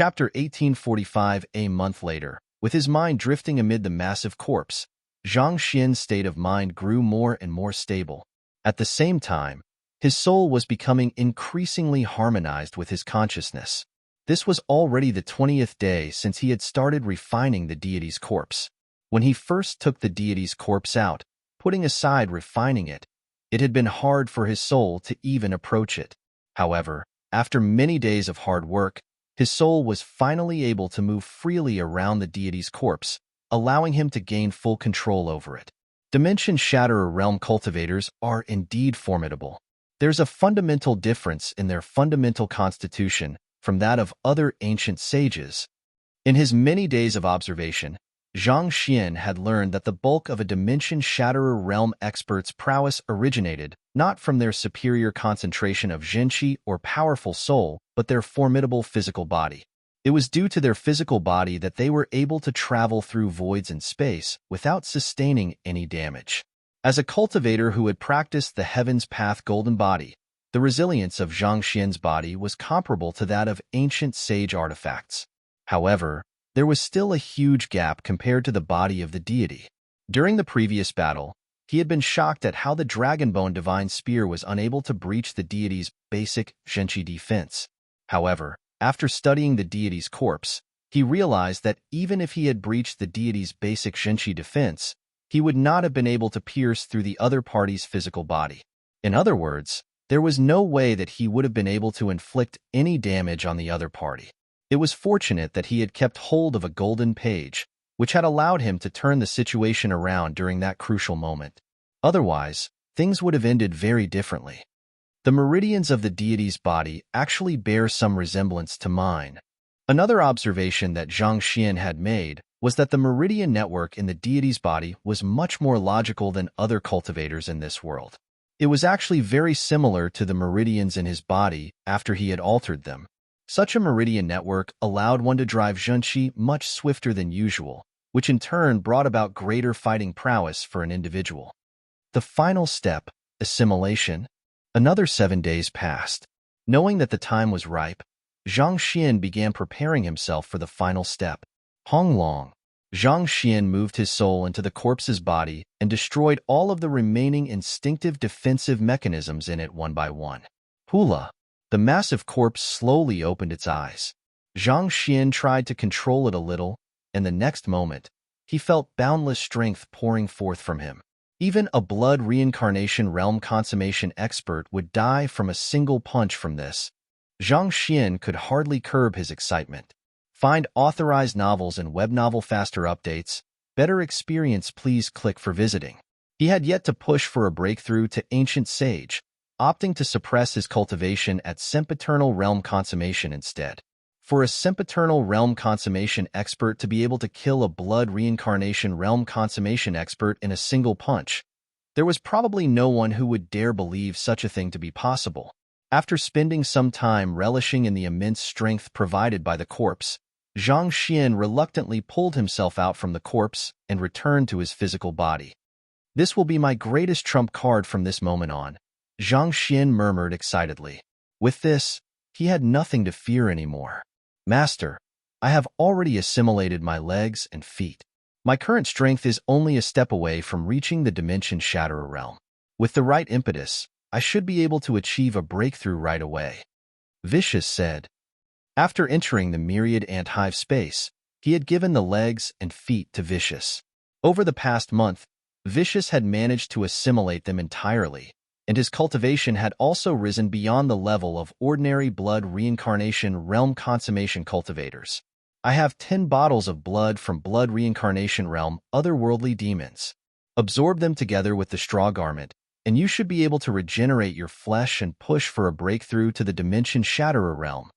Chapter 1845. A month later, with his mind drifting amid the massive corpse, Zhang Xian's state of mind grew more and more stable. At the same time, his soul was becoming increasingly harmonized with his consciousness. This was already the 20th day since he had started refining the deity's corpse. When he first took the deity's corpse out, putting aside refining it, it had been hard for his soul to even approach it. However, after many days of hard work, his soul was finally able to move freely around the deity's corpse, allowing him to gain full control over it. Dimension Shatterer Realm cultivators are indeed formidable. There's a fundamental difference in their fundamental constitution from that of other ancient sages. In his many days of observation, Zhang Xian had learned that the bulk of a Dimension Shatterer Realm expert's prowess originated not from their superior concentration of zhenqi or powerful soul, but their formidable physical body. It was due to their physical body that they were able to travel through voids in space without sustaining any damage. As a cultivator who had practiced the Heaven's Path Golden Body, the resilience of Zhang Xian's body was comparable to that of ancient sage artifacts. However, there was still a huge gap compared to the body of the deity. During the previous battle, he had been shocked at how the Dragonbone Divine Spear was unable to breach the deity's basic zhenqi defense. However, after studying the deity's corpse, he realized that even if he had breached the deity's basic zhenqi defense, he would not have been able to pierce through the other party's physical body. In other words, there was no way that he would have been able to inflict any damage on the other party. It was fortunate that he had kept hold of a golden page, which had allowed him to turn the situation around during that crucial moment. Otherwise, things would have ended very differently. The meridians of the deity's body actually bear some resemblance to mine. Another observation that Zhang Xian had made was that the meridian network in the deity's body was much more logical than other cultivators in this world. It was actually very similar to the meridians in his body after he had altered them. Such a meridian network allowed one to drive zhenqi much swifter than usual, which in turn brought about greater fighting prowess for an individual. The final step, assimilation. Another 7 days passed. Knowing that the time was ripe, Zhang Xian began preparing himself for the final step. Honglong. Zhang Xian moved his soul into the corpse's body and destroyed all of the remaining instinctive defensive mechanisms in it one by one. Hula. The massive corpse slowly opened its eyes. Zhang Xian tried to control it a little, and the next moment, he felt boundless strength pouring forth from him. Even a blood reincarnation realm consummation expert would die from a single punch from this. Zhang Xian could hardly curb his excitement. Find authorized novels and web novel faster updates. Better experience, please click for visiting. He had yet to push for a breakthrough to Ancient Sage, opting to suppress his cultivation at Sempiternal Realm Consummation instead. For a Sempiternal Realm Consummation expert to be able to kill a Blood Reincarnation Realm Consummation expert in a single punch, there was probably no one who would dare believe such a thing to be possible. After spending some time relishing in the immense strength provided by the corpse, Zhang Xian reluctantly pulled himself out from the corpse and returned to his physical body. "This will be my greatest trump card from this moment on," Zhang Xian murmured excitedly. With this, he had nothing to fear anymore. "Master, I have already assimilated my legs and feet. My current strength is only a step away from reaching the Dimension Shatterer realm. With the right impetus, I should be able to achieve a breakthrough right away," Vicious said. After entering the myriad ant-hive space, he had given the legs and feet to Vicious. Over the past month, Vicious had managed to assimilate them entirely, and his cultivation had also risen beyond the level of ordinary blood reincarnation realm consummation cultivators. "I have 10 bottles of blood from blood reincarnation realm otherworldly demons. Absorb them together with the straw garment, and you should be able to regenerate your flesh and push for a breakthrough to the Dimension Shatterer realm,"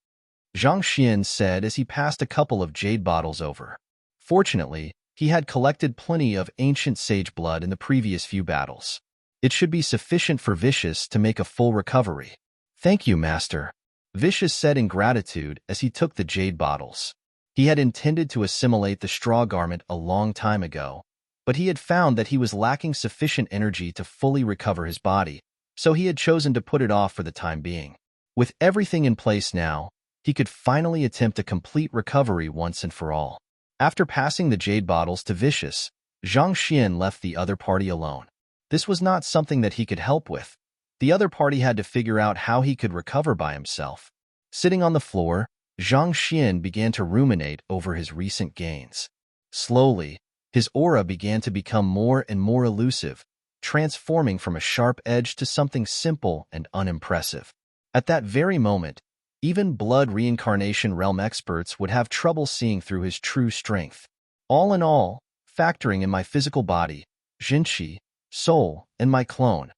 Zhang Xian said as he passed a couple of jade bottles over. Fortunately, he had collected plenty of ancient sage blood in the previous few battles. It should be sufficient for Vicious to make a full recovery. "Thank you, Master," Vicious said in gratitude as he took the jade bottles. He had intended to assimilate the straw garment a long time ago, but he had found that he was lacking sufficient energy to fully recover his body, so he had chosen to put it off for the time being. With everything in place now, he could finally attempt a complete recovery once and for all. After passing the jade bottles to Vicious, Zhang Xian left the other party alone. This was not something that he could help with. The other party had to figure out how he could recover by himself. Sitting on the floor, Zhang Xian began to ruminate over his recent gains. Slowly, his aura began to become more and more elusive, transforming from a sharp edge to something simple and unimpressive. At that very moment, even blood reincarnation realm experts would have trouble seeing through his true strength. All in all, factoring in my physical body, Jinqi, soul, and my clone,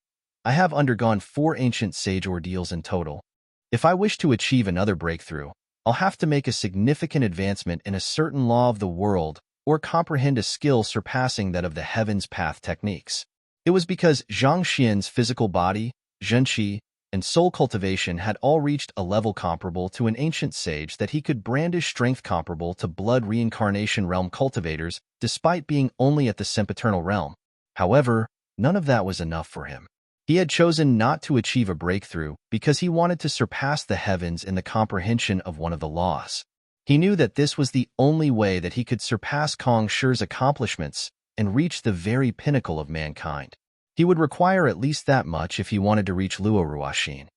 I have undergone 4 ancient sage ordeals in total. If I wish to achieve another breakthrough, I'll have to make a significant advancement in a certain law of the world or comprehend a skill surpassing that of the Heaven's Path techniques. It was because Zhang Xian's physical body, Jinqi, and soul cultivation had all reached a level comparable to an ancient sage that he could brandish strength comparable to blood reincarnation realm cultivators despite being only at the sempiternal realm. However, none of that was enough for him. He had chosen not to achieve a breakthrough because he wanted to surpass the heavens in the comprehension of one of the laws. He knew that this was the only way that he could surpass Kong Shi's accomplishments and reach the very pinnacle of mankind. He would require at least that much if he wanted to reach Luo Ruoxin.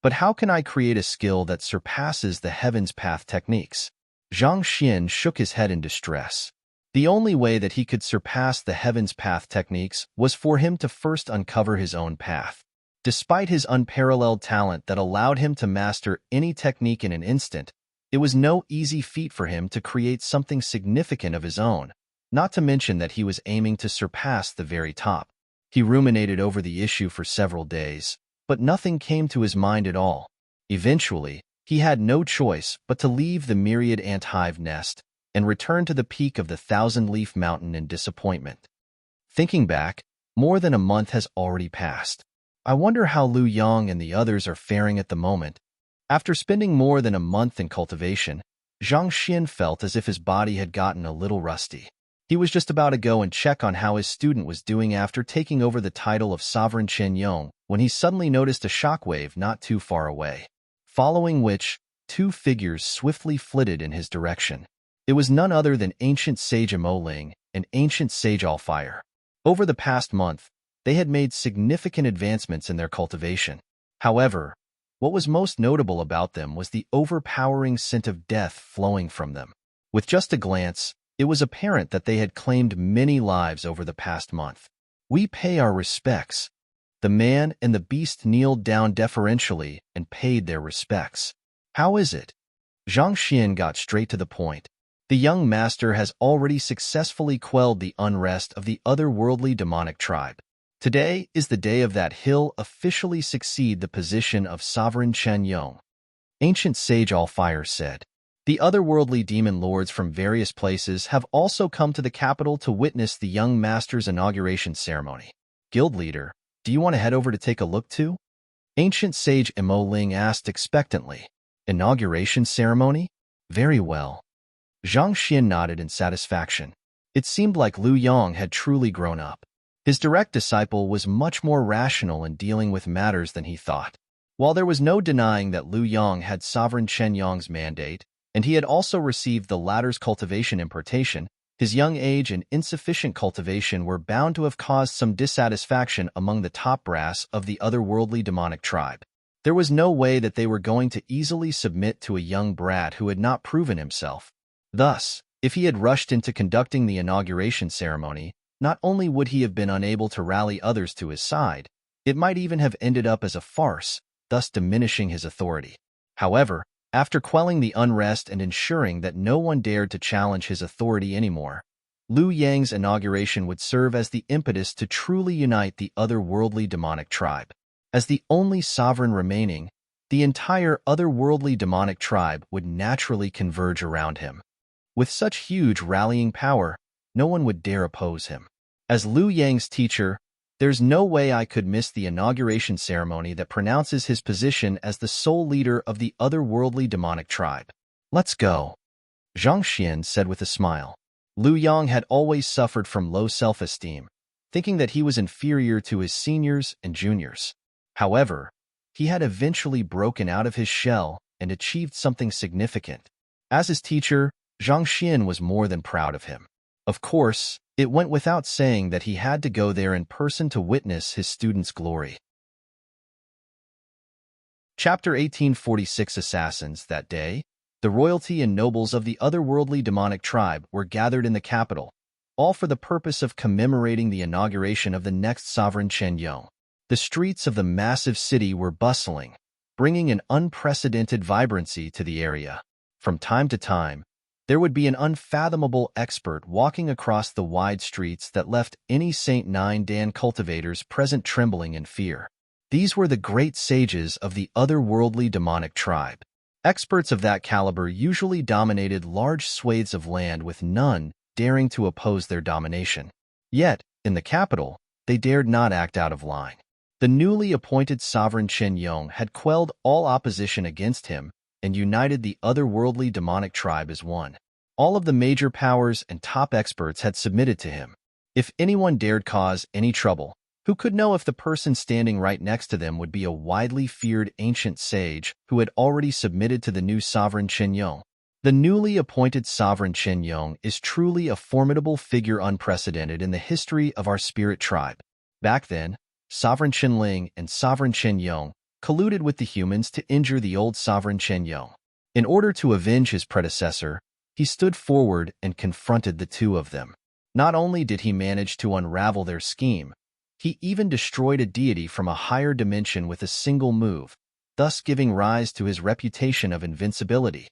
But how can I create a skill that surpasses the Heaven's Path techniques? Zhang Xian shook his head in distress. The only way that he could surpass the Heaven's Path techniques was for him to first uncover his own path. Despite his unparalleled talent that allowed him to master any technique in an instant, it was no easy feat for him to create something significant of his own, not to mention that he was aiming to surpass the very top. He ruminated over the issue for several days, but nothing came to his mind at all. Eventually, he had no choice but to leave the myriad ant hive nest and return to the peak of the thousand-leaf mountain in disappointment. Thinking back, more than a month has already passed. I wonder how Lu Yang and the others are faring at the moment. After spending more than a month in cultivation, Zhang Xian felt as if his body had gotten a little rusty. He was just about to go and check on how his student was doing after taking over the title of Sovereign Chen Yong when he suddenly noticed a shockwave not too far away, following which 2 figures swiftly flitted in his direction. It was none other than Ancient Sage Emoling and Ancient Sage Allfire. Over the past month, they had made significant advancements in their cultivation. However, what was most notable about them was the overpowering scent of death flowing from them. With just a glance, it was apparent that they had claimed many lives over the past month. We pay our respects. The man and the beast kneeled down deferentially and paid their respects. How is it? Zhang Xian got straight to the point. The young master has already successfully quelled the unrest of the otherworldly demonic tribe. Today is the day of that he'll officially succeed the position of Sovereign Chen Yong. Ancient Sage Allfire said. The otherworldly demon lords from various places have also come to the capital to witness the young master's inauguration ceremony. Guild leader, do you want to head over to take a look too? Ancient Sage Emo Ling asked expectantly. Inauguration ceremony? Very well. Zhang Xian nodded in satisfaction. It seemed like Lu Yang had truly grown up. His direct disciple was much more rational in dealing with matters than he thought. While there was no denying that Lu Yang had Sovereign Chen Yong's mandate, and he had also received the latter's cultivation impartation, his young age and insufficient cultivation were bound to have caused some dissatisfaction among the top brass of the otherworldly demonic tribe. There was no way that they were going to easily submit to a young brat who had not proven himself. Thus, if he had rushed into conducting the inauguration ceremony, not only would he have been unable to rally others to his side, it might even have ended up as a farce, thus diminishing his authority. However, after quelling the unrest and ensuring that no one dared to challenge his authority anymore, Lu Yang's inauguration would serve as the impetus to truly unite the otherworldly demonic tribe. As the only sovereign remaining, the entire otherworldly demonic tribe would naturally converge around him. With such huge rallying power, no one would dare oppose him. As Lu Yang's teacher, there's no way I could miss the inauguration ceremony that pronounces his position as the sole leader of the otherworldly demonic tribe. Let's go, Zhang Xian said with a smile. Lu Yang had always suffered from low self-esteem, thinking that he was inferior to his seniors and juniors. However, he had eventually broken out of his shell and achieved something significant. As his teacher, Zhang Xian was more than proud of him. Of course, it went without saying that he had to go there in person to witness his student's glory. Chapter 1846 Assassins. That day, the royalty and nobles of the otherworldly demonic tribe were gathered in the capital, all for the purpose of commemorating the inauguration of the next sovereign Chen Yong. The streets of the massive city were bustling, bringing an unprecedented vibrancy to the area. From time to time, there would be an unfathomable expert walking across the wide streets that left any Saint Nine Dan cultivators present trembling in fear. These were the great sages of the otherworldly demonic tribe. Experts of that caliber usually dominated large swathes of land with none daring to oppose their domination. Yet, in the capital, they dared not act out of line. The newly appointed sovereign Chen Yong had quelled all opposition against him and united the otherworldly demonic tribe as one. All of the major powers and top experts had submitted to him. If anyone dared cause any trouble, who could know if the person standing right next to them would be a widely feared ancient sage who had already submitted to the new sovereign Chen Yong? The newly appointed sovereign Chen Yong is truly a formidable figure, unprecedented in the history of our spirit tribe. Back then, Sovereign Chen Ling and Sovereign Chen Yong colluded with the humans to injure the old sovereign Chen Yong. In order to avenge his predecessor, he stood forward and confronted the two of them. Not only did he manage to unravel their scheme, he even destroyed a deity from a higher dimension with a single move, thus giving rise to his reputation of invincibility.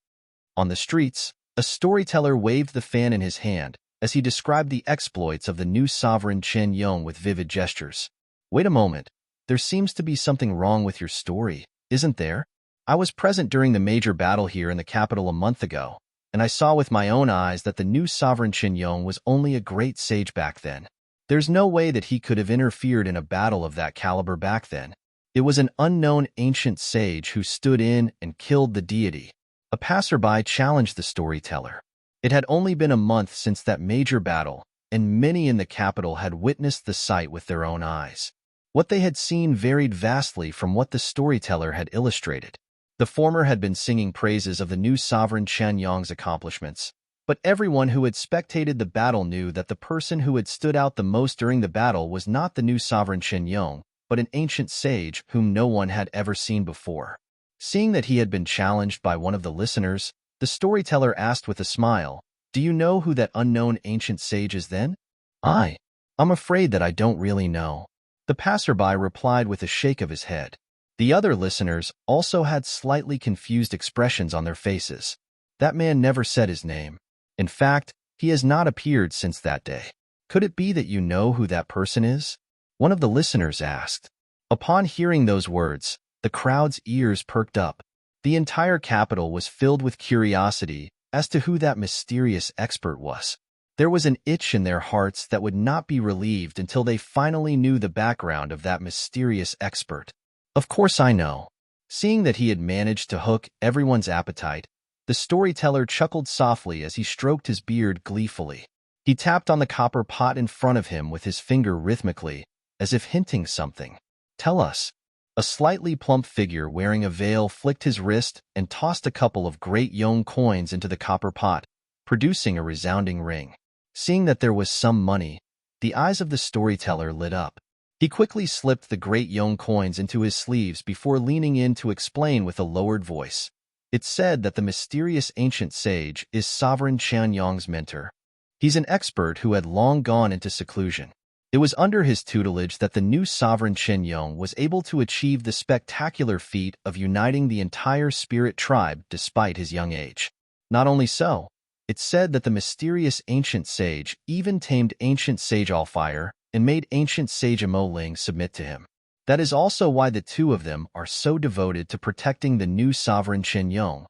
On the streets, a storyteller waved the fan in his hand as he described the exploits of the new sovereign Chen Yong with vivid gestures. Wait a moment, there seems to be something wrong with your story, isn't there? I was present during the major battle here in the capital a month ago, and I saw with my own eyes that the new sovereign Chen Yong was only a great sage back then. There's no way that he could have interfered in a battle of that caliber back then. It was an unknown ancient sage who stood in and killed the deity. A passerby challenged the storyteller. It had only been a month since that major battle, and many in the capital had witnessed the sight with their own eyes. What they had seen varied vastly from what the storyteller had illustrated. The former had been singing praises of the new sovereign Chen Yong's accomplishments, but everyone who had spectated the battle knew that the person who had stood out the most during the battle was not the new sovereign Chen Yong, but an ancient sage whom no one had ever seen before. Seeing that he had been challenged by one of the listeners, the storyteller asked with a smile, "Do you know who that unknown ancient sage is then?" I'm afraid that I don't really know," the passerby replied with a shake of his head. The other listeners also had slightly confused expressions on their faces. That man never said his name. In fact, he has not appeared since that day. Could it be that you know who that person is? One of the listeners asked. Upon hearing those words, the crowd's ears perked up. The entire capital was filled with curiosity as to who that mysterious expert was. There was an itch in their hearts that would not be relieved until they finally knew the background of that mysterious expert. Of course I know. Seeing that he had managed to hook everyone's appetite, the storyteller chuckled softly as he stroked his beard gleefully. He tapped on the copper pot in front of him with his finger rhythmically, as if hinting something. "Tell us." A slightly plump figure wearing a veil flicked his wrist and tossed a couple of great Yong coins into the copper pot, producing a resounding ring. Seeing that there was some money, the eyes of the storyteller lit up. He quickly slipped the great Yong coins into his sleeves before leaning in to explain with a lowered voice. It's said that the mysterious ancient sage is Sovereign Chen Yong's mentor. He's an expert who had long gone into seclusion. It was under his tutelage that the new sovereign Chen Yong was able to achieve the spectacular feat of uniting the entire spirit tribe despite his young age. Not only so, it's said that the mysterious ancient sage even tamed ancient sage Allfire and made ancient sage Mo Ling submit to him. That is also why the two of them are so devoted to protecting the new sovereign Chen Yong.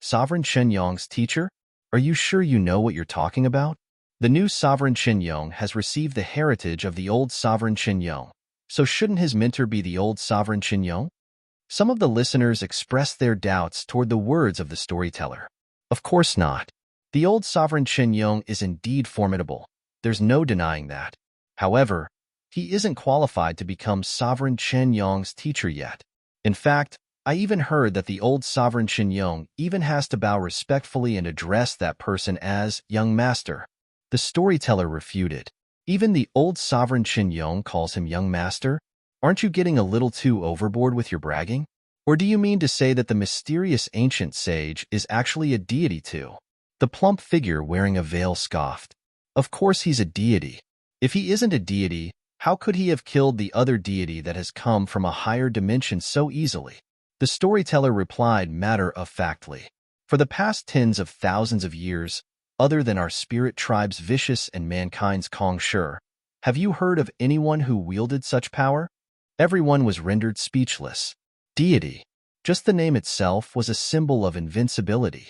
Sovereign Chen Yong's teacher? Are you sure you know what you're talking about? The new sovereign Chen Yong has received the heritage of the old sovereign Chen Yong, so shouldn't his mentor be the old sovereign Chen Yong? Some of the listeners expressed their doubts toward the words of the storyteller. Of course not. The old sovereign Chen Yong is indeed formidable. There's no denying that. However, he isn't qualified to become sovereign Chen Yong's teacher yet. In fact, I even heard that the old sovereign Qinyong even has to bow respectfully and address that person as young master. The storyteller refuted. Even the old sovereign Qinyong calls him young master? Aren't you getting a little too overboard with your bragging? Or do you mean to say that the mysterious ancient sage is actually a deity too? The plump figure wearing a veil scoffed. Of course he's a deity. If he isn't a deity, how could he have killed the other deity that has come from a higher dimension so easily? The storyteller replied matter-of-factly. For the past tens of thousands of years, other than our spirit tribe's vicious and mankind's Kong Shi, have you heard of anyone who wielded such power? Everyone was rendered speechless. Deity. Just the name itself was a symbol of invincibility.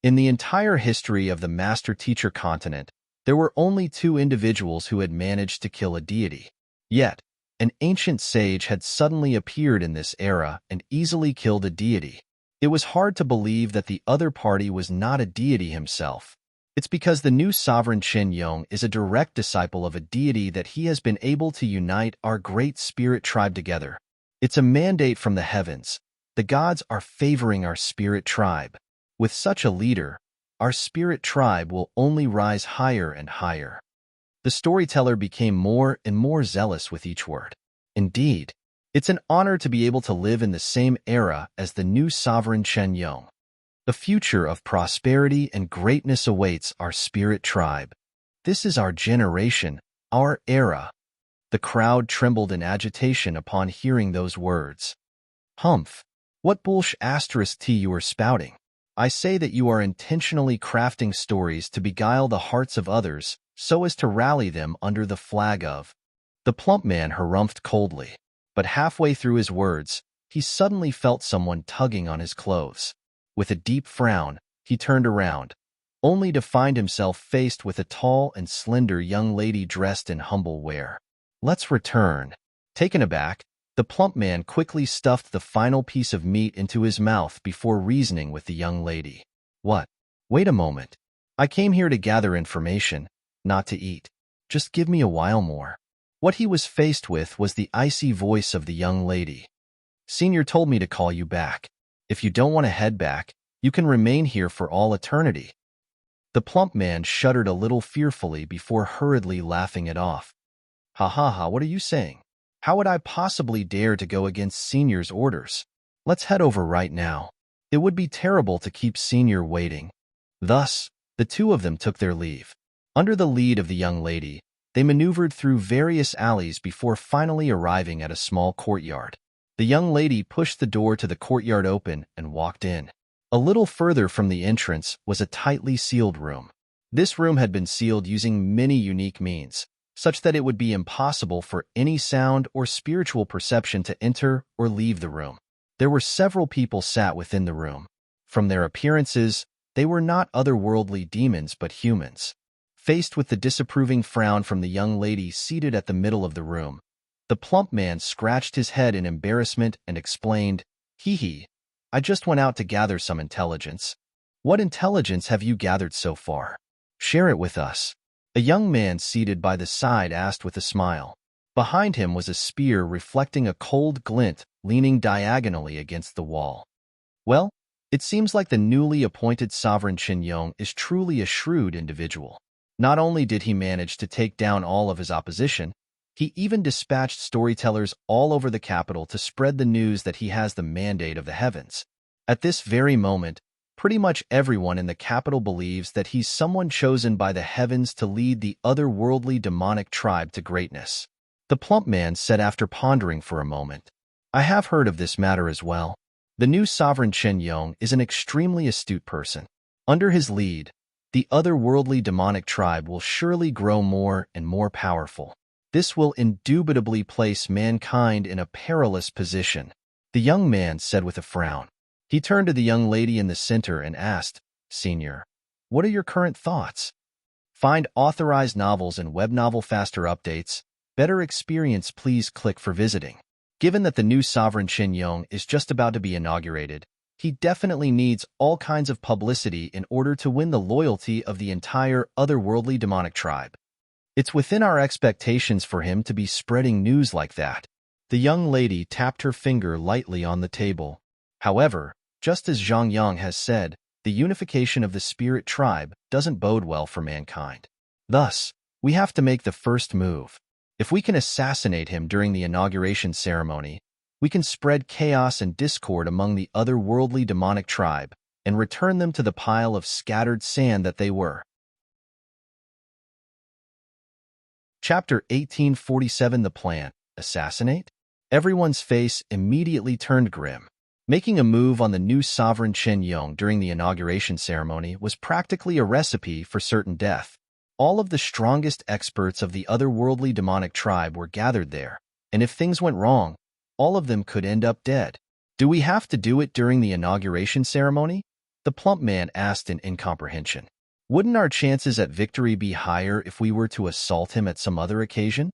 In the entire history of the master-teacher continent, there were only two individuals who had managed to kill a deity. Yet, an ancient sage had suddenly appeared in this era and easily killed a deity. It was hard to believe that the other party was not a deity himself. It's because the new sovereign Qinyong is a direct disciple of a deity that he has been able to unite our great spirit tribe together. It's a mandate from the heavens. The gods are favoring our spirit tribe. With such a leader, our spirit tribe will only rise higher and higher. The storyteller became more and more zealous with each word. Indeed, it's an honor to be able to live in the same era as the new sovereign Qinyong. The future of prosperity and greatness awaits our spirit tribe. This is our generation, our era. The crowd trembled in agitation upon hearing those words. Humph! What bullsh** you are spouting? I say that you are intentionally crafting stories to beguile the hearts of others so as to rally them under the flag of. The plump man harumphed coldly, but halfway through his words, he suddenly felt someone tugging on his clothes. With a deep frown, he turned around, only to find himself faced with a tall and slender young lady dressed in humble wear. Let's return. Taken aback, the plump man quickly stuffed the final piece of meat into his mouth before reasoning with the young lady. What? Wait a moment. I came here to gather information, not to eat. Just give me a while more. What he was faced with was the icy voice of the young lady. Senior told me to call you back. If you don't want to head back, you can remain here for all eternity. The plump man shuddered a little fearfully before hurriedly laughing it off. Ha ha ha, what are you saying? How would I possibly dare to go against Senior's orders? Let's head over right now. It would be terrible to keep Senior waiting. Thus, the two of them took their leave. Under the lead of the young lady, they maneuvered through various alleys before finally arriving at a small courtyard. The young lady pushed the door to the courtyard open and walked in. A little further from the entrance was a tightly sealed room. This room had been sealed using many unique means, such that it would be impossible for any sound or spiritual perception to enter or leave the room. There were several people sat within the room. From their appearances, they were not otherworldly demons but humans. Faced with the disapproving frown from the young lady seated at the middle of the room, the plump man scratched his head in embarrassment and explained, Hee, I just went out to gather some intelligence. What intelligence have you gathered so far? Share it with us. A young man seated by the side asked with a smile. Behind him was a spear reflecting a cold glint leaning diagonally against the wall. Well, it seems like the newly appointed sovereign Qinyong is truly a shrewd individual. Not only did he manage to take down all of his opposition, he even dispatched storytellers all over the capital to spread the news that he has the mandate of the heavens. At this very moment, pretty much everyone in the capital believes that he's someone chosen by the heavens to lead the otherworldly demonic tribe to greatness. The plump man said after pondering for a moment, I have heard of this matter as well. The new sovereign Qinyong is an extremely astute person. Under his lead, the otherworldly demonic tribe will surely grow more and more powerful. This will indubitably place mankind in a perilous position, the young man said with a frown. He turned to the young lady in the center and asked, Senior, what are your current thoughts? Find authorized novels and web novel faster updates. Better experience, please click for visiting. Given that the new sovereign Qinyong is just about to be inaugurated, he definitely needs all kinds of publicity in order to win the loyalty of the entire otherworldly demonic tribe. It's within our expectations for him to be spreading news like that. The young lady tapped her finger lightly on the table. However, just as Zhang Yang has said, the unification of the spirit tribe doesn't bode well for mankind. Thus, we have to make the first move. If we can assassinate him during the inauguration ceremony, we can spread chaos and discord among the otherworldly demonic tribe and return them to the pile of scattered sand that they were. Chapter 1847. The Plan. Assassinate? Everyone's face immediately turned grim. Making a move on the new sovereign Chen Yong during the inauguration ceremony was practically a recipe for certain death. All of the strongest experts of the otherworldly demonic tribe were gathered there, and if things went wrong, all of them could end up dead. Do we have to do it during the inauguration ceremony? The plump man asked in incomprehension. Wouldn't our chances at victory be higher if we were to assault him at some other occasion?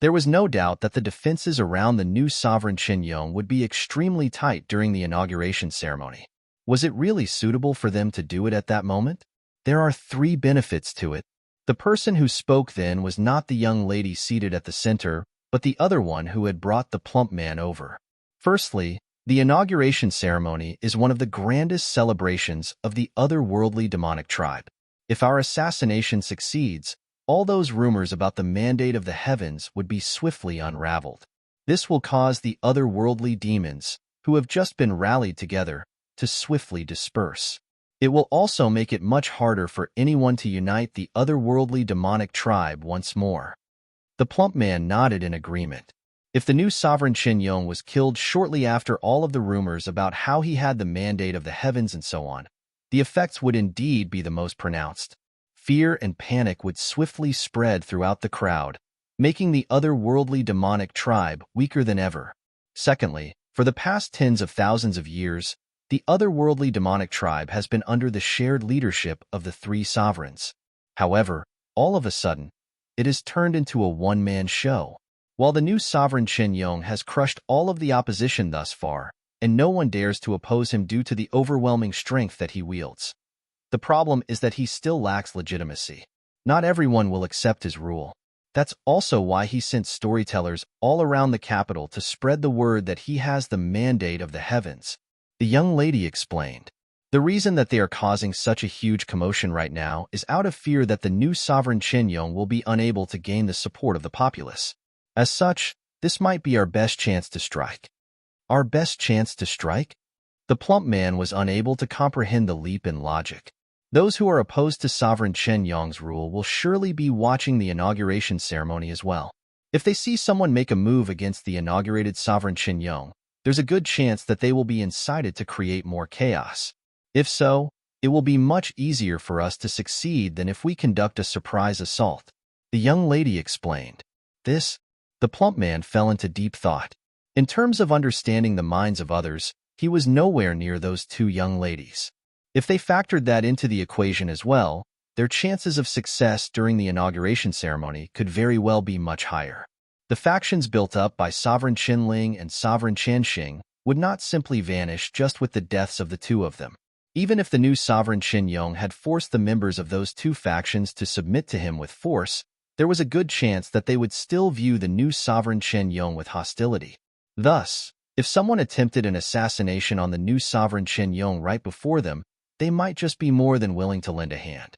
There was no doubt that the defenses around the new sovereign Chen Yong would be extremely tight during the inauguration ceremony. Was it really suitable for them to do it at that moment? There are 3 benefits to it. The person who spoke then was not the young lady seated at the center, but the other one who had brought the plump man over. Firstly, the inauguration ceremony is one of the grandest celebrations of the otherworldly demonic tribe. If our assassination succeeds, all those rumors about the mandate of the heavens would be swiftly unraveled. This will cause the otherworldly demons, who have just been rallied together, to swiftly disperse. It will also make it much harder for anyone to unite the otherworldly demonic tribe once more. The plump man nodded in agreement. If the new sovereign Chen Yong was killed shortly after all of the rumors about how he had the mandate of the heavens and so on, the effects would indeed be the most pronounced. Fear and panic would swiftly spread throughout the crowd, making the otherworldly demonic tribe weaker than ever. Secondly, for the past tens of thousands of years, the otherworldly demonic tribe has been under the shared leadership of the 3 sovereigns. However, all of a sudden, it has turned into a one-man show. While the new sovereign Chen Yong has crushed all of the opposition thus far, and no one dares to oppose him due to the overwhelming strength that he wields. The problem is that he still lacks legitimacy. Not everyone will accept his rule. That's also why he sent storytellers all around the capital to spread the word that he has the mandate of the heavens. The young lady explained. The reason that they are causing such a huge commotion right now is out of fear that the new sovereign Chen Yong will be unable to gain the support of the populace. As such, this might be our best chance to strike. Our best chance to strike? The plump man was unable to comprehend the leap in logic. Those who are opposed to sovereign Chen Yong's rule will surely be watching the inauguration ceremony as well. If they see someone make a move against the inaugurated sovereign Chen Yong, there's a good chance that they will be incited to create more chaos. If so, it will be much easier for us to succeed than if we conduct a surprise assault. The young lady explained. The plump man fell into deep thought. In terms of understanding the minds of others, he was nowhere near those 2 young ladies. If they factored that into the equation as well, their chances of success during the inauguration ceremony could very well be much higher. The factions built up by Sovereign Qinling and Sovereign Qianxing would not simply vanish just with the deaths of the 2 of them. Even if the new sovereign Chen Yong had forced the members of those 2 factions to submit to him with force, there was a good chance that they would still view the new sovereign Chen Yong with hostility. Thus, if someone attempted an assassination on the new sovereign Chen Yong right before them, they might just be more than willing to lend a hand.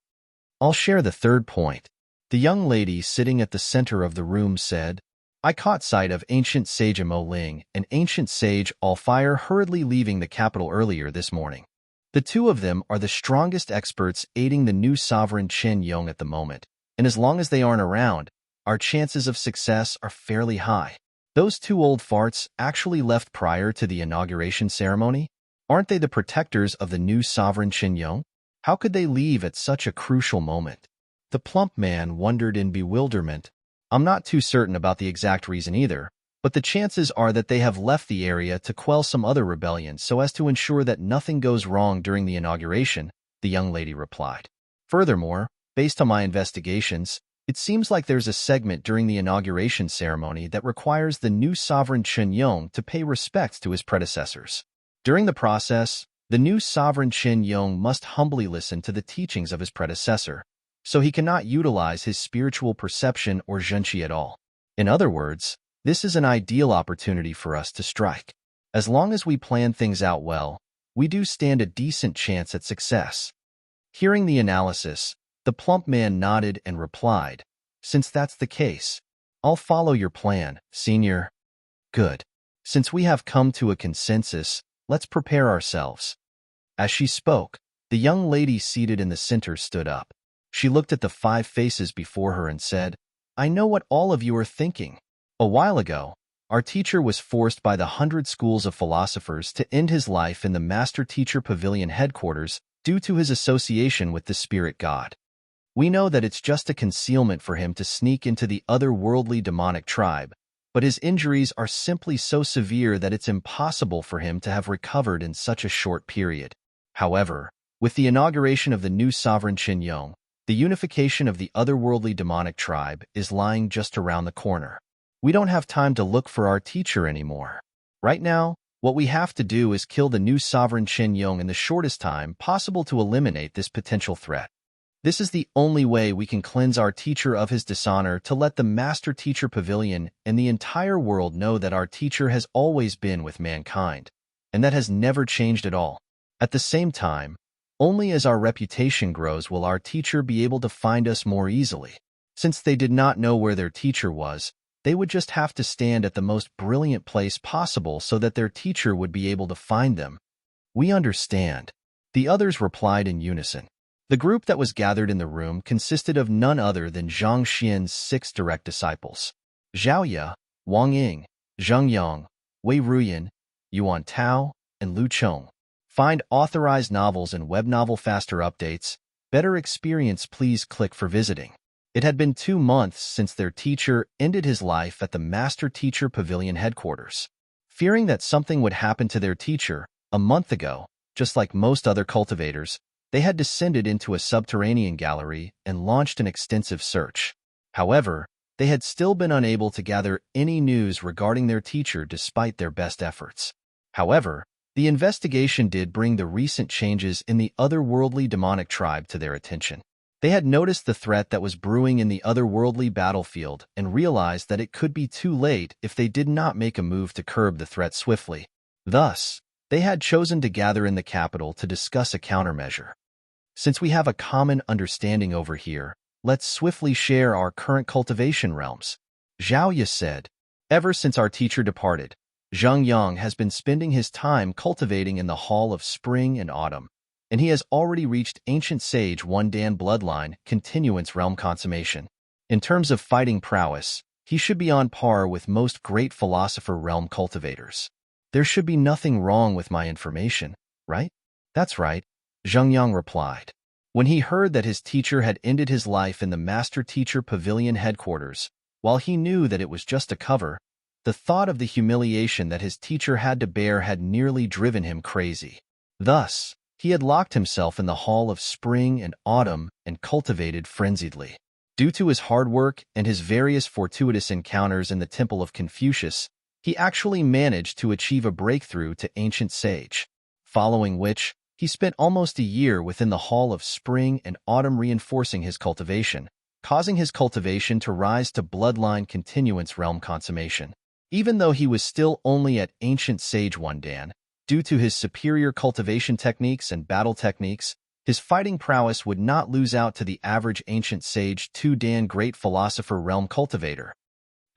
I'll share the 3rd point. The young lady sitting at the center of the room said, I caught sight of ancient sage Mo Ling and ancient sage Allfire hurriedly leaving the capital earlier this morning. The 2 of them are the strongest experts aiding the new sovereign Chen Yong at the moment, and as long as they aren't around, our chances of success are fairly high. Those 2 old farts actually left prior to the inauguration ceremony? Aren't they the protectors of the new sovereign Chen Yong? How could they leave at such a crucial moment? The plump man wondered in bewilderment. I'm not too certain about the exact reason either, but the chances are that they have left the area to quell some other rebellion so as to ensure that nothing goes wrong during the inauguration, the young lady replied. Furthermore, based on my investigations, it seems like there's a segment during the inauguration ceremony that requires the new sovereign Chen Yong to pay respects to his predecessors. During the process, the new sovereign Chen Yong must humbly listen to the teachings of his predecessor, so he cannot utilize his spiritual perception or zhenqi at all. In other words, this is an ideal opportunity for us to strike. As long as we plan things out well, we do stand a decent chance at success. Hearing the analysis, the plump man nodded and replied, "Since that's the case, I'll follow your plan, senior." "Good. Since we have come to a consensus, let's prepare ourselves." As she spoke, the young lady seated in the center stood up. She looked at the 5 faces before her and said, "I know what all of you are thinking. A while ago, our teacher was forced by the 100 schools of philosophers to end his life in the Master Teacher Pavilion headquarters due to his association with the spirit god. We know that it's just a concealment for him to sneak into the otherworldly demonic tribe, but his injuries are simply so severe that it's impossible for him to have recovered in such a short period. However, with the inauguration of the new sovereign Qin Yong, the unification of the otherworldly demonic tribe is lying just around the corner. We don't have time to look for our teacher anymore. Right now, what we have to do is kill the new sovereign Qin Yong in the shortest time possible to eliminate this potential threat. This is the only way we can cleanse our teacher of his dishonor, to let the Master Teacher Pavilion and the entire world know that our teacher has always been with mankind, and that has never changed at all. At the same time, only as our reputation grows will our teacher be able to find us more easily. Since they did not know where their teacher was, they would just have to stand at the most brilliant place possible so that their teacher would be able to find them." "We understand," the others replied in unison. The group that was gathered in the room consisted of none other than Zhang Xian's 6 direct disciples: Zhao Ye, Wang Ying, Zheng Yang, Wei Ruyan, Yuan Tao, and Lu Chong. Find authorized novels and web novel faster updates. Better experience, please click for visiting. It had been 2 months since their teacher ended his life at the Master Teacher Pavilion headquarters. Fearing that something would happen to their teacher, a month ago, just like most other cultivators, they had descended into a subterranean gallery and launched an extensive search. However, they had still been unable to gather any news regarding their teacher despite their best efforts. However, the investigation did bring the recent changes in the otherworldly demonic tribe to their attention. They had noticed the threat that was brewing in the otherworldly battlefield and realized that it could be too late if they did not make a move to curb the threat swiftly. Thus, they had chosen to gather in the capital to discuss a countermeasure. "Since we have a common understanding over here, let's swiftly share our current cultivation realms," Zhao Ye said. "Ever since our teacher departed, Zheng Yang has been spending his time cultivating in the Hall of Spring and Autumn, and he has already reached Ancient Sage 1 Dan Bloodline Continuance Realm Consummation. In terms of fighting prowess, he should be on par with most great Philosopher Realm cultivators. There should be nothing wrong with my information, right?" "That's right," Zheng Yang replied. When he heard that his teacher had ended his life in the Master Teacher Pavilion headquarters, while he knew that it was just a cover, the thought of the humiliation that his teacher had to bear had nearly driven him crazy. Thus, he had locked himself in the Hall of Spring and Autumn and cultivated frenziedly. Due to his hard work and his various fortuitous encounters in the Temple of Confucius, he actually managed to achieve a breakthrough to Ancient Sage, following which, he spent almost a year within the Hall of Spring and Autumn reinforcing his cultivation, causing his cultivation to rise to Bloodline Continuance Realm Consummation. Even though he was still only at Ancient Sage 1 Dan, due to his superior cultivation techniques and battle techniques, his fighting prowess would not lose out to the average Ancient Sage 2 Dan Great Philosopher Realm cultivator.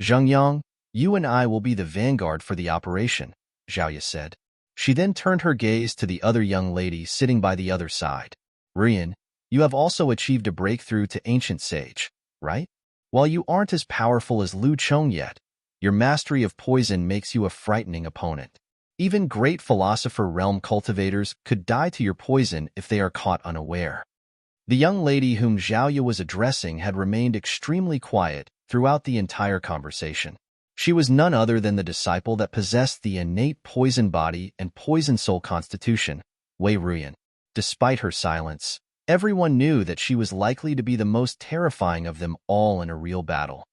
"Zheng Yang, you and I will be the vanguard for the operation," Zhao Ye said. She then turned her gaze to the other young lady sitting by the other side. "Ruyan, you have also achieved a breakthrough to Ancient Sage, right? While you aren't as powerful as Lu Chong yet, your mastery of poison makes you a frightening opponent. Even great Philosopher Realm cultivators could die to your poison if they are caught unaware." The young lady whom Zhao Ye was addressing had remained extremely quiet throughout the entire conversation. She was none other than the disciple that possessed the innate poison body and poison soul constitution, Wei Ruyan. Despite her silence, everyone knew that she was likely to be the most terrifying of them all in a real battle.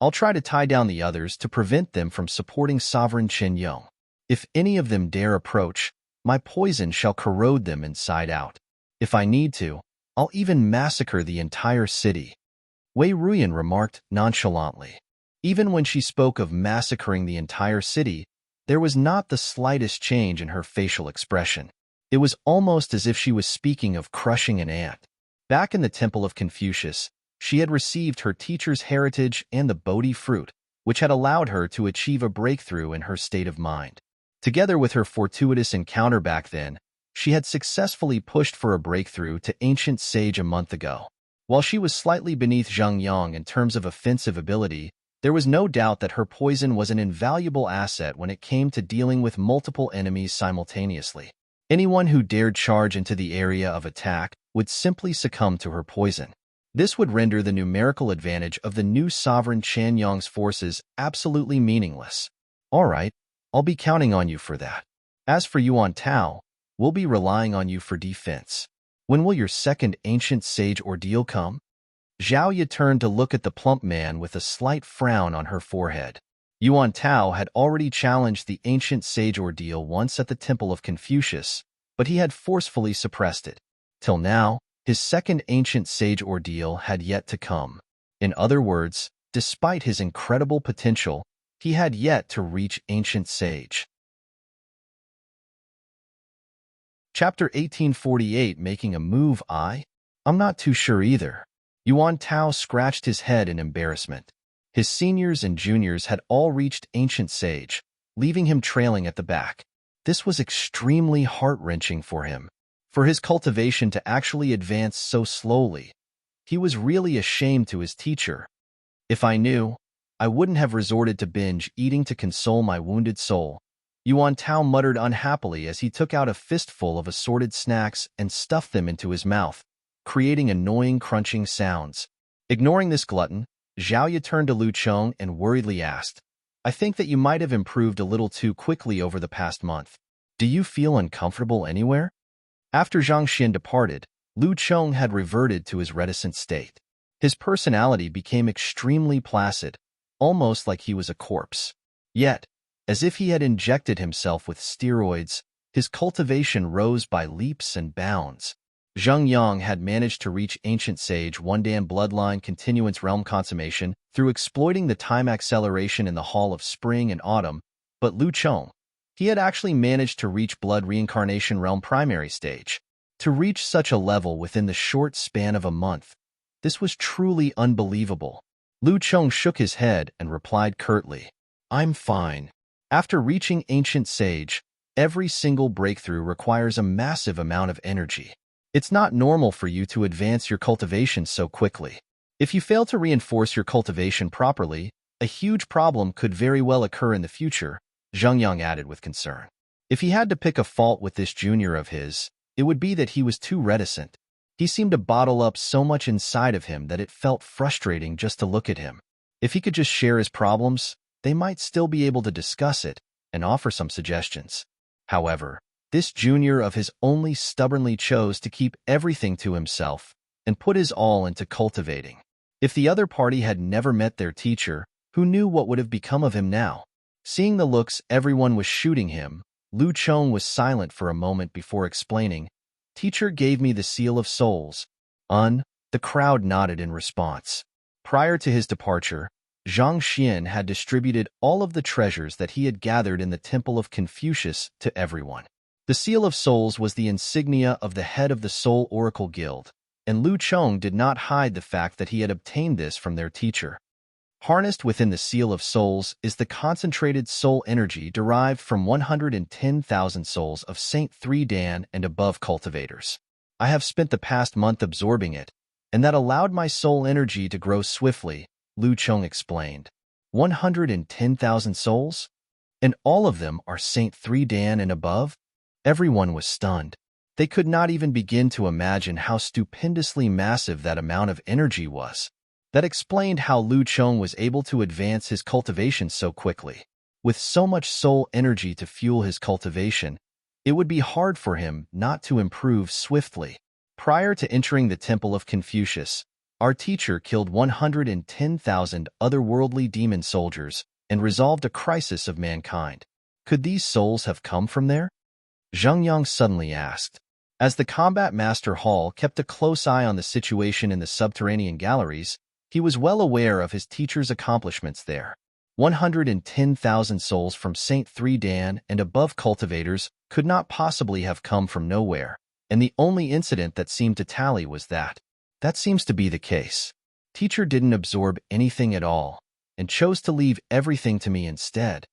I'll try to tie down the others to prevent them from supporting Sovereign Qin Yong. If any of them dare approach, my poison shall corrode them inside out. If I need to, I'll even massacre the entire city," Wei Ruyan remarked nonchalantly. Even when she spoke of massacring the entire city, There was not the slightest change in her facial expression. It was almost as if she was speaking of crushing an ant. Back in the Temple of Confucius, she had received her teacher's heritage and the Bodhi fruit, which had allowed her to achieve a breakthrough in her state of mind. Together with her fortuitous encounter back then, she had successfully pushed for a breakthrough to ancient sage a month ago. While she was slightly beneath Zhang Yang in terms of offensive ability, there was no doubt that her poison was an invaluable asset when it came to dealing with multiple enemies simultaneously. Anyone who dared charge into the area of attack would simply succumb to her poison. This would render the numerical advantage of the new sovereign Chen Yang's forces absolutely meaningless. All right, I'll be counting on you for that. As for Yuan Tao, we'll be relying on you for defense. When will your second ancient sage ordeal come? Zhao Ye turned to look at the plump man with a slight frown on her forehead. Yuan Tao had already challenged the ancient sage ordeal once at the Temple of Confucius, but he had forcefully suppressed it. Till now, his second ancient sage ordeal had yet to come. In other words, despite his incredible potential, he had yet to reach ancient sage. Chapter 1848, Making a Move. I'm not too sure either. Yuan Tao scratched his head in embarrassment. His seniors and juniors had all reached ancient sage, leaving him trailing at the back. This was extremely heart-wrenching for him. For his cultivation to actually advance so slowly, he was really ashamed to his teacher. If I knew, I wouldn't have resorted to binge eating to console my wounded soul. Yuan Tao muttered unhappily as he took out a fistful of assorted snacks and stuffed them into his mouth, creating annoying crunching sounds. Ignoring this glutton, Zhao Ye turned to Lu Cheng and worriedly asked, I think that you might have improved a little too quickly over the past month. Do you feel uncomfortable anywhere? After Zhang Xin departed, Lu Cheng had reverted to his reticent state. His personality became extremely placid, almost like he was a corpse. Yet, as if he had injected himself with steroids, his cultivation rose by leaps and bounds. Zhang Yang had managed to reach ancient sage Wundan bloodline continuance realm consummation through exploiting the time acceleration in the Hall of Spring and Autumn, but Lu Cheng, he had actually managed to reach blood reincarnation realm primary stage. To reach such a level within the short span of a month, this was truly unbelievable. Lu Cheng shook his head and replied curtly, I'm fine. After reaching ancient sage, every single breakthrough requires a massive amount of energy. It's not normal for you to advance your cultivation so quickly. If you fail to reinforce your cultivation properly, a huge problem could very well occur in the future, Zhang Yang added with concern. If he had to pick a fault with this junior of his, it would be that he was too reticent. He seemed to bottle up so much inside of him that it felt frustrating just to look at him. If he could just share his problems, they might still be able to discuss it and offer some suggestions. However, this junior of his only stubbornly chose to keep everything to himself and put his all into cultivating. If the other party had never met their teacher, who knew what would have become of him now? Seeing the looks everyone was shooting him, Lu Cheng was silent for a moment before explaining, Teacher gave me the seal of souls. The crowd nodded in response. Prior to his departure, Zhang Xian had distributed all of the treasures that he had gathered in the Temple of Confucius to everyone. The Seal of Souls was the insignia of the head of the Soul Oracle Guild, and Lu Cheng did not hide the fact that he had obtained this from their teacher. Harnessed within the Seal of Souls is the concentrated soul energy derived from 110,000 souls of Saint 3 Dan and above cultivators. I have spent the past month absorbing it, and that allowed my soul energy to grow swiftly, Lu Cheng explained. 110,000 souls? And all of them are Saint 3 Dan and above? Everyone was stunned. They could not even begin to imagine how stupendously massive that amount of energy was. That explained how Lu Cheng was able to advance his cultivation so quickly. With so much soul energy to fuel his cultivation, it would be hard for him not to improve swiftly. Prior to entering the Temple of Confucius, our teacher killed 110,000 otherworldly demon soldiers and resolved a crisis of mankind. Could these souls have come from there? Zhang Yang suddenly asked. As the combat master Hall kept a close eye on the situation in the subterranean galleries, he was well aware of his teacher's accomplishments there. 110,000 souls from Saint 3 Dan and above cultivators could not possibly have come from nowhere, and the only incident that seemed to tally was that. That seems to be the case. Teacher didn't absorb anything at all, and chose to leave everything to me instead.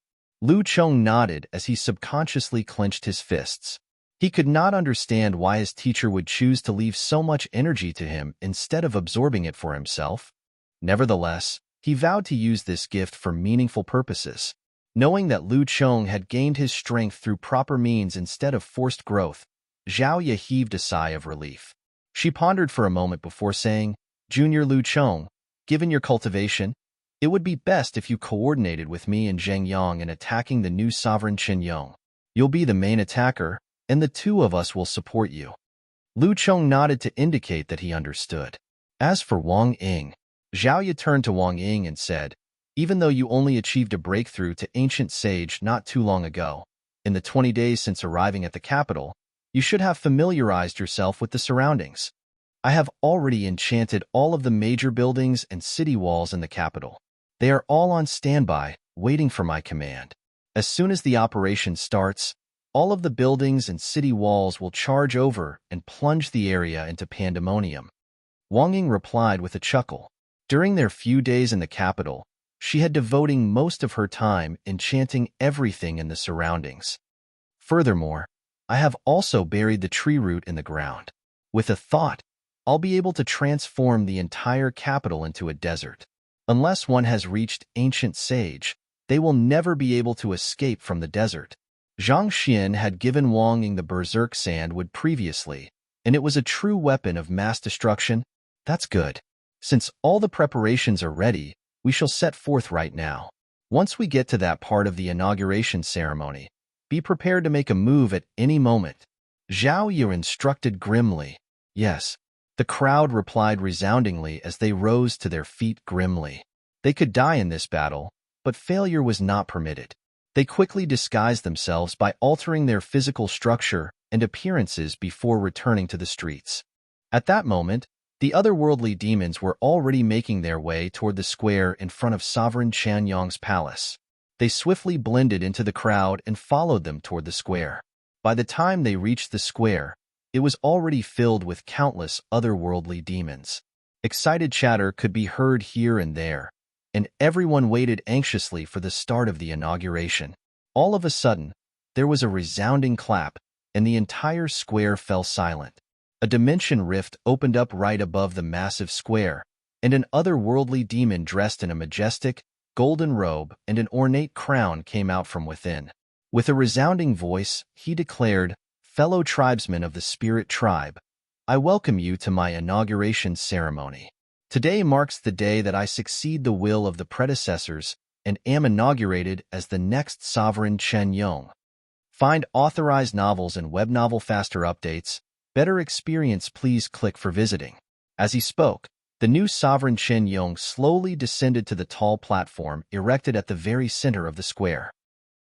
Lu Chong nodded as he subconsciously clenched his fists. He could not understand why his teacher would choose to leave so much energy to him instead of absorbing it for himself. Nevertheless, he vowed to use this gift for meaningful purposes. Knowing that Lu Chong had gained his strength through proper means instead of forced growth, Zhao Ye heaved a sigh of relief. She pondered for a moment before saying, "Junior Lu Chong, given your cultivation, it would be best if you coordinated with me and Zheng Yang in attacking the new sovereign Qin Yong. You'll be the main attacker, and the two of us will support you." Lu Chong nodded to indicate that he understood. As for Wang Ying, Zhao Ye turned to Wang Ying and said, "Even though you only achieved a breakthrough to ancient sage not too long ago, in the 20 days since arriving at the capital, you should have familiarized yourself with the surroundings. I have already enchanted all of the major buildings and city walls in the capital. They are all on standby, waiting for my command. As soon as the operation starts, all of the buildings and city walls will charge over and plunge the area into pandemonium." Wang Ying replied with a chuckle. During their few days in the capital, she had devoting most of her time enchanting everything in the surroundings. Furthermore, I have also buried the tree root in the ground. With a thought, I'll be able to transform the entire capital into a desert. Unless one has reached ancient sage, they will never be able to escape from the desert. Zhang Xian had given Wang Ying the berserk sandwood previously, and it was a true weapon of mass destruction. That's good. Since all the preparations are ready, we shall set forth right now. Once we get to that part of the inauguration ceremony, be prepared to make a move at any moment. Zhao Yu instructed grimly. Yes. The crowd replied resoundingly as they rose to their feet grimly. They could die in this battle, but failure was not permitted. They quickly disguised themselves by altering their physical structure and appearances before returning to the streets. At that moment, the otherworldly demons were already making their way toward the square in front of Sovereign Chanyong's palace. They swiftly blended into the crowd and followed them toward the square. By the time they reached the square, it was already filled with countless otherworldly demons. Excited chatter could be heard here and there, and everyone waited anxiously for the start of the inauguration. All of a sudden, there was a resounding clap, and the entire square fell silent. A dimension rift opened up right above the massive square, and an otherworldly demon dressed in a majestic, golden robe and an ornate crown came out from within. With a resounding voice, he declared, "Fellow tribesmen of the Spirit Tribe, I welcome you to my inauguration ceremony. Today marks the day that I succeed the will of the predecessors and am inaugurated as the next sovereign Chen Yong. Find authorized novels and web novel faster updates. Better experience, please click for visiting." As he spoke, the new sovereign Chen Yong slowly descended to the tall platform erected at the very center of the square.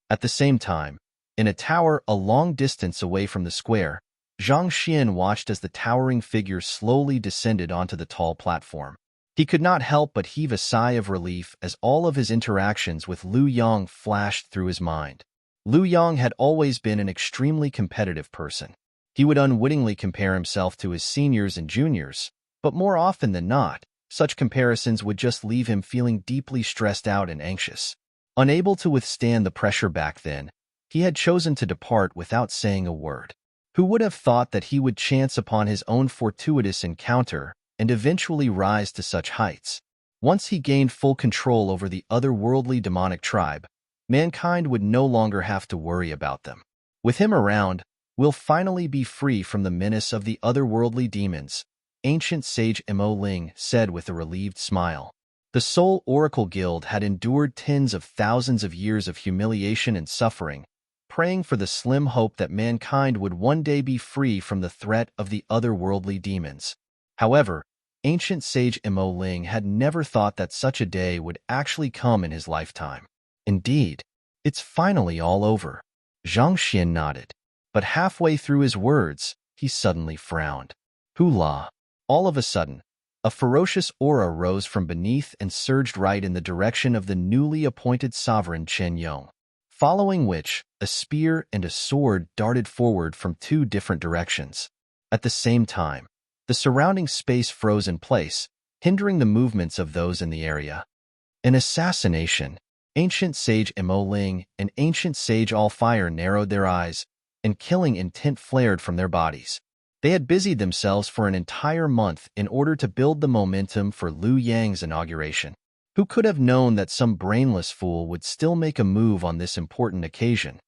At the same time, in a tower a long distance away from the square, Zhang Xian watched as the towering figure slowly descended onto the tall platform. He could not help but heave a sigh of relief as all of his interactions with Lu Yang flashed through his mind. Lu Yang had always been an extremely competitive person. He would unwittingly compare himself to his seniors and juniors, but more often than not, such comparisons would just leave him feeling deeply stressed out and anxious. Unable to withstand the pressure back then, he had chosen to depart without saying a word. Who would have thought that he would chance upon his own fortuitous encounter and eventually rise to such heights? Once he gained full control over the otherworldly demonic tribe, mankind would no longer have to worry about them. With him around, we'll finally be free from the menace of the otherworldly demons, ancient sage Mo Ling said with a relieved smile. The Soul Oracle Guild had endured tens of thousands of years of humiliation and suffering, praying for the slim hope that mankind would one day be free from the threat of the otherworldly demons. However, ancient sage Mo Ling had never thought that such a day would actually come in his lifetime. Indeed, it's finally all over. Zhang Xian nodded. But halfway through his words, he suddenly frowned. Hoolah! All of a sudden, A ferocious aura rose from beneath and surged right in the direction of the newly appointed sovereign Chen Yong, following which a spear and a sword darted forward from two different directions. At the same time, the surrounding space froze in place, hindering the movements of those in the area. An assassination. Ancient sage Mo Ling and ancient sage All Fire narrowed their eyes, and killing intent flared from their bodies. They had busied themselves for an entire month in order to build the momentum for Liu Yang's inauguration. Who could have known that some brainless fool would still make a move on this important occasion?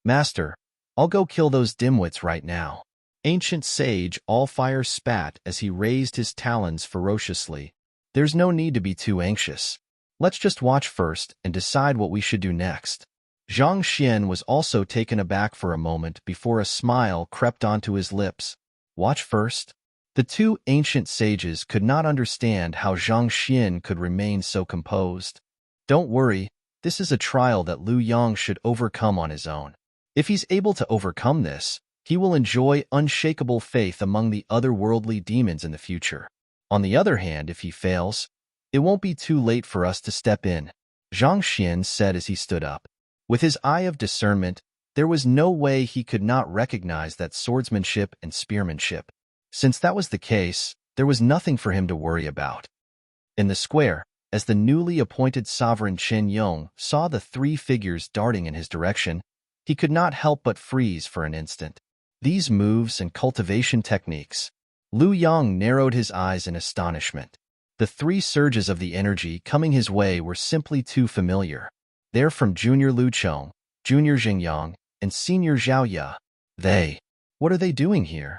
Master, I'll go kill those dimwits right now. Ancient sage All Fire spat as he raised his talons ferociously. There's no need to be too anxious. Let's just watch first and decide what we should do next. Zhang Xian was also taken aback for a moment before a smile crept onto his lips. Watch first? The two ancient sages could not understand how Zhang Xian could remain so composed. Don't worry, this is a trial that Liu Yang should overcome on his own. If he's able to overcome this, he will enjoy unshakable faith among the otherworldly demons in the future. On the other hand, if he fails, it won't be too late for us to step in, Zhang Xian said as he stood up. With his eye of discernment, there was no way he could not recognize that swordsmanship and spearmanship. Since that was the case, there was nothing for him to worry about. In the square, as the newly appointed sovereign Chen Yong saw the three figures darting in his direction, he could not help but freeze for an instant. These moves and cultivation techniques. Liu Yang narrowed his eyes in astonishment. The three surges of the energy coming his way were simply too familiar. They're from Junior Liu Chong, Junior Xingyang, and Senior Zhao Ye. What are they doing here?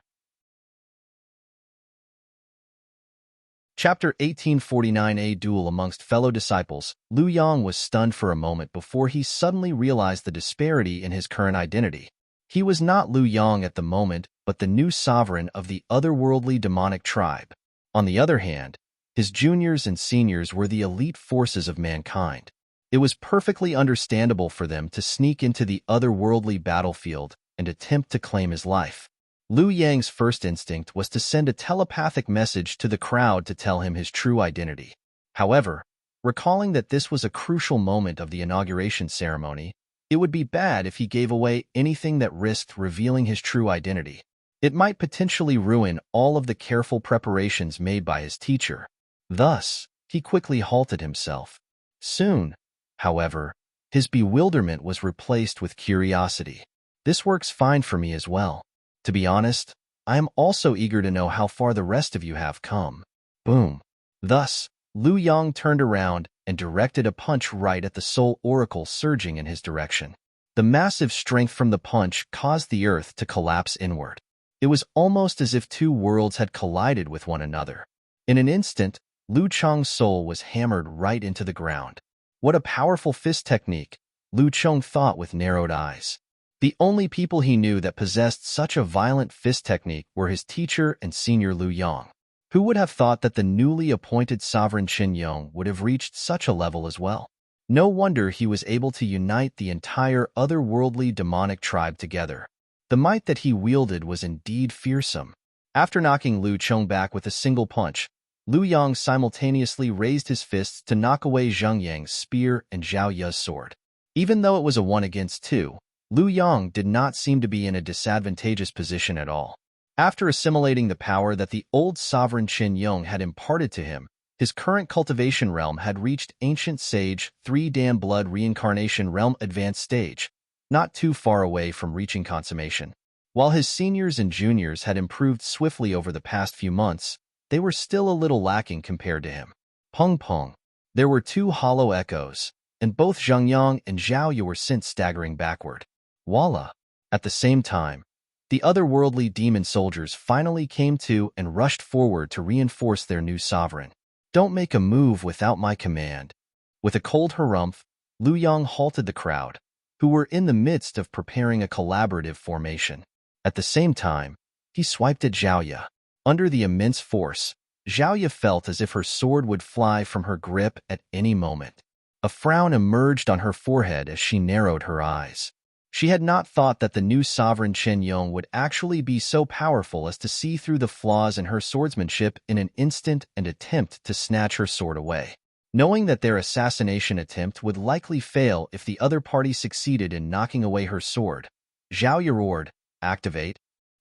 Chapter 1849. A duel amongst fellow disciples. Liu Yang was stunned for a moment before he suddenly realized the disparity in his current identity. He was not Liu Yang at the moment, but the new sovereign of the otherworldly demonic tribe. On the other hand, his juniors and seniors were the elite forces of mankind. It was perfectly understandable for them to sneak into the otherworldly battlefield and attempt to claim his life. Liu Yang's first instinct was to send a telepathic message to the crowd to tell him his true identity. However, recalling that this was a crucial moment of the inauguration ceremony, it would be bad if he gave away anything that risked revealing his true identity. It might potentially ruin all of the careful preparations made by his teacher. Thus, he quickly halted himself. Soon, however, his bewilderment was replaced with curiosity. This works fine for me as well. To be honest, I am also eager to know how far the rest of you have come. Boom. Thus, Liu Yang turned around and directed a punch right at the Soul Oracle surging in his direction. The massive strength from the punch caused the earth to collapse inward. It was almost as if two worlds had collided with one another. In an instant, Liu Chong's soul was hammered right into the ground. What a powerful fist technique, Liu Chong thought with narrowed eyes. The only people he knew that possessed such a violent fist technique were his teacher and senior Liu Yang. Who would have thought that the newly appointed sovereign Chen Yong would have reached such a level as well? No wonder he was able to unite the entire otherworldly demonic tribe together. The might that he wielded was indeed fearsome. After knocking Liu Chong back with a single punch, Liu Yang simultaneously raised his fists to knock away Zhang Yang's spear and Zhao Ye's sword. Even though it was a 1-against-2, Liu Yang did not seem to be in a disadvantageous position at all. After assimilating the power that the old sovereign Chen Yong had imparted to him, his current cultivation realm had reached Ancient Sage 3 Dam Blood Reincarnation Realm Advanced Stage, not too far away from reaching consummation. While his seniors and juniors had improved swiftly over the past few months, they were still a little lacking compared to him. Pung pung. There were two hollow echoes, and both Zhang Yang and Zhao Ye were sent staggering backward. Voila! At the same time, the otherworldly demon soldiers finally came to and rushed forward to reinforce their new sovereign. Don't make a move without my command. With a cold harumph, Liu Yang halted the crowd, who were in the midst of preparing a collaborative formation. At the same time, he swiped at Zhao Ye. Under the immense force, Zhao Ye felt as if her sword would fly from her grip at any moment. A frown emerged on her forehead as she narrowed her eyes. She had not thought that the new sovereign Chen Yong would actually be so powerful as to see through the flaws in her swordsmanship in an instant and attempt to snatch her sword away. Knowing that their assassination attempt would likely fail if the other party succeeded in knocking away her sword, Zhao Ye roared, "Activate!"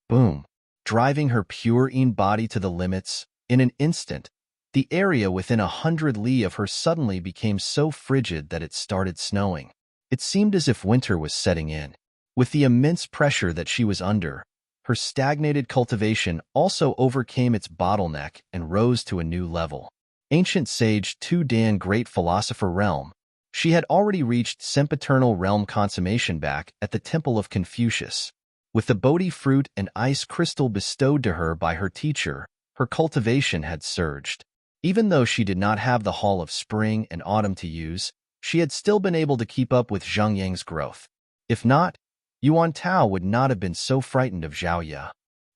Boom! Driving her pure Yin body to the limits, in an instant, the area within 100 li of her suddenly became so frigid that it started snowing. It seemed as if winter was setting in. With the immense pressure that she was under, her stagnated cultivation also overcame its bottleneck and rose to a new level. Ancient Sage Tu Dan Great Philosopher Realm, she had already reached sempiternal realm consummation back at the Temple of Confucius. With the Bodhi fruit and ice crystal bestowed to her by her teacher, her cultivation had surged. Even though she did not have the Hall of Spring and Autumn to use, she had still been able to keep up with Zhang Yang's growth. If not, Yuan Tao would not have been so frightened of Zhao Ye.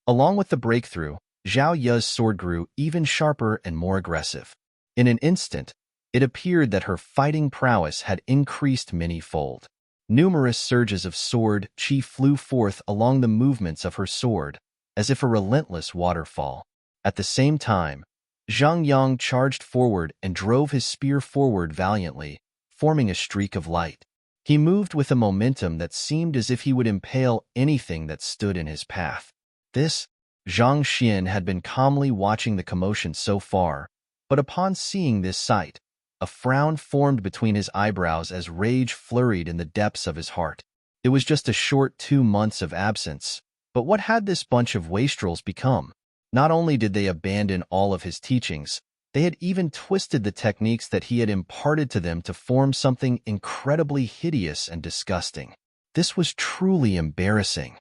Along with the breakthrough, Zhao Ye's sword grew even sharper and more aggressive. In an instant, it appeared that her fighting prowess had increased many-fold. Numerous surges of sword chi flew forth along the movements of her sword, as if a relentless waterfall. At the same time, Zhang Yang charged forward and drove his spear forward valiantly, forming a streak of light. He moved with a momentum that seemed as if he would impale anything that stood in his path. Zhang Xian had been calmly watching the commotion so far, but upon seeing this sight, a frown formed between his eyebrows as rage flurried in the depths of his heart. It was just a short 2 months of absence, but what had this bunch of wastrels become? Not only did they abandon all of his teachings, they had even twisted the techniques that he had imparted to them to form something incredibly hideous and disgusting. This was truly embarrassing.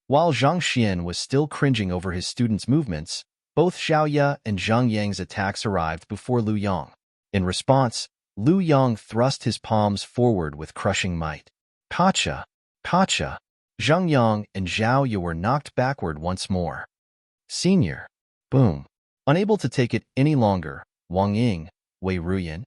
While Zhang Xian was still cringing over his students' movements, both Zhao Ye and Zhang Yang's attacks arrived before Lu Yang. In response, Lu Yang thrust his palms forward with crushing might. Kacha! Kacha! Zhang Yang and Zhao Ye were knocked backward once more. Senior! Boom! Unable to take it any longer, Wang Ying, Wei Ruyan,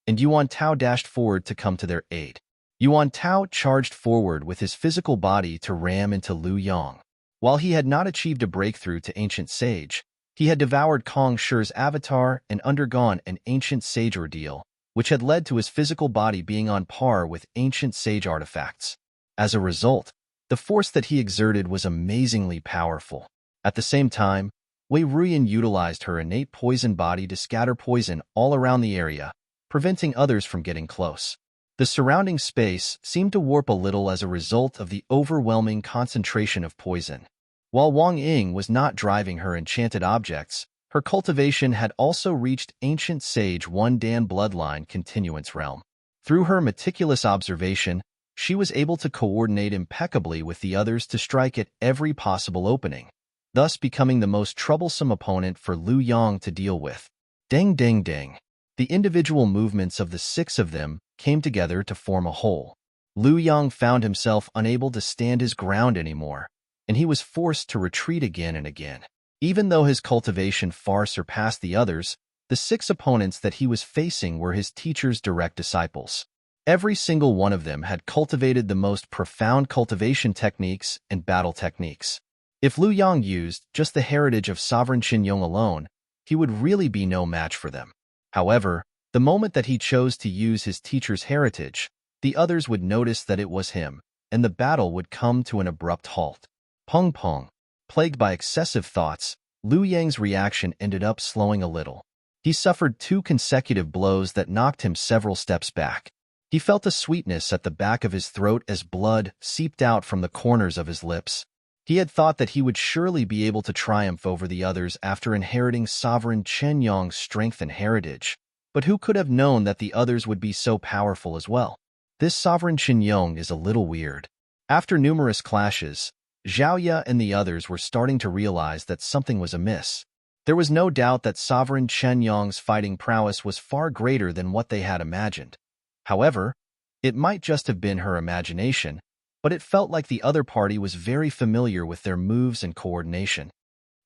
and Yuan Tao dashed forward to come to their aid. Yuan Tao charged forward with his physical body to ram into Lu Yang. While he had not achieved a breakthrough to Ancient Sage, he had devoured Kong Shi's avatar and undergone an Ancient Sage ordeal, which had led to his physical body being on par with Ancient Sage artifacts. As a result, the force that he exerted was amazingly powerful. At the same time, Wei Ruyan utilized her innate poison body to scatter poison all around the area, preventing others from getting close. The surrounding space seemed to warp a little as a result of the overwhelming concentration of poison. While Wang Ying was not driving her enchanted objects, her cultivation had also reached Ancient Sage 1 Dan Bloodline Continuance Realm. Through her meticulous observation, she was able to coordinate impeccably with the others to strike at every possible opening, thus becoming the most troublesome opponent for Lu Yang to deal with. Ding ding ding. The individual movements of the 6 of them came together to form a whole. Lu Yang found himself unable to stand his ground anymore, and he was forced to retreat again and again. Even though his cultivation far surpassed the others, the 6 opponents that he was facing were his teacher's direct disciples. Every single one of them had cultivated the most profound cultivation techniques and battle techniques. If Lu Yang used just the heritage of Sovereign Chen Yong alone, he would really be no match for them. However, the moment that he chose to use his teacher's heritage, the others would notice that it was him, and the battle would come to an abrupt halt. Pung pung. Plagued by excessive thoughts, Lu Yang's reaction ended up slowing a little. He suffered 2 consecutive blows that knocked him several steps back. He felt a sweetness at the back of his throat as blood seeped out from the corners of his lips. He had thought that he would surely be able to triumph over the others after inheriting Sovereign Chen Yong's strength and heritage, but who could have known that the others would be so powerful as well? This Sovereign Chen Yong is a little weird. After numerous clashes, Zhao Ye and the others were starting to realize that something was amiss. There was no doubt that Sovereign Chen Yong's fighting prowess was far greater than what they had imagined. However, it might just have been her imagination, but it felt like the other party was very familiar with their moves and coordination.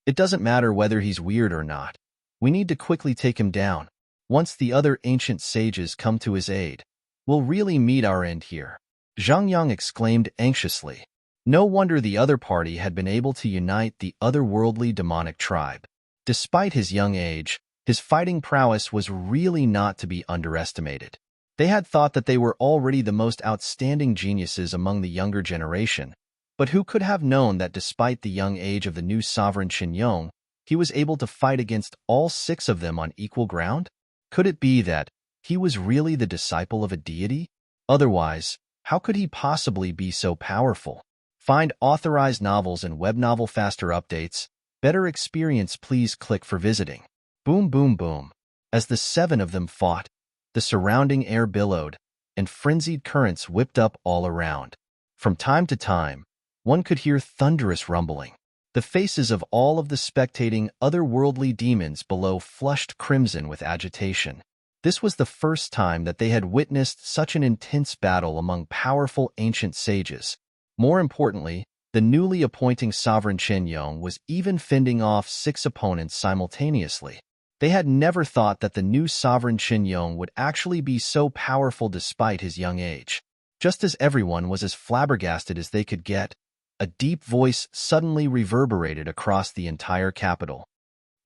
It doesn't matter whether he's weird or not. We need to quickly take him down. Once the other ancient sages come to his aid, we'll really meet our end here. Zhang Yang exclaimed anxiously. No wonder the other party had been able to unite the otherworldly demonic tribe. Despite his young age, his fighting prowess was really not to be underestimated. They had thought that they were already the most outstanding geniuses among the younger generation, but who could have known that despite the young age of the new sovereign Qinyong, he was able to fight against all 6 of them on equal ground? Could it be that he was really the disciple of a deity? Otherwise, how could he possibly be so powerful? Find authorized novels and web novel faster updates. Better experience, please click for visiting. Boom, boom, boom. As the 7 of them fought, the surrounding air billowed, and frenzied currents whipped up all around. From time to time, one could hear thunderous rumbling. The faces of all of the spectating otherworldly demons below flushed crimson with agitation. This was the first time that they had witnessed such an intense battle among powerful ancient sages. More importantly, the newly appointing sovereign Qinyong was even fending off 6 opponents simultaneously. They had never thought that the new sovereign Qinyong would actually be so powerful despite his young age. Just as everyone was as flabbergasted as they could get, a deep voice suddenly reverberated across the entire capital.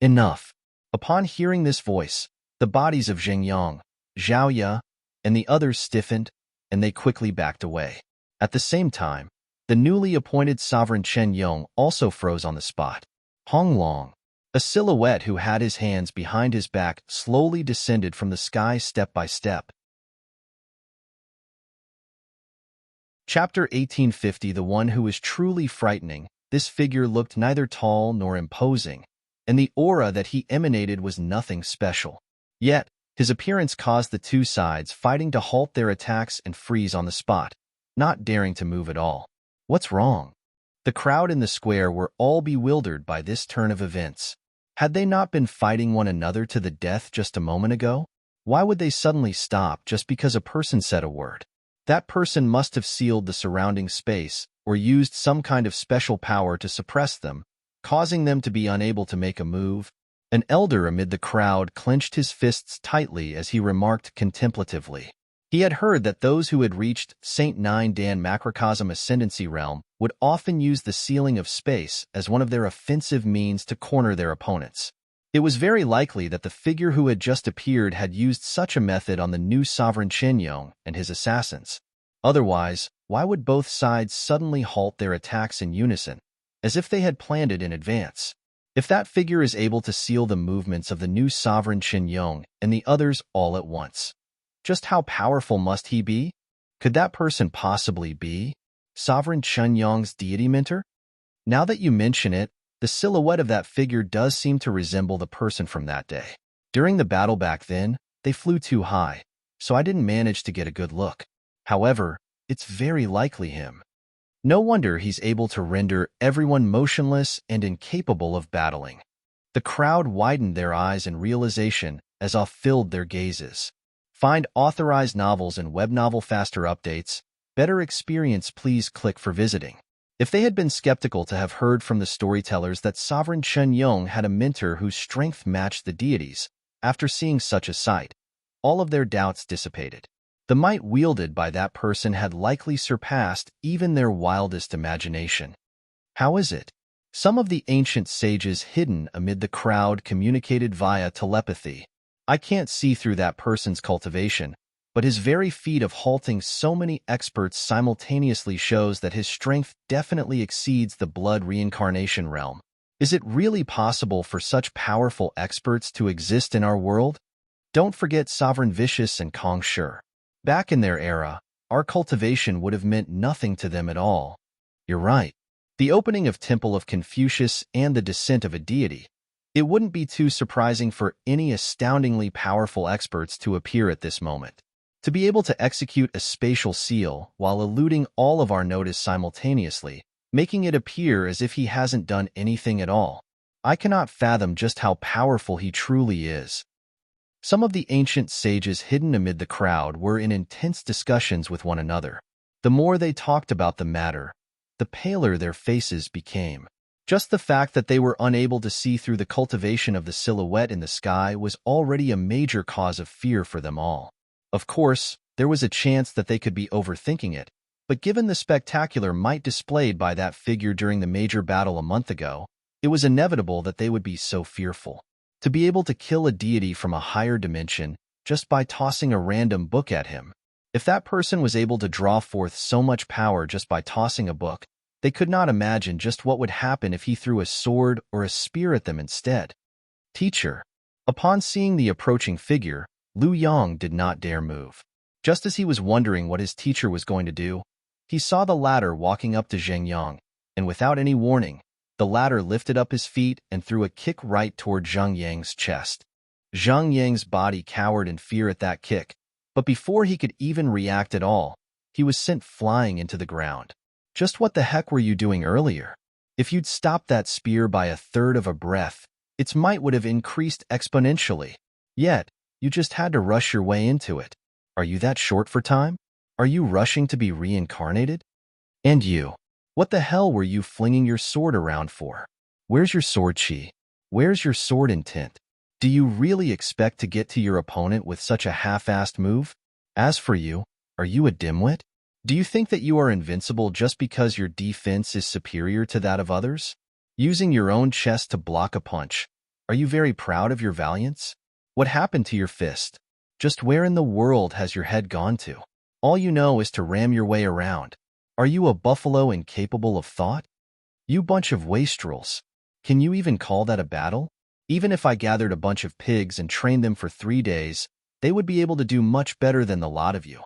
Enough! Upon hearing this voice, the bodies of Xingyang, Zhaoye, and the others stiffened, and they quickly backed away. At the same time, the newly appointed sovereign Chen Yong also froze on the spot. Hong Long, a silhouette who had his hands behind his back, slowly descended from the sky step by step. Chapter 1850. The one who is truly frightening. This figure looked neither tall nor imposing, and the aura that he emanated was nothing special. Yet, his appearance caused the 2 sides fighting to halt their attacks and freeze on the spot, not daring to move at all. What's wrong? The crowd in the square were all bewildered by this turn of events. Had they not been fighting one another to the death just a moment ago? Why would they suddenly stop just because a person said a word? That person must have sealed the surrounding space or used some kind of special power to suppress them, causing them to be unable to make a move. An elder amid the crowd clenched his fists tightly as he remarked contemplatively. He had heard that those who had reached Saint Nine Dan Macrocosm Ascendancy Realm would often use the sealing of space as one of their offensive means to corner their opponents. It was very likely that the figure who had just appeared had used such a method on the new sovereign Qinyong and his assassins. Otherwise, why would both sides suddenly halt their attacks in unison, as if they had planned it in advance? If that figure is able to seal the movements of the new sovereign Qinyong and the others all at once, just how powerful must he be? Could that person possibly be Sovereign Qinyong's deity mentor? Now that you mention it, the silhouette of that figure does seem to resemble the person from that day. During the battle back then, they flew too high, so I didn't manage to get a good look. However, it's very likely him. No wonder he's able to render everyone motionless and incapable of battling. The crowd widened their eyes in realization as awe filled their gazes. Find authorized novels and web novel faster updates. Better experience, please click for visiting. If they had been skeptical to have heard from the storytellers that Sovereign Chen Yong had a mentor whose strength matched the deities, after seeing such a sight, all of their doubts dissipated. The might wielded by that person had likely surpassed even their wildest imagination. How is it? Some of the ancient sages hidden amid the crowd communicated via telepathy. I can't see through that person's cultivation, but his very feat of halting so many experts simultaneously shows that his strength definitely exceeds the blood reincarnation realm. Is it really possible for such powerful experts to exist in our world? Don't forget Sovereign Vicious and Kong Shi. Back in their era, our cultivation would have meant nothing to them at all. You're right. The opening of Temple of Confucius and the descent of a deity. It wouldn't be too surprising for any astoundingly powerful experts to appear at this moment. To be able to execute a spatial seal while eluding all of our notice simultaneously, making it appear as if he hasn't done anything at all. I cannot fathom just how powerful he truly is. Some of the ancient sages hidden amid the crowd were in intense discussions with one another. The more they talked about the matter, the paler their faces became. Just the fact that they were unable to see through the cultivation of the silhouette in the sky was already a major cause of fear for them all. Of course, there was a chance that they could be overthinking it, But given the spectacular might displayed by that figure during the major battle a month ago, it was inevitable that they would be so fearful. To be able to kill a deity from a higher dimension just by tossing a random book at him. If that person was able to draw forth so much power just by tossing a book, they could not imagine just what would happen if he threw a sword or a spear at them instead. Teacher. Upon seeing the approaching figure, Lu Yang did not dare move. Just as he was wondering what his teacher was going to do, he saw the latter walking up to Zheng Yang, and without any warning, the latter lifted up his feet and threw a kick right toward Zheng Yang's chest. Zheng Yang's body cowered in fear at that kick, but before he could even react at all, he was sent flying into the ground. Just what the heck were you doing earlier? If you'd stopped that spear by a third of a breath, its might would have increased exponentially. Yet, you just had to rush your way into it. Are you that short for time? Are you rushing to be reincarnated? And you, what the hell were you flinging your sword around for? Where's your sword chi? Where's your sword intent? Do you really expect to get to your opponent with such a half-assed move? As for you, are you a dimwit? Do you think that you are invincible just because your defense is superior to that of others? Using your own chest to block a punch, are you very proud of your valiance? What happened to your fist? Just where in the world has your head gone to? All you know is to ram your way around. Are you a buffalo incapable of thought? You bunch of wastrels. Can you even call that a battle? Even if I gathered a bunch of pigs and trained them for 3 days, they would be able to do much better than the lot of you.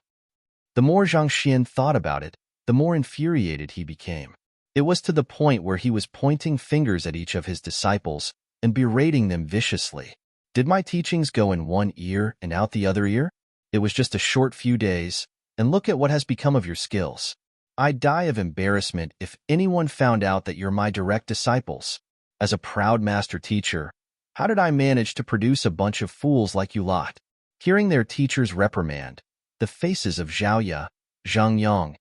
The more Zhang Xian thought about it, the more infuriated he became. It was to the point where he was pointing fingers at each of his disciples and berating them viciously. Did my teachings go in one ear and out the other ear? It was just a short few days, and look at what has become of your skills. I'd die of embarrassment if anyone found out that you're my direct disciples. As a proud master teacher, how did I manage to produce a bunch of fools like you lot? Hearing their teacher's reprimand, the faces of Zhao Ye, Zhang Yang,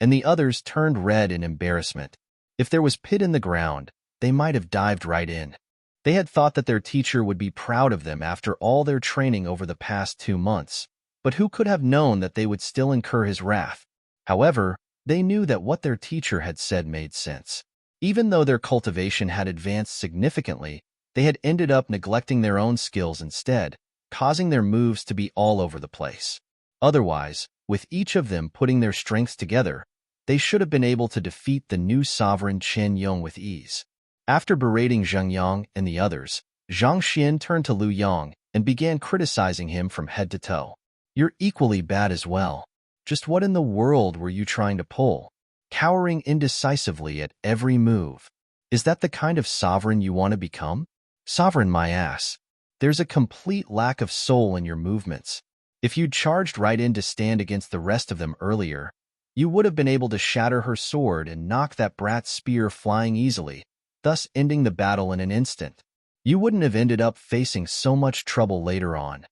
and the others turned red in embarrassment. If there was pit in the ground, they might have dived right in. They had thought that their teacher would be proud of them after all their training over the past 2 months, but who could have known that they would still incur his wrath? However, they knew that what their teacher had said made sense. Even though their cultivation had advanced significantly, they had ended up neglecting their own skills instead, causing their moves to be all over the place. Otherwise, with each of them putting their strengths together, they should have been able to defeat the new sovereign Chen Yong with ease. After berating Zheng Yang and the others, Zhang Xian turned to Lu Yang and began criticizing him from head to toe. You're equally bad as well. Just what in the world were you trying to pull? Cowering indecisively at every move. Is that the kind of sovereign you want to become? Sovereign my ass. There's a complete lack of soul in your movements. If you'd charged right in to stand against the rest of them earlier, you would have been able to shatter her sword and knock that brat's spear flying easily, thus ending the battle in an instant. You wouldn't have ended up facing so much trouble later on.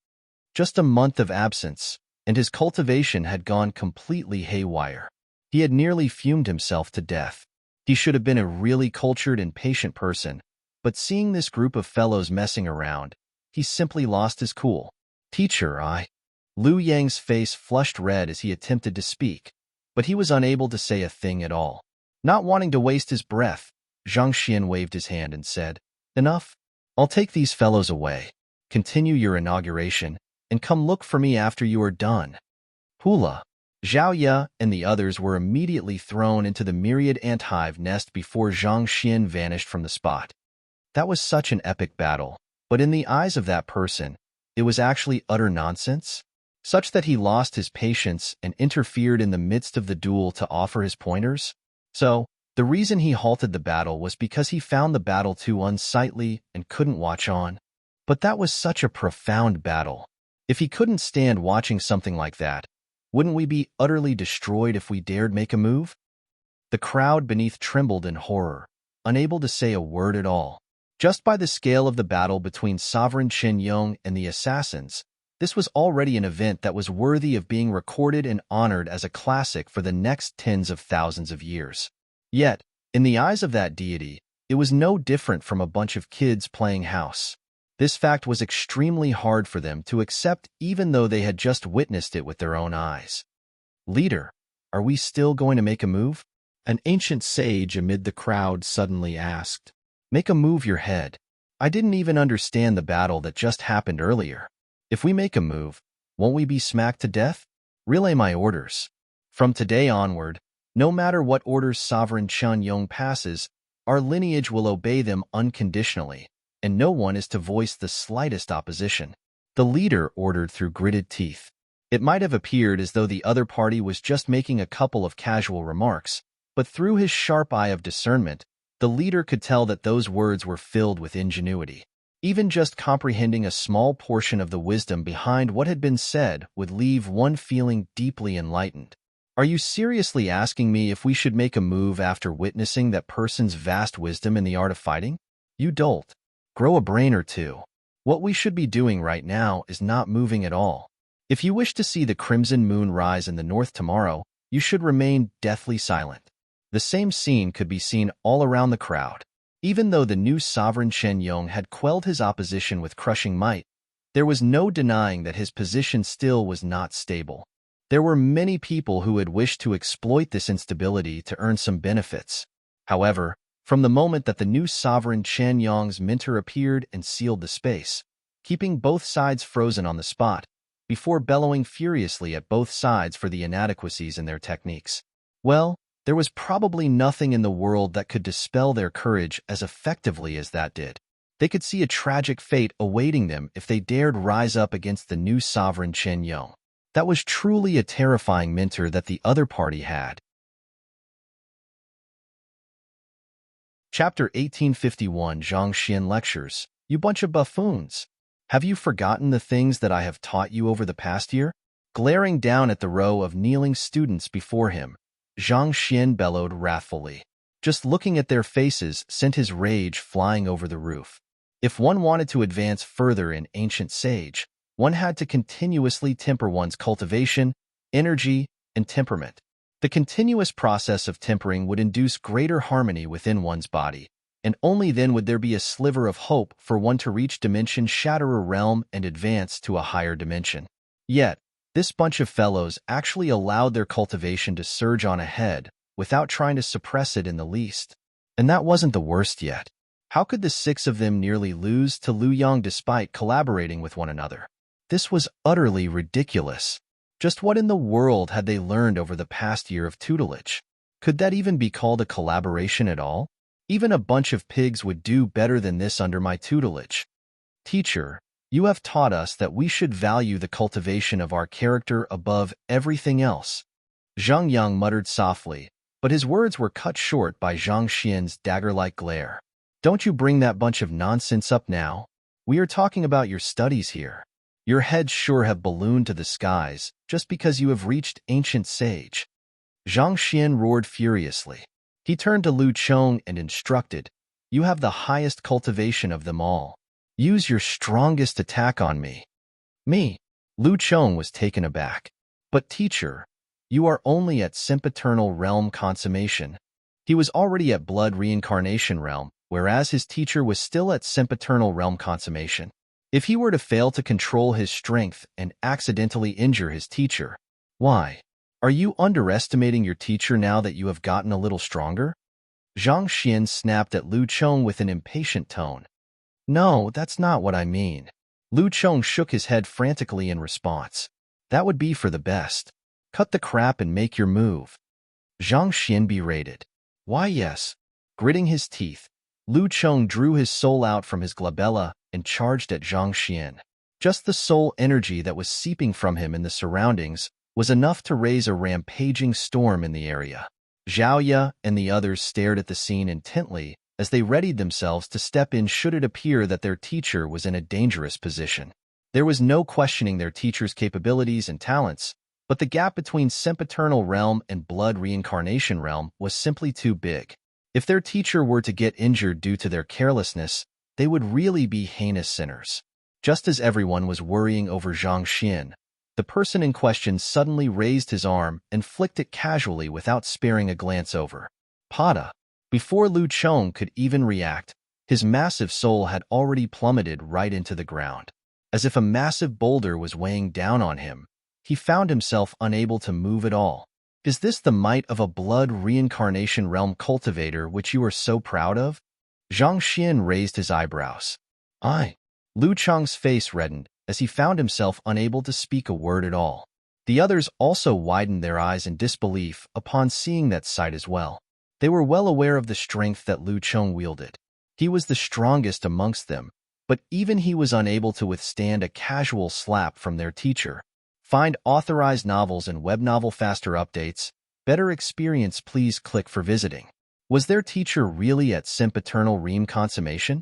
Just a month of absence, and his cultivation had gone completely haywire. He had nearly fumed himself to death. He should have been a really cultured and patient person, but seeing this group of fellows messing around, he simply lost his cool. Teacher, Lu Yang's face flushed red as he attempted to speak, but he was unable to say a thing at all. Not wanting to waste his breath, Zhang Xian waved his hand and said, Enough. I'll take these fellows away. Continue your inauguration, and come look for me after you are done. Hula. Zhao Ye and the others were immediately thrown into the myriad ant-hive nest before Zhang Xian vanished from the spot. That was such an epic battle, but in the eyes of that person, it was actually utter nonsense, such that he lost his patience and interfered in the midst of the duel to offer his pointers. So, the reason he halted the battle was because he found the battle too unsightly and couldn't watch on. But that was such a profound battle. If he couldn't stand watching something like that, wouldn't we be utterly destroyed if we dared make a move? The crowd beneath trembled in horror, unable to say a word at all. Just by the scale of the battle between Sovereign Chen Yong and the assassins, this was already an event that was worthy of being recorded and honored as a classic for the next tens of thousands of years. Yet, in the eyes of that deity, it was no different from a bunch of kids playing house. This fact was extremely hard for them to accept even though they had just witnessed it with their own eyes. Leader, are we still going to make a move? An ancient sage amid the crowd suddenly asked. Make a move your head. I didn't even understand the battle that just happened earlier. If we make a move, won't we be smacked to death? Relay my orders. From today onward, no matter what orders Sovereign Chun Yong passes, our lineage will obey them unconditionally, and no one is to voice the slightest opposition. The leader ordered through gritted teeth. It might have appeared as though the other party was just making a couple of casual remarks, but through his sharp eye of discernment, the leader could tell that those words were filled with ingenuity. Even just comprehending a small portion of the wisdom behind what had been said would leave one feeling deeply enlightened. Are you seriously asking me if we should make a move after witnessing that person's vast wisdom in the art of fighting? You dolt. Grow a brain or two. What we should be doing right now is not moving at all. If you wish to see the crimson moon rise in the north tomorrow, you should remain deathly silent. The same scene could be seen all around the crowd. Even though the new sovereign Shen Yong had quelled his opposition with crushing might, there was no denying that his position still was not stable. There were many people who had wished to exploit this instability to earn some benefits. However, from the moment that the new sovereign Chen Yong's mentor appeared and sealed the space, keeping both sides frozen on the spot, before bellowing furiously at both sides for the inadequacies in their techniques, well, there was probably nothing in the world that could dispel their courage as effectively as that did. They could see a tragic fate awaiting them if they dared rise up against the new sovereign Chen Yong. That was truly a terrifying mentor that the other party had. Chapter 1851 Zhang Xian Lectures. You bunch of buffoons. Have you forgotten the things that I have taught you over the past year? Glaring down at the row of kneeling students before him, Zhang Xian bellowed wrathfully. Just looking at their faces sent his rage flying over the roof. If one wanted to advance further in ancient sage, one had to continuously temper one's cultivation, energy, and temperament. The continuous process of tempering would induce greater harmony within one's body, and only then would there be a sliver of hope for one to reach Dimension Shatterer realm and advance to a higher dimension. Yet, this bunch of fellows actually allowed their cultivation to surge on ahead without trying to suppress it in the least. And that wasn't the worst yet. How could the six of them nearly lose to Lu Yang despite collaborating with one another? This was utterly ridiculous. Just what in the world had they learned over the past year of tutelage? Could that even be called a collaboration at all? Even a bunch of pigs would do better than this under my tutelage. Teacher, you have taught us that we should value the cultivation of our character above everything else. Zhang Yang muttered softly, but his words were cut short by Zhang Xian's dagger-like glare. Don't you bring that bunch of nonsense up now. We are talking about your studies here. Your heads sure have ballooned to the skies just because you have reached ancient sage. Zhang Xian roared furiously. He turned to Lu Chong and instructed, You have the highest cultivation of them all. Use your strongest attack on me. Me? Lu Chong was taken aback. But teacher, you are only at sempiternal realm consummation. He was already at blood reincarnation realm, whereas his teacher was still at sempiternal realm consummation. If he were to fail to control his strength and accidentally injure his teacher, why? Are you underestimating your teacher now that you have gotten a little stronger? Zhang Xian snapped at Lu Chong with an impatient tone. No, that's not what I mean. Lu Chong shook his head frantically in response. That would be for the best. Cut the crap and make your move. Zhang Xian berated. Why yes. Gritting his teeth, Lu Chong drew his soul out from his glabella and charged at Zhang Xian. Just the soul energy that was seeping from him in the surroundings was enough to raise a rampaging storm in the area. Zhao Ye and the others stared at the scene intently as they readied themselves to step in should it appear that their teacher was in a dangerous position. There was no questioning their teacher's capabilities and talents, but the gap between sempiternal realm and blood reincarnation realm was simply too big. If their teacher were to get injured due to their carelessness, they would really be heinous sinners. Just as everyone was worrying over Zhang Xian, the person in question suddenly raised his arm and flicked it casually without sparing a glance over. Pada. Before Lu Chong could even react, his massive soul had already plummeted right into the ground. As if a massive boulder was weighing down on him, he found himself unable to move at all. Is this the might of a blood reincarnation realm cultivator which you are so proud of? Zhang Xian raised his eyebrows. I. Lu Cheng's face reddened as he found himself unable to speak a word at all. The others also widened their eyes in disbelief upon seeing that sight as well. They were well aware of the strength that Lu Cheng wielded. He was the strongest amongst them, but even he was unable to withstand a casual slap from their teacher. Find authorized novels and web novel faster updates. Better experience, please click for visiting. Was their teacher really at sempiternal ream consummation?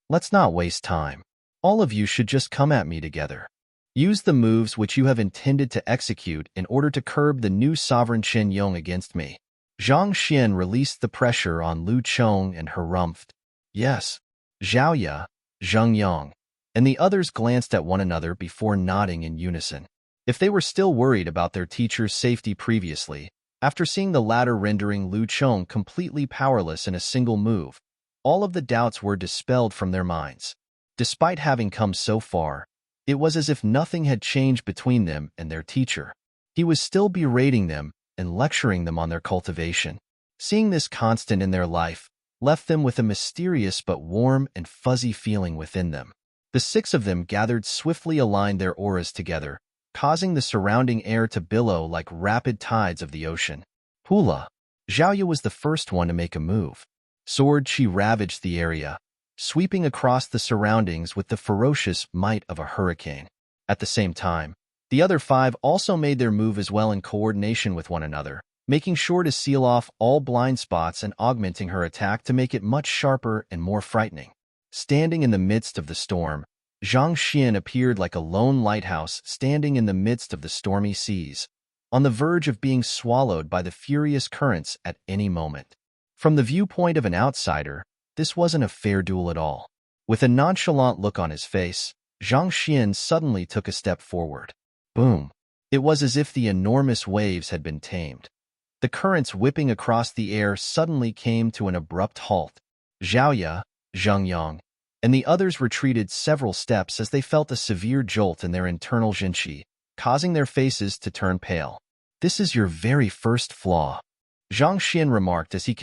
Let's not waste time. All of you should just come at me together. Use the moves which you have intended to execute in order to curb the new sovereign Chen Yong against me. Zhang Xian released the pressure on Lu Cheng and harumphed. Yes. Zhao Ya, Zheng Yang, and the others glanced at one another before nodding in unison. If they were still worried about their teacher's safety previously, after seeing the latter rendering Lu Cheng completely powerless in a single move, all of the doubts were dispelled from their minds. Despite having come so far, it was as if nothing had changed between them and their teacher. He was still berating them and lecturing them on their cultivation. Seeing this constant in their life left them with a mysterious but warm and fuzzy feeling within them. The six of them gathered swiftly aligned their auras together, causing the surrounding air to billow like rapid tides of the ocean. Hula. Zhaoya was the first one to make a move. Sword Chi ravaged the area, sweeping across the surroundings with the ferocious might of a hurricane. At the same time, the other five also made their move as well in coordination with one another, making sure to seal off all blind spots and augmenting her attack to make it much sharper and more frightening. Standing in the midst of the storm, Zhang Xian appeared like a lone lighthouse standing in the midst of the stormy seas, on the verge of being swallowed by the furious currents at any moment. From the viewpoint of an outsider, this wasn't a fair duel at all. With a nonchalant look on his face, Zhang Xian suddenly took a step forward. Boom! It was as if the enormous waves had been tamed. The currents whipping across the air suddenly came to an abrupt halt. Zhaoya, Zheng Yang, and the others retreated several steps as they felt a severe jolt in their internal zhenqi, causing their faces to turn pale. This is your very first flaw, Zhang Xian remarked as he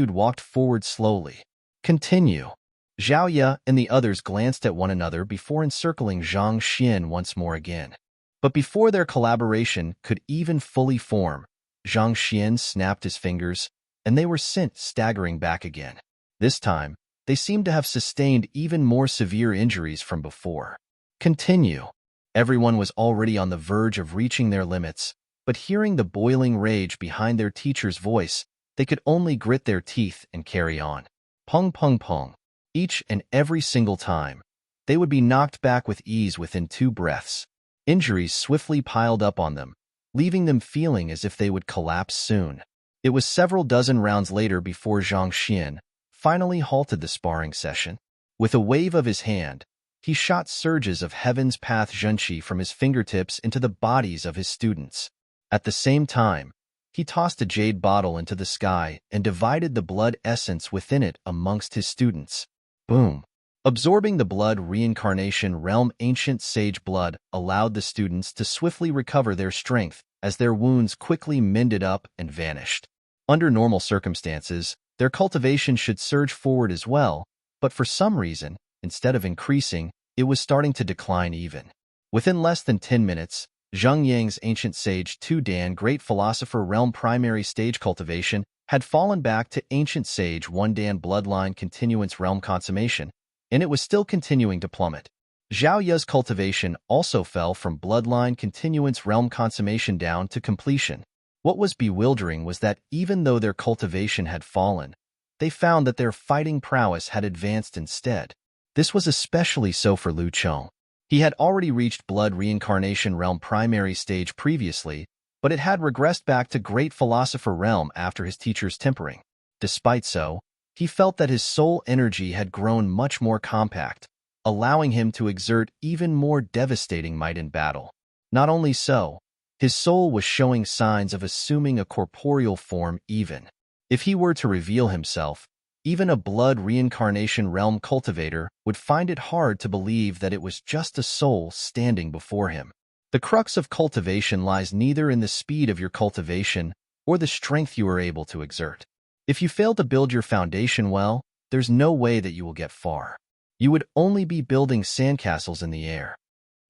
walked forward slowly. Continue. Zhao Ya and the others glanced at one another before encircling Zhang Xian once more again. But before their collaboration could even fully form, Zhang Xian snapped his fingers, and they were sent staggering back again. This time, they seemed to have sustained even more severe injuries from before. Continue. Everyone was already on the verge of reaching their limits, but hearing the boiling rage behind their teacher's voice, they could only grit their teeth and carry on. Pung pung pung. Each and every single time, they would be knocked back with ease within 2 breaths. Injuries swiftly piled up on them, leaving them feeling as if they would collapse soon. It was several dozen rounds later before Zhang Xian finally halted the sparring session. With a wave of his hand, he shot surges of Heaven's Path zhenqi from his fingertips into the bodies of his students. At the same time, he tossed a jade bottle into the sky and divided the blood essence within it amongst his students. Boom! Absorbing the blood reincarnation realm ancient sage blood allowed the students to swiftly recover their strength as their wounds quickly mended up and vanished. Under normal circumstances, their cultivation should surge forward as well, but for some reason, instead of increasing, it was starting to decline even. Within less than 10 minutes, Zheng Yang's ancient sage 2 Dan Great Philosopher realm primary stage cultivation had fallen back to ancient sage 1 Dan bloodline continuance realm consummation, and it was still continuing to plummet. Zhao Ya's cultivation also fell from bloodline continuance realm consummation down to completion. What was bewildering was that even though their cultivation had fallen, they found that their fighting prowess had advanced instead. This was especially so for Lu Cheng. He had already reached blood reincarnation realm primary stage previously, but it had regressed back to great philosopher realm after his teacher's tempering. Despite so, he felt that his soul energy had grown much more compact, allowing him to exert even more devastating might in battle. Not only so, his soul was showing signs of assuming a corporeal form even. If he were to reveal himself, even a blood reincarnation realm cultivator would find it hard to believe that it was just a soul standing before him. The crux of cultivation lies neither in the speed of your cultivation or the strength you are able to exert. If you fail to build your foundation well, there's no way that you will get far. You would only be building sandcastles in the air.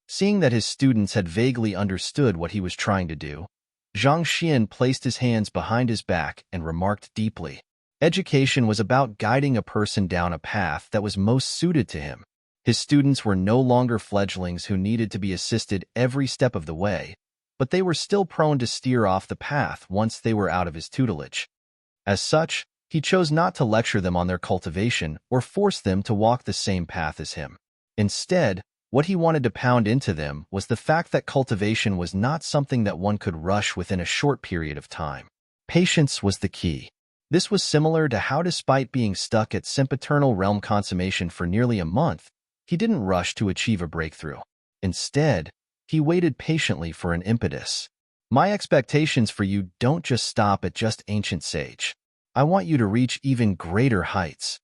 Seeing that his students had vaguely understood what he was trying to do, Zhang Xian placed his hands behind his back and remarked deeply. Education was about guiding a person down a path that was most suited to him. His students were no longer fledglings who needed to be assisted every step of the way, but they were still prone to steer off the path once they were out of his tutelage. As such, he chose not to lecture them on their cultivation or force them to walk the same path as him. Instead, what he wanted to pound into them was the fact that cultivation was not something that one could rush within a short period of time. Patience was the key. This was similar to how, despite being stuck at sempiternal realm consummation for nearly a month, he didn't rush to achieve a breakthrough. Instead, he waited patiently for an impetus. My expectations for you don't just stop at just ancient sage. I want you to reach even greater heights,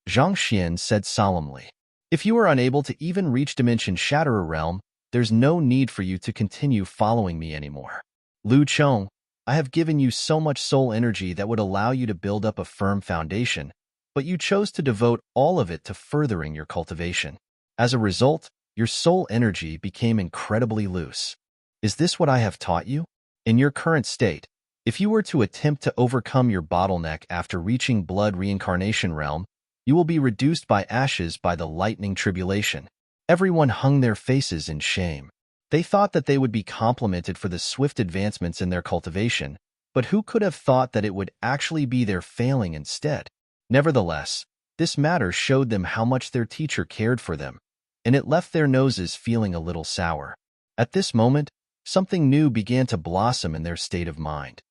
Zhang Xian said solemnly. If you are unable to even reach Dimension Shatterer realm, there's no need for you to continue following me anymore. Lu Chong, I have given you so much soul energy that would allow you to build up a firm foundation, but you chose to devote all of it to furthering your cultivation. As a result, your soul energy became incredibly loose. Is this what I have taught you? In your current state, if you were to attempt to overcome your bottleneck after reaching Blood Reincarnation realm, you will be reduced by ashes by the lightning tribulation. Everyone hung their faces in shame. They thought that they would be complimented for the swift advancements in their cultivation, but who could have thought that it would actually be their failing instead? Nevertheless, this matter showed them how much their teacher cared for them, and it left their noses feeling a little sour. At this moment, something new began to blossom in their state of mind.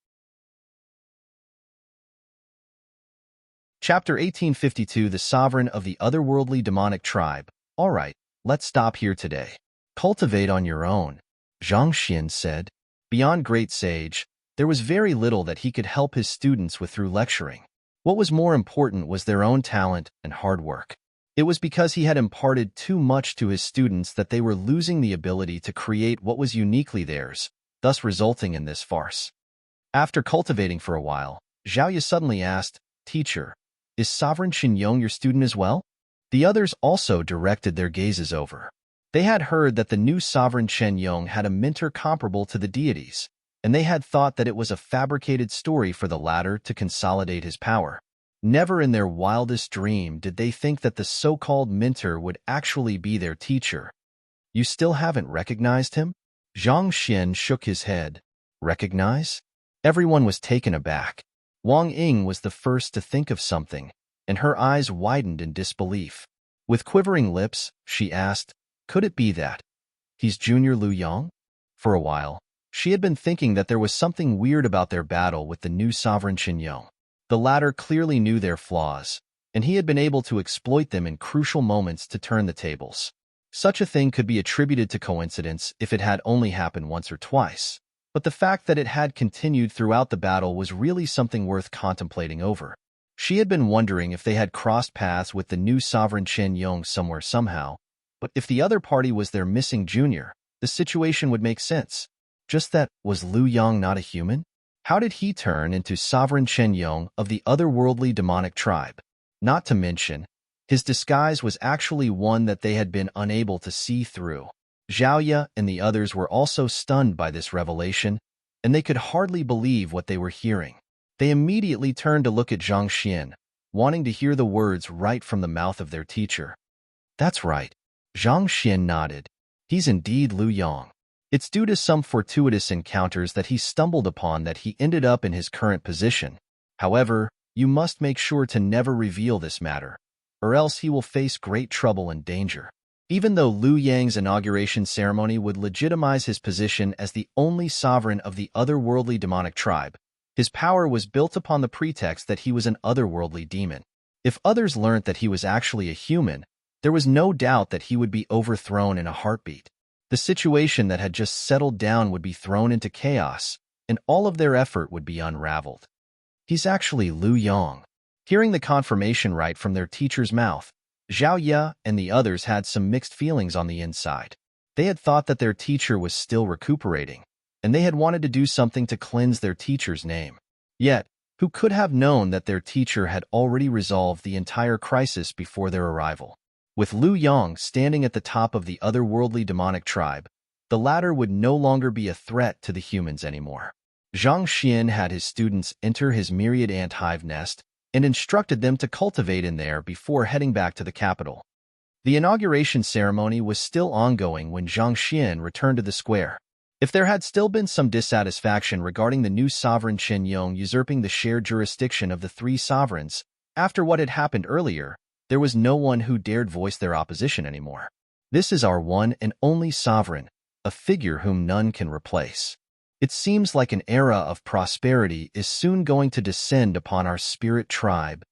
Chapter 1852, The Sovereign of the Otherworldly Demonic Tribe. All right, let's stop here today. Cultivate on your own, Zhang Xian said. Beyond Great Sage, there was very little that he could help his students with through lecturing. What was more important was their own talent and hard work. It was because he had imparted too much to his students that they were losing the ability to create what was uniquely theirs, thus resulting in this farce. After cultivating for a while, Zhao Ye suddenly asked, Teacher, is Sovereign Qinyong your student as well? The others also directed their gazes over. They had heard that the new Sovereign Qinyong had a mentor comparable to the deities, and they had thought that it was a fabricated story for the latter to consolidate his power. Never in their wildest dream did they think that the so-called mentor would actually be their teacher. You still haven't recognized him? Zhang Xian shook his head. Recognize? Everyone was taken aback. Wang Ying was the first to think of something, and her eyes widened in disbelief. With quivering lips, she asked, could it be that he's Junior Lu Yang? For a while, she had been thinking that there was something weird about their battle with the new Sovereign Qinyong. The latter clearly knew their flaws, and he had been able to exploit them in crucial moments to turn the tables. Such a thing could be attributed to coincidence if it had only happened once or twice, but the fact that it had continued throughout the battle was really something worth contemplating over. She had been wondering if they had crossed paths with the new Sovereign Qinyong somewhere somehow, but if the other party was their missing junior, the situation would make sense. Just that, was Lu Yang not a human? How did he turn into Sovereign Qinyong of the otherworldly demonic tribe? Not to mention, his disguise was actually one that they had been unable to see through. Zhao Ye and the others were also stunned by this revelation, and they could hardly believe what they were hearing. They immediately turned to look at Zhang Xian, wanting to hear the words right from the mouth of their teacher. That's right. Zhang Xian nodded. He's indeed Lu Yang. It's due to some fortuitous encounters that he stumbled upon that he ended up in his current position. However, you must make sure to never reveal this matter, or else he will face great trouble and danger. Even though Lu Yang's inauguration ceremony would legitimize his position as the only sovereign of the otherworldly demonic tribe, his power was built upon the pretext that he was an otherworldly demon. If others learnt that he was actually a human, there was no doubt that he would be overthrown in a heartbeat. The situation that had just settled down would be thrown into chaos, and all of their effort would be unraveled. He's actually Lu Yang. Hearing the confirmation right from their teacher's mouth, Zhao Ye and the others had some mixed feelings on the inside. They had thought that their teacher was still recuperating, and they had wanted to do something to cleanse their teacher's name. Yet, who could have known that their teacher had already resolved the entire crisis before their arrival? With Lu Yong standing at the top of the otherworldly demonic tribe, the latter would no longer be a threat to the humans anymore. Zhang Xian had his students enter his myriad ant hive nest and instructed them to cultivate in there before heading back to the capital. The inauguration ceremony was still ongoing when Zhang Xian returned to the square. If there had still been some dissatisfaction regarding the new sovereign Chen Yong usurping the shared jurisdiction of the three sovereigns, after what had happened earlier, there was no one who dared voice their opposition anymore. This is our one and only sovereign, a figure whom none can replace. It seems like an era of prosperity is soon going to descend upon our spirit tribe.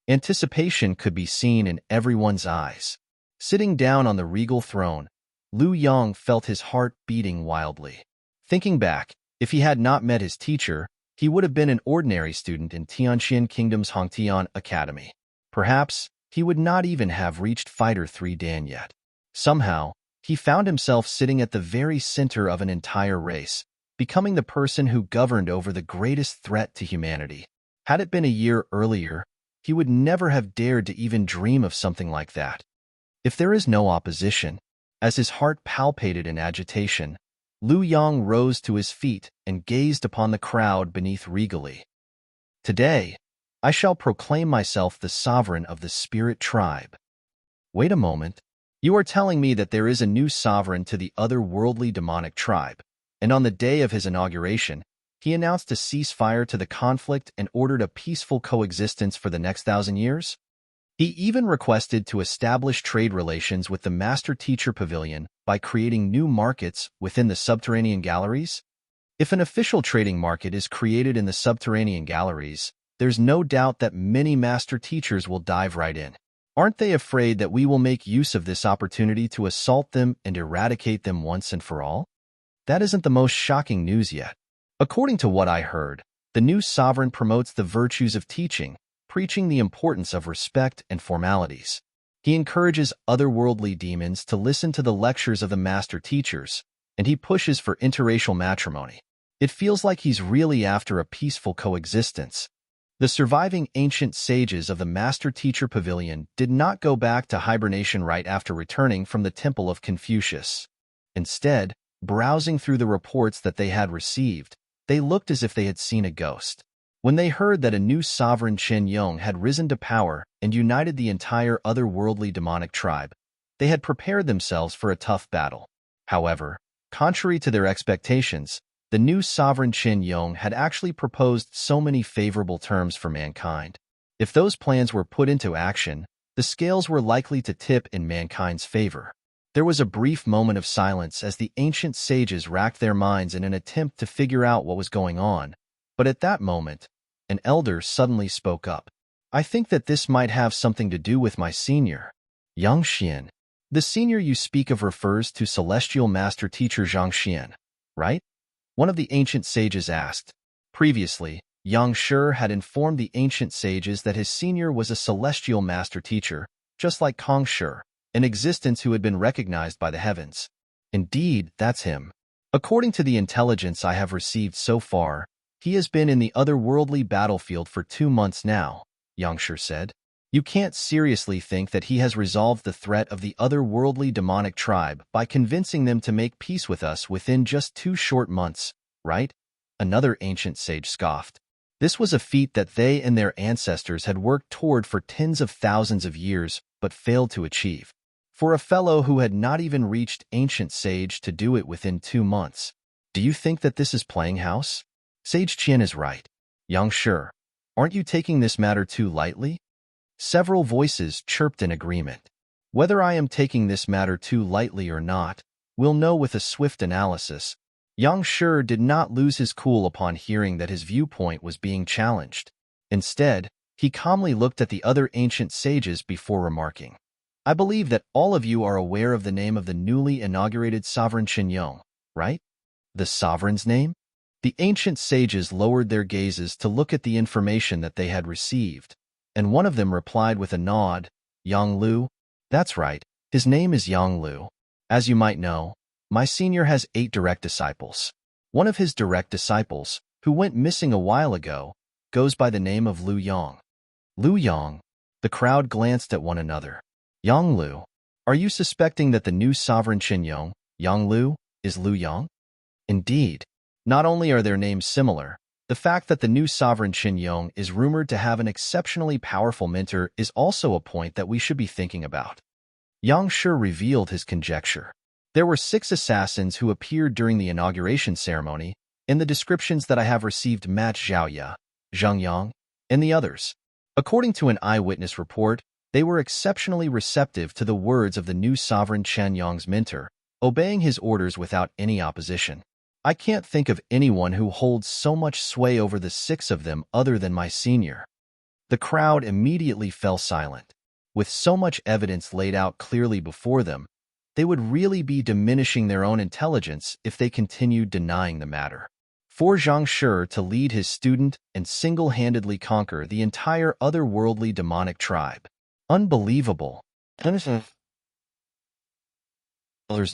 Anticipation could be seen in everyone's eyes. Sitting down on the regal throne, Lu Yong felt his heart beating wildly. Thinking back, if he had not met his teacher, he would have been an ordinary student in Tianxian Kingdom's Hongtian Academy. Perhaps he would not even have reached Fighter 3 Dan yet. Somehow, he found himself sitting at the very center of an entire race, becoming the person who governed over the greatest threat to humanity. Had it been a year earlier, he would never have dared to even dream of something like that. If there is no opposition, as his heart palpitated in agitation, Lu Yong rose to his feet and gazed upon the crowd beneath regally. Today, I shall proclaim myself the sovereign of the spirit tribe. Wait a moment. You are telling me that there is a new sovereign to the otherworldly demonic tribe, and on the day of his inauguration, he announced a ceasefire to the conflict and ordered a peaceful coexistence for the next 1,000 years? He even requested to establish trade relations with the Master-Teacher Pavilion by creating new markets within the subterranean galleries. If an official trading market is created in the subterranean galleries, there's no doubt that many master teachers will dive right in. Aren't they afraid that we will make use of this opportunity to assault them and eradicate them once and for all? That isn't the most shocking news yet. According to what I heard, the new sovereign promotes the virtues of teaching, preaching the importance of respect and formalities. He encourages otherworldly demons to listen to the lectures of the master teachers, and he pushes for interracial matrimony. It feels like he's really after a peaceful coexistence. The surviving ancient sages of the Master-Teacher Pavilion did not go back to hibernation right after returning from the Temple of Confucius. Instead, browsing through the reports that they had received, they looked as if they had seen a ghost. When they heard that a new sovereign Chen Yong had risen to power and united the entire otherworldly demonic tribe, they had prepared themselves for a tough battle. However, contrary to their expectations, the new sovereign Chen Yong had actually proposed so many favorable terms for mankind. If those plans were put into action, the scales were likely to tip in mankind's favor. There was a brief moment of silence as the ancient sages racked their minds in an attempt to figure out what was going on, but at that moment, an elder suddenly spoke up. I think that this might have something to do with my senior, Yang Xian. The senior you speak of refers to celestial master teacher Zhang Xian, right? One of the ancient sages asked. Previously, Yang Shi had informed the ancient sages that his senior was a celestial master teacher, just like Kong Shi, an existence who had been recognized by the heavens. Indeed, that's him. According to the intelligence I have received so far, he has been in the otherworldly battlefield for 2 months now, Yang Shi said. You can't seriously think that he has resolved the threat of the otherworldly demonic tribe by convincing them to make peace with us within just 2 short months, right? Another ancient sage scoffed. This was a feat that they and their ancestors had worked toward for tens of thousands of years, but failed to achieve. For a fellow who had not even reached ancient sage to do it within 2 months, do you think that this is playing house? Sage Qian is right. Yang Shi, aren't you taking this matter too lightly? Several voices chirped in agreement. Whether I am taking this matter too lightly or not, we'll know with a swift analysis. Yang Shi did not lose his cool upon hearing that his viewpoint was being challenged. Instead, he calmly looked at the other ancient sages before remarking. I believe that all of you are aware of the name of the newly inaugurated sovereign Chen Yong, right? The sovereign's name? The ancient sages lowered their gazes to look at the information that they had received, and one of them replied with a nod, Yang Lu? That's right, his name is Yang Lu. As you might know, my senior has 8 direct disciples. One of his direct disciples, who went missing a while ago, goes by the name of Lu Yong. Lu Yong. The crowd glanced at one another. Yang Lu, are you suspecting that the new sovereign Qinyong, Yang Lu, is Lu Yong? Indeed. Not only are their names similar, the fact that the new sovereign Qinyong is rumored to have an exceptionally powerful mentor is also a point that we should be thinking about. Yang Shi revealed his conjecture. There were 6 assassins who appeared during the inauguration ceremony, and the descriptions that I have received match Zhao Ya, Zhang Yang, and the others. According to an eyewitness report, they were exceptionally receptive to the words of the new sovereign Chen Yong's mentor, obeying his orders without any opposition. I can't think of anyone who holds so much sway over the 6 of them other than my senior. The crowd immediately fell silent. With so much evidence laid out clearly before them, they would really be diminishing their own intelligence if they continued denying the matter. For Zhang Shi to lead his student and single-handedly conquer the entire otherworldly demonic tribe. Unbelievable. Others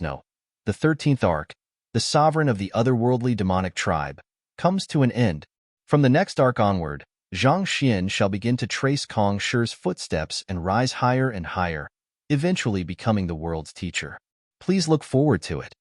know. The 13th arc, the sovereign of the otherworldly demonic tribe, comes to an end. From the next arc onward, Zhang Xian shall begin to trace Kong Shi's footsteps and rise higher and higher, eventually becoming the world's teacher. Please look forward to it.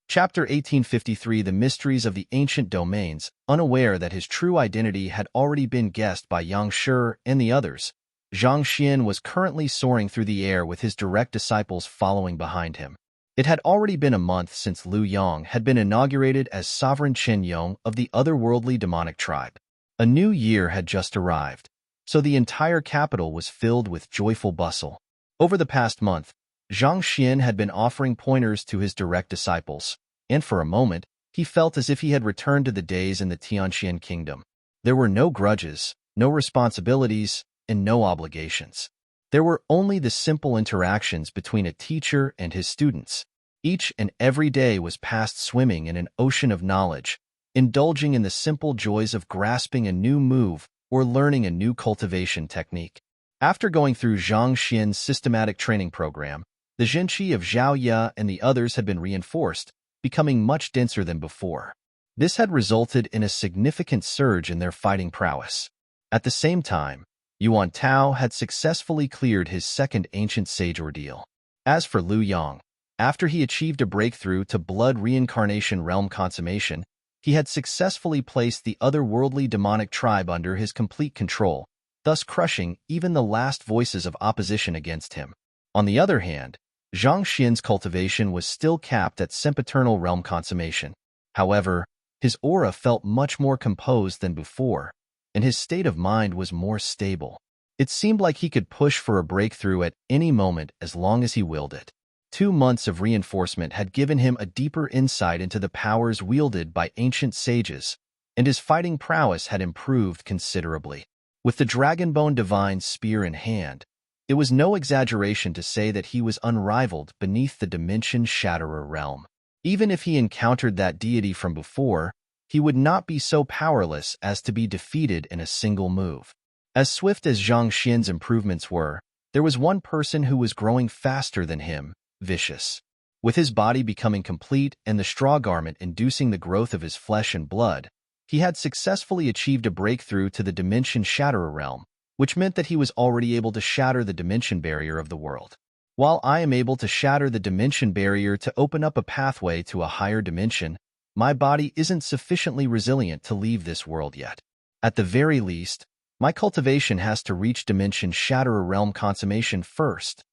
Chapter 1853 The Mysteries of the Ancient Domains. Unaware that his true identity had already been guessed by Yang Shi and the others, Zhang Xian was currently soaring through the air with his direct disciples following behind him. It had already been a month since Lu Yong had been inaugurated as sovereign Qinyong of the otherworldly demonic tribe. A new year had just arrived, so the entire capital was filled with joyful bustle. Over the past month, Zhang Xian had been offering pointers to his direct disciples, and for a moment, he felt as if he had returned to the days in the Tianqian kingdom. There were no grudges, no responsibilities, and no obligations. There were only the simple interactions between a teacher and his students. Each and every day was passed swimming in an ocean of knowledge, indulging in the simple joys of grasping a new move or learning a new cultivation technique. After going through Zhang Xian's systematic training program, the Zhenqi of Zhao Ya and the others had been reinforced, becoming much denser than before. This had resulted in a significant surge in their fighting prowess. At the same time, Yuan Tao had successfully cleared his second ancient sage ordeal. As for Lu Yong, after he achieved a breakthrough to blood reincarnation realm consummation, he had successfully placed the otherworldly demonic tribe under his complete control, thus crushing even the last voices of opposition against him. On the other hand, Zhang Xian's cultivation was still capped at sempiternal realm consummation. However, his aura felt much more composed than before, and his state of mind was more stable. It seemed like he could push for a breakthrough at any moment as long as he willed it. 2 months of reinforcement had given him a deeper insight into the powers wielded by ancient sages, and his fighting prowess had improved considerably. With the Dragonbone Divine's spear in hand, it was no exaggeration to say that he was unrivaled beneath the Dimension Shatterer realm. Even if he encountered that deity from before, he would not be so powerless as to be defeated in a single move. As swift as Zhang Xian's improvements were, there was one person who was growing faster than him, Vicious. With his body becoming complete and the straw garment inducing the growth of his flesh and blood, he had successfully achieved a breakthrough to the Dimension Shatterer realm, which meant that he was already able to shatter the dimension barrier of the world. While I am able to shatter the dimension barrier to open up a pathway to a higher dimension, my body isn't sufficiently resilient to leave this world yet. At the very least, my cultivation has to reach Dimension Shatterer realm consummation first,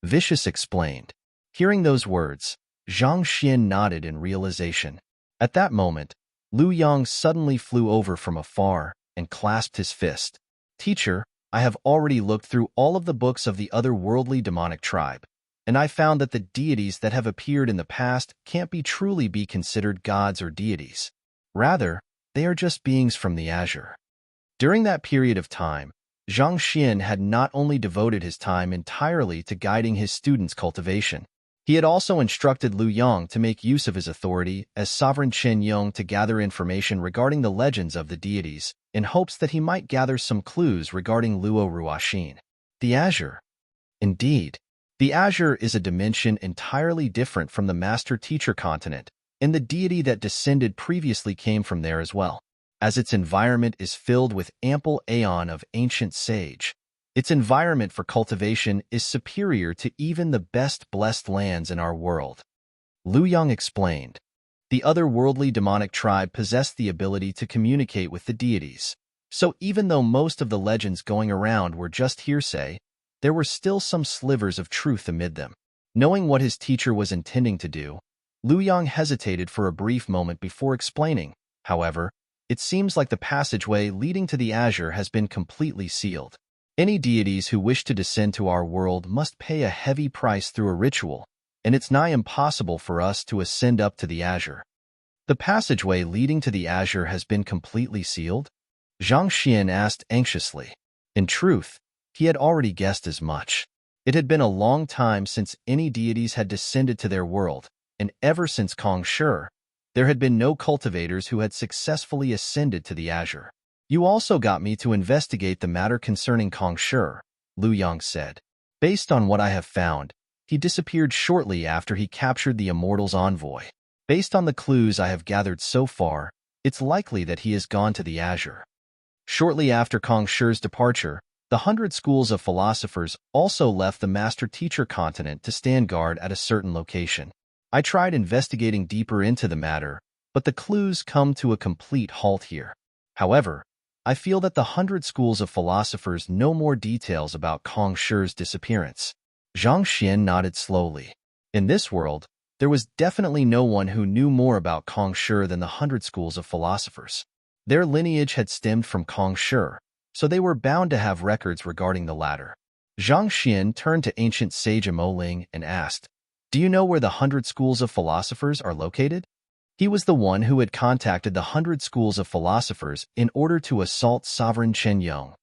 Vicious explained. Hearing those words, Zhang Xian nodded in realization. At that moment, Lu Yong suddenly flew over from afar and clasped his fist. Teacher, I have already looked through all of the books of the otherworldly demonic tribe, and I found that the deities that have appeared in the past can't truly be considered gods or deities. Rather, they are just beings from the azure. During that period of time, Zhang Xian had not only devoted his time entirely to guiding his students' cultivation, he had also instructed Lu Yong to make use of his authority as sovereign Qinyong to gather information regarding the legends of the deities, in hopes that he might gather some clues regarding Luo Ruoxin. The Azure. Indeed, the Azure is a dimension entirely different from the Master-Teacher continent, and the deity that descended previously came from there as well. As its environment is filled with ample aeon of ancient sage, its environment for cultivation is superior to even the best blessed lands in our world. Liu Yang explained. The otherworldly demonic tribe possessed the ability to communicate with the deities. So even though most of the legends going around were just hearsay, there were still some slivers of truth amid them. Knowing what his teacher was intending to do, Liu Yang hesitated for a brief moment before explaining. However, it seems like the passageway leading to the Azure has been completely sealed. Any deities who wish to descend to our world must pay a heavy price through a ritual, and it's nigh impossible for us to ascend up to the Azure. The passageway leading to the Azure has been completely sealed? Zhang Xian asked anxiously. In truth, he had already guessed as much. It had been a long time since any deities had descended to their world, and ever since Kong Shi, there had been no cultivators who had successfully ascended to the Azure. You also got me to investigate the matter concerning Kong Shi, Liu Yang said. Based on what I have found, he disappeared shortly after he captured the Immortal's envoy. Based on the clues I have gathered so far, it's likely that he has gone to the Azure. Shortly after Kong Shi's departure, the 100 schools of philosophers also left the master-teacher continent to stand guard at a certain location. I tried investigating deeper into the matter, but the clues come to a complete halt here. However, I feel that the 100 schools of philosophers know more details about Kong Shi's disappearance. Zhang Xian nodded slowly. In this world, there was definitely no one who knew more about Kong Shi than the 100 schools of philosophers. Their lineage had stemmed from Kong Shi, so they were bound to have records regarding the latter. Zhang Xian turned to ancient sage Emoling and asked, "Do you know where the 100 schools of philosophers are located?" He was the one who had contacted the 100 schools of philosophers in order to assault sovereign Chen Yong.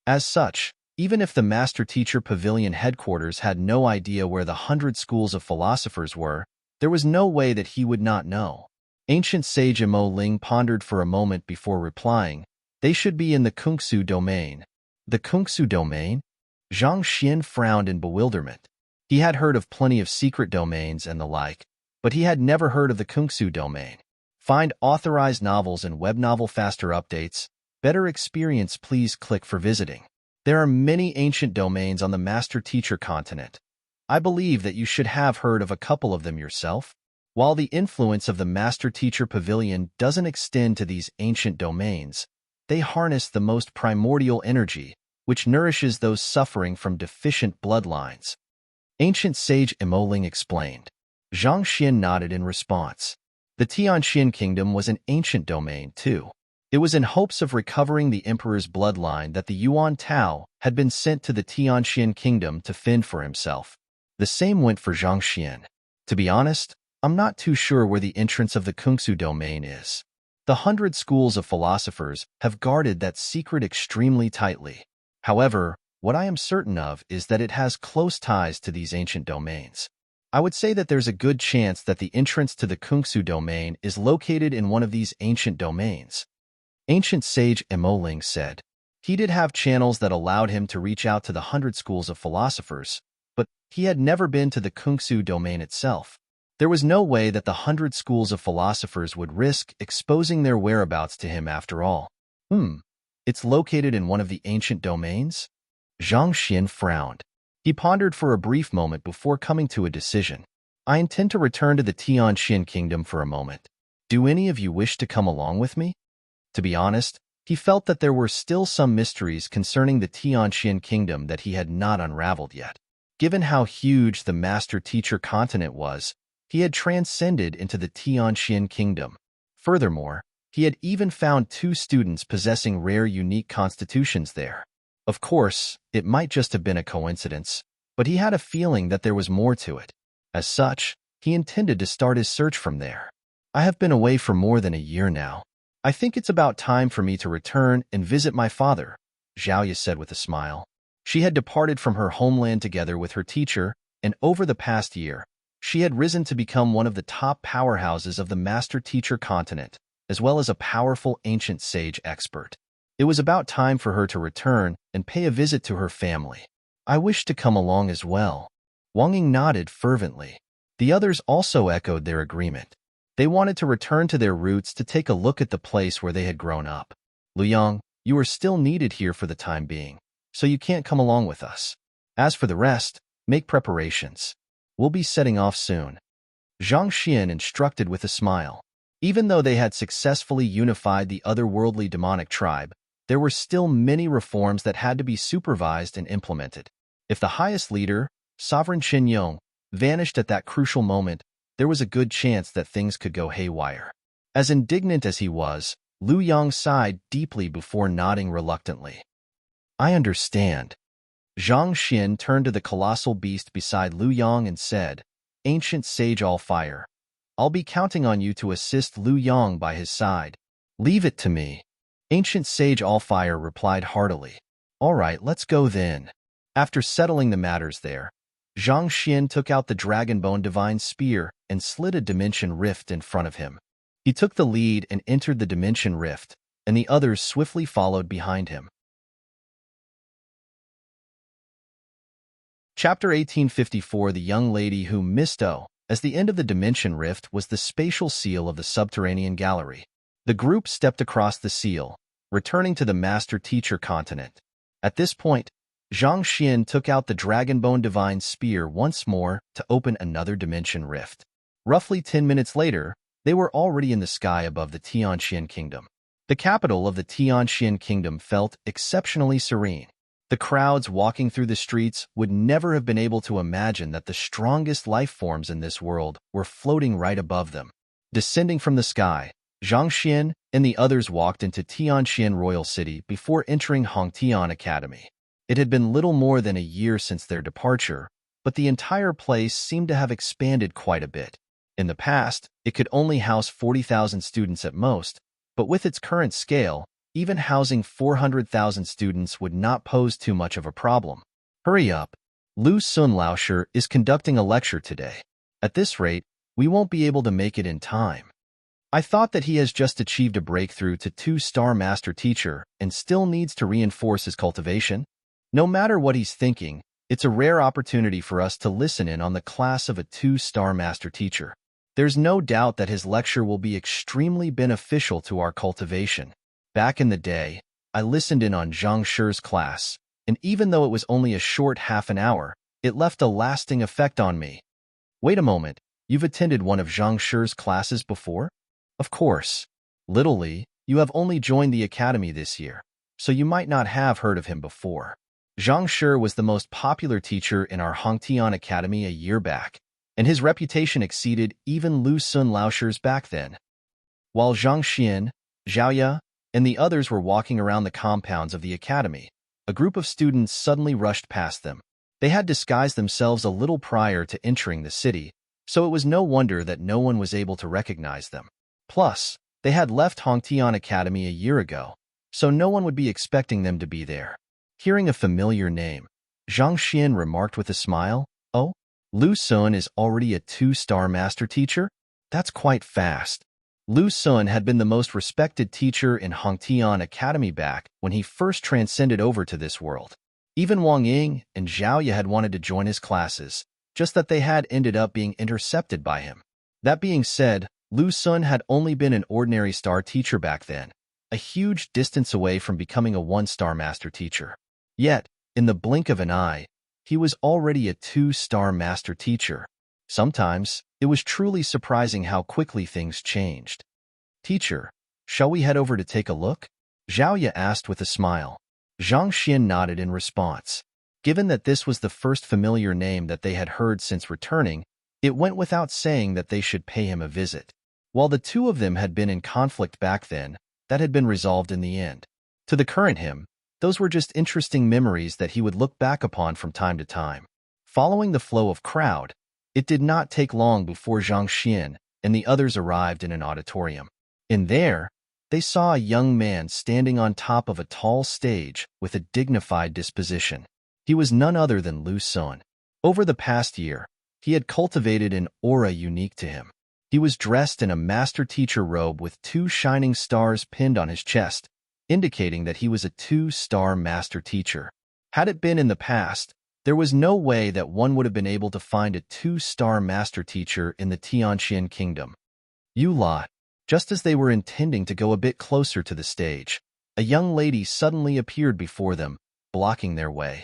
As such, even if the master-teacher pavilion headquarters had no idea where the 100 schools of philosophers were, there was no way that he would not know. Ancient sage Mo Ling pondered for a moment before replying, "They should be in the Kungsu domain." The Kungsu domain? Zhang Xian frowned in bewilderment. He had heard of plenty of secret domains and the like, but he had never heard of the Kungsu domain. Find authorized novels and web novel faster updates. Better experience, please click for visiting. There are many ancient domains on the master-teacher continent. I believe that you should have heard of a couple of them yourself. While the influence of the master-teacher pavilion doesn't extend to these ancient domains, they harness the most primordial energy, which nourishes those suffering from deficient bloodlines. Ancient sage Emoling explained. Zhang Xian nodded in response. The Tianxian kingdom was an ancient domain, too. It was in hopes of recovering the emperor's bloodline that the Yuan Tao had been sent to the Tianxian kingdom to fend for himself. The same went for Zhang Xian. To be honest, I'm not too sure where the entrance of the Kungsu domain is. The 100 schools of philosophers have guarded that secret extremely tightly. However, what I am certain of is that it has close ties to these ancient domains. I would say that there's a good chance that the entrance to the Kungsu domain is located in one of these ancient domains. Ancient sage Emoling said. He did have channels that allowed him to reach out to the 100 schools of philosophers, but he had never been to the Kungsu domain itself. There was no way that the 100 schools of philosophers would risk exposing their whereabouts to him after all. It's located in one of the ancient domains? Zhang Xian frowned. He pondered for a brief moment before coming to a decision. I intend to return to the Tianxian kingdom for a moment. Do any of you wish to come along with me? To be honest, he felt that there were still some mysteries concerning the Tianxian kingdom that he had not unraveled yet. Given how huge the master-teacher continent was, he had transcended into the Tianxian kingdom. Furthermore, he had even found 2 students possessing rare unique constitutions there. Of course, it might just have been a coincidence, but he had a feeling that there was more to it. As such, he intended to start his search from there. I have been away for more than a year now. I think it's about time for me to return and visit my father, Zhao Ye said with a smile. She had departed from her homeland together with her teacher, and over the past year, she had risen to become one of the top powerhouses of the master-teacher continent, as well as a powerful ancient sage expert. It was about time for her to return and pay a visit to her family. I wish to come along as well. Wang Ying nodded fervently. The others also echoed their agreement. They wanted to return to their roots to take a look at the place where they had grown up. Lu Yang, you are still needed here for the time being, so you can't come along with us. As for the rest, make preparations. We'll be setting off soon. Zhang Xian instructed with a smile. Even though they had successfully unified the otherworldly demonic tribe, there were still many reforms that had to be supervised and implemented. If the highest leader, Sovereign Qin Yong, vanished at that crucial moment, there was a good chance that things could go haywire. As indignant as he was, Lu Yang sighed deeply before nodding reluctantly. I understand. Zhang Xian turned to the colossal beast beside Lu Yang and said, Ancient Sage All-Fire, I'll be counting on you to assist Lu Yang by his side. Leave it to me. Ancient Sage All-Fire replied heartily. All right, let's go then. After settling the matters there, Zhang Xian took out the Dragonbone Divine Spear and slid a dimension rift in front of him. He took the lead and entered the dimension rift, and the others swiftly followed behind him. Chapter 1854. The young lady who misto, as the end of the dimension rift was the spatial seal of the subterranean gallery. The group stepped across the seal, returning to the Master Teacher continent. At this point, Zhang Xian took out the Dragonbone Divine Spear once more to open another dimension rift. Roughly 10 minutes later, they were already in the sky above the Tianxian Kingdom. The capital of the Tianxian Kingdom felt exceptionally serene. The crowds walking through the streets would never have been able to imagine that the strongest life forms in this world were floating right above them. Descending from the sky, Zhang Xian and the others walked into Tianxian Royal City before entering Hongtian Academy. It had been little more than a year since their departure, but the entire place seemed to have expanded quite a bit. In the past, it could only house 40,000 students at most, but with its current scale, even housing 400,000 students would not pose too much of a problem. Hurry up. Lu Sunlauscher is conducting a lecture today. At this rate, we won't be able to make it in time. I thought that he has just achieved a breakthrough to 2-star Master Teacher and still needs to reinforce his cultivation. No matter what he's thinking, it's a rare opportunity for us to listen in on the class of a 2-star Master Teacher. There's no doubt that his lecture will be extremely beneficial to our cultivation. Back in the day, I listened in on Zhang Shi's class, and even though it was only a short half an hour, it left a lasting effect on me. Wait a moment, you've attended one of Zhang Shi's classes before? Of course. Little Li, you have only joined the academy this year, so you might not have heard of him before. Zhang Shi was the most popular teacher in our Hongtian Academy a year back, and his reputation exceeded even Lu Sunlauscher's back then. While Zhang Xian, Zhaoya, and the others were walking around the compounds of the academy, a group of students suddenly rushed past them. They had disguised themselves a little prior to entering the city, so it was no wonder that no one was able to recognize them. Plus, they had left Hongtian Academy a year ago, so no one would be expecting them to be there. Hearing a familiar name, Zhang Xian remarked with a smile, Oh, Lu Sun is already a 2-star Master Teacher? That's quite fast. Lu Sun had been the most respected teacher in Hongtian Academy back when he first transcended over to this world. Even Wang Ying and Zhaoya had wanted to join his classes, just that they had ended up being intercepted by him. That being said, Lu Sun had only been an ordinary star teacher back then, a huge distance away from becoming a 1-star Master Teacher. Yet, in the blink of an eye, he was already a 2-star Master Teacher. Sometimes, it was truly surprising how quickly things changed. Teacher, shall we head over to take a look? Zhaoya asked with a smile. Zhang Xian nodded in response. Given that this was the first familiar name that they had heard since returning, it went without saying that they should pay him a visit. While the two of them had been in conflict back then, that had been resolved in the end. To the current him, those were just interesting memories that he would look back upon from time to time. Following the flow of crowd, it did not take long before Zhang Xian and the others arrived in an auditorium. In there, they saw a young man standing on top of a tall stage with a dignified disposition. He was none other than Lu Sun. Over the past year, he had cultivated an aura unique to him. He was dressed in a Master Teacher robe with 2 shining stars pinned on his chest, indicating that he was a 2-star Master Teacher. Had it been in the past, there was no way that one would have been able to find a 2-star Master Teacher in the Tianxian Kingdom. You lot. Just as they were intending to go a bit closer to the stage, a young lady suddenly appeared before them, blocking their way.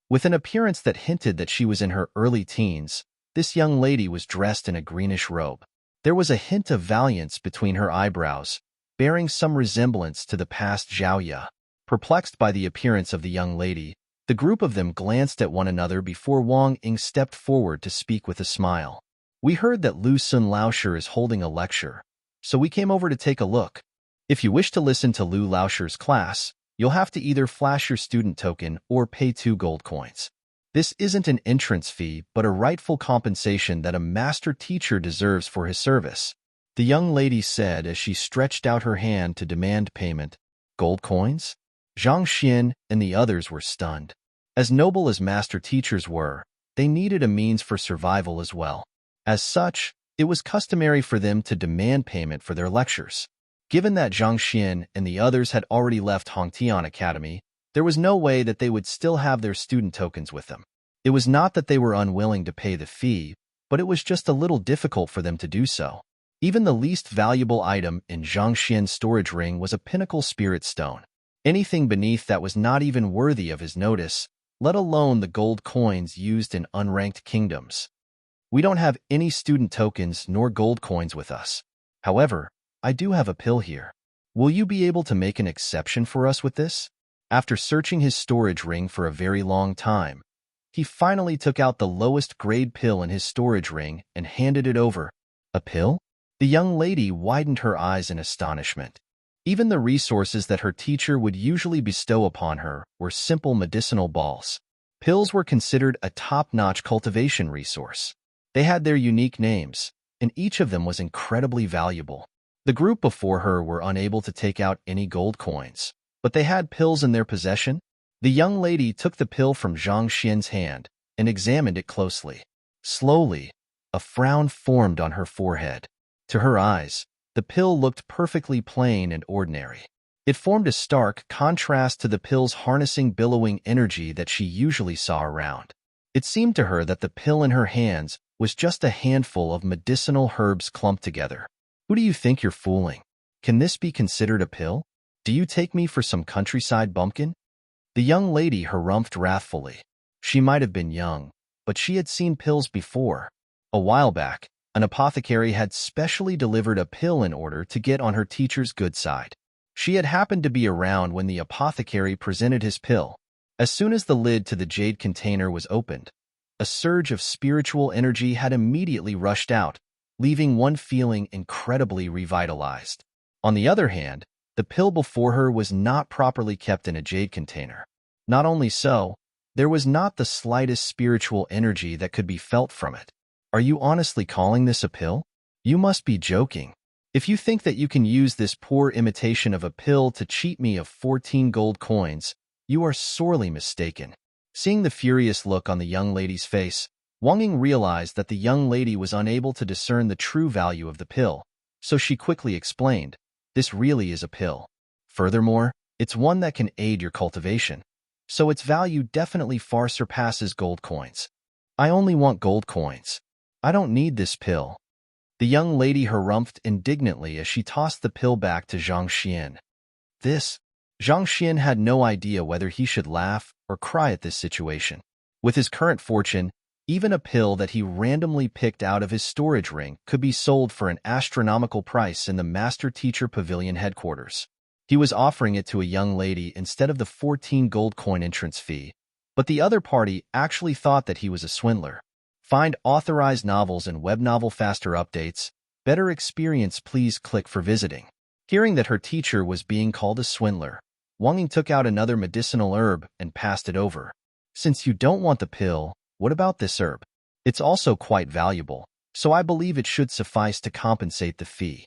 With an appearance that hinted that she was in her early teens, this young lady was dressed in a greenish robe. There was a hint of valiance between her eyebrows, bearing some resemblance to the past Zhao. Perplexed by the appearance of the young lady, the group of them glanced at one another before Wang Ying stepped forward to speak with a smile. We heard that Lu Sun Laosher is holding a lecture, so we came over to take a look. If you wish to listen to Lu Laosher's class, you'll have to either flash your student token or pay 2 gold coins. This isn't an entrance fee, but a rightful compensation that a master teacher deserves for his service, the young lady said as she stretched out her hand to demand payment. Gold coins? Zhang Xian and the others were stunned. As noble as master teachers were, they needed a means for survival as well. As such, it was customary for them to demand payment for their lectures. Given that Zhang Xian and the others had already left Hongtian Academy, there was no way that they would still have their student tokens with them. It was not that they were unwilling to pay the fee, but it was just a little difficult for them to do so. Even the least valuable item in Zhang Xian's storage ring was a pinnacle spirit stone. Anything beneath that was not even worthy of his notice, let alone the gold coins used in unranked kingdoms. We don't have any student tokens nor gold coins with us. However, I do have a pill here. Will you be able to make an exception for us with this? After searching his storage ring for a very long time, he finally took out the lowest grade pill in his storage ring and handed it over. A pill? The young lady widened her eyes in astonishment. Even the resources that her teacher would usually bestow upon her were simple medicinal balls. Pills were considered a top-notch cultivation resource. They had their unique names, and each of them was incredibly valuable. The group before her were unable to take out any gold coins, but they had pills in their possession. The young lady took the pill from Zhang Xian's hand and examined it closely. Slowly, a frown formed on her forehead. To her eyes, the pill looked perfectly plain and ordinary. It formed a stark contrast to the pill's harnessing billowing energy that she usually saw around. It seemed to her that the pill in her hands was just a handful of medicinal herbs clumped together. Who do you think you're fooling? Can this be considered a pill? Do you take me for some countryside bumpkin? The young lady harumphed wrathfully. She might have been young, but she had seen pills before. A while back, an apothecary had specially delivered a pill in order to get on her teacher's good side. She had happened to be around when the apothecary presented his pill. As soon as the lid to the jade container was opened, a surge of spiritual energy had immediately rushed out, leaving one feeling incredibly revitalized. On the other hand, the pill before her was not properly kept in a jade container. Not only so, there was not the slightest spiritual energy that could be felt from it. Are you honestly calling this a pill? You must be joking. If you think that you can use this poor imitation of a pill to cheat me of 14 gold coins, you are sorely mistaken. Seeing the furious look on the young lady's face, Wang Ying realized that the young lady was unable to discern the true value of the pill, so she quickly explained, this really is a pill. Furthermore, it's one that can aid your cultivation, so its value definitely far surpasses gold coins. I only want gold coins. I don't need this pill. The young lady harumphed indignantly as she tossed the pill back to Zhang Xian. Zhang Xian had no idea whether he should laugh or cry at this situation. With his current fortune, even a pill that he randomly picked out of his storage ring could be sold for an astronomical price in the Master Teacher Pavilion headquarters. He was offering it to a young lady instead of the 14 gold coin entrance fee, but the other party actually thought that he was a swindler. Find authorized novels and web novel faster updates. Better experience, please click for visiting. Hearing that her teacher was being called a swindler, Wang Ying took out another medicinal herb and passed it over. Since you don't want the pill, what about this herb? It's also quite valuable, so I believe it should suffice to compensate the fee.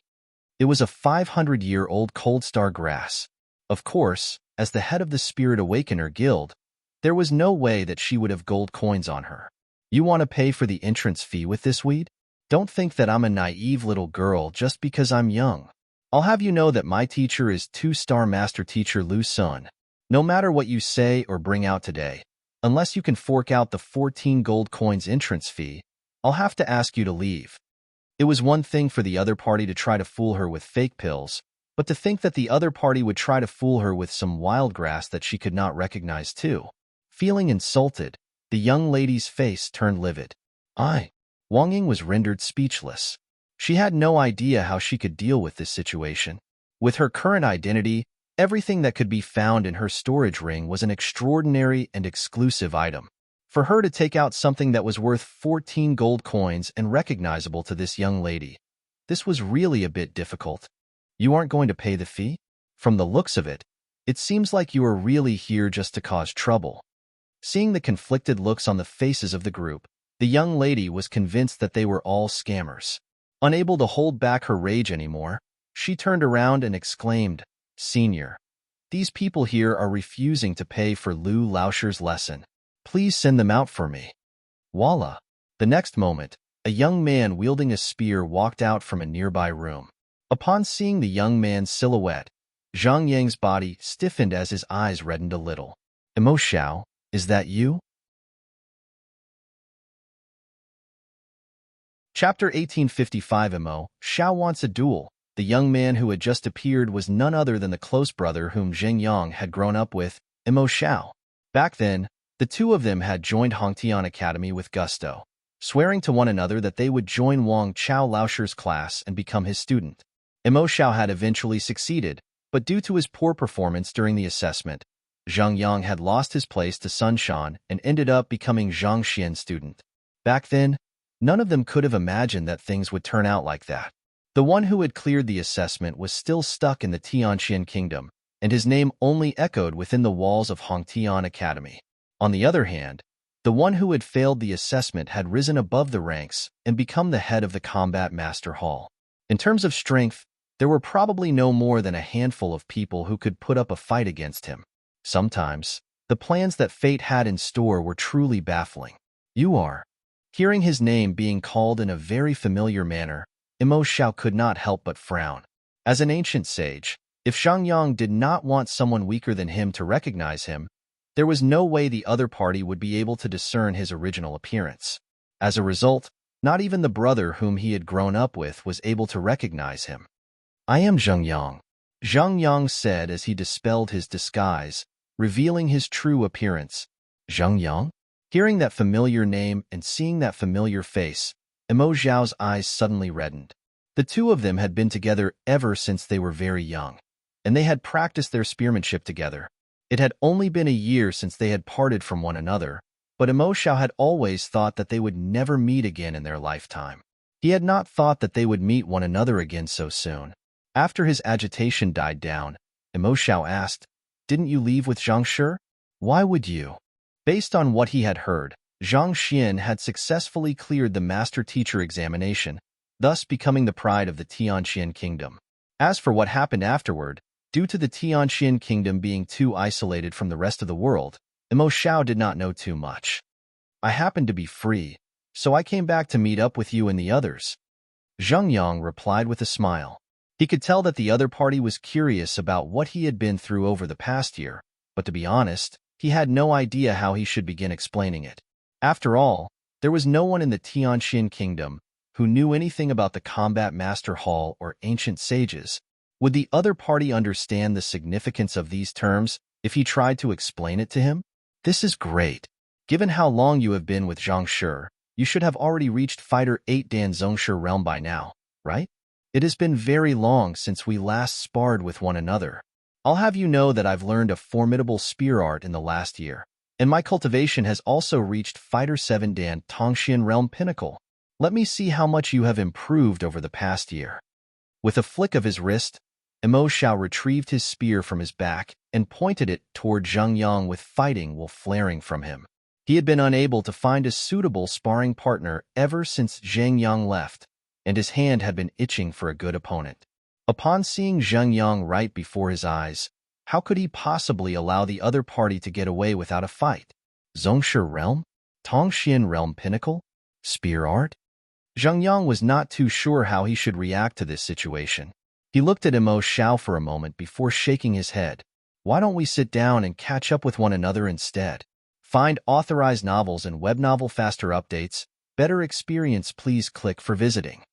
It was a 500-year-old cold star grass. Of course, as the head of the Spirit Awakener Guild, there was no way that she would have gold coins on her. You want to pay for the entrance fee with this weed? Don't think that I'm a naive little girl just because I'm young. I'll have you know that my teacher is 2-star Master Teacher Lu Sun. No matter what you say or bring out today, unless you can fork out the 14 gold coins entrance fee, I'll have to ask you to leave. It was one thing for the other party to try to fool her with fake pills, but to think that the other party would try to fool her with some wild grass that she could not recognize too. Feeling insulted, the young lady's face turned livid. Wang Ying was rendered speechless. She had no idea how she could deal with this situation. With her current identity, everything that could be found in her storage ring was an extraordinary and exclusive item. For her to take out something that was worth 14 gold coins and recognizable to this young lady, this was really a bit difficult. You aren't going to pay the fee? From the looks of it, it seems like you are really here just to cause trouble. Seeing the conflicted looks on the faces of the group, the young lady was convinced that they were all scammers. Unable to hold back her rage anymore, she turned around and exclaimed, "Senior, these people here are refusing to pay for Lu Laoshir's lesson. Please send them out for me." Voila! The next moment, a young man wielding a spear walked out from a nearby room. Upon seeing the young man's silhouette, Zhang Yang's body stiffened as his eyes reddened a little. "Emo Xiao, is that you?" Chapter 1855. Emo Xiao wants a duel. The young man who had just appeared was none other than the close brother whom Zheng Yang had grown up with, Emo Xiao. Back then, the two of them had joined Hongtian Academy with gusto, swearing to one another that they would join Wang Chao Laoshir's class and become his student. Emo Xiao had eventually succeeded, but due to his poor performance during the assessment, Zhang Yang had lost his place to Sun Shan and ended up becoming Zhang Xian's student. Back then, none of them could have imagined that things would turn out like that. The one who had cleared the assessment was still stuck in the Tianqian kingdom, and his name only echoed within the walls of Hongtian Academy. On the other hand, the one who had failed the assessment had risen above the ranks and become the head of the Combat Master Hall. In terms of strength, there were probably no more than a handful of people who could put up a fight against him. Sometimes, the plans that fate had in store were truly baffling. "You are." Hearing his name being called in a very familiar manner, Emo Xiao could not help but frown. As an ancient sage, if Zhang Yang did not want someone weaker than him to recognize him, there was no way the other party would be able to discern his original appearance. As a result, not even the brother whom he had grown up with was able to recognize him. "I am Zhang Yang," Zhang Yang said as he dispelled his disguise, revealing his true appearance. "Zhang Yang?" Hearing that familiar name and seeing that familiar face, Emo Xiao's eyes suddenly reddened. The two of them had been together ever since they were very young, and they had practiced their spearmanship together. It had only been a year since they had parted from one another, but Emo Xiao had always thought that they would never meet again in their lifetime. He had not thought that they would meet one another again so soon. After his agitation died down, Emo Xiao asked, "Didn't you leave with Zhang Shi? Why would you?" Based on what he had heard, Zhang Xian had successfully cleared the master-teacher examination, thus becoming the pride of the Tianqian kingdom. As for what happened afterward, due to the Tianqian kingdom being too isolated from the rest of the world, Emo Xiao did not know too much. "I happened to be free, so I came back to meet up with you and the others," Zhang Yang replied with a smile. He could tell that the other party was curious about what he had been through over the past year, but to be honest, he had no idea how he should begin explaining it. After all, there was no one in the Tianqian kingdom who knew anything about the Combat Master Hall or ancient sages. Would the other party understand the significance of these terms if he tried to explain it to him? "This is great. Given how long you have been with Zhang Shi, you should have already reached Fighter 8 Dan Zhongshi realm by now, right? It has been very long since we last sparred with one another. I'll have you know that I've learned a formidable spear art in the last year, and my cultivation has also reached Fighter 7 Dan Tongxian realm pinnacle. Let me see how much you have improved over the past year." With a flick of his wrist, Emo Xiao retrieved his spear from his back and pointed it toward Zhang Yang with fighting will flaring from him. He had been unable to find a suitable sparring partner ever since Zhang Yang left, and his hand had been itching for a good opponent. Upon seeing Zhang Yang right before his eyes, how could he possibly allow the other party to get away without a fight? Zhongshi realm? Tongxian realm pinnacle? Spear art? Zhang Yang was not too sure how he should react to this situation. He looked at Emo Xiao for a moment before shaking his head. "Why don't we sit down and catch up with one another instead? Find authorized novels and web novel faster updates, better experience please click for visiting."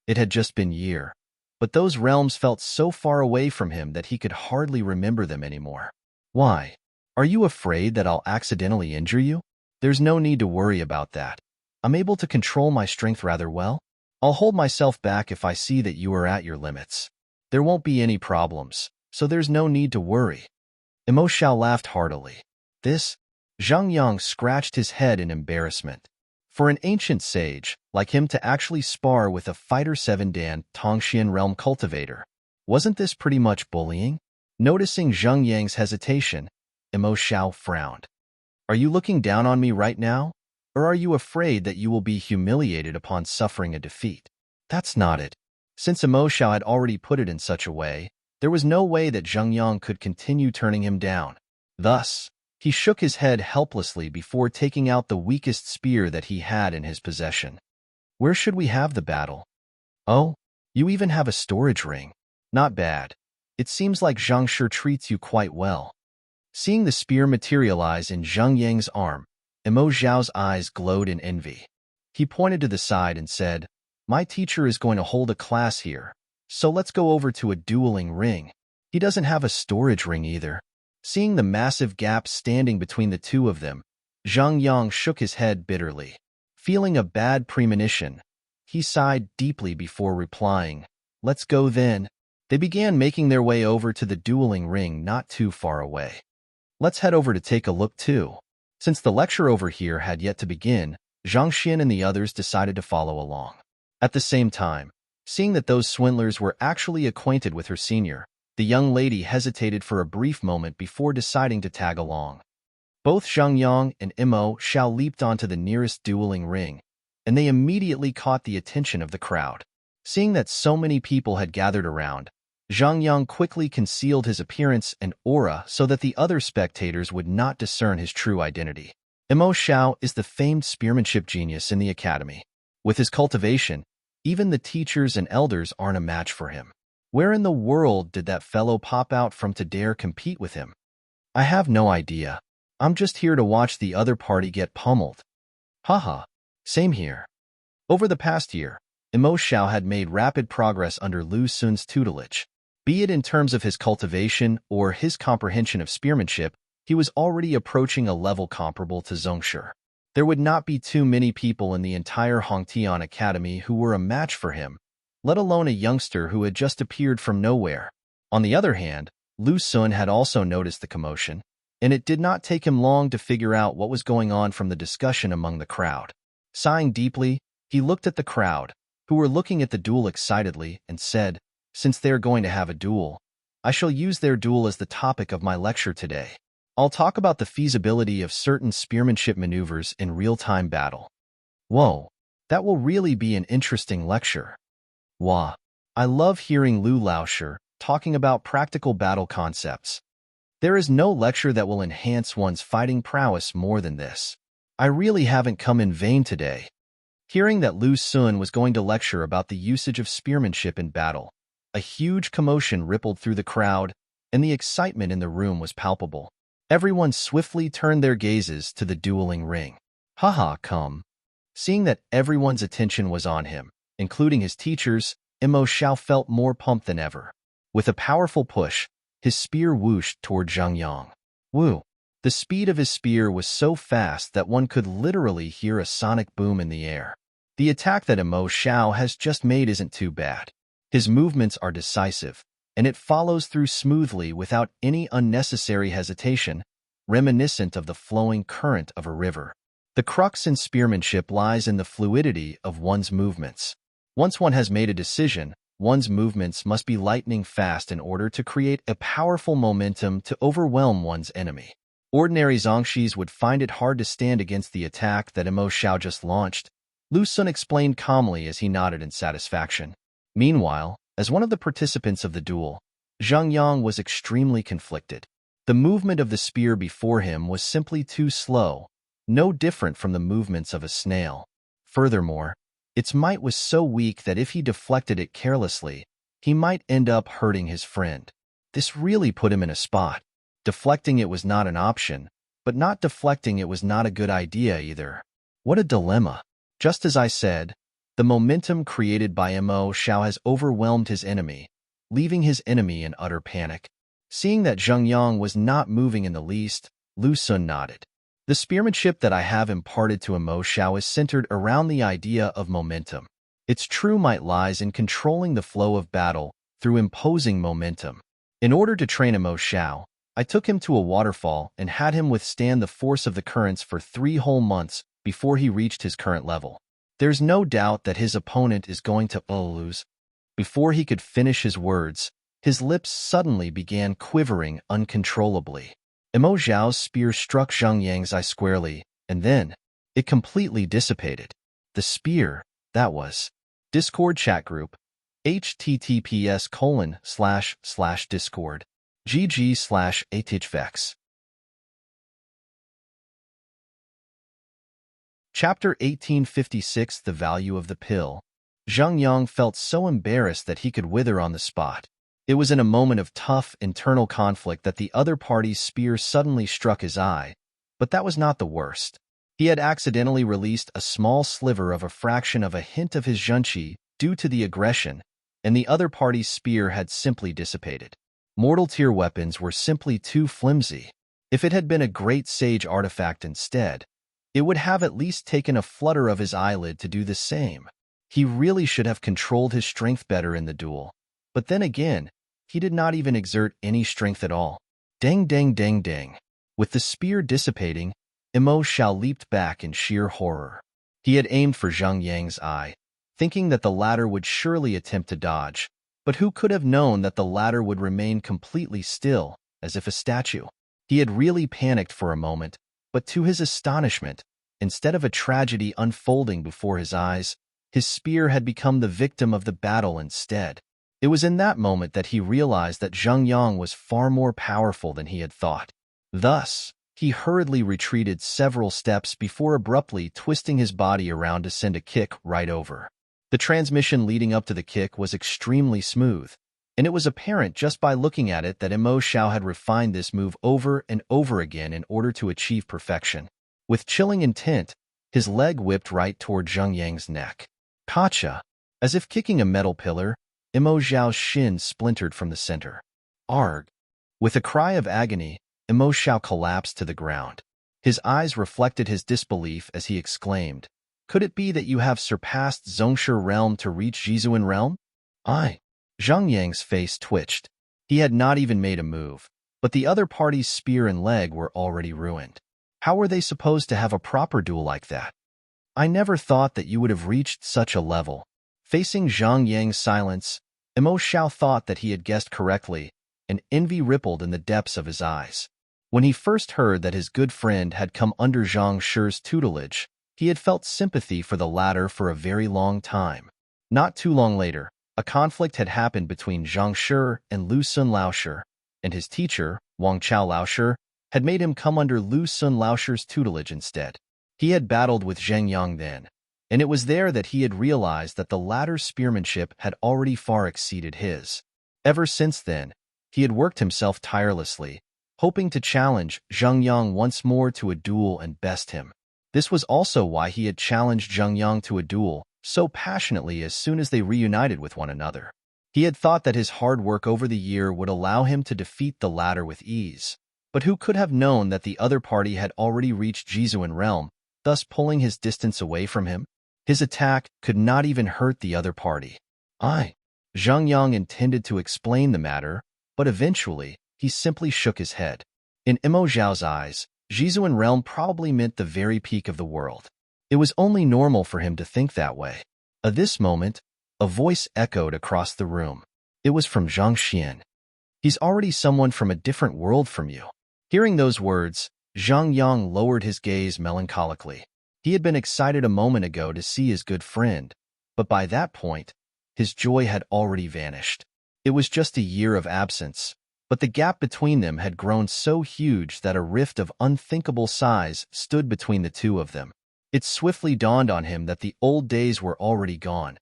It had just been year, but those realms felt so far away from him that he could hardly remember them anymore. Why? Are you afraid that I'll accidentally injure you? There's no need to worry about that. I'm able to control my strength rather well. I'll hold myself back if I see that you are at your limits. There won't be any problems, so there's no need to worry. Imo Xiao laughed heartily. This? Zhang Yang scratched his head in embarrassment. For an ancient sage like him to actually spar with a Fighter 7 Dan Tongxian realm cultivator, wasn't this pretty much bullying? Noticing Zhang Yang's hesitation, Imo Xiao frowned. Are you looking down on me right now? Or are you afraid that you will be humiliated upon suffering a defeat? That's not it. Since Imo Xiao had already put it in such a way, there was no way that Zhang Yang could continue turning him down. Thus, he shook his head helplessly before taking out the weakest spear that he had in his possession. Where should we have the battle? Oh, you even have a storage ring. Not bad. It seems like Zhang sure treats you quite well. Seeing the spear materialize in Zhang Yang's arm, Imo Xiao's eyes glowed in envy. He pointed to the side and said, "My teacher is going to hold a class here, so let's go over to a dueling ring." He doesn't have a storage ring either. Seeing the massive gap standing between the two of them, Zhang Yang shook his head bitterly. Feeling a bad premonition, he sighed deeply before replying, "Let's go then." They began making their way over to the dueling ring not too far away. Let's head over to take a look too. Since the lecture over here had yet to begin, Zhang Xin and the others decided to follow along. At the same time, seeing that those swindlers were actually acquainted with her senior, the young lady hesitated for a brief moment before deciding to tag along. Both Zhang Yang and Imo Xiao leaped onto the nearest dueling ring, and they immediately caught the attention of the crowd. Seeing that so many people had gathered around, Zhang Yang quickly concealed his appearance and aura so that the other spectators would not discern his true identity. Imo Xiao is the famed spearmanship genius in the academy. With his cultivation, even the teachers and elders aren't a match for him. Where in the world did that fellow pop out from to dare compete with him? I have no idea. I'm just here to watch the other party get pummeled. Haha, same here. Over the past year, Imo Xiao had made rapid progress under Lu Sun's tutelage. Be it in terms of his cultivation or his comprehension of spearmanship, he was already approaching a level comparable to Zhongshi. There would not be too many people in the entire Hongtian Academy who were a match for him, let alone a youngster who had just appeared from nowhere. On the other hand, Lu Sun had also noticed the commotion, and it did not take him long to figure out what was going on from the discussion among the crowd. Sighing deeply, he looked at the crowd, who were looking at the duel excitedly, and said, "Since they're going to have a duel, I shall use their duel as the topic of my lecture today. I'll talk about the feasibility of certain spearmanship maneuvers in real-time battle." Whoa, that will really be an interesting lecture. Wah, I love hearing Lu Laoshi talking about practical battle concepts. There is no lecture that will enhance one's fighting prowess more than this. I really haven't come in vain today. Hearing that Lu Sun was going to lecture about the usage of spearmanship in battle, a huge commotion rippled through the crowd, and the excitement in the room was palpable. Everyone swiftly turned their gazes to the dueling ring. Haha, come. Seeing that everyone's attention was on him, including his teachers, Imo Xiao felt more pumped than ever. With a powerful push, his spear whooshed toward Zhang Yang. Woo! The speed of his spear was so fast that one could literally hear a sonic boom in the air. The attack that Imo Xiao has just made isn't too bad. His movements are decisive, and it follows through smoothly without any unnecessary hesitation, reminiscent of the flowing current of a river. The crux in spearmanship lies in the fluidity of one's movements. Once one has made a decision, one's movements must be lightning fast in order to create a powerful momentum to overwhelm one's enemy. Ordinary Zongshis would find it hard to stand against the attack that Imo Xiao just launched. Lu Sun explained calmly as he nodded in satisfaction. Meanwhile, as one of the participants of the duel, Zhang Yang was extremely conflicted. The movement of the spear before him was simply too slow, no different from the movements of a snail. Furthermore, its might was so weak that if he deflected it carelessly, he might end up hurting his friend. This really put him in a spot. Deflecting it was not an option, but not deflecting it was not a good idea either. What a dilemma. Just as I said, The momentum created by Mo Xiao has overwhelmed his enemy, leaving his enemy in utter panic. Seeing that Zheng Yang was not moving in the least, Lu Sun nodded. The spearmanship that I have imparted to Mo Xiao is centered around the idea of momentum. Its true might lies in controlling the flow of battle through imposing momentum. In order to train Mo Xiao, I took him to a waterfall and had him withstand the force of the currents for 3 whole months before he reached his current level. There's no doubt that his opponent is going to lose. Before he could finish his words, his lips suddenly began quivering uncontrollably. Mo Xiao's spear struck Zhang Yang's eye squarely, and then it completely dissipated. The spear, that was. Discord chat group, https://discord. GG/ATHVEX. Chapter 1856 The Value of the Pill. Zhang Yang felt so embarrassed that he could wither on the spot. It was in a moment of tough internal conflict that the other party's spear suddenly struck his eye, but that was not the worst. He had accidentally released a small sliver of a fraction of a hint of his zhenqi due to the aggression, and the other party's spear had simply dissipated. Mortal tier weapons were simply too flimsy. If it had been a great sage artifact instead, it would have at least taken a flutter of his eyelid to do the same. He really should have controlled his strength better in the duel. But then again, he did not even exert any strength at all. Dang, dang, dang, dang. With the spear dissipating, Mo Xiao leaped back in sheer horror. He had aimed for Zhang Yang's eye, thinking that the latter would surely attempt to dodge, but who could have known that the latter would remain completely still, as if a statue? He had really panicked for a moment, but to his astonishment, instead of a tragedy unfolding before his eyes, his spear had become the victim of the battle instead. It was in that moment that he realized that Zheng Yang was far more powerful than he had thought. Thus, he hurriedly retreated several steps before abruptly twisting his body around to send a kick right over. The transmission leading up to the kick was extremely smooth, and it was apparent just by looking at it that Mo Xiao had refined this move over and over again in order to achieve perfection. With chilling intent, his leg whipped right toward Zheng Yang's neck. Gotcha! As if kicking a metal pillar, Mo Xiao's shin splintered from the center. Arg! With a cry of agony, Mo Xiao collapsed to the ground. His eyes reflected his disbelief as he exclaimed, "Could it be that you have surpassed Zhongshe realm to reach Jizuan realm?" Zhang Yang's face twitched. He had not even made a move, but the other party's spear and leg were already ruined. How were they supposed to have a proper duel like that? I never thought that you would have reached such a level. Facing Zhang Yang's silence, Mo Xiao thought that he had guessed correctly, and envy rippled in the depths of his eyes. When he first heard that his good friend had come under Zhang Shi's tutelage, he had felt sympathy for the latter for a very long time. Not too long later, a conflict had happened between Zhang Shi and Lu Sun Laoshi, and his teacher, Wang Chao Laoshi, had made him come under Lu Sun Laoshi's tutelage instead. He had battled with Zheng Yang then, and it was there that he had realized that the latter's spearmanship had already far exceeded his. Ever since then, he had worked himself tirelessly, hoping to challenge Zheng Yang once more to a duel and best him. This was also why he had challenged Zheng Yang to a duel so passionately as soon as they reunited with one another. He had thought that his hard work over the year would allow him to defeat the latter with ease, but who could have known that the other party had already reached Jizuan realm, thus pulling his distance away from him? His attack could not even hurt the other party. Zheng Yang intended to explain the matter, but eventually, he simply shook his head. In Mo Xiao's eyes, Jizuan realm probably meant the very peak of the world. It was only normal for him to think that way. At this moment, a voice echoed across the room. It was from Zhang Xian. He's already someone from a different world from you. Hearing those words, Zhang Yang lowered his gaze melancholically. He had been excited a moment ago to see his good friend, but by that point, his joy had already vanished. It was just a year of absence, but the gap between them had grown so huge that a rift of unthinkable size stood between the two of them. It swiftly dawned on him that the old days were already gone,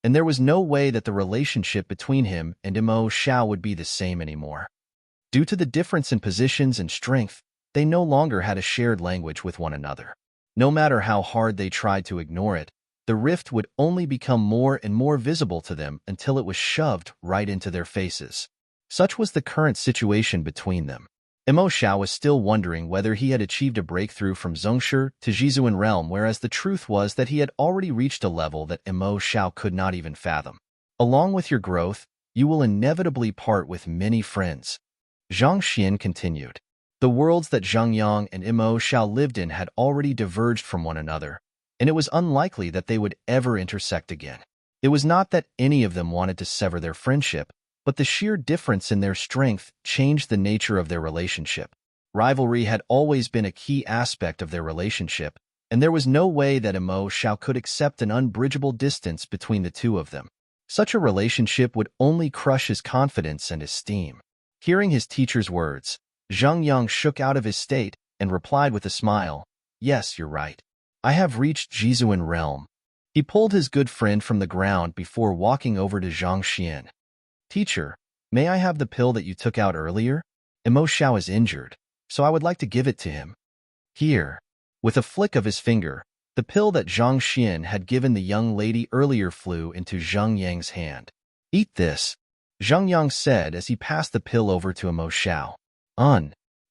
and there was no way that the relationship between him and Mo Xiao would be the same anymore. Due to the difference in positions and strength, they no longer had a shared language with one another. No matter how hard they tried to ignore it, the rift would only become more and more visible to them until it was shoved right into their faces. Such was the current situation between them. Imo Xiao was still wondering whether he had achieved a breakthrough from Zhongshu to Jizuan realm, whereas the truth was that he had already reached a level that Imo Xiao could not even fathom. Along with your growth, you will inevitably part with many friends. Zhang Xian continued. The worlds that Zhang Yang and Imo Xiao lived in had already diverged from one another, and it was unlikely that they would ever intersect again. It was not that any of them wanted to sever their friendship, but the sheer difference in their strength changed the nature of their relationship. Rivalry had always been a key aspect of their relationship, and there was no way that Imo Xiao could accept an unbridgeable distance between the two of them. Such a relationship would only crush his confidence and esteem. Hearing his teacher's words, Zhang Yang shook out of his state and replied with a smile, "Yes, you're right. I have reached Jizuan realm." He pulled his good friend from the ground before walking over to Zhang Xian. "Teacher, may I have the pill that you took out earlier? Imo Xiao is injured, so I would like to give it to him." "Here." With a flick of his finger, the pill that Zhang Xian had given the young lady earlier flew into Zhang Yang's hand. "Eat this," Zhang Yang said as he passed the pill over to Imo Xiao.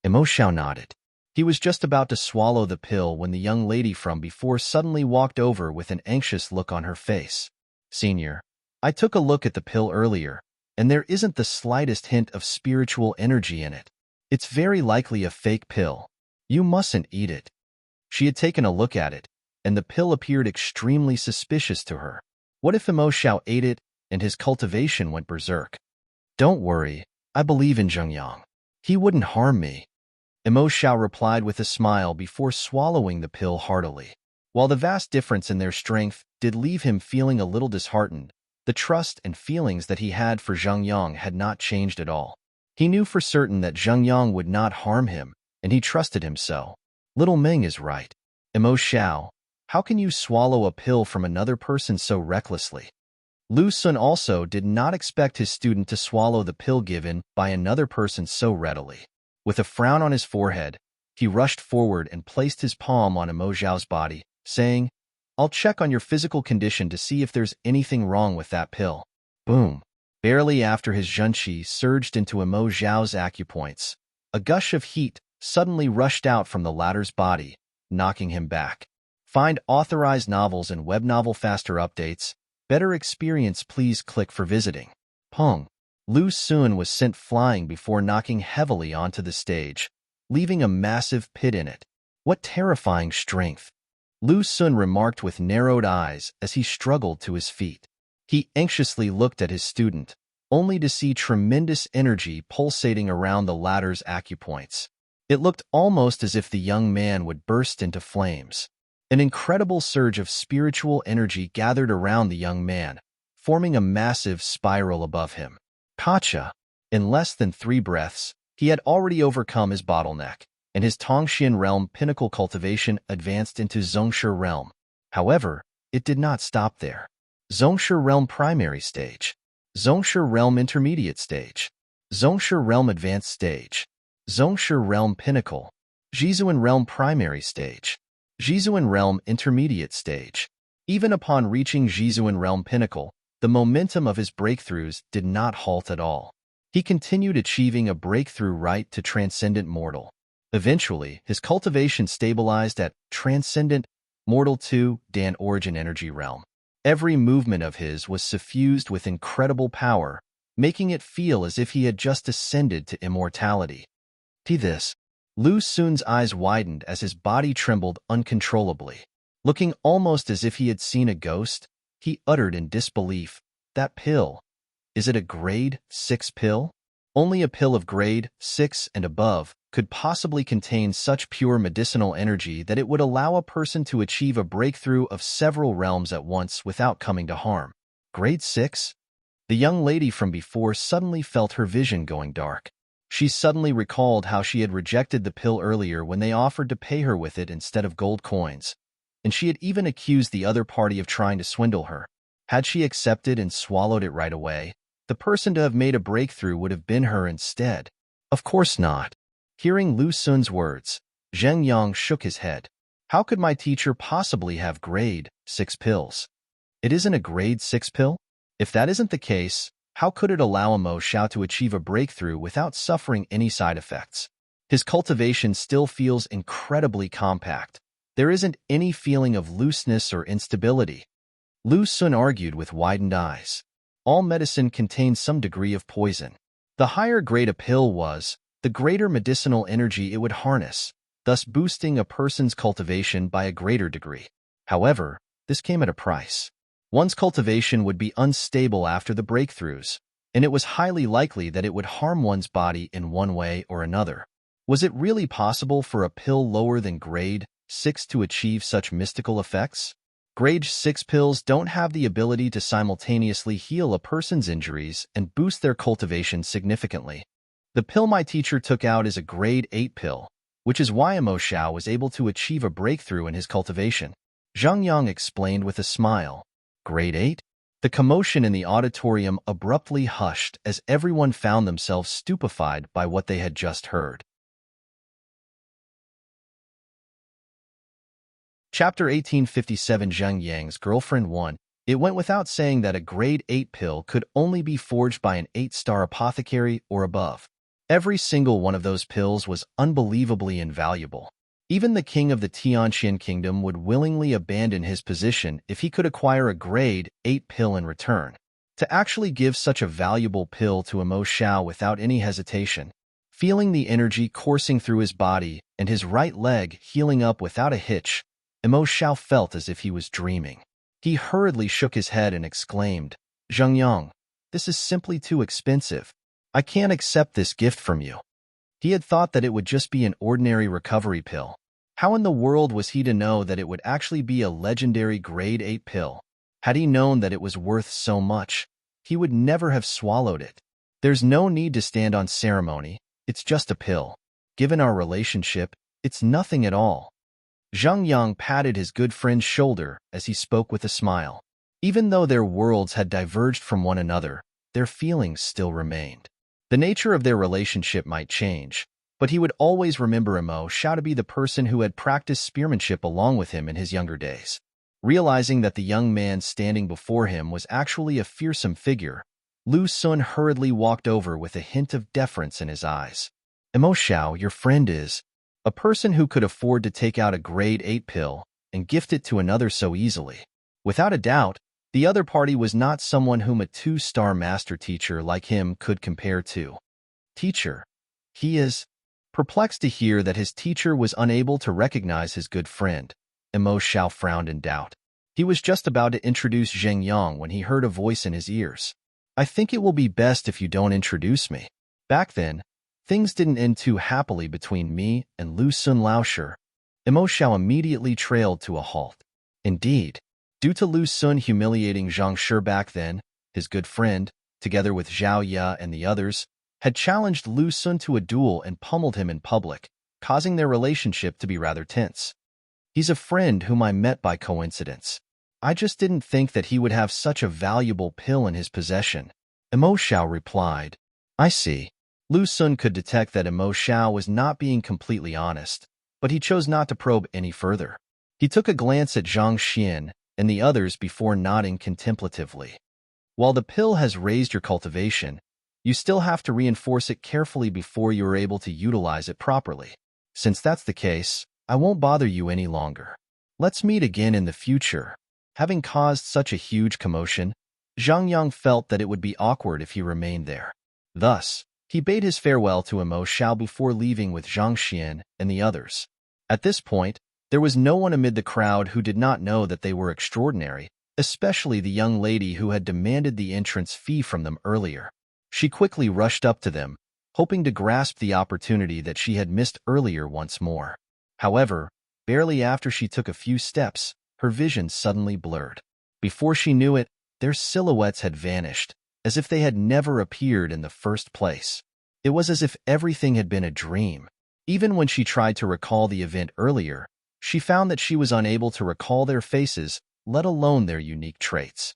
Imo Xiao nodded. He was just about to swallow the pill when the young lady from before suddenly walked over with an anxious look on her face. "Senior, I took a look at the pill earlier, and there isn't the slightest hint of spiritual energy in it. It's very likely a fake pill. You mustn't eat it." She had taken a look at it, and the pill appeared extremely suspicious to her. What if Imo Xiao ate it and his cultivation went berserk? "Don't worry, I believe in Zheng Yang. He wouldn't harm me," Imo Xiao replied with a smile before swallowing the pill heartily. While the vast difference in their strength did leave him feeling a little disheartened, the trust and feelings that he had for Zheng Yang had not changed at all. He knew for certain that Zheng Yang would not harm him, and he trusted him so. Little Ming is right. "Imo Xiao, how can you swallow a pill from another person so recklessly?" Lu Sun also did not expect his student to swallow the pill given by another person so readily. With a frown on his forehead, he rushed forward and placed his palm on Imo Xiao's body, saying, "I'll check on your physical condition to see if there's anything wrong with that pill." Boom! Barely after his zhenqi surged into Imo Xiao's acupoints, a gush of heat suddenly rushed out from the latter's body, knocking him back. Find authorized novels and web novel faster updates. Better experience, please click for visiting. Pong. Lu Sun was sent flying before knocking heavily onto the stage, leaving a massive pit in it. What terrifying strength! Lu Sun remarked with narrowed eyes as he struggled to his feet. He anxiously looked at his student, only to see tremendous energy pulsating around the latter's acupoints. It looked almost as if the young man would burst into flames. An incredible surge of spiritual energy gathered around the young man, forming a massive spiral above him. Kacha! In less than 3 breaths, he had already overcome his bottleneck, and his Tongxian realm pinnacle cultivation advanced into Zhongshu realm. However, it did not stop there. Zhongshu realm primary stage. Zhongshu realm intermediate stage. Zhongshu realm advanced stage. Zhongshu realm pinnacle. Jizuan realm primary stage. Jizuan realm intermediate stage. Even upon reaching Jizuan realm pinnacle, the momentum of his breakthroughs did not halt at all. He continued achieving a breakthrough right to transcendent mortal. Eventually, his cultivation stabilized at transcendent mortal 2 Dan origin energy realm. Every movement of his was suffused with incredible power, making it feel as if he had just ascended to immortality. To this, Lu Sun's eyes widened as his body trembled uncontrollably. Looking almost as if he had seen a ghost, he uttered in disbelief, "That pill, is it a grade 6 pill?" Only a pill of grade 6 and above could possibly contain such pure medicinal energy that it would allow a person to achieve a breakthrough of several realms at once without coming to harm. Grade 6? The young lady from before suddenly felt her vision going dark. She suddenly recalled how she had rejected the pill earlier when they offered to pay her with it instead of gold coins, and she had even accused the other party of trying to swindle her. Had she accepted and swallowed it right away, the person to have made a breakthrough would have been her instead. Of course not. Hearing Lu Sun's words, Zheng Yang shook his head. How could my teacher possibly have grade 6 pills? It isn't a grade 6 pill? If that isn't the case, how could it allow Mo Xiao to achieve a breakthrough without suffering any side effects? His cultivation still feels incredibly compact. There isn't any feeling of looseness or instability. Lu Sun argued with widened eyes. All medicine contains some degree of poison. The higher grade a pill was, the greater medicinal energy it would harness, thus boosting a person's cultivation by a greater degree. However, this came at a price. One's cultivation would be unstable after the breakthroughs, and it was highly likely that it would harm one's body in one way or another. Was it really possible for a pill lower than grade 6 to achieve such mystical effects? Grade 6 pills don't have the ability to simultaneously heal a person's injuries and boost their cultivation significantly. The pill my teacher took out is a grade 8 pill, which is why Mo Xiao was able to achieve a breakthrough in his cultivation. Zhang Yang explained with a smile. Grade 8? The commotion in the auditorium abruptly hushed as everyone found themselves stupefied by what they had just heard. Chapter 1857 Zhang Yang's Girlfriend 1. It went without saying that a grade 8 pill could only be forged by an 8-star apothecary or above. Every single one of those pills was unbelievably invaluable. Even the king of the Tianqian kingdom would willingly abandon his position if he could acquire a grade 8 pill in return. To actually give such a valuable pill to Mo Xiao without any hesitation, feeling the energy coursing through his body and his right leg healing up without a hitch, Mo Xiao felt as if he was dreaming. He hurriedly shook his head and exclaimed, Zhang Yang, this is simply too expensive. I can't accept this gift from you. He had thought that it would just be an ordinary recovery pill. How in the world was he to know that it would actually be a legendary grade 8 pill? Had he known that it was worth so much, he would never have swallowed it. There's no need to stand on ceremony. It's just a pill. Given our relationship, it's nothing at all. Zhang Yang patted his good friend's shoulder as he spoke with a smile. Even though their worlds had diverged from one another, their feelings still remained. The nature of their relationship might change, but he would always remember Mo Xiao to be the person who had practiced spearmanship along with him in his younger days. Realizing that the young man standing before him was actually a fearsome figure, Lu Sun hurriedly walked over with a hint of deference in his eyes. Mo Xiao, your friend is a person who could afford to take out a grade 8 pill and gift it to another so easily. Without a doubt, the other party was not someone whom a 2-star master teacher like him could compare to. Teacher. He is perplexed to hear that his teacher was unable to recognize his good friend. Mo Xiao frowned in doubt. He was just about to introduce Zhang Yang when he heard a voice in his ears. I think it will be best if you don't introduce me. Back then, things didn't end too happily between me and Lu Sun Laosher. Mo Xiao immediately trailed to a halt. Indeed, due to Lu Sun humiliating Zhang Shi back then, his good friend, together with Zhao Ye and the others, had challenged Lu Sun to a duel and pummeled him in public, causing their relationship to be rather tense. He's a friend whom I met by coincidence. I just didn't think that he would have such a valuable pill in his possession. Mo Xiao replied. I see. Lu Sun could detect that Mo Xiao was not being completely honest, but he chose not to probe any further. He took a glance at Zhang Xian and the others before nodding contemplatively. While the pill has raised your cultivation, you still have to reinforce it carefully before you are able to utilize it properly. Since that's the case, I won't bother you any longer. Let's meet again in the future. Having caused such a huge commotion, Zhang Yang felt that it would be awkward if he remained there. Thus, he bade his farewell to Mo Xiao before leaving with Zhang Xian and the others. At this point, there was no one amid the crowd who did not know that they were extraordinary, especially the young lady who had demanded the entrance fee from them earlier. She quickly rushed up to them, hoping to grasp the opportunity that she had missed earlier once more. However, barely after she took a few steps, her vision suddenly blurred. Before she knew it, their silhouettes had vanished, as if they had never appeared in the first place. It was as if everything had been a dream. Even when she tried to recall the event earlier, she found that she was unable to recall their faces, let alone their unique traits.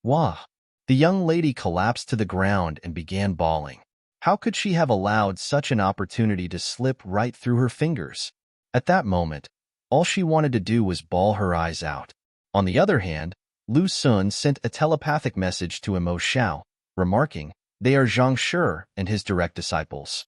Wah! The young lady collapsed to the ground and began bawling. How could she have allowed such an opportunity to slip right through her fingers? At that moment, All she wanted to do was bawl her eyes out. On the other hand, Lu Sun sent a telepathic message to Imo Xiao, remarking, "They are Zhang Shi and his direct disciples."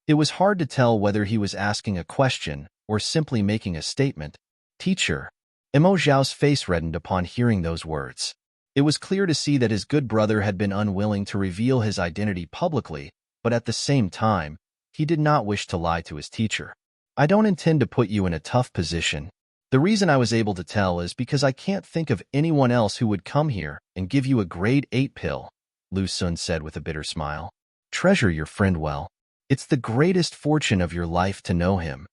It was hard to tell whether he was asking a question or simply making a statement. "Teacher." Imo Xiao's face reddened upon hearing those words. It was clear to see that his good brother had been unwilling to reveal his identity publicly, but at the same time, he did not wish to lie to his teacher. "I don't intend to put you in a tough position. The reason I was able to tell is because I can't think of anyone else who would come here and give you a grade 8 pill," Lu Sun said with a bitter smile. "Treasure your friend well. It's the greatest fortune of your life to know him."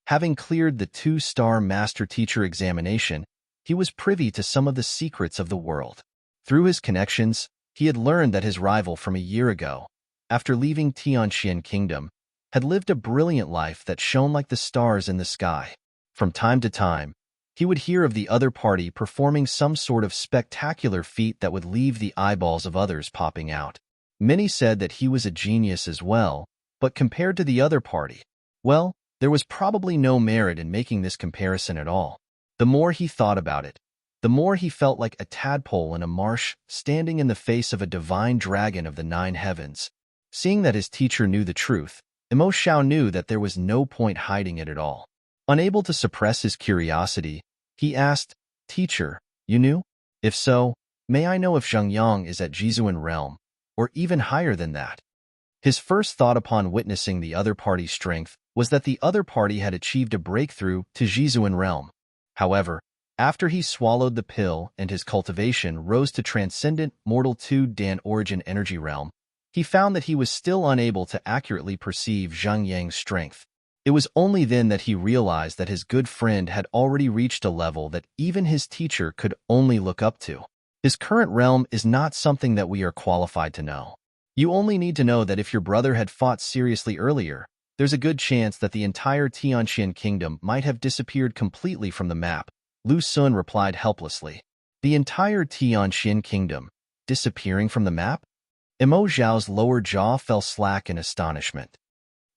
Having cleared the 2-star master-teacher examination, he was privy to some of the secrets of the world. Through his connections, he had learned that his rival from a year ago, after leaving Tianxian Kingdom, had lived a brilliant life that shone like the stars in the sky. From time to time, he would hear of the other party performing some sort of spectacular feat that would leave the eyeballs of others popping out. Many said that he was a genius as well, but compared to the other party, well, there was probably no merit in making this comparison at all. The more he thought about it, the more he felt like a tadpole in a marsh standing in the face of a divine dragon of the 9 heavens. Seeing that his teacher knew the truth, Imo Xiao knew that there was no point hiding it at all. Unable to suppress his curiosity, he asked, "Teacher, you knew? If so, may I know if Zhang Yang is at Jizuan realm, or even higher than that?" His first thought upon witnessing the other party's strength was that the other party had achieved a breakthrough to Jizuan realm. However, after he swallowed the pill and his cultivation rose to transcendent mortal 2 Dan origin energy realm, he found that he was still unable to accurately perceive Zhang Yang's strength. It was only then that he realized that his good friend had already reached a level that even his teacher could only look up to. His current realm is not something that we are qualified to know. You only need to know that if your brother had fought seriously earlier, there's a good chance that the entire Tianxian kingdom might have disappeared completely from the map, Lu Sun replied helplessly. The entire Tianxian kingdom, disappearing from the map? Imo Zhao's lower jaw fell slack in astonishment.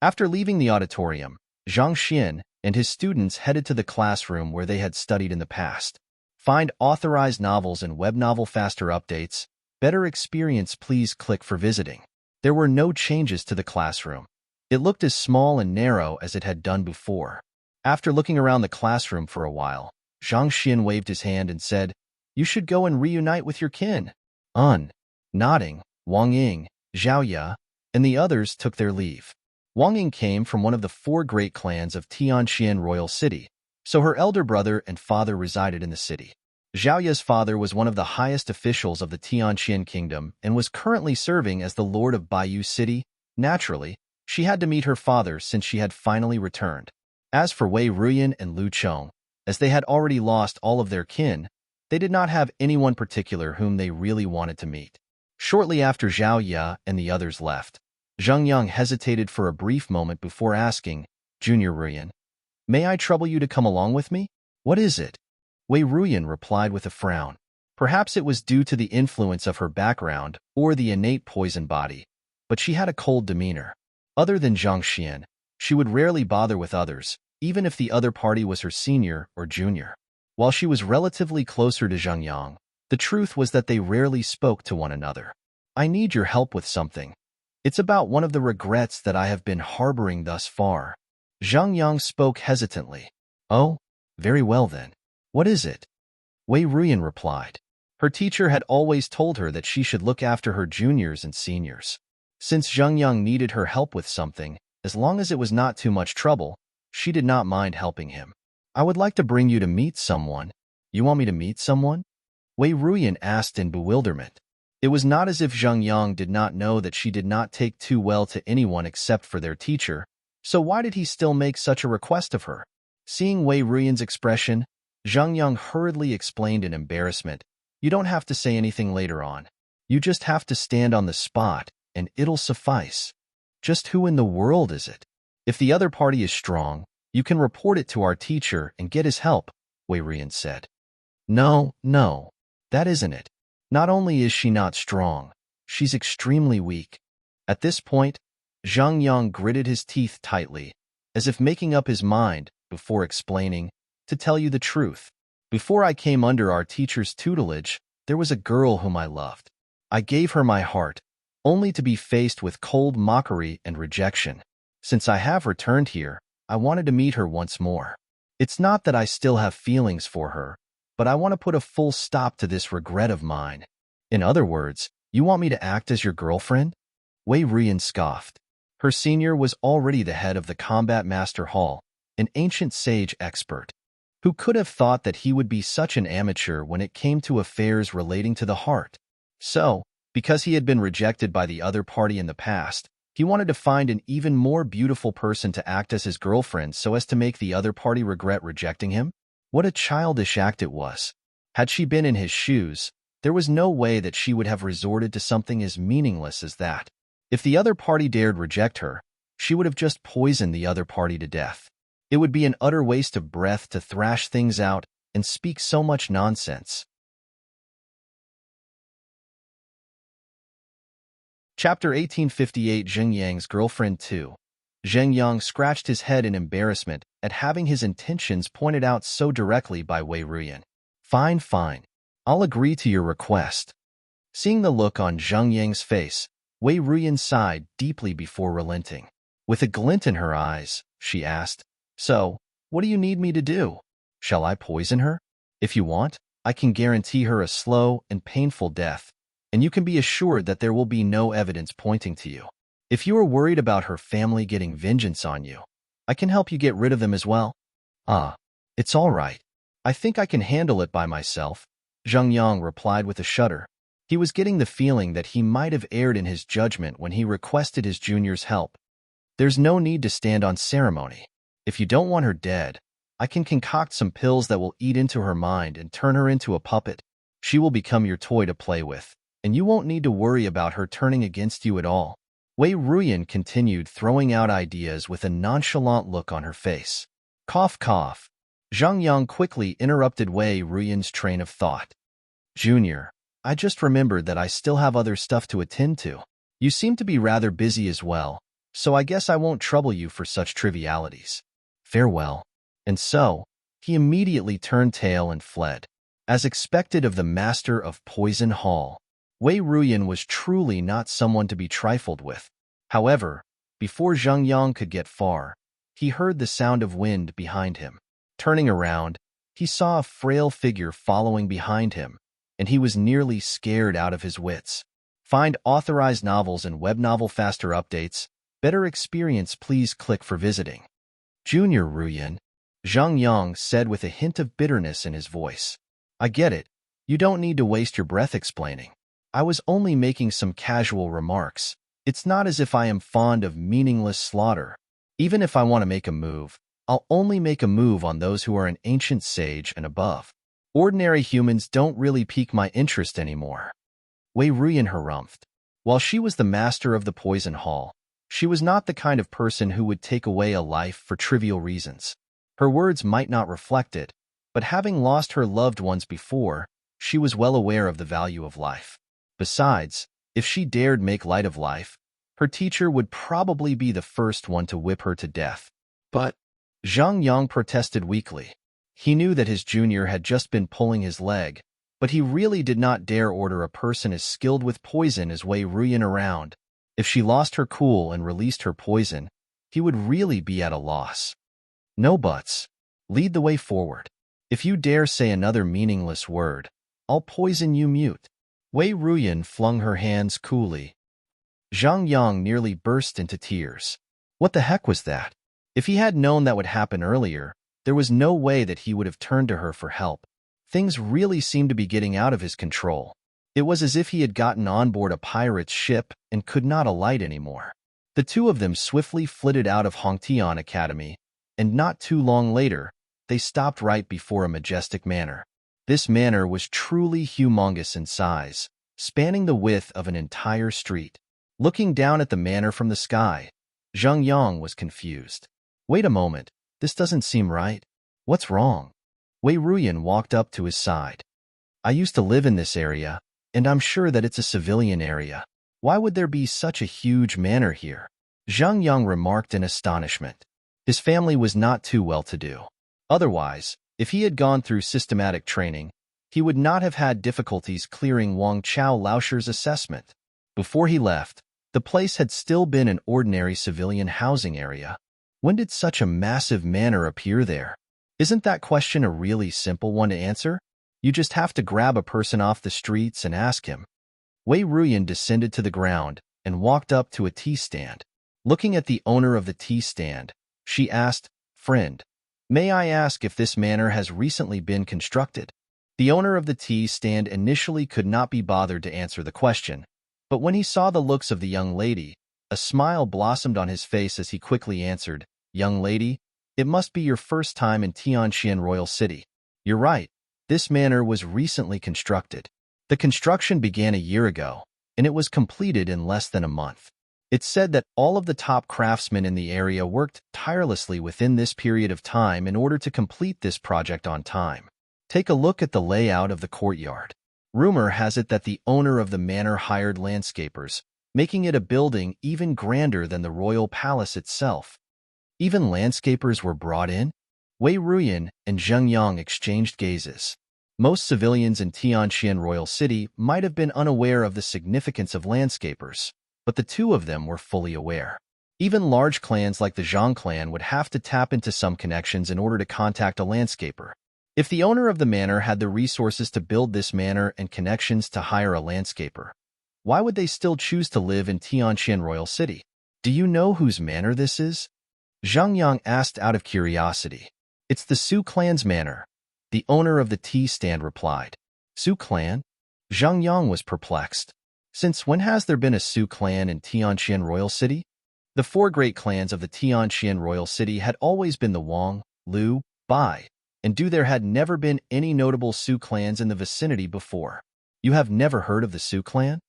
After leaving the auditorium, Zhang Xian and his students headed to the classroom where they had studied in the past. Find authorized novels and web novel faster updates. Better experience, please click for visiting. There were no changes to the classroom. It looked as small and narrow as it had done before. After looking around the classroom for a while, Zhang Xian waved his hand and said, "You should go and reunite with your kin." Nodding, Wang Ying, Zhao Ya, and the others took their leave. Wang Ying came from one of the 4 great clans of Tianxian Royal City, so her elder brother and father resided in the city. Zhao Ya's father was one of the highest officials of the Tianxian kingdom and was currently serving as the lord of Baiyu City. Naturally, she had to meet her father since she had finally returned. As for Wei Ruyan and Lu Chong, as they had already lost all of their kin, they did not have anyone particular whom they really wanted to meet. Shortly after Zhao Ya and the others left, Zhang Yang hesitated for a brief moment before asking, "Junior Ruyan, may I trouble you to come along with me?" "What is it?" Wei Ruyan replied with a frown. Perhaps it was due to the influence of her background or the innate poison body, but she had a cold demeanor. Other than Zhang Xian, she would rarely bother with others, even if the other party was her senior or junior. While she was relatively closer to Zhang Yang, the truth was that they rarely spoke to one another. "I need your help with something. It's about one of the regrets that I have been harboring thus far." Zhang Yang spoke hesitantly. "Oh, very well then. What is it?" Wei Ruyan replied. Her teacher had always told her that she should look after her juniors and seniors. Since Zhang Yang needed her help with something, as long as it was not too much trouble, she did not mind helping him. "I would like to bring you to meet someone." "You want me to meet someone?" Wei Ruyan asked in bewilderment. It was not as if Zhang Yang did not know that she did not take too well to anyone except for their teacher, so why did he still make such a request of her? Seeing Wei Ruyan's expression, Zhang Yang hurriedly explained in embarrassment, "You don't have to say anything later on. You just have to stand on the spot, and it'll suffice." "Just who in the world is it?" "If the other party is strong, you can report it to our teacher and get his help," Wei Ruyan said. No, that isn't it. Not only is she not strong, she's extremely weak." At this point, Zhang Yang gritted his teeth tightly, as if making up his mind, before explaining, To tell you the truth, before I came under our teacher's tutelage, there was a girl whom I loved. I gave her my heart, only to be faced with cold mockery and rejection. Since I have returned here, I wanted to meet her once more. It's not that I still have feelings for her, but I want to put a full stop to this regret of mine. In other words, you want me to act as your girlfriend? Wei Ruyan scoffed. Her senior was already the head of the Combat Master Hall, an ancient sage expert. Who could have thought that he would be such an amateur when it came to affairs relating to the heart? So, because he had been rejected by the other party in the past, he wanted to find an even more beautiful person to act as his girlfriend so as to make the other party regret rejecting him? What a childish act it was. Had she been in his shoes, there was no way that she would have resorted to something as meaningless as that. If the other party dared reject her, she would have just poisoned the other party to death. It would be an utter waste of breath to thrash things out and speak so much nonsense. Chapter 1858 Zheng Yang's Girlfriend 2. Zheng Yang scratched his head in embarrassment at having his intentions pointed out so directly by Wei Ruyan. Fine, fine. I'll agree to your request. Seeing the look on Zheng Yang's face, Wei Ruyan sighed deeply before relenting. With a glint in her eyes, she asked, "So, what do you need me to do? Shall I poison her? If you want, I can guarantee her a slow and painful death, and you can be assured that there will be no evidence pointing to you. If you are worried about her family getting vengeance on you, I can help you get rid of them as well." "Ah, it's all right. I think I can handle it by myself," Zheng Yang replied with a shudder. He was getting the feeling that he might have erred in his judgment when he requested his junior's help. "There's no need to stand on ceremony. If you don't want her dead, I can concoct some pills that will eat into her mind and turn her into a puppet. She will become your toy to play with, and you won't need to worry about her turning against you at all." Wei Ruyan continued throwing out ideas with a nonchalant look on her face. Cough, cough. Zhang Yang quickly interrupted Wei Ruyan's train of thought. "Junior, I just remembered that I still have other stuff to attend to. You seem to be rather busy as well, so I guess I won't trouble you for such trivialities. Farewell." And so, he immediately turned tail and fled. As expected of the master of Poison Hall, Wei Ruyan was truly not someone to be trifled with. However, before Zheng Yang could get far, he heard the sound of wind behind him. Turning around, he saw a frail figure following behind him, and he was nearly scared out of his wits. Find authorized novels and web novel faster updates. Better experience, please click for visiting. Junior Ruyan, Zheng Yang said with a hint of bitterness in his voice. "I get it. You don't need to waste your breath explaining. I was only making some casual remarks. It's not as if I am fond of meaningless slaughter. Even if I want to make a move, I'll only make a move on those who are an ancient sage and above. Ordinary humans don't really pique my interest anymore." Wei Ruyan harumphed. While she was the master of the Poison Hall, she was not the kind of person who would take away a life for trivial reasons. Her words might not reflect it, but having lost her loved ones before, she was well aware of the value of life. Besides, if she dared make light of life, her teacher would probably be the first one to whip her to death. But Zhang Yang protested weakly. He knew that his junior had just been pulling his leg, but he really did not dare order a person as skilled with poison as Wei Ruyan around. If she lost her cool and released her poison, he would really be at a loss. "No buts. Lead the way forward. If you dare say another meaningless word, I'll poison you mute." Wei Ruyan flung her hands coolly. Zhang Yang nearly burst into tears. What the heck was that? If he had known that would happen earlier, there was no way that he would have turned to her for help. Things really seemed to be getting out of his control. It was as if he had gotten on board a pirate's ship and could not alight anymore. The two of them swiftly flitted out of Hongtian Academy, and not too long later, they stopped right before a majestic manor. This manor was truly humongous in size, spanning the width of an entire street. Looking down at the manor from the sky, Zheng Yang was confused. "Wait a moment, this doesn't seem right. What's wrong?" Wei Ruyan walked up to his side. "I used to live in this area, and I'm sure that it's a civilian area. Why would there be such a huge manor here?" Zheng Yang remarked in astonishment. His family was not too well-to-do. Otherwise, If he had gone through systematic training, he would not have had difficulties clearing Wang Chao Laosher's assessment. Before he left, the place had still been an ordinary civilian housing area. When did such a massive manor appear there? Isn't that question a really simple one to answer? You just have to grab a person off the streets and ask him. Wei Ruyan descended to the ground and walked up to a tea stand. Looking at the owner of the tea stand, she asked, "Friend, may I ask if this manor has recently been constructed?" The owner of the tea stand initially could not be bothered to answer the question, but when he saw the looks of the young lady, a smile blossomed on his face as he quickly answered, "Young lady, it must be your first time in Tianqian Royal City. You're right, this manor was recently constructed. The construction began a year ago, and it was completed in less than a month. It's said that all of the top craftsmen in the area worked tirelessly within this period of time in order to complete this project on time. Take a look at the layout of the courtyard. Rumor has it that the owner of the manor hired landscapers, making it a building even grander than the royal palace itself. Even landscapers were brought in?" Wei Ruyan and Zheng Yang exchanged gazes. Most civilians in Tianqian Royal City might have been unaware of the significance of landscapers, but the two of them were fully aware. Even large clans like the Zhang clan would have to tap into some connections in order to contact a landscaper. If the owner of the manor had the resources to build this manor and connections to hire a landscaper, why would they still choose to live in Tianqian Royal City? "Do you know whose manor this is?" Zhang Yang asked out of curiosity. "It's the Su clan's manor," the owner of the tea stand replied. "Su clan?" Zhang Yang was perplexed. Since when has there been a Su clan in Tianqian Royal City? The four great clans of the Tianqian Royal City had always been the Wang, Liu, Bai, and Du. There had never been any notable Su clans in the vicinity before. "You have never heard of the Su clan?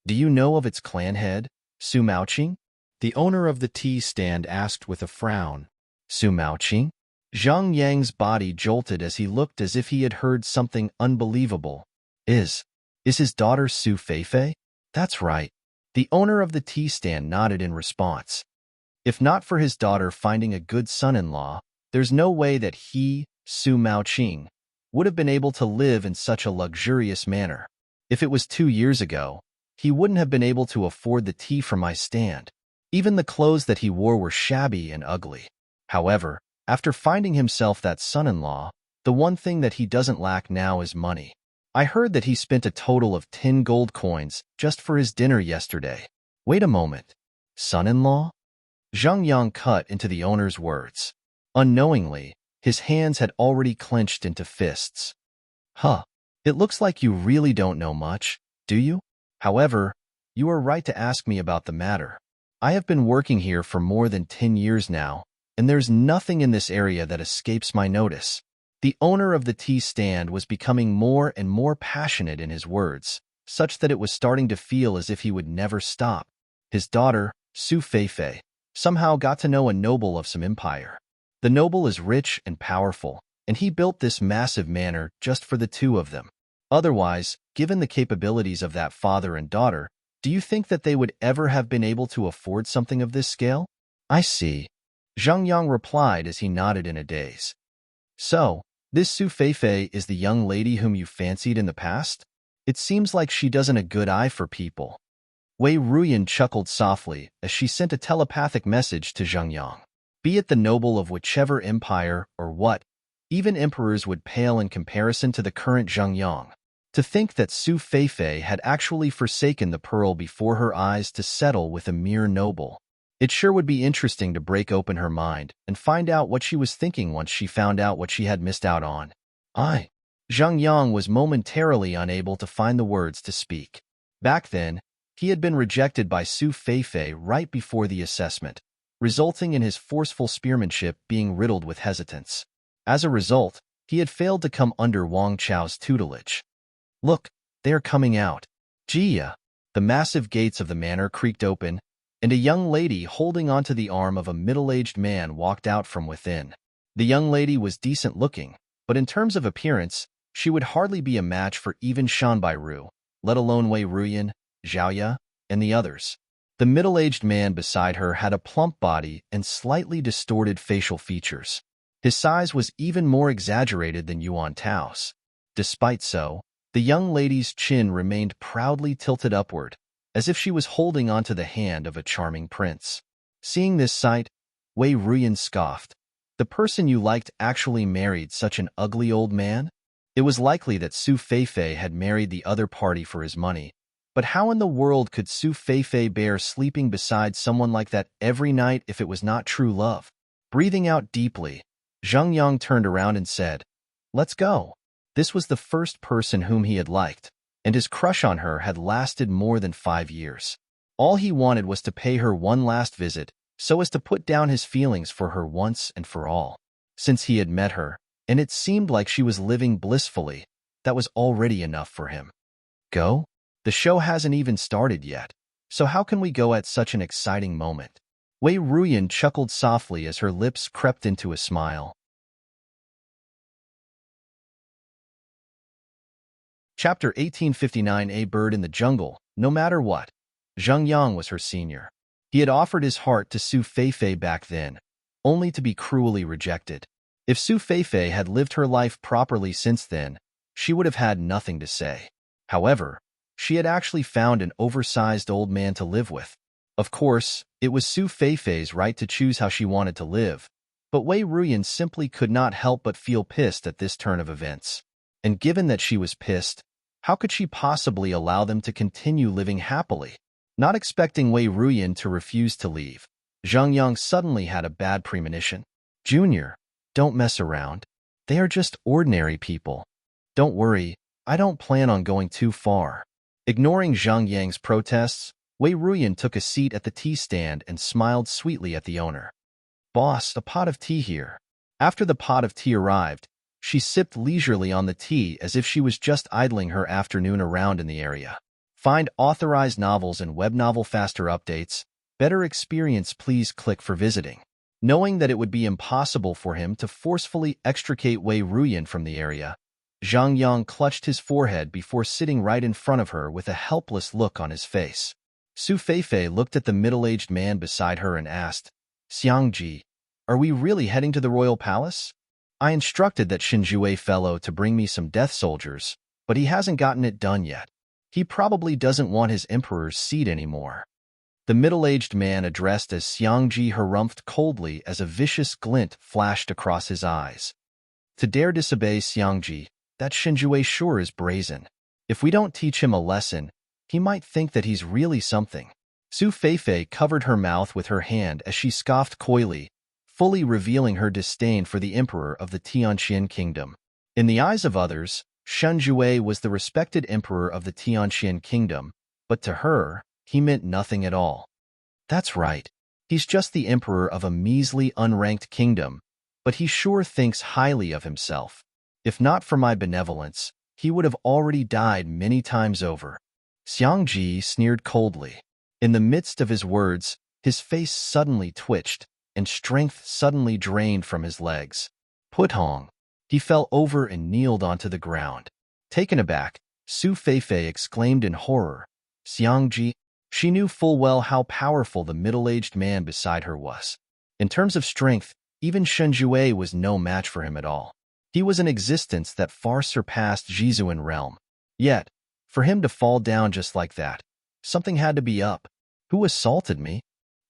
Do you know of its clan head, Su Maoqing?" The owner of the tea stand asked with a frown. "Su Maoqing?" Zhang Yang's body jolted as he looked as if he had heard something unbelievable. Is his daughter Su Feifei?" "That's right." The owner of the tea stand nodded in response. If not for his daughter finding a good son-in-law, there's no way that he, Su Maoqing, would have been able to live in such a luxurious manner. If it was 2 years ago, he wouldn't have been able to afford the tea from my stand. Even the clothes that he wore were shabby and ugly. However, after finding himself that son-in-law, the one thing that he doesn't lack now is money. I heard that he spent a total of 10 gold coins just for his dinner yesterday. Wait a moment. Son-in-law? Zhang Yang cut into the owner's words. Unknowingly, his hands had already clenched into fists. Huh. It looks like you really don't know much, do you? However, you are right to ask me about the matter. I have been working here for more than 10 years now, and there's nothing in this area that escapes my notice. The owner of the tea stand was becoming more and more passionate in his words, such that it was starting to feel as if he would never stop. His daughter, Su Feifei, somehow got to know a noble of some empire. The noble is rich and powerful, and he built this massive manor just for the two of them. Otherwise, given the capabilities of that father and daughter, do you think that they would ever have been able to afford something of this scale? I see. Zhang Yang replied as he nodded in a daze. So, this Su Feifei is the young lady whom you fancied in the past? It seems like she doesn't a good eye for people. Wei Ruyan chuckled softly as she sent a telepathic message to Zhang Yang. Be it the noble of whichever empire or what, even emperors would pale in comparison to the current Zhang Yang. To think that Su Feifei had actually forsaken the pearl before her eyes to settle with a mere noble. It sure would be interesting to break open her mind and find out what she was thinking once she found out what she had missed out on. Zhang Yang was momentarily unable to find the words to speak. Back then, he had been rejected by Su Feifei right before the assessment, resulting in his forceful spearmanship being riddled with hesitance. As a result, he had failed to come under Wang Chao's tutelage. Look, they are coming out. Jia! The massive gates of the manor creaked open, and a young lady holding onto the arm of a middle-aged man walked out from within. The young lady was decent-looking, but in terms of appearance, she would hardly be a match for even Shanbai Ru, let alone Wei Ruyan, Zhaoya, and the others. The middle-aged man beside her had a plump body and slightly distorted facial features. His size was even more exaggerated than Yuan Tao's. Despite so, the young lady's chin remained proudly tilted upward, as if she was holding onto the hand of a charming prince. Seeing this sight, Wei Ruyan scoffed. The person you liked actually married such an ugly old man? It was likely that Su Feifei had married the other party for his money, but how in the world could Su Feifei bear sleeping beside someone like that every night if it was not true love? Breathing out deeply, Zheng Yang turned around and said, "Let's go." This was the first person whom he had liked, and his crush on her had lasted more than 5 years. All he wanted was to pay her one last visit, so as to put down his feelings for her once and for all. Since he had met her, and it seemed like she was living blissfully, that was already enough for him. Go? The show hasn't even started yet, so how can we go at such an exciting moment? Wei Ruyan chuckled softly as her lips crept into a smile. Chapter 1859. A Bird in the Jungle. No matter what, Zheng Yang was her senior. He had offered his heart to Su Feifei back then, only to be cruelly rejected. If Su Feifei had lived her life properly since then, she would have had nothing to say. However, she had actually found an oversized old man to live with. Of course, it was Su Feifei's right to choose how she wanted to live, but Wei Ruyan simply could not help but feel pissed at this turn of events. And given that she was pissed, how could she possibly allow them to continue living happily? Not expecting Wei Ruyan to refuse to leave, Zheng Yang suddenly had a bad premonition. "Junior, don't mess around. They are just ordinary people. Don't worry, I don't plan on going too far." Ignoring Zheng Yang's protests, Wei Ruyan took a seat at the tea stand and smiled sweetly at the owner. "Boss, a pot of tea here." After the pot of tea arrived, she sipped leisurely on the tea as if she was just idling her afternoon around in the area. Find authorized novels and web novel faster updates. Better experience, please click for visiting. Knowing that it would be impossible for him to forcefully extricate Wei Ruyan from the area, Zhang Yang clutched his forehead before sitting right in front of her with a helpless look on his face. Su Feifei looked at the middle-aged man beside her and asked, "Xiangji, are we really heading to the royal palace? I instructed that Shinjue fellow to bring me some death soldiers, but he hasn't gotten it done yet. He probably doesn't want his emperor's seat anymore." The middle-aged man addressed as Xiangji harumphed coldly as a vicious glint flashed across his eyes. "To dare disobey Xiangji, that Shinjue sure is brazen. If we don't teach him a lesson, he might think that he's really something." Su Feifei covered her mouth with her hand as she scoffed coyly, fully revealing her disdain for the emperor of the Tianqian kingdom. In the eyes of others, Shinjue was the respected emperor of the Tianqian kingdom, but to her, he meant nothing at all. That's right. He's just the emperor of a measly, unranked kingdom, but he sure thinks highly of himself. If not for my benevolence, he would have already died many times over. Xiangji sneered coldly. In the midst of his words, his face suddenly twitched, and strength suddenly drained from his legs. Putong! He fell over and kneeled onto the ground. Taken aback, Su Feifei exclaimed in horror, "Xiangji!" She knew full well how powerful the middle-aged man beside her was. In terms of strength, even Shinjue was no match for him at all. He was an existence that far surpassed Jizuan realm. Yet, for him to fall down just like that, something had to be up. Who assaulted me?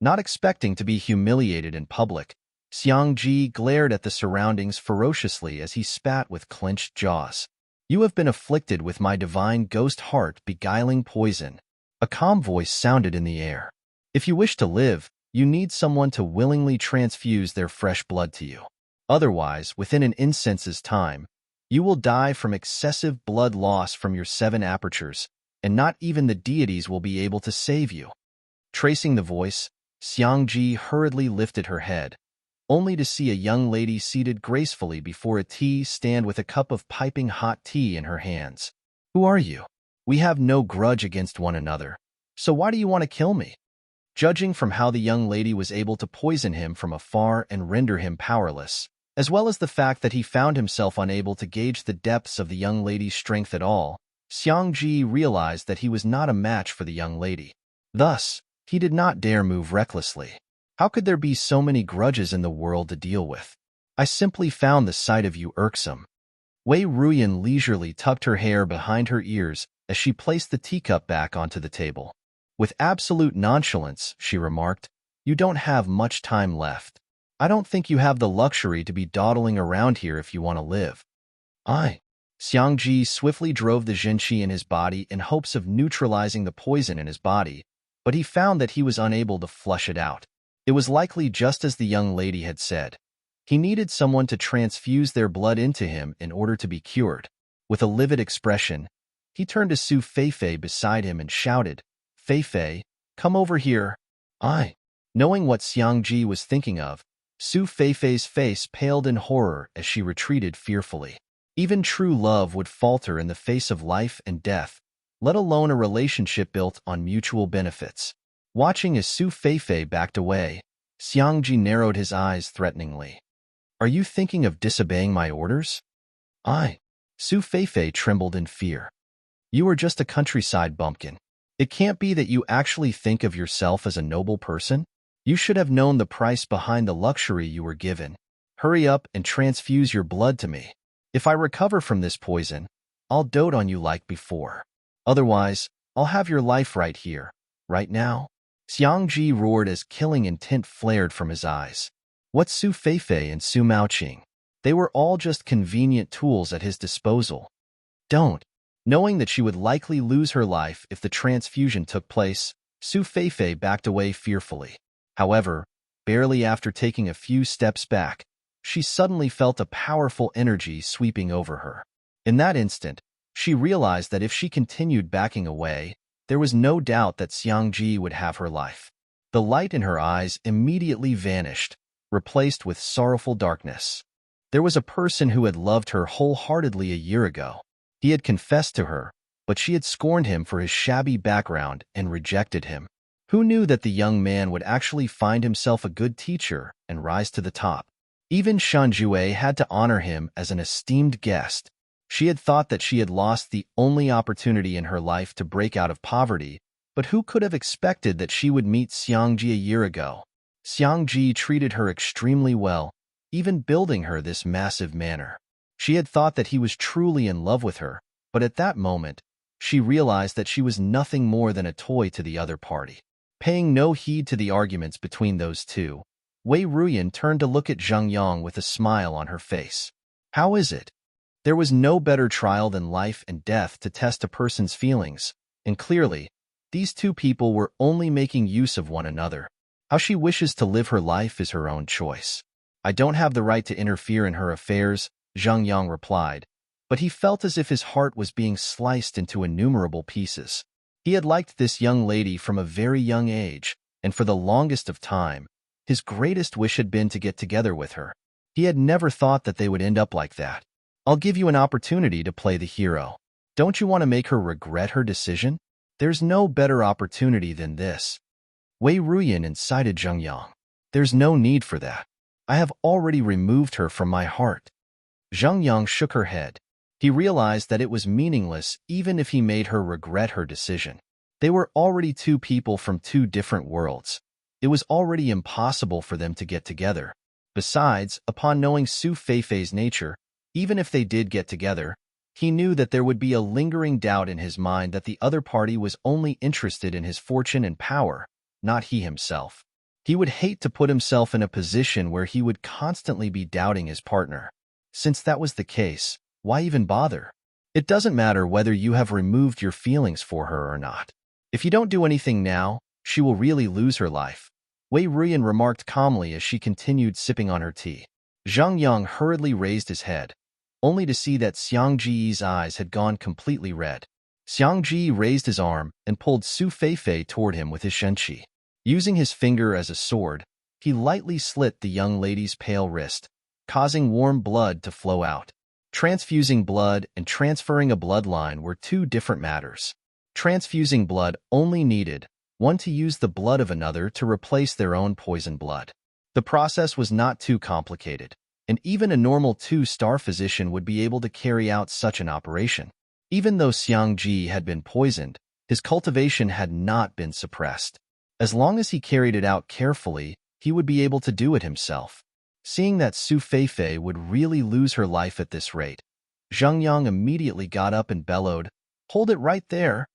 Not expecting to be humiliated in public, Xiangji glared at the surroundings ferociously as he spat with clenched jaws. "You have been afflicted with my divine ghost heart beguiling poison." A calm voice sounded in the air. "If you wish to live, you need someone to willingly transfuse their fresh blood to you. Otherwise, within an incense's time, you will die from excessive blood loss from your 7 apertures, and not even the deities will be able to save you." Tracing the voice, Xiangji hurriedly lifted her head, only to see a young lady seated gracefully before a tea stand with a cup of piping hot tea in her hands. "Who are you? We have no grudge against one another, so why do you want to kill me?" Judging from how the young lady was able to poison him from afar and render him powerless, as well as the fact that he found himself unable to gauge the depths of the young lady's strength at all, Xiangji realized that he was not a match for the young lady. Thus, he did not dare move recklessly. How could there be so many grudges in the world to deal with? I simply found the sight of you irksome. Wei Ruyan leisurely tucked her hair behind her ears as she placed the teacup back onto the table. With absolute nonchalance, she remarked, "You don't have much time left. I don't think you have the luxury to be dawdling around here if you want to live." Xiangji swiftly drove the Jinqi in his body in hopes of neutralizing the poison in his body, but he found that he was unable to flush it out. It was likely just as the young lady had said. He needed someone to transfuse their blood into him in order to be cured. With a livid expression, he turned to Su Feifei beside him and shouted, "Feifei, come over here." Knowing what Xiangji was thinking of, Su Feifei's face paled in horror as she retreated fearfully. Even true love would falter in the face of life and death, let alone a relationship built on mutual benefits. Watching as Su Feifei backed away, Xiangji narrowed his eyes threateningly. "Are you thinking of disobeying my orders?" Su Feifei trembled in fear. "You are just a countryside bumpkin. It can't be that you actually think of yourself as a noble person? You should have known the price behind the luxury you were given. Hurry up and transfuse your blood to me. If I recover from this poison, I'll dote on you like before. Otherwise, I'll have your life right here, right now." Xiangji roared as killing intent flared from his eyes. What's Su Feifei and Su Maoqing? They were all just convenient tools at his disposal. Don't. Knowing that she would likely lose her life if the transfusion took place, Su Feifei backed away fearfully. However, barely after taking a few steps back, she suddenly felt a powerful energy sweeping over her. In that instant, she realized that if she continued backing away, there was no doubt that Xiangji would have her life. The light in her eyes immediately vanished, replaced with sorrowful darkness. There was a person who had loved her wholeheartedly a year ago. He had confessed to her, but she had scorned him for his shabby background and rejected him. Who knew that the young man would actually find himself a good teacher and rise to the top? Even Shanjue had to honor him as an esteemed guest. She had thought that she had lost the only opportunity in her life to break out of poverty, but who could have expected that she would meet Xiangji a year ago? Xiangji treated her extremely well, even building her this massive manor. She had thought that he was truly in love with her, but at that moment, she realized that she was nothing more than a toy to the other party. Paying no heed to the arguments between those two, Wei Ruyan turned to look at Zheng Yang with a smile on her face. "How is it?" There was no better trial than life and death to test a person's feelings, and clearly, these two people were only making use of one another. How she wishes to live her life is her own choice. "I don't have the right to interfere in her affairs," Zheng Yang replied, but he felt as if his heart was being sliced into innumerable pieces. He had liked this young lady from a very young age, and for the longest of time, his greatest wish had been to get together with her. He had never thought that they would end up like that. "I'll give you an opportunity to play the hero. Don't you want to make her regret her decision? There's no better opportunity than this." Wei Ruyan incited Zheng Yang. "There's no need for that. I have already removed her from my heart." Zheng Yang shook her head. He realized that it was meaningless even if he made her regret her decision. They were already two people from two different worlds. It was already impossible for them to get together. Besides, upon knowing Su Feifei's nature, even if they did get together, he knew that there would be a lingering doubt in his mind that the other party was only interested in his fortune and power, not he himself. He would hate to put himself in a position where he would constantly be doubting his partner. Since that was the case, why even bother? It doesn't matter whether you have removed your feelings for her or not. If you don't do anything now, she will really lose her life, Wei Ruyan remarked calmly as she continued sipping on her tea. Zheng Yang hurriedly raised his head, only to see that Xiangji's eyes had gone completely red. Xiangji raised his arm and pulled Su Feifei toward him with his shenqi. Using his finger as a sword, he lightly slit the young lady's pale wrist, causing warm blood to flow out. Transfusing blood and transferring a bloodline were two different matters. Transfusing blood only needed one to use the blood of another to replace their own poison blood. The process was not too complicated, and even a normal 2-star physician would be able to carry out such an operation. Even though Xiangji had been poisoned, his cultivation had not been suppressed. As long as he carried it out carefully, he would be able to do it himself. Seeing that Su Feifei would really lose her life at this rate, Zheng Yang immediately got up and bellowed, "Hold it right there!"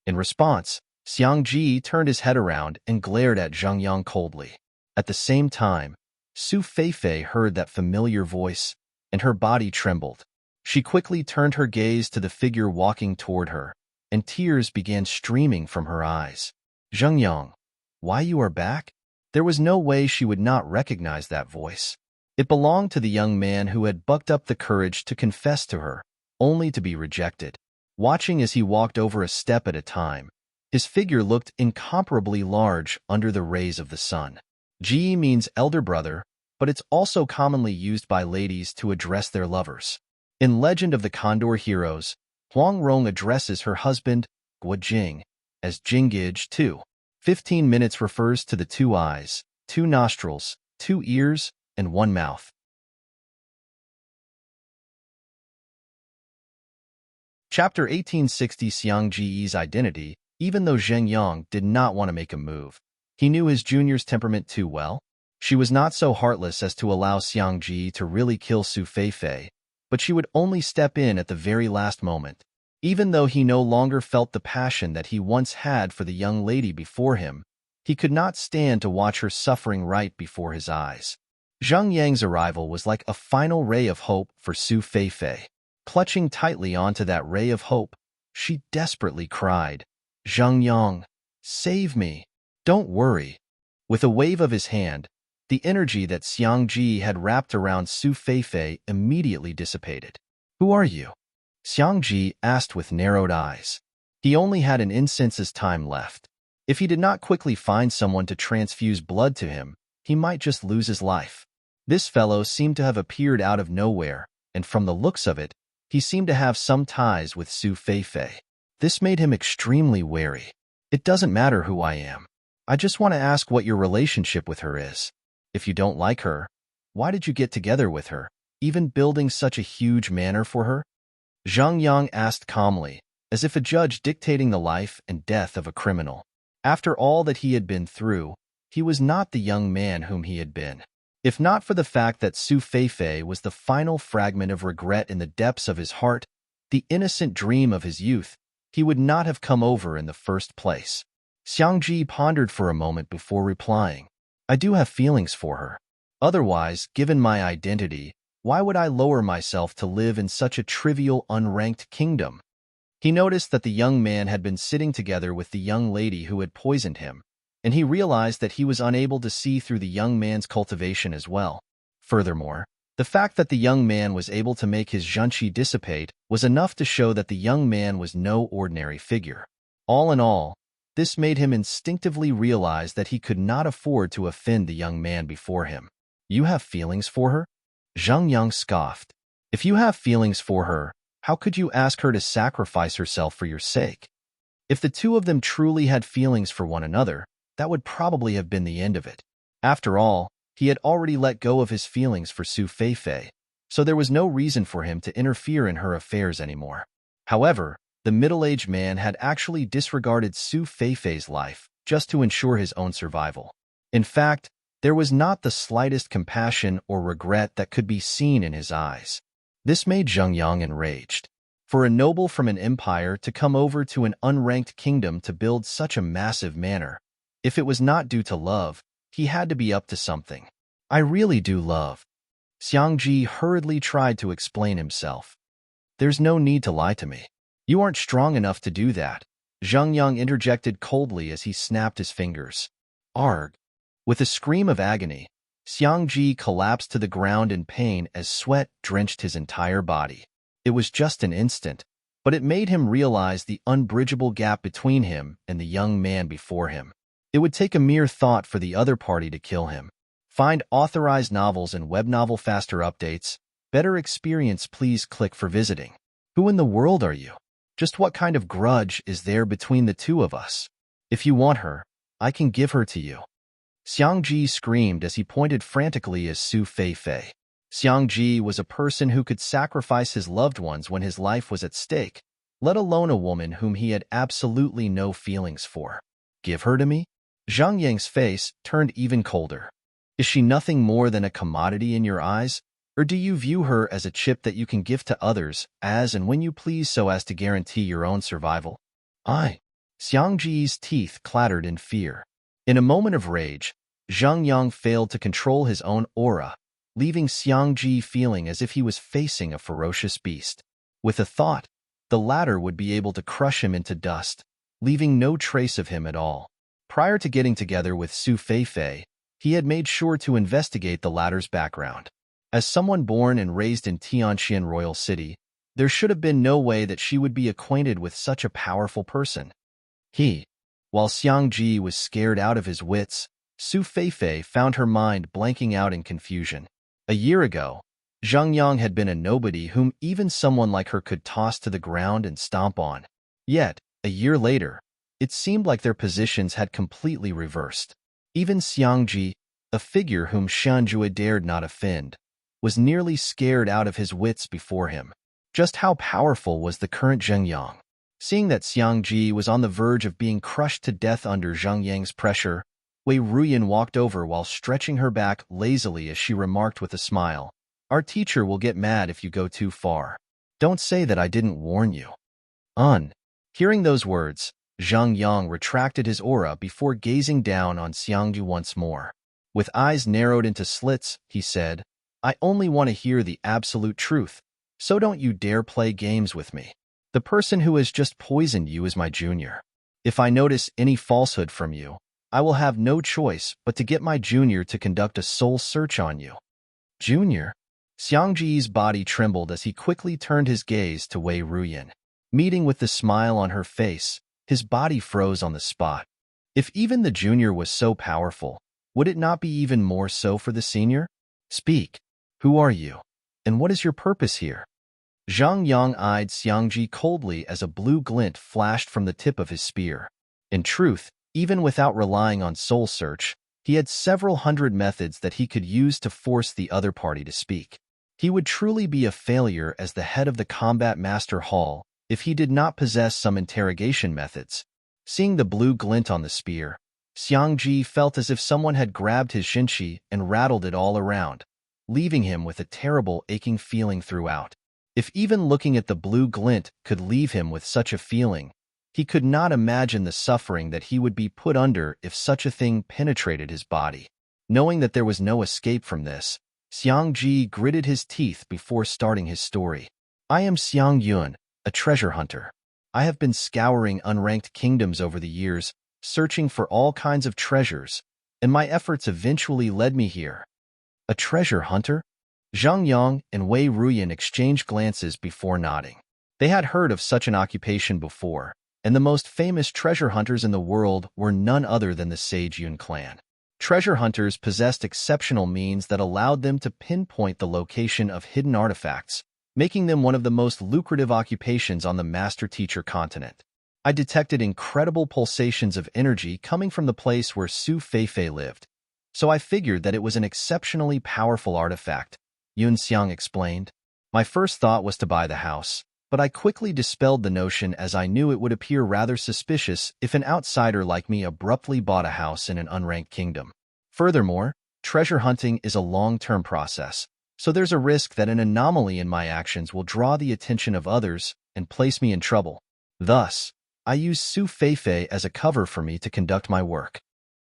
In response, Xiang Ji turned his head around and glared at Zheng Yang coldly. At the same time, Su Feifei heard that familiar voice, and her body trembled. She quickly turned her gaze to the figure walking toward her, and tears began streaming from her eyes. "Zheng Yang, why you are back?" There was no way she would not recognize that voice. It belonged to the young man who had bucked up the courage to confess to her, only to be rejected. Watching as he walked over a step at a time, his figure looked incomparably large under the rays of the sun. Ji means elder brother, but it's also commonly used by ladies to address their lovers. In Legend of the Condor Heroes, Huang Rong addresses her husband, Guo Jing, as Jingij too. 15 minutes refers to the 2 eyes, 2 nostrils, 2 ears, and 1 mouth. Chapter 1860. Xiang Ji's identity. Even though Zheng Yang did not want to make a move, he knew his junior's temperament too well. She was not so heartless as to allow Xiang Ji to really kill Su Feifei, but she would only step in at the very last moment. Even though he no longer felt the passion that he once had for the young lady before him, he could not stand to watch her suffering right before his eyes. Zheng Yang's arrival was like a final ray of hope for Su Feifei. Clutching tightly onto that ray of hope, she desperately cried, "Zheng Yang, save me. Don't worry." With a wave of his hand, the energy that Xiang Ji had wrapped around Su Feifei immediately dissipated. "Who are you?" Xiang Ji asked with narrowed eyes. He only had an instant's time left. If he did not quickly find someone to transfuse blood to him, he might just lose his life. This fellow seemed to have appeared out of nowhere, and from the looks of it, he seemed to have some ties with Su Feifei. This made him extremely wary. "It doesn't matter who I am. I just want to ask what your relationship with her is. If you don't like her, why did you get together with her, even building such a huge manor for her?" Zheng Yang asked calmly, as if a judge dictating the life and death of a criminal. After all that he had been through, he was not the young man whom he had been. If not for the fact that Su Feifei was the final fragment of regret in the depths of his heart, the innocent dream of his youth, he would not have come over in the first place. Xiang Ji pondered for a moment before replying, "I do have feelings for her. Otherwise, given my identity, why would I lower myself to live in such a trivial, unranked kingdom?" He noticed that the young man had been sitting together with the young lady who had poisoned him, and he realized that he was unable to see through the young man's cultivation as well. Furthermore, the fact that the young man was able to make his zhenqi dissipate was enough to show that the young man was no ordinary figure. All in all, this made him instinctively realize that he could not afford to offend the young man before him. "You have feelings for her?" Zheng Yang scoffed. "If you have feelings for her, how could you ask her to sacrifice herself for your sake? If the two of them truly had feelings for one another, that would probably have been the end of it. After all, he had already let go of his feelings for Su Feifei, so there was no reason for him to interfere in her affairs anymore." However, the middle-aged man had actually disregarded Su Feifei's life just to ensure his own survival. In fact, there was not the slightest compassion or regret that could be seen in his eyes. This made Zheng Yang enraged. For a noble from an empire to come over to an unranked kingdom to build such a massive manor, if it was not due to love, he had to be up to something. "I really do love." Xiang Ji hurriedly tried to explain himself. "There's no need to lie to me. You aren't strong enough to do that," Zheng Yang interjected coldly as he snapped his fingers. "Arg!" With a scream of agony, Xiang Ji collapsed to the ground in pain as sweat drenched his entire body. It was just an instant, but it made him realize the unbridgeable gap between him and the young man before him. It would take a mere thought for the other party to kill him. Find authorized novels and web novel faster updates. Better experience, please click for visiting. Who in the world are you? Just what kind of grudge is there between the two of us? If you want her, I can give her to you." Xiang Ji screamed as he pointed frantically at Su Feifei. Xiang Ji was a person who could sacrifice his loved ones when his life was at stake, let alone a woman whom he had absolutely no feelings for. "Give her to me?" Zheng Yang's face turned even colder. Is she nothing more than a commodity in your eyes? Or do you view her as a chip that you can gift to others as and when you please so as to guarantee your own survival? I. Xiangji's teeth clattered in fear. In a moment of rage, Zhang Yang failed to control his own aura, leaving Xiangji feeling as if he was facing a ferocious beast. With a thought, the latter would be able to crush him into dust, leaving no trace of him at all. Prior to getting together with Su Feifei, he had made sure to investigate the latter's background. As someone born and raised in Tianqian Royal City, there should have been no way that she would be acquainted with such a powerful person. While Xiangji was scared out of his wits, Su Feifei found her mind blanking out in confusion. A year ago, Zhang Yang had been a nobody whom even someone like her could toss to the ground and stomp on. Yet, a year later, it seemed like their positions had completely reversed. Even Xiangji, a figure whom Shanjue dared not offend, was nearly scared out of his wits before him. Just how powerful was the current Zhang Yang? Seeing that Xiangji was on the verge of being crushed to death under Zhang Yang's pressure, Wei Ruyan walked over while stretching her back lazily as she remarked with a smile, "Our teacher will get mad if you go too far. Don't say that I didn't warn you." Hearing those words, Zhang Yang retracted his aura before gazing down on Xiangji once more. With eyes narrowed into slits, he said, "I only want to hear the absolute truth, so don't you dare play games with me. The person who has just poisoned you is my junior. If I notice any falsehood from you, I will have no choice but to get my junior to conduct a soul search on you." Junior? Xiangji's body trembled as he quickly turned his gaze to Wei Ruyan. Meeting with the smile on her face, his body froze on the spot. If even the junior was so powerful, would it not be even more so for the senior? Speak. Who are you? And what is your purpose here? Zhang Yang eyed Xiangji coldly as a blue glint flashed from the tip of his spear. In truth, even without relying on soul search, he had several hundred methods that he could use to force the other party to speak. He would truly be a failure as the head of the Combat Master Hall if he did not possess some interrogation methods. Seeing the blue glint on the spear, Xiangji felt as if someone had grabbed his shinshi and rattled it all around, leaving him with a terrible aching feeling throughout. If even looking at the blue glint could leave him with such a feeling, he could not imagine the suffering that he would be put under if such a thing penetrated his body. Knowing that there was no escape from this, Xiangji gritted his teeth before starting his story. "I am Xiang Yun, a treasure hunter. I have been scouring unranked kingdoms over the years, searching for all kinds of treasures, and my efforts eventually led me here." A treasure hunter? Zhang Yang and Wei Ruyan exchanged glances before nodding. They had heard of such an occupation before, and the most famous treasure hunters in the world were none other than the Sage Yun clan. Treasure hunters possessed exceptional means that allowed them to pinpoint the location of hidden artifacts, making them one of the most lucrative occupations on the master-teacher continent. I detected incredible pulsations of energy coming from the place where Su Feifei lived, so I figured that it was an exceptionally powerful artifact, Yun Xiang explained. My first thought was to buy the house, but I quickly dispelled the notion as I knew it would appear rather suspicious if an outsider like me abruptly bought a house in an unranked kingdom. Furthermore, treasure hunting is a long-term process, so there's a risk that an anomaly in my actions will draw the attention of others and place me in trouble. Thus, I use Su Feifei as a cover for me to conduct my work.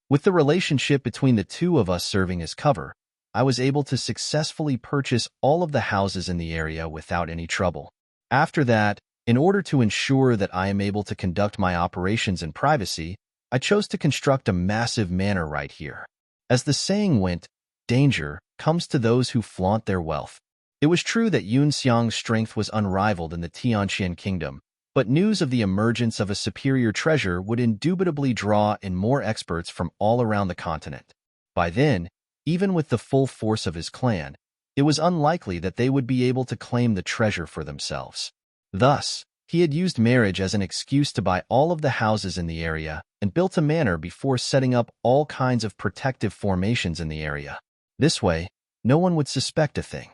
With the relationship between the two of us serving as cover, I was able to successfully purchase all of the houses in the area without any trouble. After that, in order to ensure that I am able to conduct my operations in privacy, I chose to construct a massive manor right here. As the saying went, danger comes to those who flaunt their wealth. It was true that Yun Xiang's strength was unrivaled in the Tianqian kingdom, but news of the emergence of a superior treasure would indubitably draw in more experts from all around the continent. By then, even with the full force of his clan, it was unlikely that they would be able to claim the treasure for themselves. Thus, he had used marriage as an excuse to buy all of the houses in the area and built a manor before setting up all kinds of protective formations in the area. This way, no one would suspect a thing.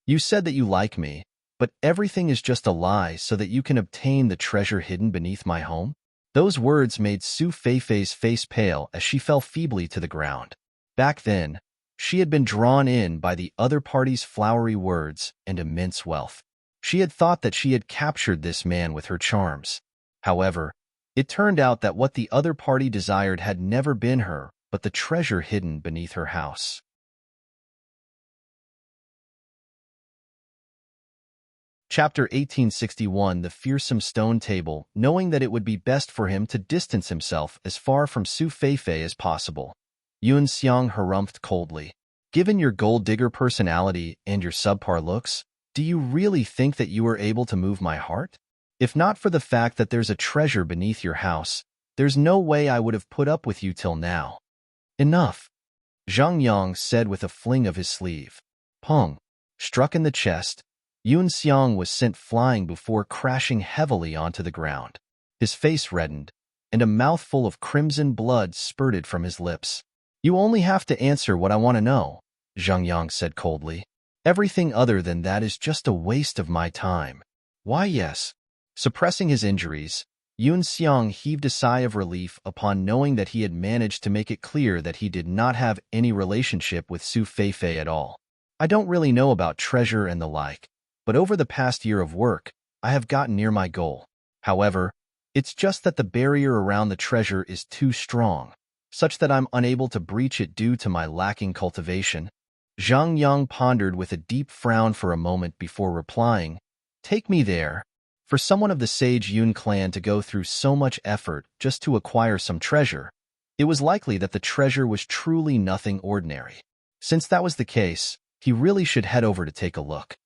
You said that you like me, but everything is just a lie so that you can obtain the treasure hidden beneath my home? Those words made Su Feifei's face pale as she fell feebly to the ground. Back then, She had been drawn in by the other party's flowery words and immense wealth. She had thought that she had captured this man with her charms. However, it turned out that what the other party desired had never been her, but the treasure hidden beneath her house. Chapter 1861. The fearsome stone table. Knowing that it would be best for him to distance himself as far from Su Feifei as possible, Yun Xiang harumphed coldly. Given your gold-digger personality and your subpar looks, do you really think that you are able to move my heart? If not for the fact that there's a treasure beneath your house, there's no way I would have put up with you till now. Enough, Zhang Yang said with a fling of his sleeve. Pong! Struck in the chest, Yun Xiang was sent flying before crashing heavily onto the ground. His face reddened, and a mouthful of crimson blood spurted from his lips. You only have to answer what I want to know, Zhang Yang said coldly. Everything other than that is just a waste of my time. Why, yes. Suppressing his injuries, Yun Xiang heaved a sigh of relief upon knowing that he had managed to make it clear that he did not have any relationship with Su Feifei at all. I don't really know about treasure and the like, but over the past year of work, I have gotten near my goal. However, it's just that the barrier around the treasure is too strong, such that I'm unable to breach it due to my lacking cultivation. Zhang Yang pondered with a deep frown for a moment before replying, Take me there. For someone of the sage Yun clan to go through so much effort just to acquire some treasure, it was likely that the treasure was truly nothing ordinary. Since that was the case, he really should head over to take a look.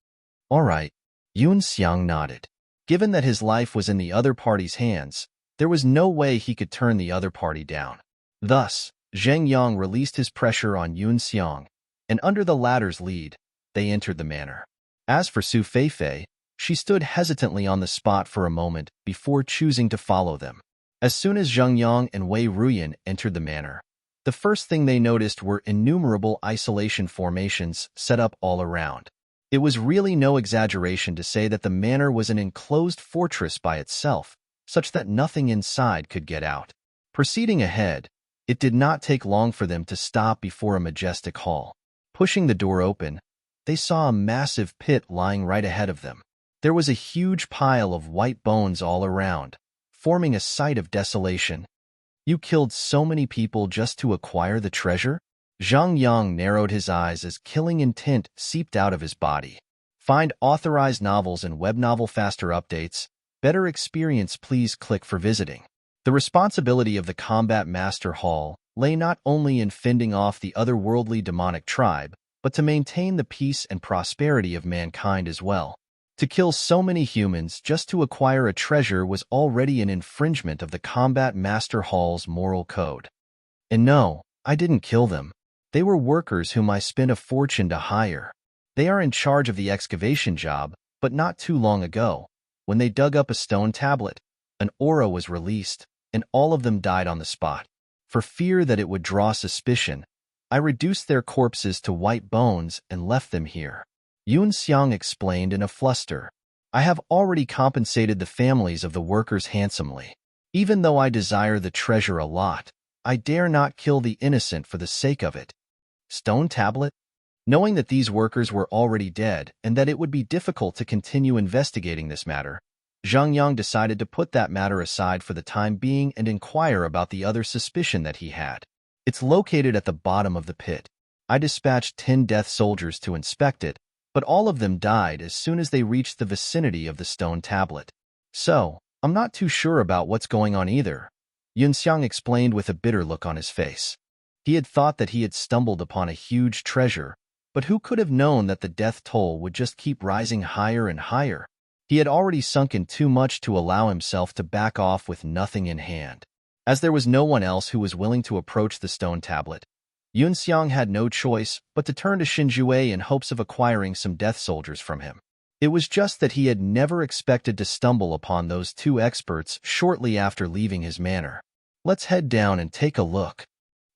All right, Yun Xiang nodded. Given that his life was in the other party's hands, there was no way he could turn the other party down. Thus, Zheng Yang released his pressure on Yun Xiang, and under the latter's lead, they entered the manor. As for Su Feifei, she stood hesitantly on the spot for a moment before choosing to follow them. As soon as Zheng Yang and Wei Ruyan entered the manor, the first thing they noticed were innumerable isolation formations set up all around. It was really no exaggeration to say that the manor was an enclosed fortress by itself, such that nothing inside could get out. Proceeding ahead, it did not take long for them to stop before a majestic hall. Pushing the door open, they saw a massive pit lying right ahead of them. There was a huge pile of white bones all around, forming a sight of desolation. You killed so many people just to acquire the treasure? Zhang Yang narrowed his eyes as killing intent seeped out of his body. Find authorized novels and web novel faster updates. Better experience, please click for visiting. The responsibility of the Combat Master Hall lay not only in fending off the otherworldly demonic tribe, but to maintain the peace and prosperity of mankind as well. To kill so many humans just to acquire a treasure was already an infringement of the Combat Master Hall's moral code. And no, I didn't kill them. They were workers whom I spent a fortune to hire. They are in charge of the excavation job, but not too long ago, when they dug up a stone tablet, an aura was released, and all of them died on the spot. For fear that it would draw suspicion, I reduced their corpses to white bones and left them here. Yun Xiang explained in a fluster. I have already compensated the families of the workers handsomely. Even though I desire the treasure a lot, I dare not kill the innocent for the sake of it. Stone tablet? Knowing that these workers were already dead and that it would be difficult to continue investigating this matter, Zhang Yang decided to put that matter aside for the time being and inquire about the other suspicion that he had. It's located at the bottom of the pit. I dispatched 10 death soldiers to inspect it, but all of them died as soon as they reached the vicinity of the stone tablet. So, I'm not too sure about what's going on either, Yun Xiang explained with a bitter look on his face. He had thought that he had stumbled upon a huge treasure, but who could have known that the death toll would just keep rising higher and higher? He had already sunk in too much to allow himself to back off with nothing in hand. As there was no one else who was willing to approach the stone tablet, Yun Xiang had no choice but to turn to Xinjue in hopes of acquiring some death soldiers from him. It was just that he had never expected to stumble upon those two experts shortly after leaving his manor. Let's head down and take a look.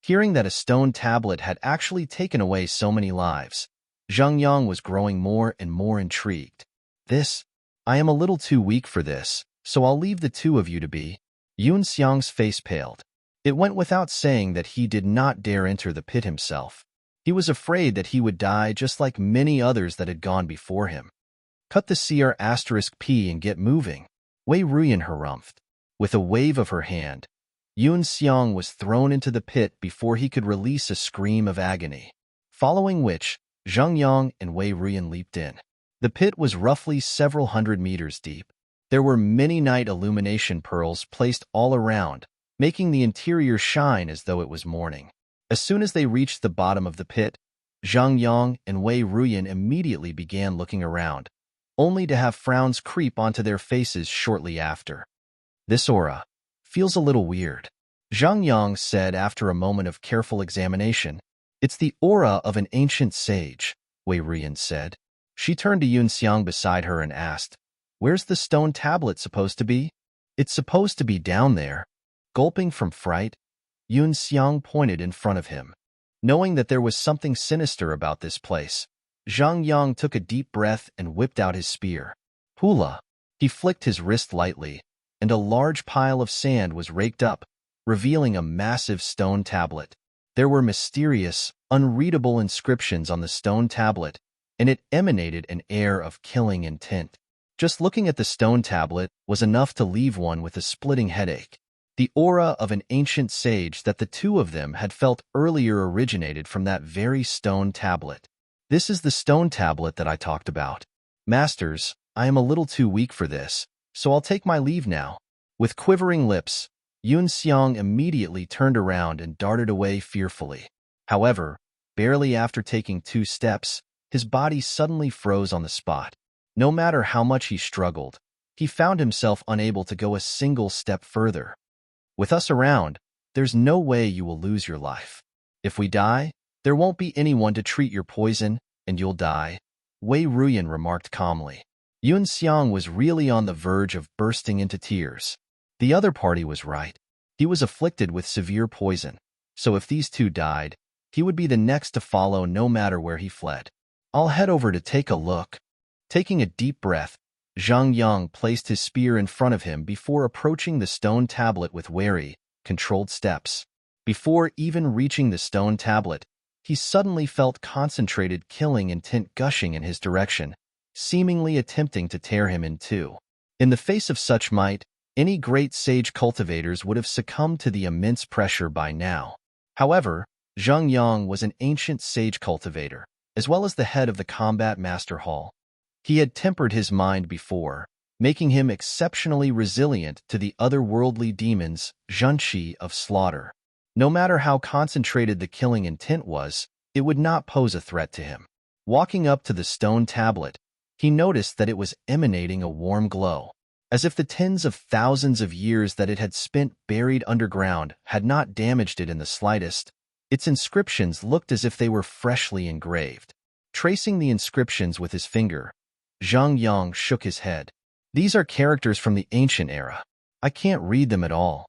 Hearing that a stone tablet had actually taken away so many lives, Zhang Yang was growing more and more intrigued. I am a little too weak for this, so I'll leave the two of you to be. Yun Xiang's face paled. It went without saying that he did not dare enter the pit himself. He was afraid that he would die just like many others that had gone before him. Cut the CR*P and get moving, Wei Ruyan harumphed. With a wave of her hand, Yun Xiang was thrown into the pit before he could release a scream of agony, following which Zhang Yang and Wei Ruyan leaped in. The pit was roughly several hundred meters deep. There were many night illumination pearls placed all around, making the interior shine as though it was morning. As soon as they reached the bottom of the pit, Zhang Yang and Wei Ruyan immediately began looking around, only to have frowns creep onto their faces shortly after. This aura feels a little weird, Zhang Yang said after a moment of careful examination. It's the aura of an ancient sage, Wei Ruyan said. She turned to Yun Xiang beside her and asked, "Where's the stone tablet supposed to be?" "It's supposed to be down there." Gulping from fright, Yun Xiang pointed in front of him. Knowing that there was something sinister about this place, Zhang Yang took a deep breath and whipped out his spear. Hula! He flicked his wrist lightly, and a large pile of sand was raked up, revealing a massive stone tablet. There were mysterious, unreadable inscriptions on the stone tablet, and it emanated an air of killing intent. Just looking at the stone tablet was enough to leave one with a splitting headache. The aura of an ancient sage that the two of them had felt earlier originated from that very stone tablet. This is the stone tablet that I talked about. Masters, I am a little too weak for this, so I'll take my leave now. With quivering lips, Yun Xiang immediately turned around and darted away fearfully. However, barely after taking 2 steps, his body suddenly froze on the spot. No matter how much he struggled, he found himself unable to go a single step further. With us around, there's no way you will lose your life. If we die, there won't be anyone to treat your poison, and you'll die, Wei Ruyan remarked calmly. Yun Xiang was really on the verge of bursting into tears. The other party was right. He was afflicted with severe poison, so if these two died, he would be the next to follow no matter where he fled. I'll head over to take a look. Taking a deep breath, Zhang Yang placed his spear in front of him before approaching the stone tablet with wary, controlled steps. Before even reaching the stone tablet, he suddenly felt concentrated killing intent gushing in his direction, seemingly attempting to tear him in two. In the face of such might, any great sage cultivators would have succumbed to the immense pressure by now. However, Zhang Yang was an ancient sage cultivator, as well as the head of the Combat Master Hall. He had tempered his mind before, making him exceptionally resilient to the otherworldly demons, Zhenqi of slaughter. No matter how concentrated the killing intent was, it would not pose a threat to him. Walking up to the stone tablet, he noticed that it was emanating a warm glow, as if the tens of thousands of years that it had spent buried underground had not damaged it in the slightest. Its inscriptions looked as if they were freshly engraved. Tracing the inscriptions with his finger, Zhang Yang shook his head. These are characters from the ancient era. I can't read them at all.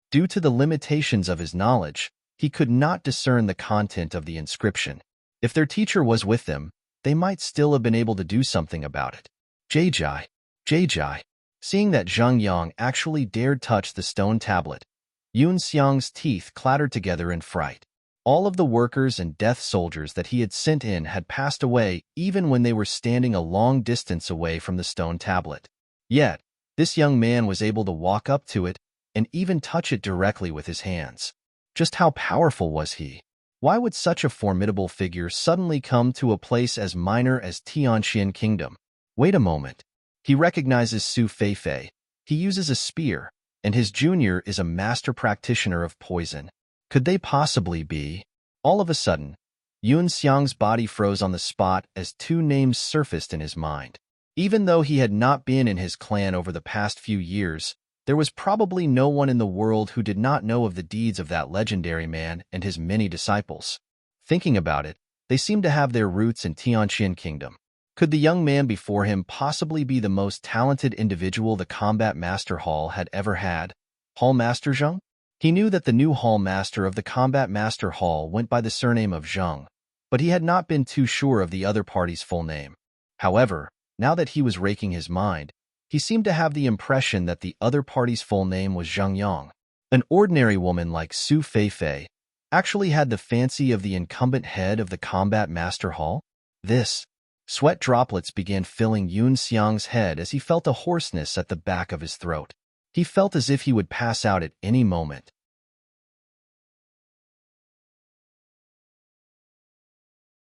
Due to the limitations of his knowledge, he could not discern the content of the inscription. If their teacher was with them, they might still have been able to do something about it. Jai. Seeing that Zhang Yang actually dared touch the stone tablet, Yun Xiang's teeth clattered together in fright. All of the workers and death soldiers that he had sent in had passed away even when they were standing a long distance away from the stone tablet. Yet, this young man was able to walk up to it and even touch it directly with his hands. Just how powerful was he? Why would such a formidable figure suddenly come to a place as minor as Tianxian Kingdom? Wait a moment. He recognizes Su Feifei. He uses a spear, and his junior is a master practitioner of poison. Could they possibly be? All of a sudden, Yun Xiang's body froze on the spot as 2 names surfaced in his mind. Even though he had not been in his clan over the past few years, there was probably no one in the world who did not know of the deeds of that legendary man and his many disciples. Thinking about it, they seemed to have their roots in Tianxian Kingdom. Could the young man before him possibly be the most talented individual the Combat Master Hall had ever had? Hall Master Zheng? He knew that the new Hall Master of the Combat Master Hall went by the surname of Zheng, but he had not been too sure of the other party's full name. However, now that he was raking his mind, he seemed to have the impression that the other party's full name was Zhang Yang. An ordinary woman like Su Feifei, actually had the fancy of the incumbent head of the combat master hall? This. Sweat droplets began filling Yun Xiang's head as he felt a hoarseness at the back of his throat. He felt as if he would pass out at any moment.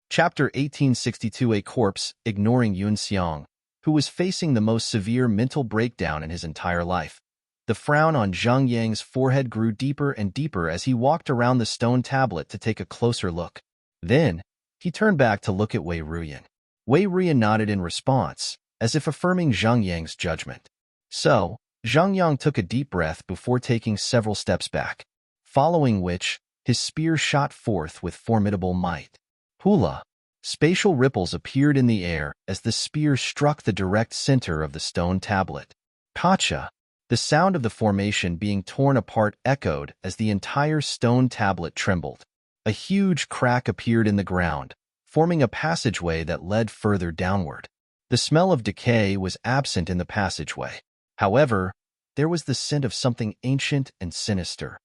Chapter 1862. A corpse, ignoring Yun Xiang, who was facing the most severe mental breakdown in his entire life. The frown on Zhang Yang's forehead grew deeper and deeper as he walked around the stone tablet to take a closer look. Then, he turned back to look at Wei Ruyan. Wei Ruyan nodded in response, as if affirming Zhang Yang's judgment. So, Zhang Yang took a deep breath before taking several steps back, following which, his spear shot forth with formidable might. Hula! Spatial ripples appeared in the air as the spear struck the direct center of the stone tablet. Kacha! The sound of the formation being torn apart echoed as the entire stone tablet trembled. A huge crack appeared in the ground, forming a passageway that led further downward. The smell of decay was absent in the passageway. However, there was the scent of something ancient and sinister,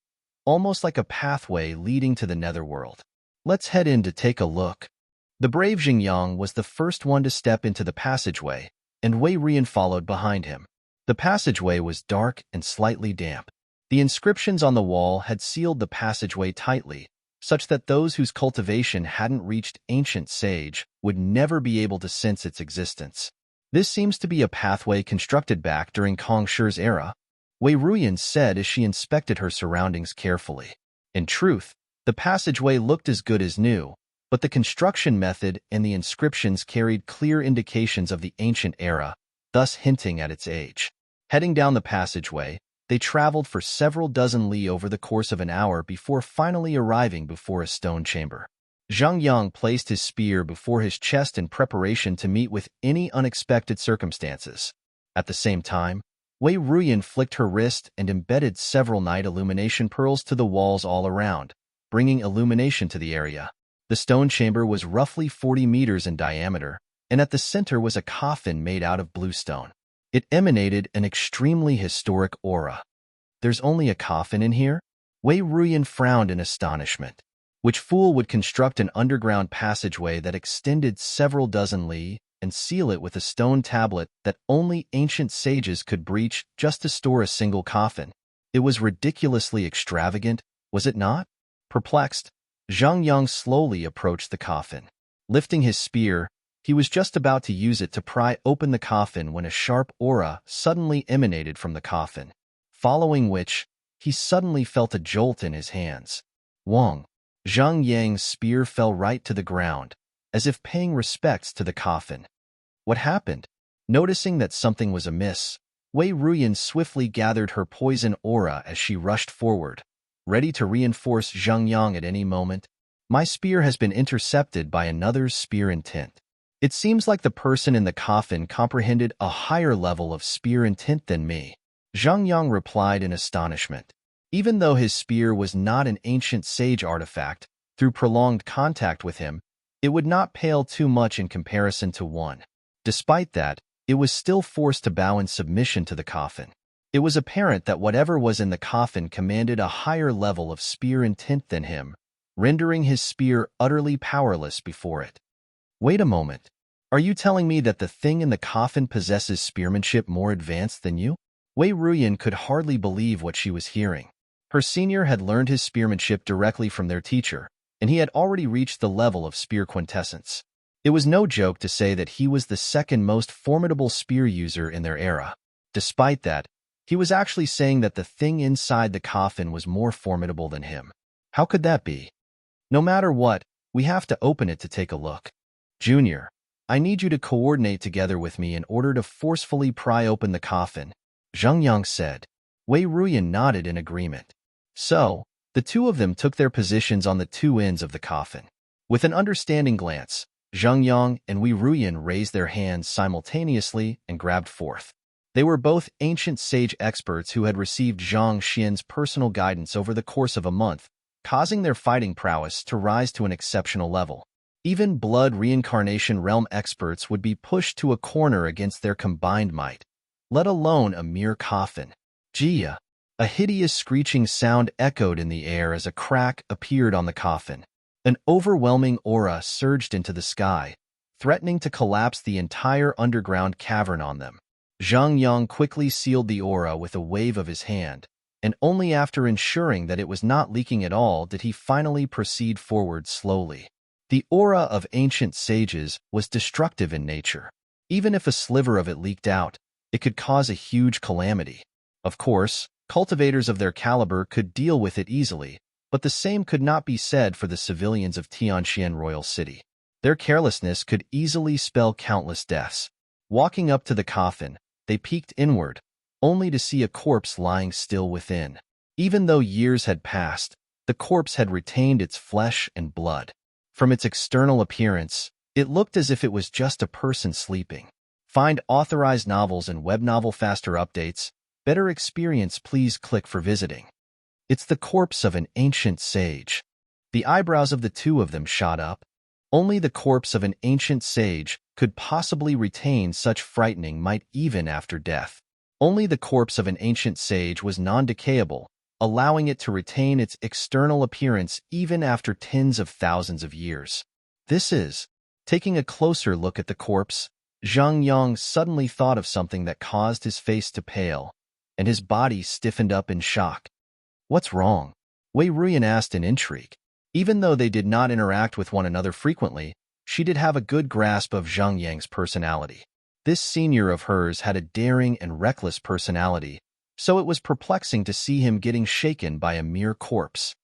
almost like a pathway leading to the netherworld. Let's head in to take a look. The brave Xingyang was the first one to step into the passageway, and Wei Ruyan followed behind him. The passageway was dark and slightly damp. The inscriptions on the wall had sealed the passageway tightly, such that those whose cultivation hadn't reached ancient sage would never be able to sense its existence. This seems to be a pathway constructed back during Kong Shi's era, Wei Ruyan said as she inspected her surroundings carefully. In truth, the passageway looked as good as new, but the construction method and the inscriptions carried clear indications of the ancient era, thus hinting at its age. Heading down the passageway, they traveled for several dozen li over the course of an hour before finally arriving before a stone chamber. Zhang Yang placed his spear before his chest in preparation to meet with any unexpected circumstances. At the same time, Wei Ruyan flicked her wrist and embedded several night illumination pearls to the walls all around, bringing illumination to the area. The stone chamber was roughly 40 meters in diameter, and at the center was a coffin made out of blue stone. It emanated an extremely historic aura. There's only a coffin in here? Wei Ruyan frowned in astonishment. Which fool would construct an underground passageway that extended several dozen li and seal it with a stone tablet that only ancient sages could breach just to store a single coffin? It was ridiculously extravagant, was it not? Perplexed, Zhang Yang slowly approached the coffin. Lifting his spear, he was just about to use it to pry open the coffin when a sharp aura suddenly emanated from the coffin, following which, he suddenly felt a jolt in his hands. Wong! Zhang Yang's spear fell right to the ground, as if paying respects to the coffin. What happened? Noticing that something was amiss, Wei Ruyan swiftly gathered her poison aura as she rushed forward, ready to reinforce Zhang Yang at any moment. My spear has been intercepted by another's spear intent. It seems like the person in the coffin comprehended a higher level of spear intent than me, Zhang Yang replied in astonishment. Even though his spear was not an ancient sage artifact, through prolonged contact with him, it would not pale too much in comparison to one. Despite that, it was still forced to bow in submission to the coffin. It was apparent that whatever was in the coffin commanded a higher level of spear intent than him, rendering his spear utterly powerless before it. Wait a moment. Are you telling me that the thing in the coffin possesses spearmanship more advanced than you? Wei Ruyan could hardly believe what she was hearing. Her senior had learned his spearmanship directly from their teacher, and he had already reached the level of spear quintessence. It was no joke to say that he was the second most formidable spear user in their era. Despite that, he was actually saying that the thing inside the coffin was more formidable than him. How could that be? No matter what, we have to open it to take a look. Junior, I need you to coordinate together with me in order to forcefully pry open the coffin, Zhang Yang said. Wei Ruyan nodded in agreement. So, the two of them took their positions on the two ends of the coffin. With an understanding glance, Zhang Yang and Wei Ruyan raised their hands simultaneously and grabbed forth. They were both ancient sage experts who had received Zhang Xian's personal guidance over the course of a month, causing their fighting prowess to rise to an exceptional level. Even blood reincarnation realm experts would be pushed to a corner against their combined might, let alone a mere coffin. Jia! A hideous screeching sound echoed in the air as a crack appeared on the coffin. An overwhelming aura surged into the sky, threatening to collapse the entire underground cavern on them. Zhang Yang quickly sealed the aura with a wave of his hand, and only after ensuring that it was not leaking at all did he finally proceed forward slowly. The aura of ancient sages was destructive in nature. Even if a sliver of it leaked out, it could cause a huge calamity. Of course, cultivators of their caliber could deal with it easily, but the same could not be said for the civilians of Tianxian Royal City. Their carelessness could easily spell countless deaths. Walking up to the coffin, they peeked inward, only to see a corpse lying still within. Even though years had passed, the corpse had retained its flesh and blood. From its external appearance, it looked as if it was just a person sleeping. Find authorized novels and web novel faster updates. Better experience, please click for visiting. It's the corpse of an ancient sage. The eyebrows of the two of them shot up. Only the corpse of an ancient sage could possibly retain such frightening might even after death. Only the corpse of an ancient sage was non-decayable, allowing it to retain its external appearance even after tens of thousands of years. Taking a closer look at the corpse, Zhang Yang suddenly thought of something that caused his face to pale, and his body stiffened up in shock. "What's wrong?" Wei Ruyan asked in intrigue. Even though they did not interact with one another frequently, she did have a good grasp of Zhang Yang's personality. This senior of hers had a daring and reckless personality, so it was perplexing to see him getting shaken by a mere corpse.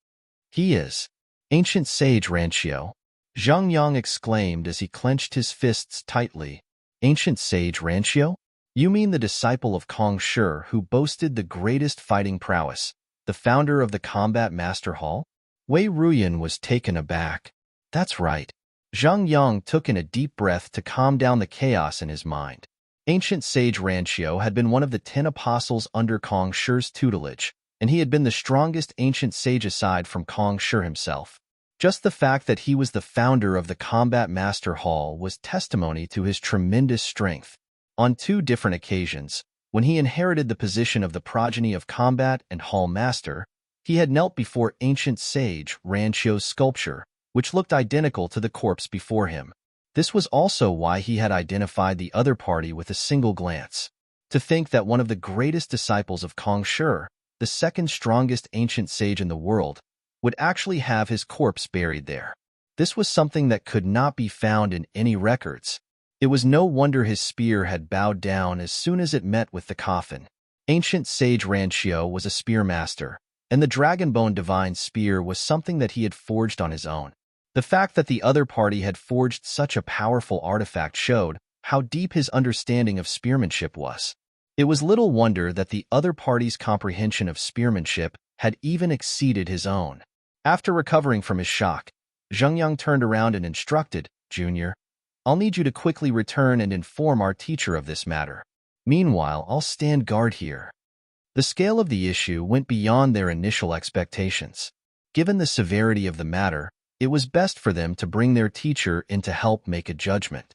"He is ancient sage Rancio," Zhang Yang exclaimed as he clenched his fists tightly. "Ancient sage Rancio? You mean the disciple of Kong Shi who boasted the greatest fighting prowess, the founder of the Combat Master Hall?" Wei Ruyan was taken aback. "That's right." Zhang Yang took in a deep breath to calm down the chaos in his mind. Ancient sage Rancio had been one of the 10 apostles under Kong Shi's tutelage, and he had been the strongest ancient sage aside from Kong Shi himself. Just the fact that he was the founder of the Combat Master Hall was testimony to his tremendous strength. On 2 different occasions, when he inherited the position of the progeny of Combat and Hall Master, he had knelt before ancient sage Rancio's sculpture, which looked identical to the corpse before him. This was also why he had identified the other party with a single glance. To think that one of the greatest disciples of Kong Shi, the second strongest ancient sage in the world, would actually have his corpse buried there. This was something that could not be found in any records. It was no wonder his spear had bowed down as soon as it met with the coffin. Ancient sage Rancio was a spear master, and the Dragonbone Divine Spear was something that he had forged on his own. The fact that the other party had forged such a powerful artifact showed how deep his understanding of spearmanship was. It was little wonder that the other party's comprehension of spearmanship had even exceeded his own. After recovering from his shock, Zhang Yang turned around and instructed, "Junior, I'll need you to quickly return and inform our teacher of this matter. Meanwhile, I'll stand guard here." The scale of the issue went beyond their initial expectations. Given the severity of the matter, it was best for them to bring their teacher in to help make a judgment.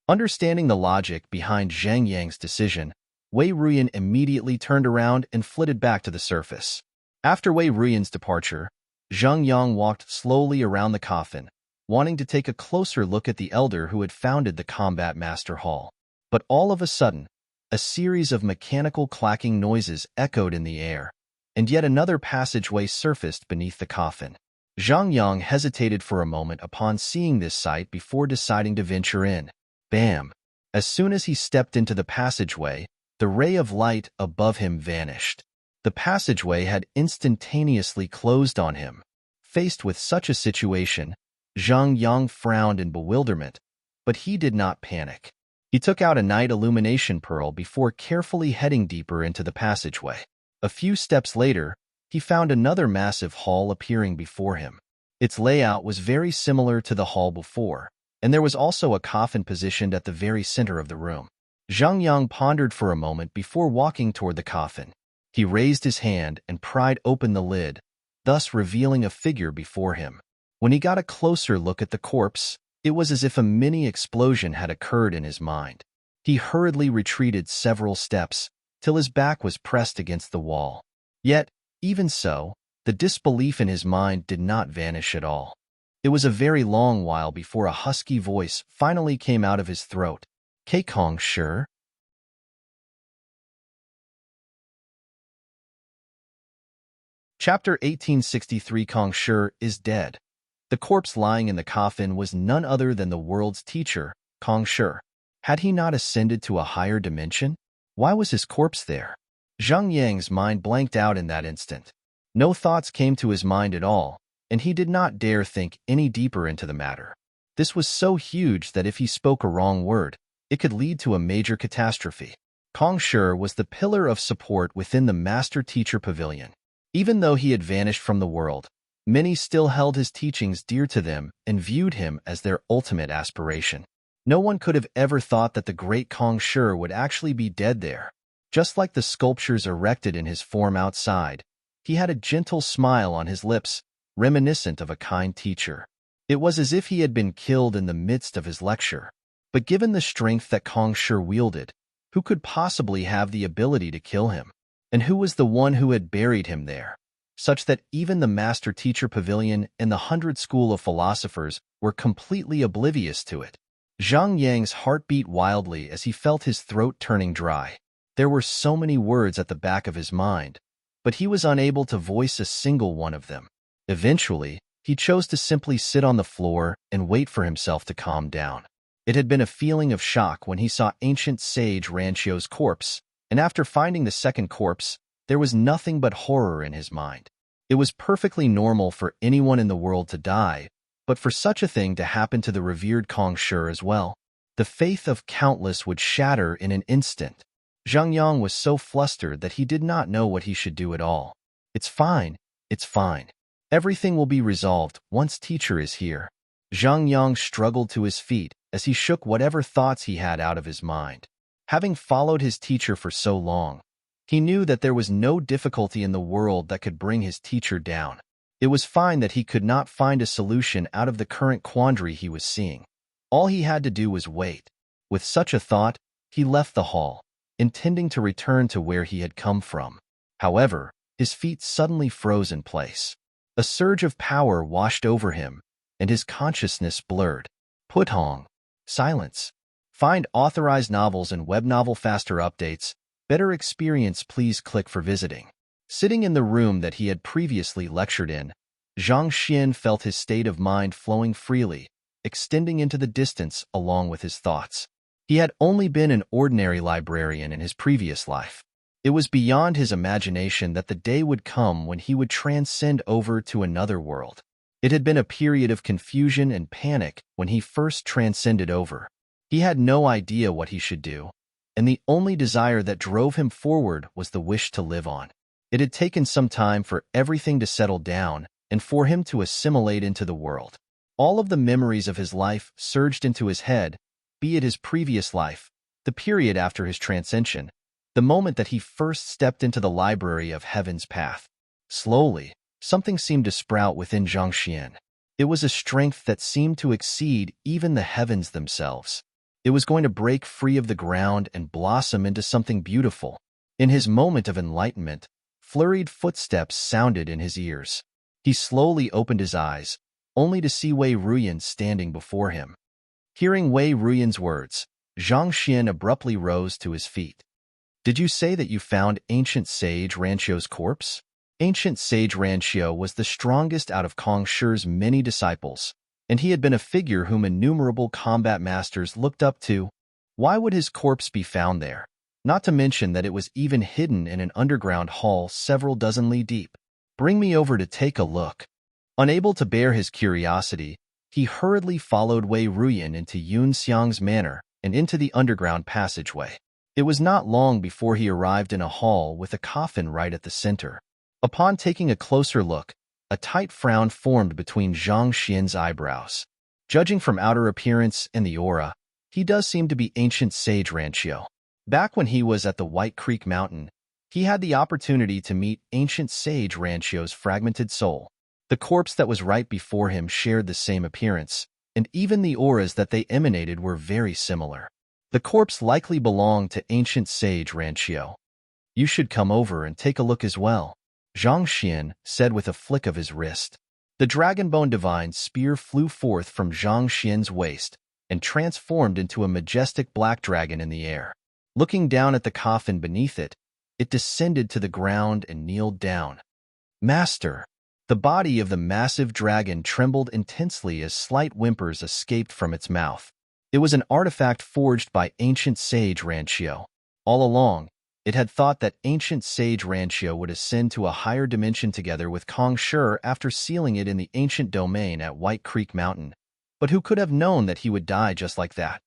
Understanding the logic behind Zhang Yang's decision, Wei Ruyan immediately turned around and flitted back to the surface. After Wei Ruyan's departure, Zhang Yang walked slowly around the coffin, wanting to take a closer look at the elder who had founded the Combat Master Hall. But all of a sudden, a series of mechanical clacking noises echoed in the air, and yet another passageway surfaced beneath the coffin. Zhang Yang hesitated for a moment upon seeing this sight before deciding to venture in. Bam! As soon as he stepped into the passageway, the ray of light above him vanished. The passageway had instantaneously closed on him. Faced with such a situation, Zhang Yang frowned in bewilderment, but he did not panic. He took out a night illumination pearl before carefully heading deeper into the passageway. A few steps later, he found another massive hall appearing before him. Its layout was very similar to the hall before, and there was also a coffin positioned at the very center of the room. Zhang Yang pondered for a moment before walking toward the coffin. He raised his hand and pried open the lid, thus revealing a figure before him. When he got a closer look at the corpse, it was as if a mini explosion had occurred in his mind. He hurriedly retreated several steps, till his back was pressed against the wall. Yet, even so, the disbelief in his mind did not vanish at all. It was a very long while before a husky voice finally came out of his throat. Kong sure? Chapter 1863. Kong Shi is dead. The corpse lying in the coffin was none other than the world's teacher, Kong Shi. Had he not ascended to a higher dimension? Why was his corpse there? Zhang Yang's mind blanked out in that instant. No thoughts came to his mind at all, and he did not dare think any deeper into the matter. This was so huge that if he spoke a wrong word, it could lead to a major catastrophe. Kong Shi was the pillar of support within the Master-Teacher Pavilion. Even though he had vanished from the world, many still held his teachings dear to them and viewed him as their ultimate aspiration. No one could have ever thought that the great Kong Shi would actually be dead there. Just like the sculptures erected in his form outside, he had a gentle smile on his lips, reminiscent of a kind teacher. It was as if he had been killed in the midst of his lecture. But given the strength that Kong Shi wielded, who could possibly have the ability to kill him? And who was the one who had buried him there, such that even the Master-Teacher Pavilion and the 100 School of Philosophers were completely oblivious to it? Zhang Yang's heart beat wildly as he felt his throat turning dry. There were so many words at the back of his mind, but he was unable to voice a single one of them. Eventually, he chose to simply sit on the floor and wait for himself to calm down. It had been a feeling of shock when he saw ancient sage Ranchio's corpse, and after finding the second corpse, there was nothing but horror in his mind. It was perfectly normal for anyone in the world to die, but for such a thing to happen to the revered Kong Shi as well, the faith of countless would shatter in an instant. Zhang Yang was so flustered that he did not know what he should do at all. It's fine. Everything will be resolved once teacher is here. Zhang Yang struggled to his feet as he shook whatever thoughts he had out of his mind. Having followed his teacher for so long, he knew that there was no difficulty in the world that could bring his teacher down. It was fine that he could not find a solution out of the current quandary he was seeing. All he had to do was wait. With such a thought, he left the hall, intending to return to where he had come from. However, his feet suddenly froze in place. A surge of power washed over him, and his consciousness blurred. Putong. Silence. Find authorized novels and web novel faster updates. Better experience, please click for visiting. Sitting in the room that he had previously lectured in, Zhang Xian felt his state of mind flowing freely, extending into the distance along with his thoughts. He had only been an ordinary librarian in his previous life. It was beyond his imagination that the day would come when he would transcend over to another world. It had been a period of confusion and panic when he first transcended over. He had no idea what he should do, and the only desire that drove him forward was the wish to live on. It had taken some time for everything to settle down and for him to assimilate into the world. All of the memories of his life surged into his head, be it his previous life, the period after his transcension, the moment that he first stepped into the library of Heaven's Path. Slowly, something seemed to sprout within Zhang Xian. It was a strength that seemed to exceed even the heavens themselves. It was going to break free of the ground and blossom into something beautiful. In his moment of enlightenment, flurried footsteps sounded in his ears. He slowly opened his eyes, only to see Wei Ruyan standing before him. Hearing Wei Ruyan's words, Zhang Xian abruptly rose to his feet. Did you say that you found ancient sage Ranchio's corpse? Ancient sage Ranchio was the strongest out of Kong Shi's many disciples, and he had been a figure whom innumerable combat masters looked up to. Why would his corpse be found there? Not to mention that it was even hidden in an underground hall several dozen li deep. Bring me over to take a look. Unable to bear his curiosity, he hurriedly followed Wei Ruyan into Yun Xiang's manor and into the underground passageway. It was not long before he arrived in a hall with a coffin right at the center. Upon taking a closer look, a tight frown formed between Zhang Xian's eyebrows. Judging from outer appearance and the aura, he does seem to be ancient sage Ranchio. Back when he was at the White Creek Mountain, he had the opportunity to meet ancient sage Ranchio's fragmented soul. The corpse that was right before him shared the same appearance, and even the auras that they emanated were very similar. The corpse likely belonged to ancient sage Ranchio. You should come over and take a look as well, Zhang Xian said with a flick of his wrist. The dragonbone divine spear flew forth from Zhang Xian's waist and transformed into a majestic black dragon in the air. Looking down at the coffin beneath it, it descended to the ground and kneeled down. Master! The body of the massive dragon trembled intensely as slight whimpers escaped from its mouth. It was an artifact forged by ancient sage Ranqiu. All along, it had thought that ancient sage Ranqiu would ascend to a higher dimension together with Kong Shi after sealing it in the ancient domain at White Creek Mountain. But who could have known that he would die just like that?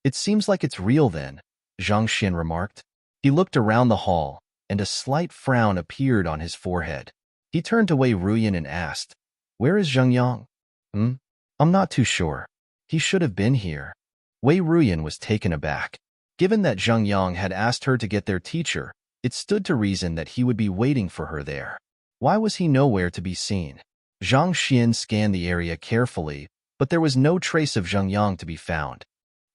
It seems like it's real then, Zhang Xian remarked. He looked around the hall, and a slight frown appeared on his forehead. He turned to Wei Ruyan and asked, "Where is Zheng Yang?" I'm not too sure. He should have been here." Wei Ruyan was taken aback. Given that Zheng Yang had asked her to get their teacher, it stood to reason that he would be waiting for her there. Why was he nowhere to be seen? Zhang Xian scanned the area carefully, but there was no trace of Zheng Yang to be found.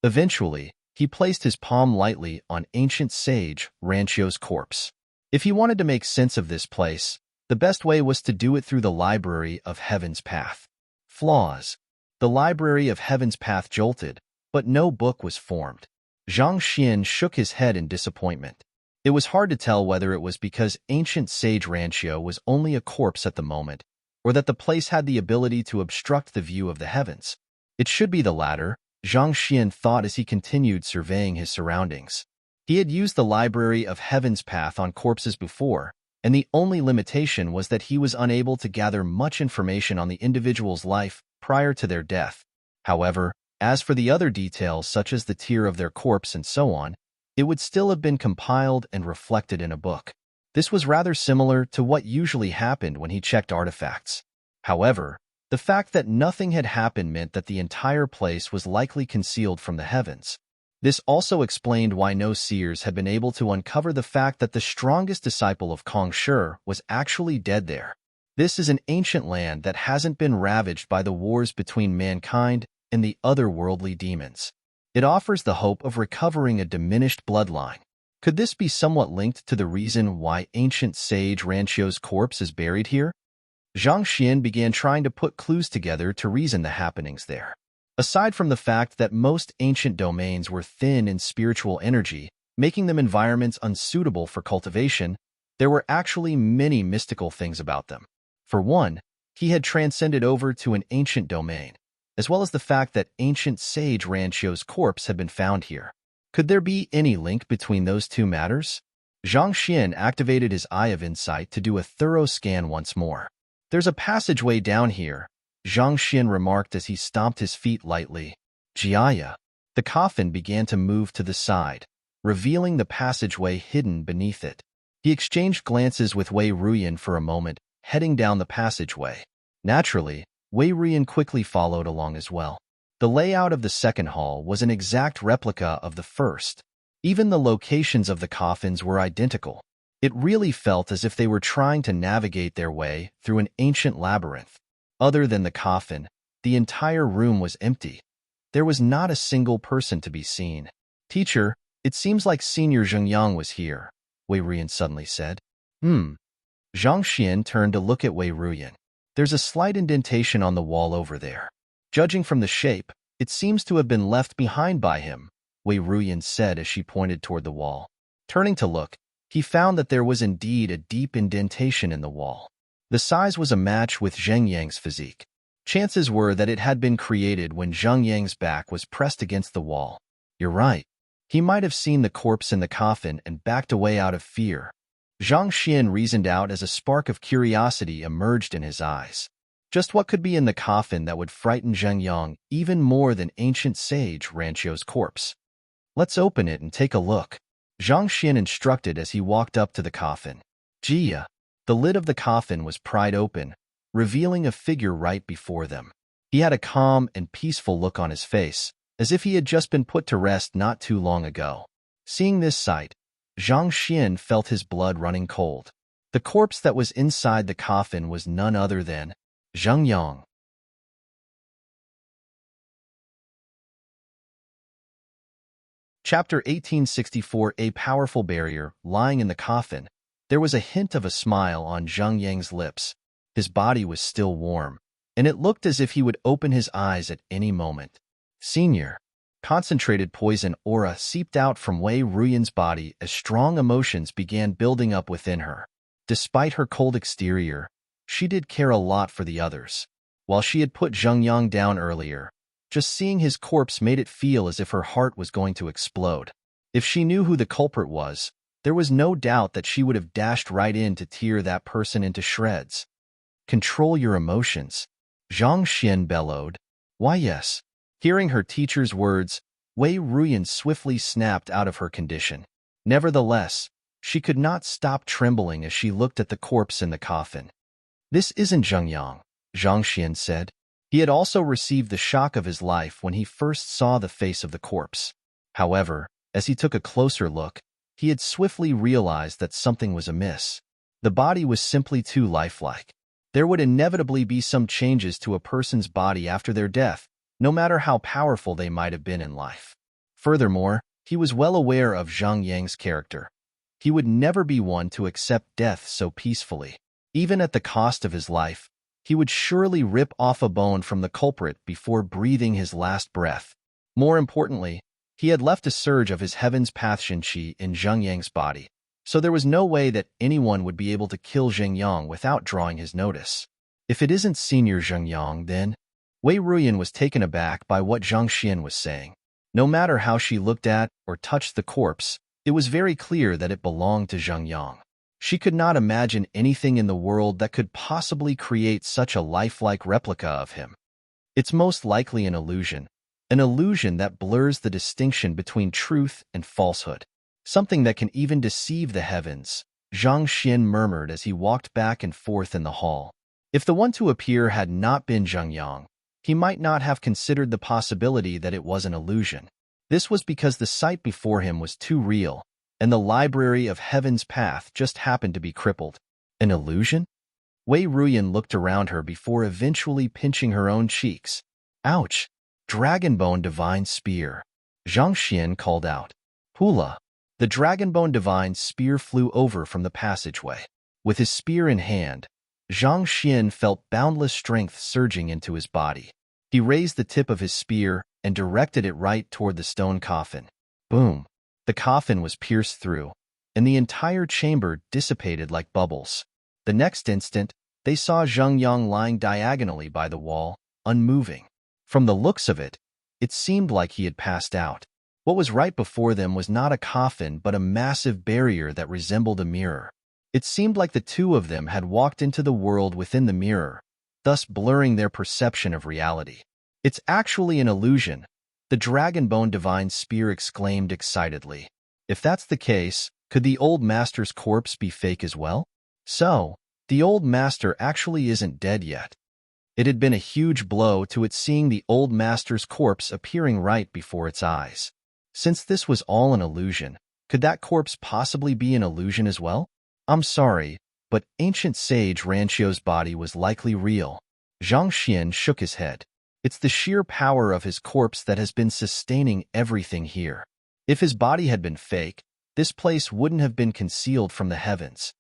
Eventually, he placed his palm lightly on ancient sage Ranqiu's corpse. If he wanted to make sense of this place, the best way was to do it through the Library of Heaven's Path. Flaws. The Library of Heaven's Path jolted, but no book was formed. Zhang Xian shook his head in disappointment. It was hard to tell whether it was because ancient sage Ranqiu was only a corpse at the moment, or that the place had the ability to obstruct the view of the heavens. It should be the latter, Zhang Xian thought as he continued surveying his surroundings. He had used the Library of Heaven's Path on corpses before, and the only limitation was that he was unable to gather much information on the individual's life prior to their death. However, as for the other details such as the tier of their corpse and so on, it would still have been compiled and reflected in a book. This was rather similar to what usually happened when he checked artifacts. However, the fact that nothing had happened meant that the entire place was likely concealed from the heavens. This also explained why no seers had been able to uncover the fact that the strongest disciple of Kong Shi was actually dead there. This is an ancient land that hasn't been ravaged by the wars between mankind and the otherworldly demons. It offers the hope of recovering a diminished bloodline. Could this be somewhat linked to the reason why ancient sage Ranqiu's corpse is buried here? Zhang Xian began trying to put clues together to reason the happenings there. Aside from the fact that most ancient domains were thin in spiritual energy, making them environments unsuitable for cultivation, there were actually many mystical things about them. For one, he had transcended over to an ancient domain, as well as the fact that ancient sage Ranqiu's corpse had been found here. Could there be any link between those two matters? Zhang Xian activated his Eye of Insight to do a thorough scan once more. "There's a passageway down here," Zhang Xian remarked as he stomped his feet lightly. Jiaya. The coffin began to move to the side, revealing the passageway hidden beneath it. He exchanged glances with Wei Ruyan for a moment, heading down the passageway. Naturally, Wei Ruyan quickly followed along as well. The layout of the second hall was an exact replica of the first. Even the locations of the coffins were identical. It really felt as if they were trying to navigate their way through an ancient labyrinth. Other than the coffin, the entire room was empty. There was not a single person to be seen. "Teacher, it seems like Senior Zheng Yang was here," Wei Ruyan suddenly said. Zhang Xian turned to look at Wei Ruyan. "There's a slight indentation on the wall over there. Judging from the shape, it seems to have been left behind by him," Wei Ruyan said as she pointed toward the wall. Turning to look, he found that there was indeed a deep indentation in the wall. The size was a match with Zheng Yang's physique. Chances were that it had been created when Zheng Yang's back was pressed against the wall. "You're right. He might have seen the corpse in the coffin and backed away out of fear," Zhang Xian reasoned out as a spark of curiosity emerged in his eyes. Just what could be in the coffin that would frighten Zheng Yang even more than ancient sage Ranqiu's corpse? "Let's open it and take a look," Zhang Xian instructed as he walked up to the coffin. Jia. The lid of the coffin was pried open, revealing a figure right before them. He had a calm and peaceful look on his face, as if he had just been put to rest not too long ago. Seeing this sight, Zhang Xian felt his blood running cold. The corpse that was inside the coffin was none other than Zheng Yang. Chapter 1864. A powerful barrier, lying in the coffin. There was a hint of a smile on Zhang Yang's lips. His body was still warm, and it looked as if he would open his eyes at any moment. Senior. Concentrated poison aura seeped out from Wei Ruyan's body as strong emotions began building up within her. Despite her cold exterior, she did care a lot for the others. While she had put Zhang Yang down earlier, just seeing his corpse made it feel as if her heart was going to explode. If she knew who the culprit was, there was no doubt that she would have dashed right in to tear that person into shreds. Control your emotions, Zhang Xian bellowed. Why yes. Hearing her teacher's words, Wei Ruyan swiftly snapped out of her condition. Nevertheless, she could not stop trembling as she looked at the corpse in the coffin. This isn't Zhang Yang, Zhang Xian said. He had also received the shock of his life when he first saw the face of the corpse. However, as he took a closer look, he had swiftly realized that something was amiss. The body was simply too lifelike. There would inevitably be some changes to a person's body after their death, no matter how powerful they might have been in life. Furthermore, he was well aware of Zhang Yang's character. He would never be one to accept death so peacefully. Even at the cost of his life, he would surely rip off a bone from the culprit before breathing his last breath. More importantly, he had left a surge of his heaven's path Qi in Zhang Yang's body, so there was no way that anyone would be able to kill Zhang Yang without drawing his notice. If it isn't Senior Zhang Yang, then... Wei Ruyan was taken aback by what Zhang Xian was saying. No matter how she looked at or touched the corpse, it was very clear that it belonged to Zhang Yang. She could not imagine anything in the world that could possibly create such a lifelike replica of him. It's most likely an illusion that blurs the distinction between truth and falsehood, something that can even deceive the heavens, Zhang Xian murmured as he walked back and forth in the hall. If the one to appear had not been Zhang Yang, he might not have considered the possibility that it was an illusion. This was because the sight before him was too real, and the library of Heaven's Path just happened to be crippled. An illusion? Wei Ruyan looked around her before eventually pinching her own cheeks. Ouch! Dragonbone Divine Spear. Zhang Xian called out. Hula! The Dragonbone Divine Spear flew over from the passageway. With his spear in hand, Zhang Xian felt boundless strength surging into his body. He raised the tip of his spear and directed it right toward the stone coffin. Boom! The coffin was pierced through, and the entire chamber dissipated like bubbles. The next instant, they saw Zhang Yang lying diagonally by the wall, unmoving. From the looks of it, it seemed like he had passed out. What was right before them was not a coffin but a massive barrier that resembled a mirror. It seemed like the two of them had walked into the world within the mirror, thus blurring their perception of reality. It's actually an illusion, the Dragonbone Divine Spear exclaimed excitedly. If that's the case, could the old master's corpse be fake as well? So, the old master actually isn't dead yet. It had been a huge blow to it seeing the old master's corpse appearing right before its eyes. Since this was all an illusion, could that corpse possibly be an illusion as well? I'm sorry, but ancient sage Ranxio's body was likely real. Zhang Xian shook his head. It's the sheer power of his corpse that has been sustaining everything here. If his body had been fake, this place wouldn't have been concealed from the heavens.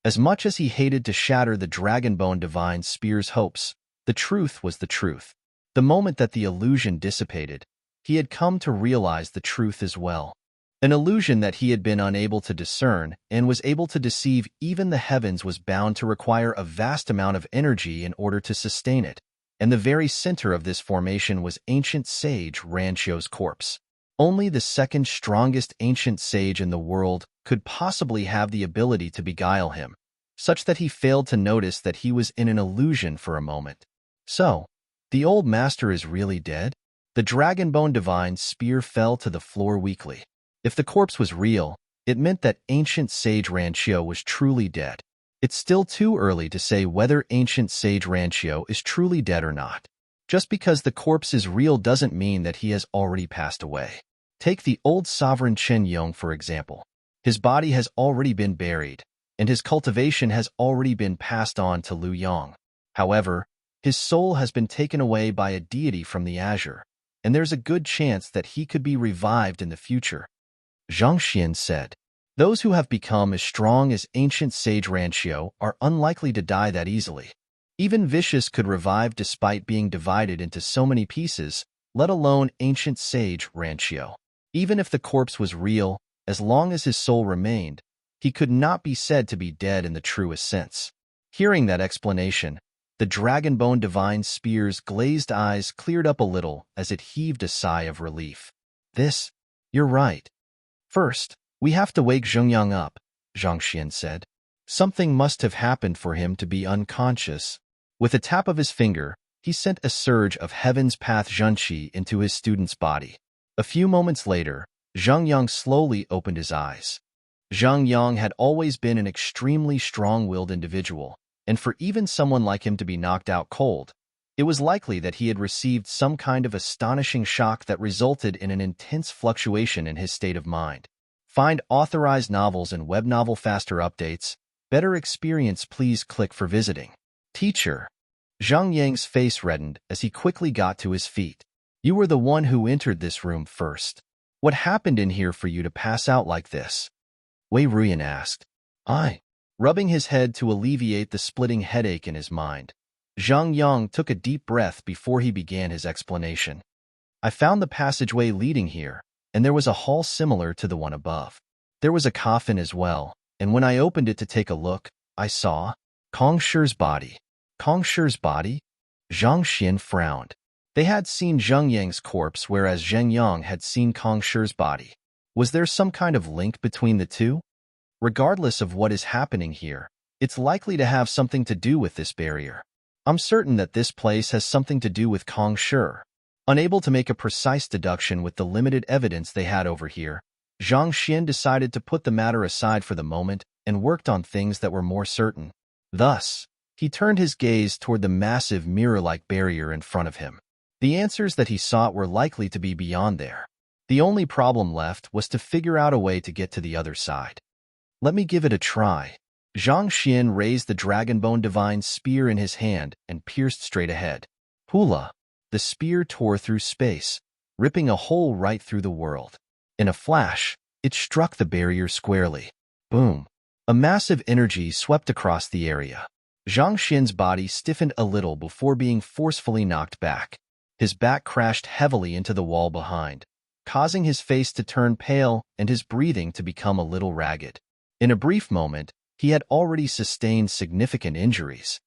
As much as he hated to shatter the Dragonbone Divine Spear's hopes, the truth was the truth. The moment that the illusion dissipated, he had come to realize the truth as well. An illusion that he had been unable to discern and was able to deceive even the heavens was bound to require a vast amount of energy in order to sustain it, and the very center of this formation was ancient sage Ranxio's corpse. Only the second strongest ancient sage in the world could possibly have the ability to beguile him, such that he failed to notice that he was in an illusion for a moment. So, the old master is really dead? The Dragonbone Divine Spear fell to the floor weakly. If the corpse was real, it meant that ancient sage Ranxio was truly dead. It's still too early to say whether ancient sage Ranxio is truly dead or not. Just because the corpse is real doesn't mean that he has already passed away. Take the old sovereign Chen Yong, for example. His body has already been buried, and his cultivation has already been passed on to Lu Yong. However, his soul has been taken away by a deity from the azure. and there's a good chance that he could be revived in the future. Zhang Xian said, "Those who have become as strong as ancient sage Ranqiu are unlikely to die that easily. Even Vicious could revive despite being divided into so many pieces, let alone ancient sage Ranqiu. Even if the corpse was real, as long as his soul remained, he could not be said to be dead in the truest sense." Hearing that explanation, the dragon-bone divine spear's glazed eyes cleared up a little as it heaved a sigh of relief. You're right. First, we have to wake Zhengyang up, Zhang Xian said. Something must have happened for him to be unconscious. With a tap of his finger, he sent a surge of heaven's path Zhenqi into his student's body. A few moments later, Zhang Yang slowly opened his eyes. Zhang Yang had always been an extremely strong-willed individual, and for even someone like him to be knocked out cold, it was likely that he had received some kind of astonishing shock that resulted in an intense fluctuation in his state of mind. Find authorized novels and web novel faster updates. Better experience, please click for visiting. Teacher. Zhang Yang's face reddened as he quickly got to his feet. You were the one who entered this room first. What happened in here for you to pass out like this? Wei Ruyan asked. Rubbing his head to alleviate the splitting headache in his mind, Zhang Yang took a deep breath before he began his explanation. I found the passageway leading here, and there was a hall similar to the one above. There was a coffin as well, and when I opened it to take a look, I saw Kong Shi's body. Kong Shi's body? Zhang Xian frowned. They had seen Zheng Yang's corpse, whereas Zheng Yang had seen Kong Shi's body. Was there some kind of link between the two? Regardless of what is happening here, it's likely to have something to do with this barrier. I'm certain that this place has something to do with Kong Shi. Unable to make a precise deduction with the limited evidence they had over here, Zhang Xian decided to put the matter aside for the moment and worked on things that were more certain. Thus, he turned his gaze toward the massive mirror-like barrier in front of him. The answers that he sought were likely to be beyond there. The only problem left was to figure out a way to get to the other side. Let me give it a try. Zhang Xian raised the dragon-bone divine spear in his hand and pierced straight ahead. Hula! The spear tore through space, ripping a hole right through the world. In a flash, it struck the barrier squarely. Boom! A massive energy swept across the area. Zhang Xian's body stiffened a little before being forcefully knocked back. His back crashed heavily into the wall behind, causing his face to turn pale and his breathing to become a little ragged. In a brief moment, he had already sustained significant injuries.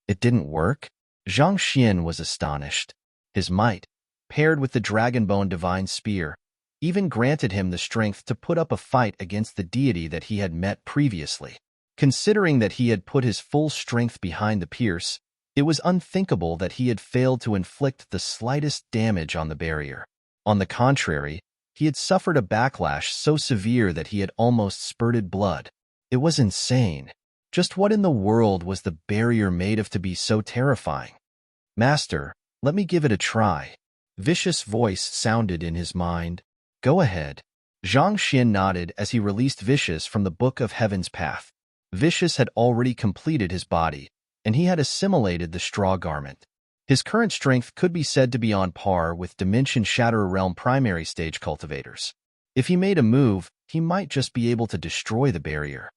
It didn't work? Zhang Xian was astonished. His might, paired with the dragon-bone divine spear, even granted him the strength to put up a fight against the deity that he had met previously. Considering that he had put his full strength behind the pierce, it was unthinkable that he had failed to inflict the slightest damage on the barrier. On the contrary, he had suffered a backlash so severe that he had almost spurted blood. It was insane. Just what in the world was the barrier made of to be so terrifying? Master, let me give it a try. Vicious voice sounded in his mind. Go ahead. Zhang Xian nodded as he released Vicious from the Book of Heaven's Path. Vicious had already completed his body, and he had assimilated the straw garment. His current strength could be said to be on par with Dimension Shatter Realm primary stage cultivators. If he made a move, he might just be able to destroy the barrier.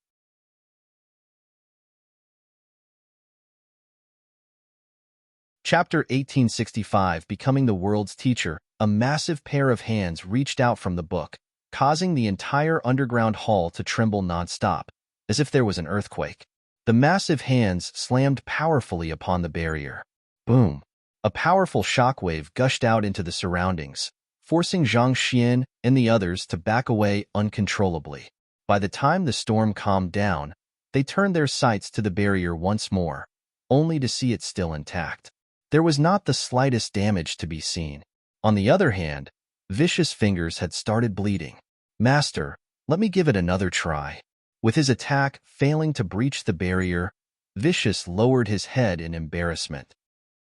Chapter 1865, Becoming the World's Teacher. A massive pair of hands reached out from the book, causing the entire underground hall to tremble non-stop, as if there was an earthquake. The massive hands slammed powerfully upon the barrier. Boom! A powerful shockwave gushed out into the surroundings, forcing Zhang Xian and the others to back away uncontrollably. By the time the storm calmed down, they turned their sights to the barrier once more, only to see it still intact. There was not the slightest damage to be seen. On the other hand, Vicious' fingers had started bleeding. Master, let me give it another try. With his attack failing to breach the barrier, Vicious lowered his head in embarrassment.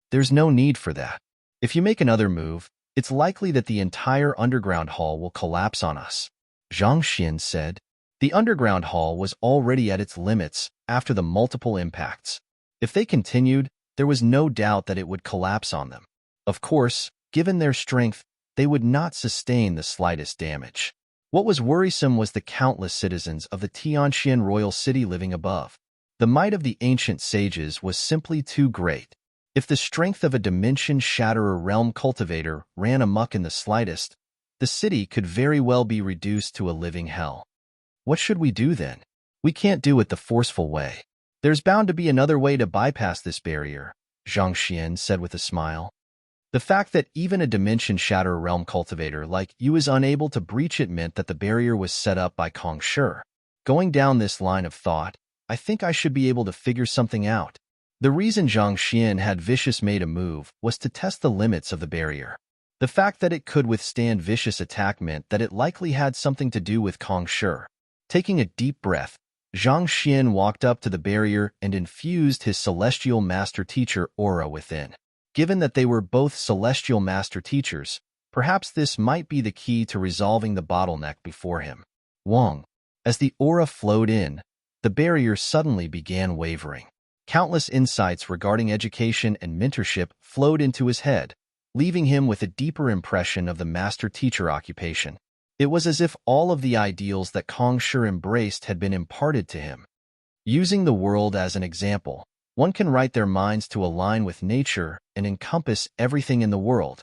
There's no need for that. If you make another move, it's likely that the entire underground hall will collapse on us. Zhang Xian said. The underground hall was already at its limits after the multiple impacts. If they continued, there was no doubt that it would collapse on them. Of course, given their strength, they would not sustain the slightest damage. What was worrisome was the countless citizens of the Tianxian royal city living above. The might of the ancient sages was simply too great. If the strength of a dimension-shatterer realm cultivator ran amok in the slightest, the city could very well be reduced to a living hell. What should we do then? We can't do it the forceful way. There's bound to be another way to bypass this barrier, Zhang Xian said with a smile. The fact that even a dimension-shatterer realm cultivator like you is unable to breach it meant that the barrier was set up by Kong Shi. Going down this line of thought, I think I should be able to figure something out. The reason Zhang Xian had Vicious made a move was to test the limits of the barrier. The fact that it could withstand Vicious attack meant that it likely had something to do with Kong Shi. Taking a deep breath, Zhang Xian walked up to the barrier and infused his Celestial Master Teacher aura within. Given that they were both Celestial Master Teachers, perhaps this might be the key to resolving the bottleneck before him. Wong. As the aura flowed in, the barrier suddenly began wavering. Countless insights regarding education and mentorship flowed into his head, leaving him with a deeper impression of the master-teacher occupation. It was as if all of the ideals that Kong Shi embraced had been imparted to him. Using the world as an example, one can write their minds to align with nature and encompass everything in the world.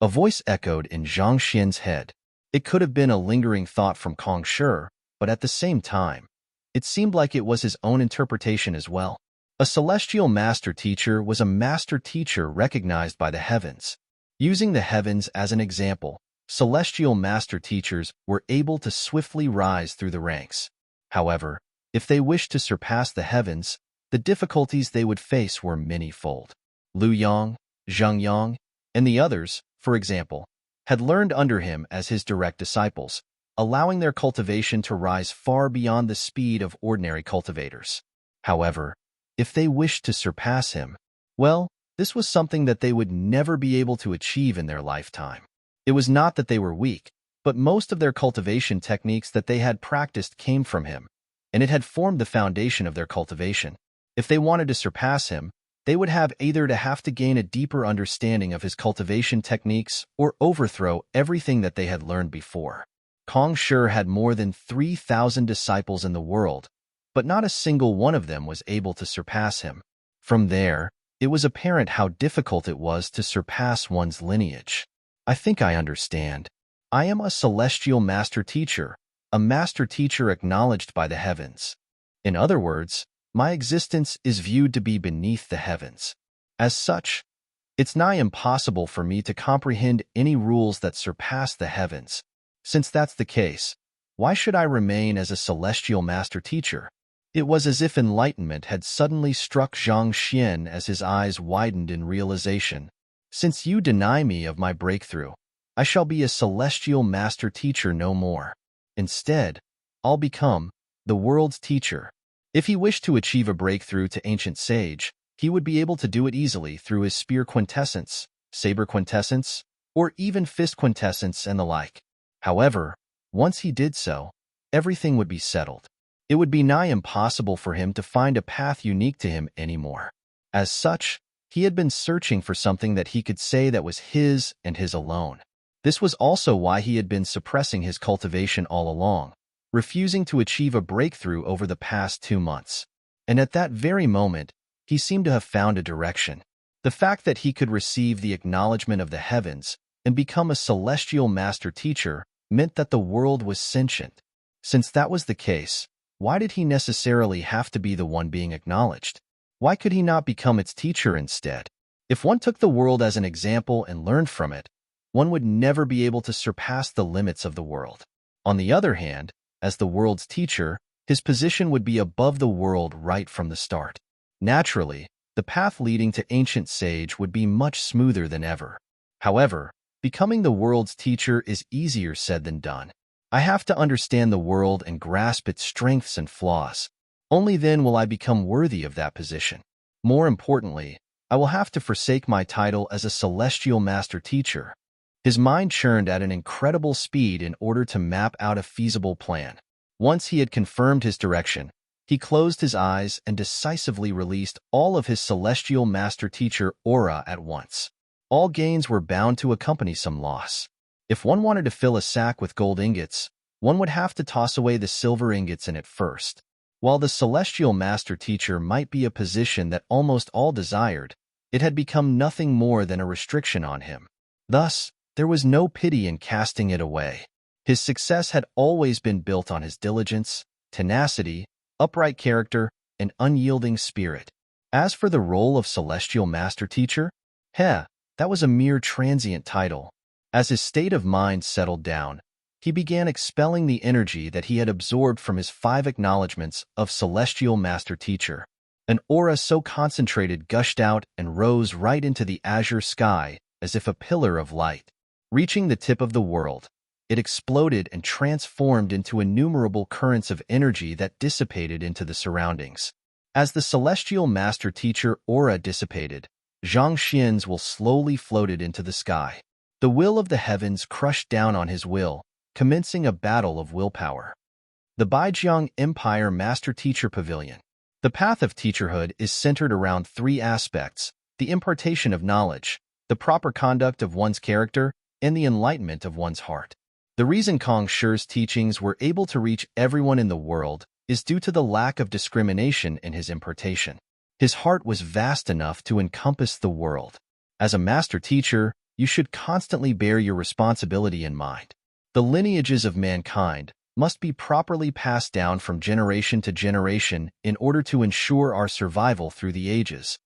A voice echoed in Zhang Xian's head. It could have been a lingering thought from Kong Shi, but at the same time, it seemed like it was his own interpretation as well. A celestial master teacher was a master teacher recognized by the heavens. Using the heavens as an example, celestial master teachers were able to swiftly rise through the ranks. However, if they wished to surpass the heavens, the difficulties they would face were many-fold. Lu Yang, Zheng Yang, and the others, for example, had learned under him as his direct disciples, allowing their cultivation to rise far beyond the speed of ordinary cultivators. However, if they wished to surpass him, well, this was something that they would never be able to achieve in their lifetime. It was not that they were weak, but most of their cultivation techniques that they had practiced came from him, and it had formed the foundation of their cultivation. If they wanted to surpass him, they would have either to have to gain a deeper understanding of his cultivation techniques or overthrow everything that they had learned before. Kong Shi had more than 3,000 disciples in the world, but not a single one of them was able to surpass him. From there, it was apparent how difficult it was to surpass one's lineage. I think I understand. I am a celestial master teacher, a master teacher acknowledged by the heavens. In other words, my existence is viewed to be beneath the heavens. As such, it's nigh impossible for me to comprehend any rules that surpass the heavens. Since that's the case, why should I remain as a celestial master teacher? It was as if enlightenment had suddenly struck Zhang Xian as his eyes widened in realization. Since you deny me of my breakthrough, I shall be a celestial master teacher no more. Instead, I'll become the world's teacher. If he wished to achieve a breakthrough to ancient sage, he would be able to do it easily through his spear quintessence, saber quintessence, or even fist quintessence and the like. However, once he did so, everything would be settled. It would be nigh impossible for him to find a path unique to him anymore. As such, he had been searching for something that he could say that was his and his alone. This was also why he had been suppressing his cultivation all along, refusing to achieve a breakthrough over the past 2 months. And at that very moment, he seemed to have found a direction. The fact that he could receive the acknowledgement of the heavens and become a celestial master teacher meant that the world was sentient. Since that was the case, why did he necessarily have to be the one being acknowledged? Why could he not become its teacher instead? If one took the world as an example and learned from it, one would never be able to surpass the limits of the world. On the other hand, as the world's teacher, his position would be above the world right from the start. Naturally, the path leading to ancient sage would be much smoother than ever. However, becoming the world's teacher is easier said than done. I have to understand the world and grasp its strengths and flaws. Only then will I become worthy of that position. More importantly, I will have to forsake my title as a celestial master teacher. His mind churned at an incredible speed in order to map out a feasible plan. Once he had confirmed his direction, he closed his eyes and decisively released all of his celestial master teacher aura at once. All gains were bound to accompany some loss. If one wanted to fill a sack with gold ingots, one would have to toss away the silver ingots in it first. While the celestial master teacher might be a position that almost all desired, it had become nothing more than a restriction on him. Thus, there was no pity in casting it away. His success had always been built on his diligence, tenacity, upright character, and unyielding spirit. As for the role of celestial master teacher, that was a mere transient title. As his state of mind settled down, he began expelling the energy that he had absorbed from his 5 acknowledgments of celestial master teacher. An aura so concentrated gushed out and rose right into the azure sky as if a pillar of light. Reaching the tip of the world, it exploded and transformed into innumerable currents of energy that dissipated into the surroundings. As the celestial master teacher aura dissipated, Zhang Xian's will slowly floated into the sky. The will of the heavens crushed down on his will, commencing a battle of willpower. The Baijiang Empire Master Teacher Pavilion. The path of teacherhood is centered around 3 aspects: the impartation of knowledge, the proper conduct of one's character, and the enlightenment of one's heart. The reason Kong Shi's teachings were able to reach everyone in the world is due to the lack of discrimination in his impartation. His heart was vast enough to encompass the world. As a master teacher, you should constantly bear your responsibility in mind. The lineages of mankind must be properly passed down from generation to generation in order to ensure our survival through the ages.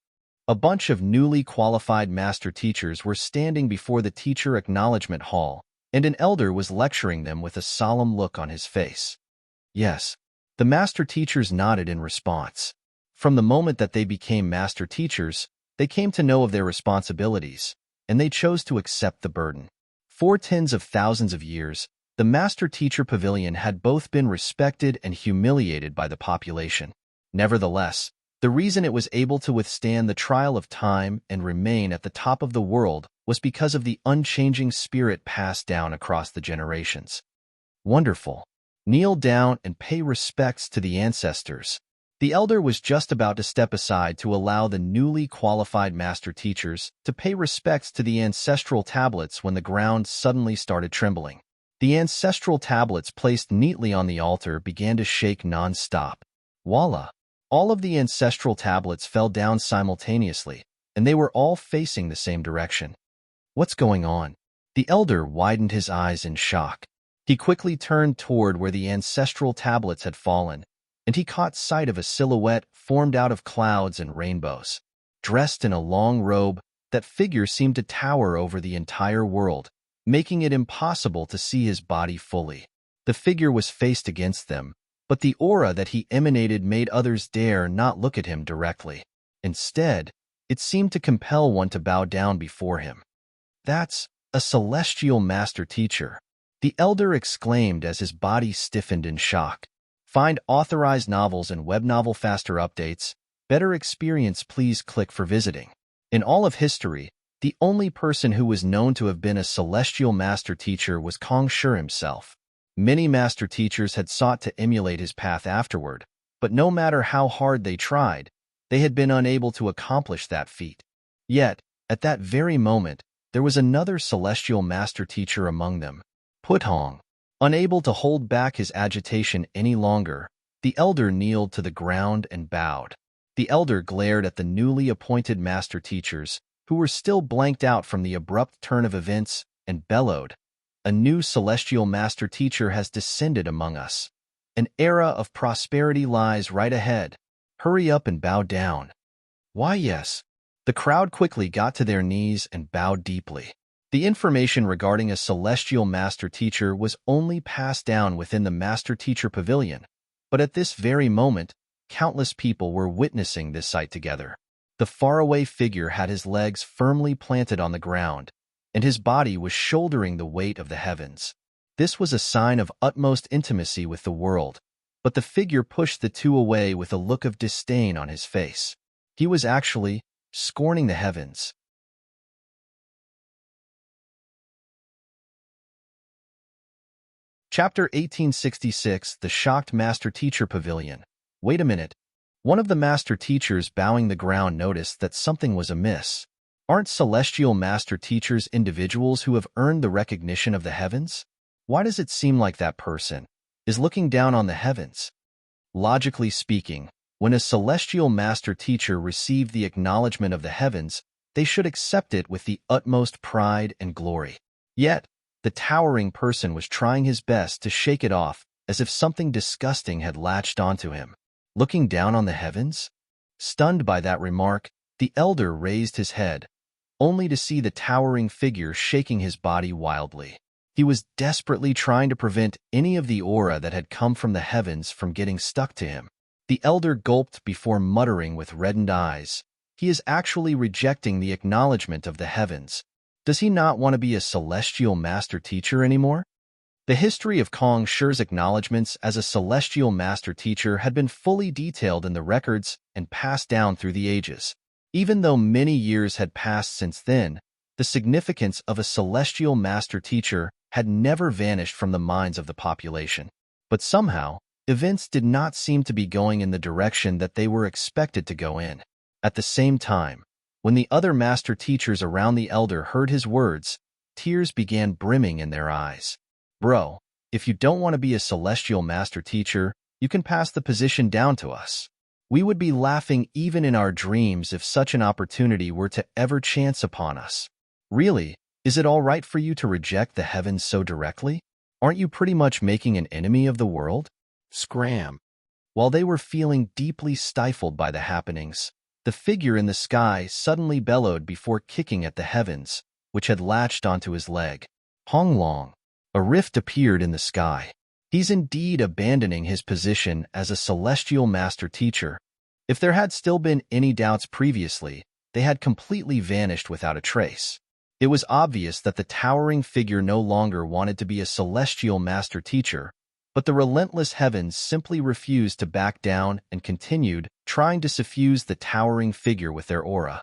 A bunch of newly qualified master teachers were standing before the teacher acknowledgement hall, and an elder was lecturing them with a solemn look on his face. Yes, the master teachers nodded in response. From the moment that they became master teachers, they came to know of their responsibilities, and they chose to accept the burden. For tens of thousands of years, the Master Teacher Pavilion had both been respected and humiliated by the population. Nevertheless, the reason it was able to withstand the trial of time and remain at the top of the world was because of the unchanging spirit passed down across the generations. Wonderful. Kneel down and pay respects to the ancestors. The elder was just about to step aside to allow the newly qualified master teachers to pay respects to the ancestral tablets when the ground suddenly started trembling. The ancestral tablets placed neatly on the altar began to shake non-stop. Voila! All of the ancestral tablets fell down simultaneously, and they were all facing the same direction. What's going on? The elder widened his eyes in shock. He quickly turned toward where the ancestral tablets had fallen, and he caught sight of a silhouette formed out of clouds and rainbows. Dressed in a long robe, that figure seemed to tower over the entire world, making it impossible to see his body fully. The figure was faced against them, but the aura that he emanated made others dare not look at him directly. Instead, it seemed to compel one to bow down before him. That's a celestial master teacher, the elder exclaimed as his body stiffened in shock. Find authorized novels and web novel faster updates. Better experience, please click for visiting. In all of history, the only person who was known to have been a celestial master teacher was Kong Shi himself. Many master teachers had sought to emulate his path afterward, but no matter how hard they tried, they had been unable to accomplish that feat. Yet, at that very moment, there was another celestial master teacher among them, Puthong. Unable to hold back his agitation any longer, the elder kneeled to the ground and bowed. The elder glared at the newly appointed master teachers, who were still blanked out from the abrupt turn of events, and bellowed, "A new celestial master teacher has descended among us. An era of prosperity lies right ahead. Hurry up and bow down." Why, yes. The crowd quickly got to their knees and bowed deeply. The information regarding a celestial master teacher was only passed down within the Master Teacher Pavilion, but at this very moment, countless people were witnessing this sight together. The faraway figure had his legs firmly planted on the ground, and his body was shouldering the weight of the heavens. This was a sign of utmost intimacy with the world, but the figure pushed the two away with a look of disdain on his face. He was actually scorning the heavens. Chapter 1866, The Shocked Master Teacher Pavilion. Wait a minute. One of the master teachers bowing the ground noticed that something was amiss. Aren't celestial master teachers individuals who have earned the recognition of the heavens? Why does it seem like that person is looking down on the heavens? Logically speaking, when a celestial master teacher received the acknowledgement of the heavens, they should accept it with the utmost pride and glory. Yet, the towering person was trying his best to shake it off as if something disgusting had latched onto him. Looking down on the heavens? Stunned by that remark, the elder raised his head, only to see the towering figure shaking his body wildly. He was desperately trying to prevent any of the aura that had come from the heavens from getting stuck to him. The elder gulped before muttering with reddened eyes. He is actually rejecting the acknowledgement of the heavens. Does he not want to be a celestial master teacher anymore? The history of Kong Shi's acknowledgments as a celestial master teacher had been fully detailed in the records and passed down through the ages. Even though many years had passed since then, the significance of a celestial master teacher had never vanished from the minds of the population. But somehow, events did not seem to be going in the direction that they were expected to go in. At the same time, when the other master teachers around the elder heard his words, tears began brimming in their eyes. Bro, if you don't want to be a celestial master teacher, you can pass the position down to us. We would be laughing even in our dreams if such an opportunity were to ever chance upon us. Really, is it all right for you to reject the heavens so directly? Aren't you pretty much making an enemy of the world? Scram. While they were feeling deeply stifled by the happenings, the figure in the sky suddenly bellowed before kicking at the heavens, which had latched onto his leg. Hong Long. A rift appeared in the sky. He's indeed abandoning his position as a celestial master teacher. If there had still been any doubts previously, they had completely vanished without a trace. It was obvious that the towering figure no longer wanted to be a celestial master teacher, but the relentless heavens simply refused to back down and continued trying to suffuse the towering figure with their aura.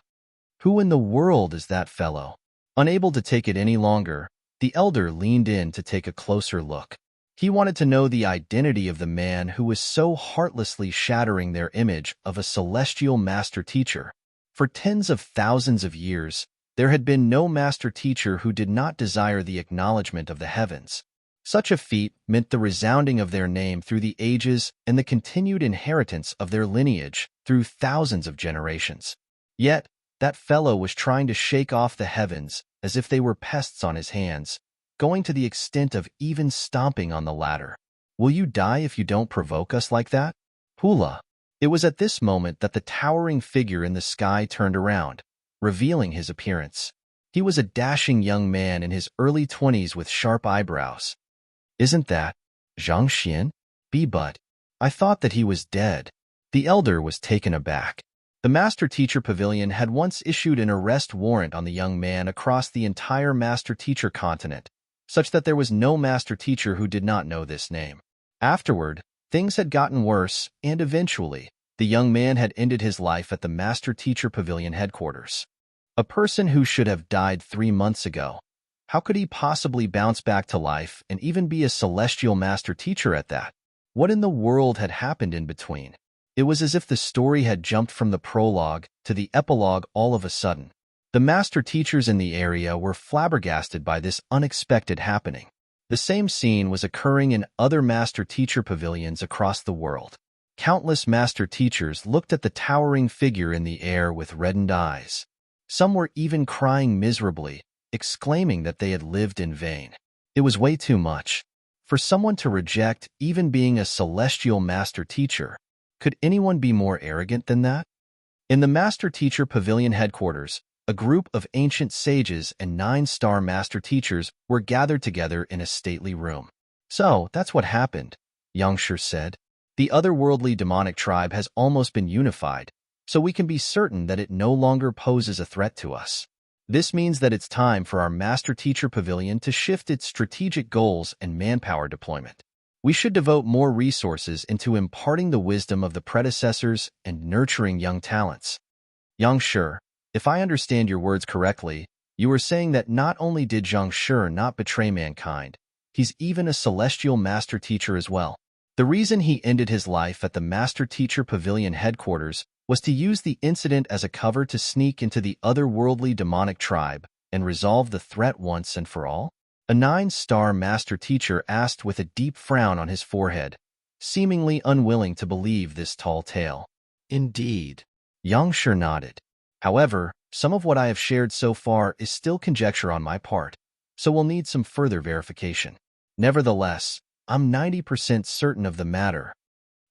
Who in the world is that fellow? Unable to take it any longer, the elder leaned in to take a closer look. He wanted to know the identity of the man who was so heartlessly shattering their image of a celestial master teacher. For tens of thousands of years, there had been no master teacher who did not desire the acknowledgement of the heavens. Such a feat meant the resounding of their name through the ages and the continued inheritance of their lineage through thousands of generations. Yet, that fellow was trying to shake off the heavens as if they were pests on his hands, going to the extent of even stomping on the ladder. Will you die if you don't provoke us like that? Hula. It was at this moment that the towering figure in the sky turned around, revealing his appearance. He was a dashing young man in his early 20s with sharp eyebrows. Isn't that Zhang Xian? But I thought that he was dead. The elder was taken aback. The Master Teacher Pavilion had once issued an arrest warrant on the young man across the entire Master Teacher continent, such that there was no Master Teacher who did not know this name. Afterward, things had gotten worse, and eventually, the young man had ended his life at the Master Teacher Pavilion headquarters. A person who should have died 3 months ago. How could he possibly bounce back to life and even be a celestial master teacher at that? What in the world had happened in between? It was as if the story had jumped from the prologue to the epilogue all of a sudden. The master teachers in the area were flabbergasted by this unexpected happening. The same scene was occurring in other master teacher pavilions across the world. Countless master teachers looked at the towering figure in the air with reddened eyes. Some were even crying miserably, exclaiming that they had lived in vain. It was way too much. For someone to reject even being a celestial master teacher, could anyone be more arrogant than that? In the Master Teacher Pavilion headquarters, a group of ancient sages and 9-star master teachers were gathered together in a stately room. So, that's what happened, Yang Shi said. The otherworldly demonic tribe has almost been unified, so we can be certain that it no longer poses a threat to us. This means that it's time for our Master Teacher Pavilion to shift its strategic goals and manpower deployment. We should devote more resources into imparting the wisdom of the predecessors and nurturing young talents. Yang Shi, if I understand your words correctly, you are saying that not only did Zhang Shi not betray mankind, he's even a celestial master teacher as well. The reason he ended his life at the Master Teacher Pavilion headquarters was to use the incident as a cover to sneak into the otherworldly demonic tribe and resolve the threat once and for all? A 9-star master teacher asked with a deep frown on his forehead, seemingly unwilling to believe this tall tale. Indeed. Yang Shi nodded. However, some of what I have shared so far is still conjecture on my part, so we'll need some further verification. Nevertheless, I'm 90% certain of the matter.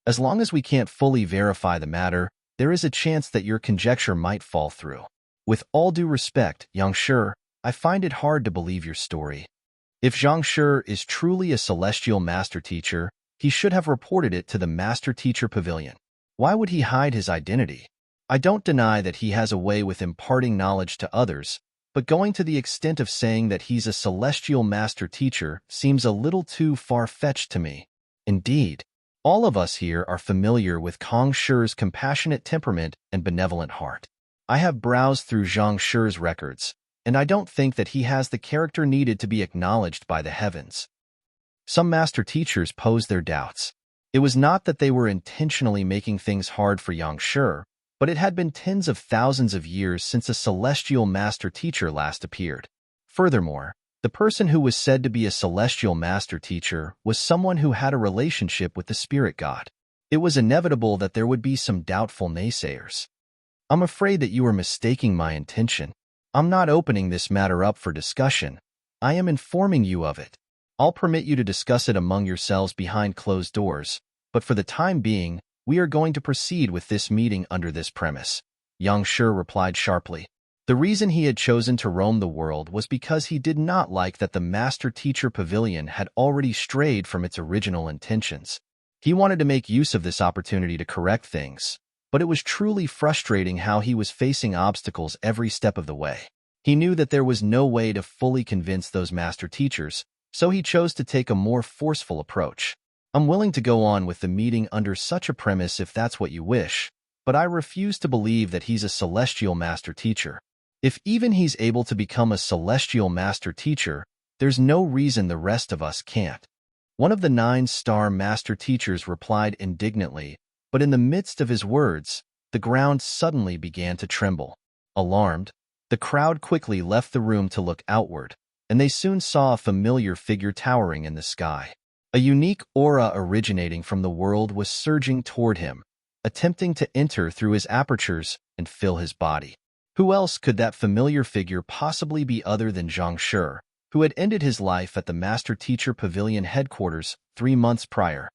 As long as we can't fully verify the matter, there is a chance that your conjecture might fall through. With all due respect, Yang Shi, I find it hard to believe your story. If Zhang Shi is truly a celestial master teacher, he should have reported it to the Master Teacher Pavilion. Why would he hide his identity? I don't deny that he has a way with imparting knowledge to others, but going to the extent of saying that he's a celestial master teacher seems a little too far-fetched to me. Indeed, all of us here are familiar with Kang Shi's compassionate temperament and benevolent heart. I have browsed through Zhang Shi's records, and I don't think that he has the character needed to be acknowledged by the heavens. Some master teachers posed their doubts. It was not that they were intentionally making things hard for Yang Shi, but it had been tens of thousands of years since a celestial master teacher last appeared. Furthermore, the person who was said to be a celestial master teacher was someone who had a relationship with the spirit god. It was inevitable that there would be some doubtful naysayers. I'm afraid that you are mistaking my intention. I'm not opening this matter up for discussion. I am informing you of it. I'll permit you to discuss it among yourselves behind closed doors, but for the time being, we are going to proceed with this meeting under this premise. Yang Shi replied sharply. The reason he had chosen to roam the world was because he did not like that the Master Teacher Pavilion had already strayed from its original intentions. He wanted to make use of this opportunity to correct things, but it was truly frustrating how he was facing obstacles every step of the way. He knew that there was no way to fully convince those master teachers, so he chose to take a more forceful approach. I'm willing to go on with the meeting under such a premise if that's what you wish, but I refuse to believe that he's a celestial master teacher. If even he's able to become a celestial master teacher, there's no reason the rest of us can't. One of the 9-star master teachers replied indignantly, but in the midst of his words, the ground suddenly began to tremble. Alarmed, the crowd quickly left the room to look outward, and they soon saw a familiar figure towering in the sky. A unique aura originating from the world was surging toward him, attempting to enter through his apertures and fill his body. Who else could that familiar figure possibly be other than Zhang Shi, who had ended his life at the Master Teacher Pavilion headquarters 3 months prior?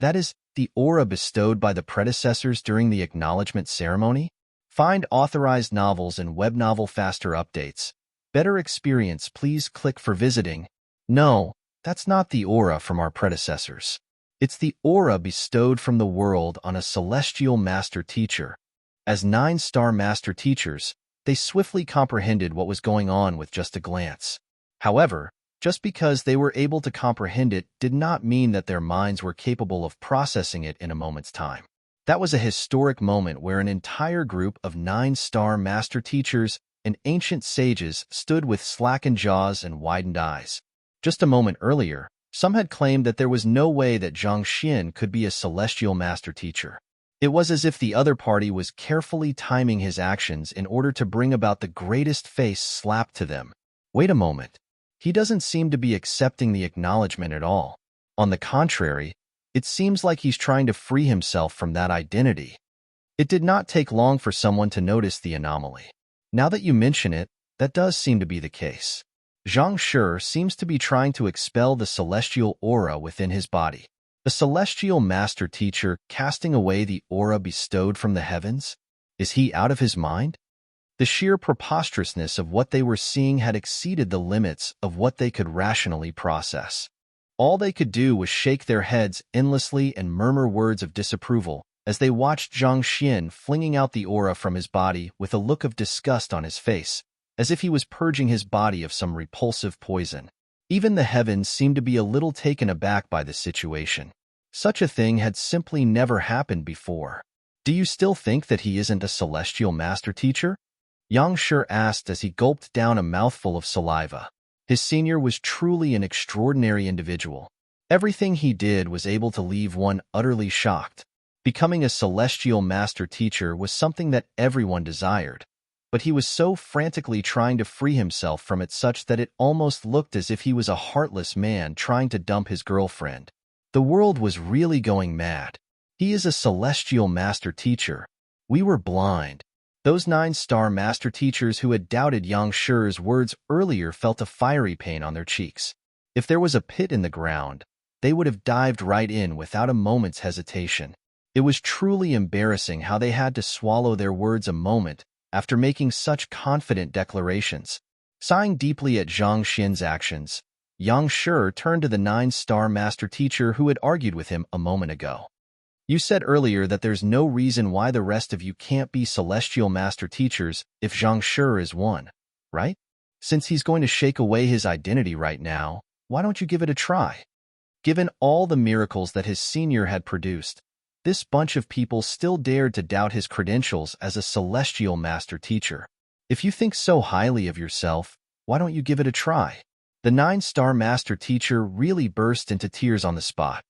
That is, the aura bestowed by the predecessors during the acknowledgement ceremony? Find authorized novels and web novel faster updates. Better experience, please click for visiting. No, that's not the aura from our predecessors. It's the aura bestowed from the world on a celestial master teacher. As 9-star master teachers, they swiftly comprehended what was going on with just a glance. However, just because they were able to comprehend it did not mean that their minds were capable of processing it in a moment's time. That was a historic moment where an entire group of 9-star master teachers and ancient sages stood with slackened jaws and widened eyes. Just a moment earlier, some had claimed that there was no way that Zhang Xian could be a celestial master teacher. It was as if the other party was carefully timing his actions in order to bring about the greatest face slap to them. Wait a moment. He doesn't seem to be accepting the acknowledgement at all. On the contrary, it seems like he's trying to free himself from that identity. It did not take long for someone to notice the anomaly. Now that you mention it, that does seem to be the case. Zhang Shi seems to be trying to expel the celestial aura within his body. A celestial master teacher casting away the aura bestowed from the heavens? Is he out of his mind? The sheer preposterousness of what they were seeing had exceeded the limits of what they could rationally process. All they could do was shake their heads endlessly and murmur words of disapproval as they watched Zhang Xian flinging out the aura from his body with a look of disgust on his face, as if he was purging his body of some repulsive poison. Even the heavens seemed to be a little taken aback by the situation. Such a thing had simply never happened before. Do you still think that he isn't a celestial master teacher? Yang Shi asked as he gulped down a mouthful of saliva. His senior was truly an extraordinary individual. Everything he did was able to leave one utterly shocked. Becoming a celestial master teacher was something that everyone desired, but he was so frantically trying to free himself from it such that it almost looked as if he was a heartless man trying to dump his girlfriend. The world was really going mad. He is a celestial master teacher. We were blind. Those 9-star master teachers who had doubted Yang Shi's words earlier felt a fiery pain on their cheeks. If there was a pit in the ground, they would have dived right in without a moment's hesitation. It was truly embarrassing how they had to swallow their words a moment after making such confident declarations. Sighing deeply at Zhang Xin's actions, Yang Shi turned to the 9-star master teacher who had argued with him a moment ago. You said earlier that there's no reason why the rest of you can't be celestial master teachers if Zhang Shi is one, right? Since he's going to shake away his identity right now, why don't you give it a try? Given all the miracles that his senior had produced, this bunch of people still dared to doubt his credentials as a celestial master teacher. If you think so highly of yourself, why don't you give it a try? The 9-star master teacher really burst into tears on the spot.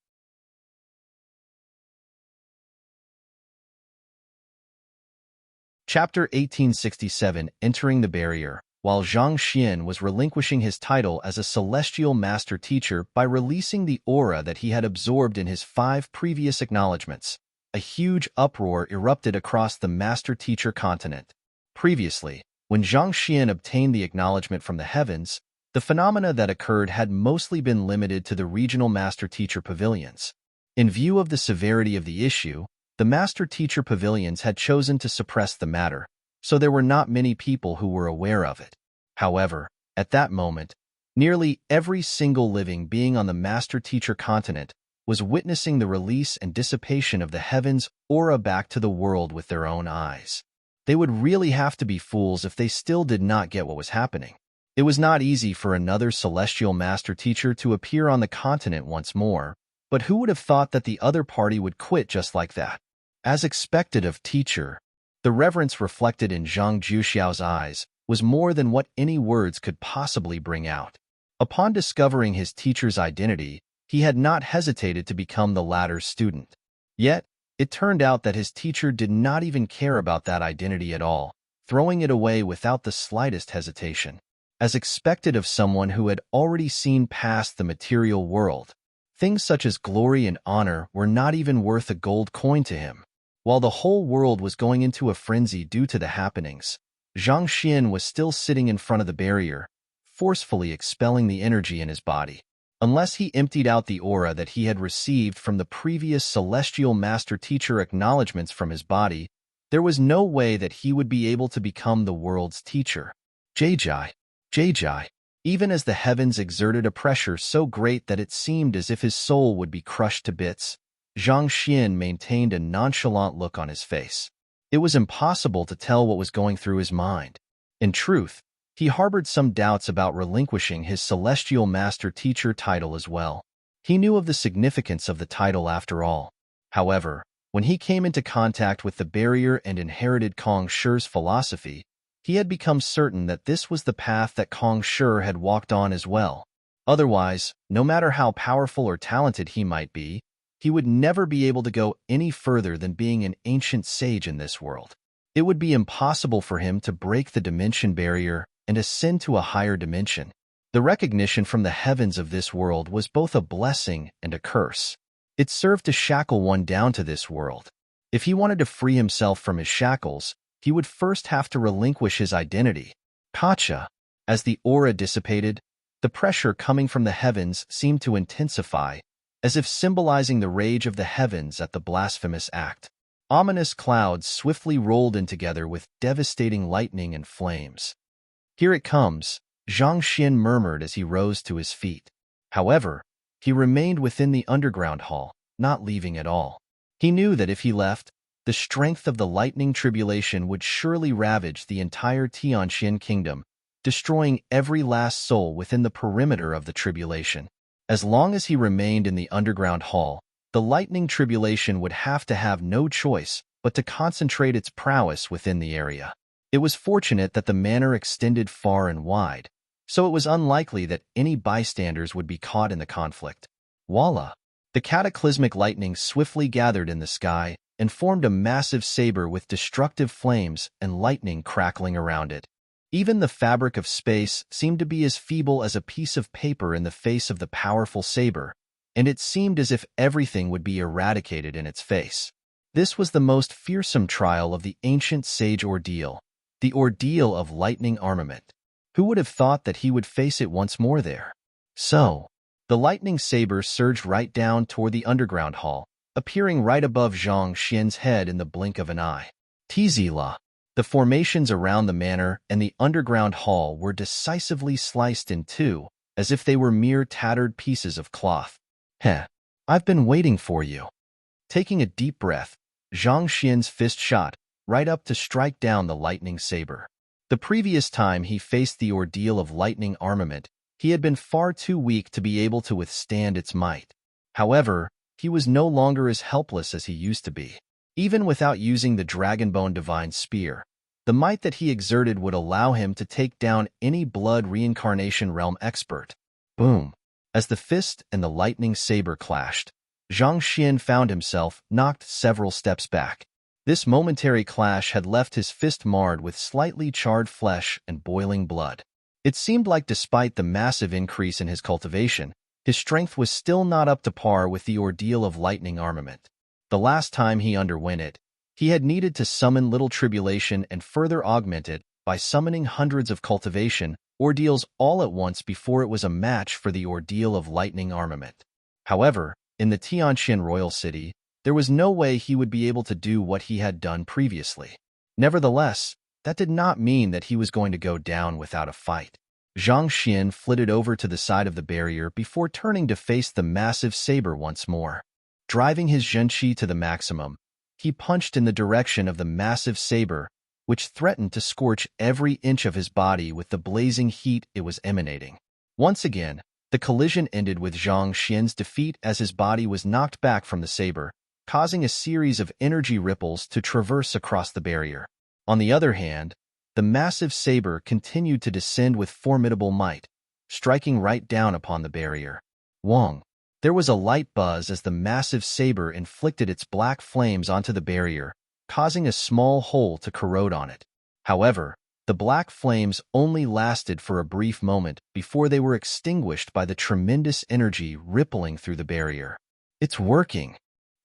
Chapter 1867, Entering the Barrier. While Zhang Xin was relinquishing his title as a celestial master teacher by releasing the aura that he had absorbed in his 5 previous acknowledgments, a huge uproar erupted across the master teacher continent. Previously, when Zhang Xin obtained the acknowledgement from the heavens, the phenomena that occurred had mostly been limited to the regional master teacher pavilions. In view of the severity of the issue, the master teacher pavilions had chosen to suppress the matter, so there were not many people who were aware of it. However, at that moment, nearly every single living being on the master teacher continent was witnessing the release and dissipation of the heavens' aura back to the world with their own eyes. They would really have to be fools if they still did not get what was happening. It was not easy for another celestial master teacher to appear on the continent once more, but who would have thought that the other party would quit just like that? As expected of teacher, the reverence reflected in Zhang Juxiao's eyes was more than what any words could possibly bring out. Upon discovering his teacher's identity, he had not hesitated to become the latter's student. Yet, it turned out that his teacher did not even care about that identity at all, throwing it away without the slightest hesitation. As expected of someone who had already seen past the material world, things such as glory and honor were not even worth a gold coin to him. While the whole world was going into a frenzy due to the happenings, Zhang Xin was still sitting in front of the barrier, forcefully expelling the energy in his body. Unless he emptied out the aura that he had received from the previous celestial master teacher acknowledgments from his body, there was no way that he would be able to become the world's teacher. Jai. Even as the heavens exerted a pressure so great that it seemed as if his soul would be crushed to bits, Zhang Xin maintained a nonchalant look on his face. It was impossible to tell what was going through his mind. In truth, he harbored some doubts about relinquishing his celestial master teacher title as well. He knew of the significance of the title after all. However, when he came into contact with the barrier and inherited Kong Shi's philosophy, he had become certain that this was the path that Kong Shi had walked on as well. Otherwise, no matter how powerful or talented he might be, he would never be able to go any further than being an ancient sage in this world. It would be impossible for him to break the dimension barrier and ascend to a higher dimension. The recognition from the heavens of this world was both a blessing and a curse. It served to shackle one down to this world. If he wanted to free himself from his shackles, he would first have to relinquish his identity. Kacha. As the aura dissipated, the pressure coming from the heavens seemed to intensify, as if symbolizing the rage of the heavens at the blasphemous act. Ominous clouds swiftly rolled in together with devastating lightning and flames. "Here it comes," Zhang Xin murmured as he rose to his feet. However, he remained within the underground hall, not leaving at all. He knew that if he left, the strength of the lightning tribulation would surely ravage the entire Tianxian kingdom, destroying every last soul within the perimeter of the tribulation. As long as he remained in the underground hall, the lightning tribulation would have to have no choice but to concentrate its prowess within the area. It was fortunate that the manor extended far and wide, so it was unlikely that any bystanders would be caught in the conflict. Voila! The cataclysmic lightning swiftly gathered in the sky, and formed a massive saber with destructive flames and lightning crackling around it. Even the fabric of space seemed to be as feeble as a piece of paper in the face of the powerful saber, and it seemed as if everything would be eradicated in its face. This was the most fearsome trial of the ancient sage ordeal, the ordeal of lightning armament. Who would have thought that he would face it once more there? So, the lightning saber surged right down toward the underground hall, appearing right above Zhang Xian's head in the blink of an eye. Tzila. The formations around the manor and the underground hall were decisively sliced in two, as if they were mere tattered pieces of cloth. Heh, I've been waiting for you. Taking a deep breath, Zhang Xian's fist shot right up to strike down the lightning saber. The previous time he faced the ordeal of lightning armament, he had been far too weak to be able to withstand its might. However, he was no longer as helpless as he used to be. Even without using the Dragonbone Divine Spear, the might that he exerted would allow him to take down any blood reincarnation realm expert. Boom! As the fist and the lightning saber clashed, Zhang Xian found himself knocked several steps back. This momentary clash had left his fist marred with slightly charred flesh and boiling blood. It seemed like despite the massive increase in his cultivation, his strength was still not up to par with the ordeal of lightning armament. The last time he underwent it, he had needed to summon little tribulation and further augment it by summoning hundreds of cultivation ordeals all at once before it was a match for the ordeal of lightning armament. However, in the Tianqian royal city, there was no way he would be able to do what he had done previously. Nevertheless, that did not mean that he was going to go down without a fight. Zhang Xian flitted over to the side of the barrier before turning to face the massive saber once more. Driving his zhenqi to the maximum, he punched in the direction of the massive saber, which threatened to scorch every inch of his body with the blazing heat it was emanating. Once again, the collision ended with Zhang Xian's defeat as his body was knocked back from the saber, causing a series of energy ripples to traverse across the barrier. On the other hand, the massive saber continued to descend with formidable might, striking right down upon the barrier. Wong! There was a light buzz as the massive saber inflicted its black flames onto the barrier, causing a small hole to corrode on it. However, the black flames only lasted for a brief moment before they were extinguished by the tremendous energy rippling through the barrier. It's working!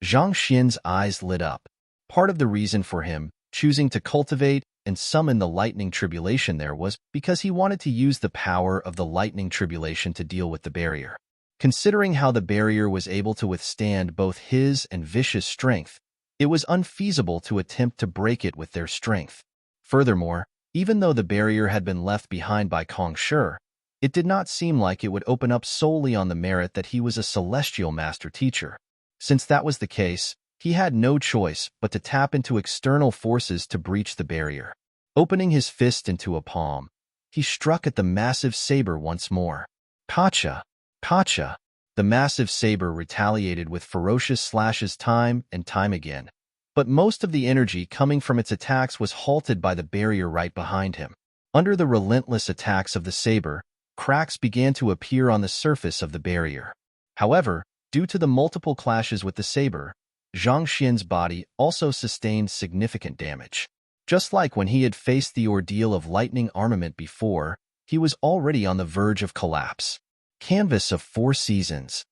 Zhang Xian's eyes lit up. Part of the reason for him choosing to cultivate and summon the lightning tribulation there was because he wanted to use the power of the lightning tribulation to deal with the barrier. Considering how the barrier was able to withstand both his and Vicious strength, it was unfeasible to attempt to break it with their strength. Furthermore, even though the barrier had been left behind by Kong Shi, it did not seem like it would open up solely on the merit that he was a celestial master teacher. Since that was the case, he had no choice but to tap into external forces to breach the barrier. Opening his fist into a palm, he struck at the massive saber once more. Kacha! Kacha! The massive saber retaliated with ferocious slashes time and time again, but most of the energy coming from its attacks was halted by the barrier right behind him. Under the relentless attacks of the saber, cracks began to appear on the surface of the barrier. However, due to the multiple clashes with the saber, Zhang Xian's body also sustained significant damage. Just like when he had faced the ordeal of lightning armament before, he was already on the verge of collapse. Canvas of 4 seasons.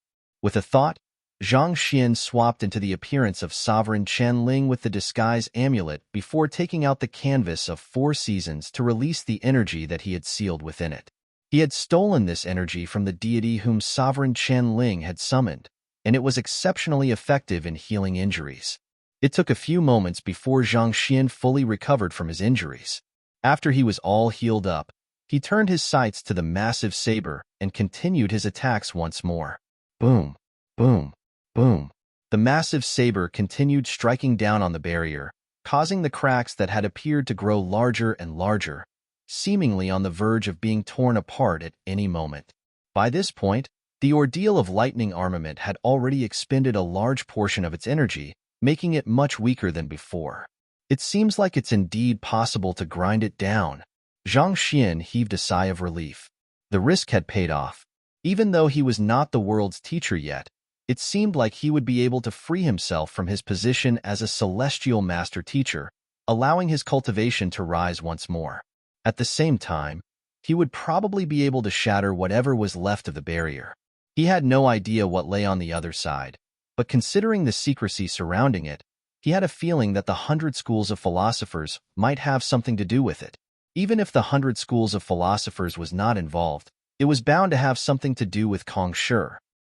With a thought, Zhang Xian swapped into the appearance of Sovereign Qianling with the disguise amulet before taking out the canvas of 4 seasons to release the energy that he had sealed within it. He had stolen this energy from the deity whom Sovereign Qianling had summoned, and it was exceptionally effective in healing injuries. It took a few moments before Zhang Xian fully recovered from his injuries. After he was all healed up, he turned his sights to the massive saber and continued his attacks once more. Boom! Boom! Boom! The massive saber continued striking down on the barrier, causing the cracks that had appeared to grow larger and larger, seemingly on the verge of being torn apart at any moment. By this point, the ordeal of lightning armament had already expended a large portion of its energy, making it much weaker than before. It seems like it's indeed possible to grind it down. Zhang Xian heaved a sigh of relief. The risk had paid off. Even though he was not the world's teacher yet, It seemed like he would be able to free himself from his position as a celestial master teacher, allowing his cultivation to rise once more. At the same time, he would probably be able to shatter whatever was left of the barrier. He had no idea what lay on the other side, but considering the secrecy surrounding it, he had a feeling that the 100 schools of philosophers might have something to do with it. Even if the 100 schools of philosophers was not involved, it was bound to have something to do with Kong Shi.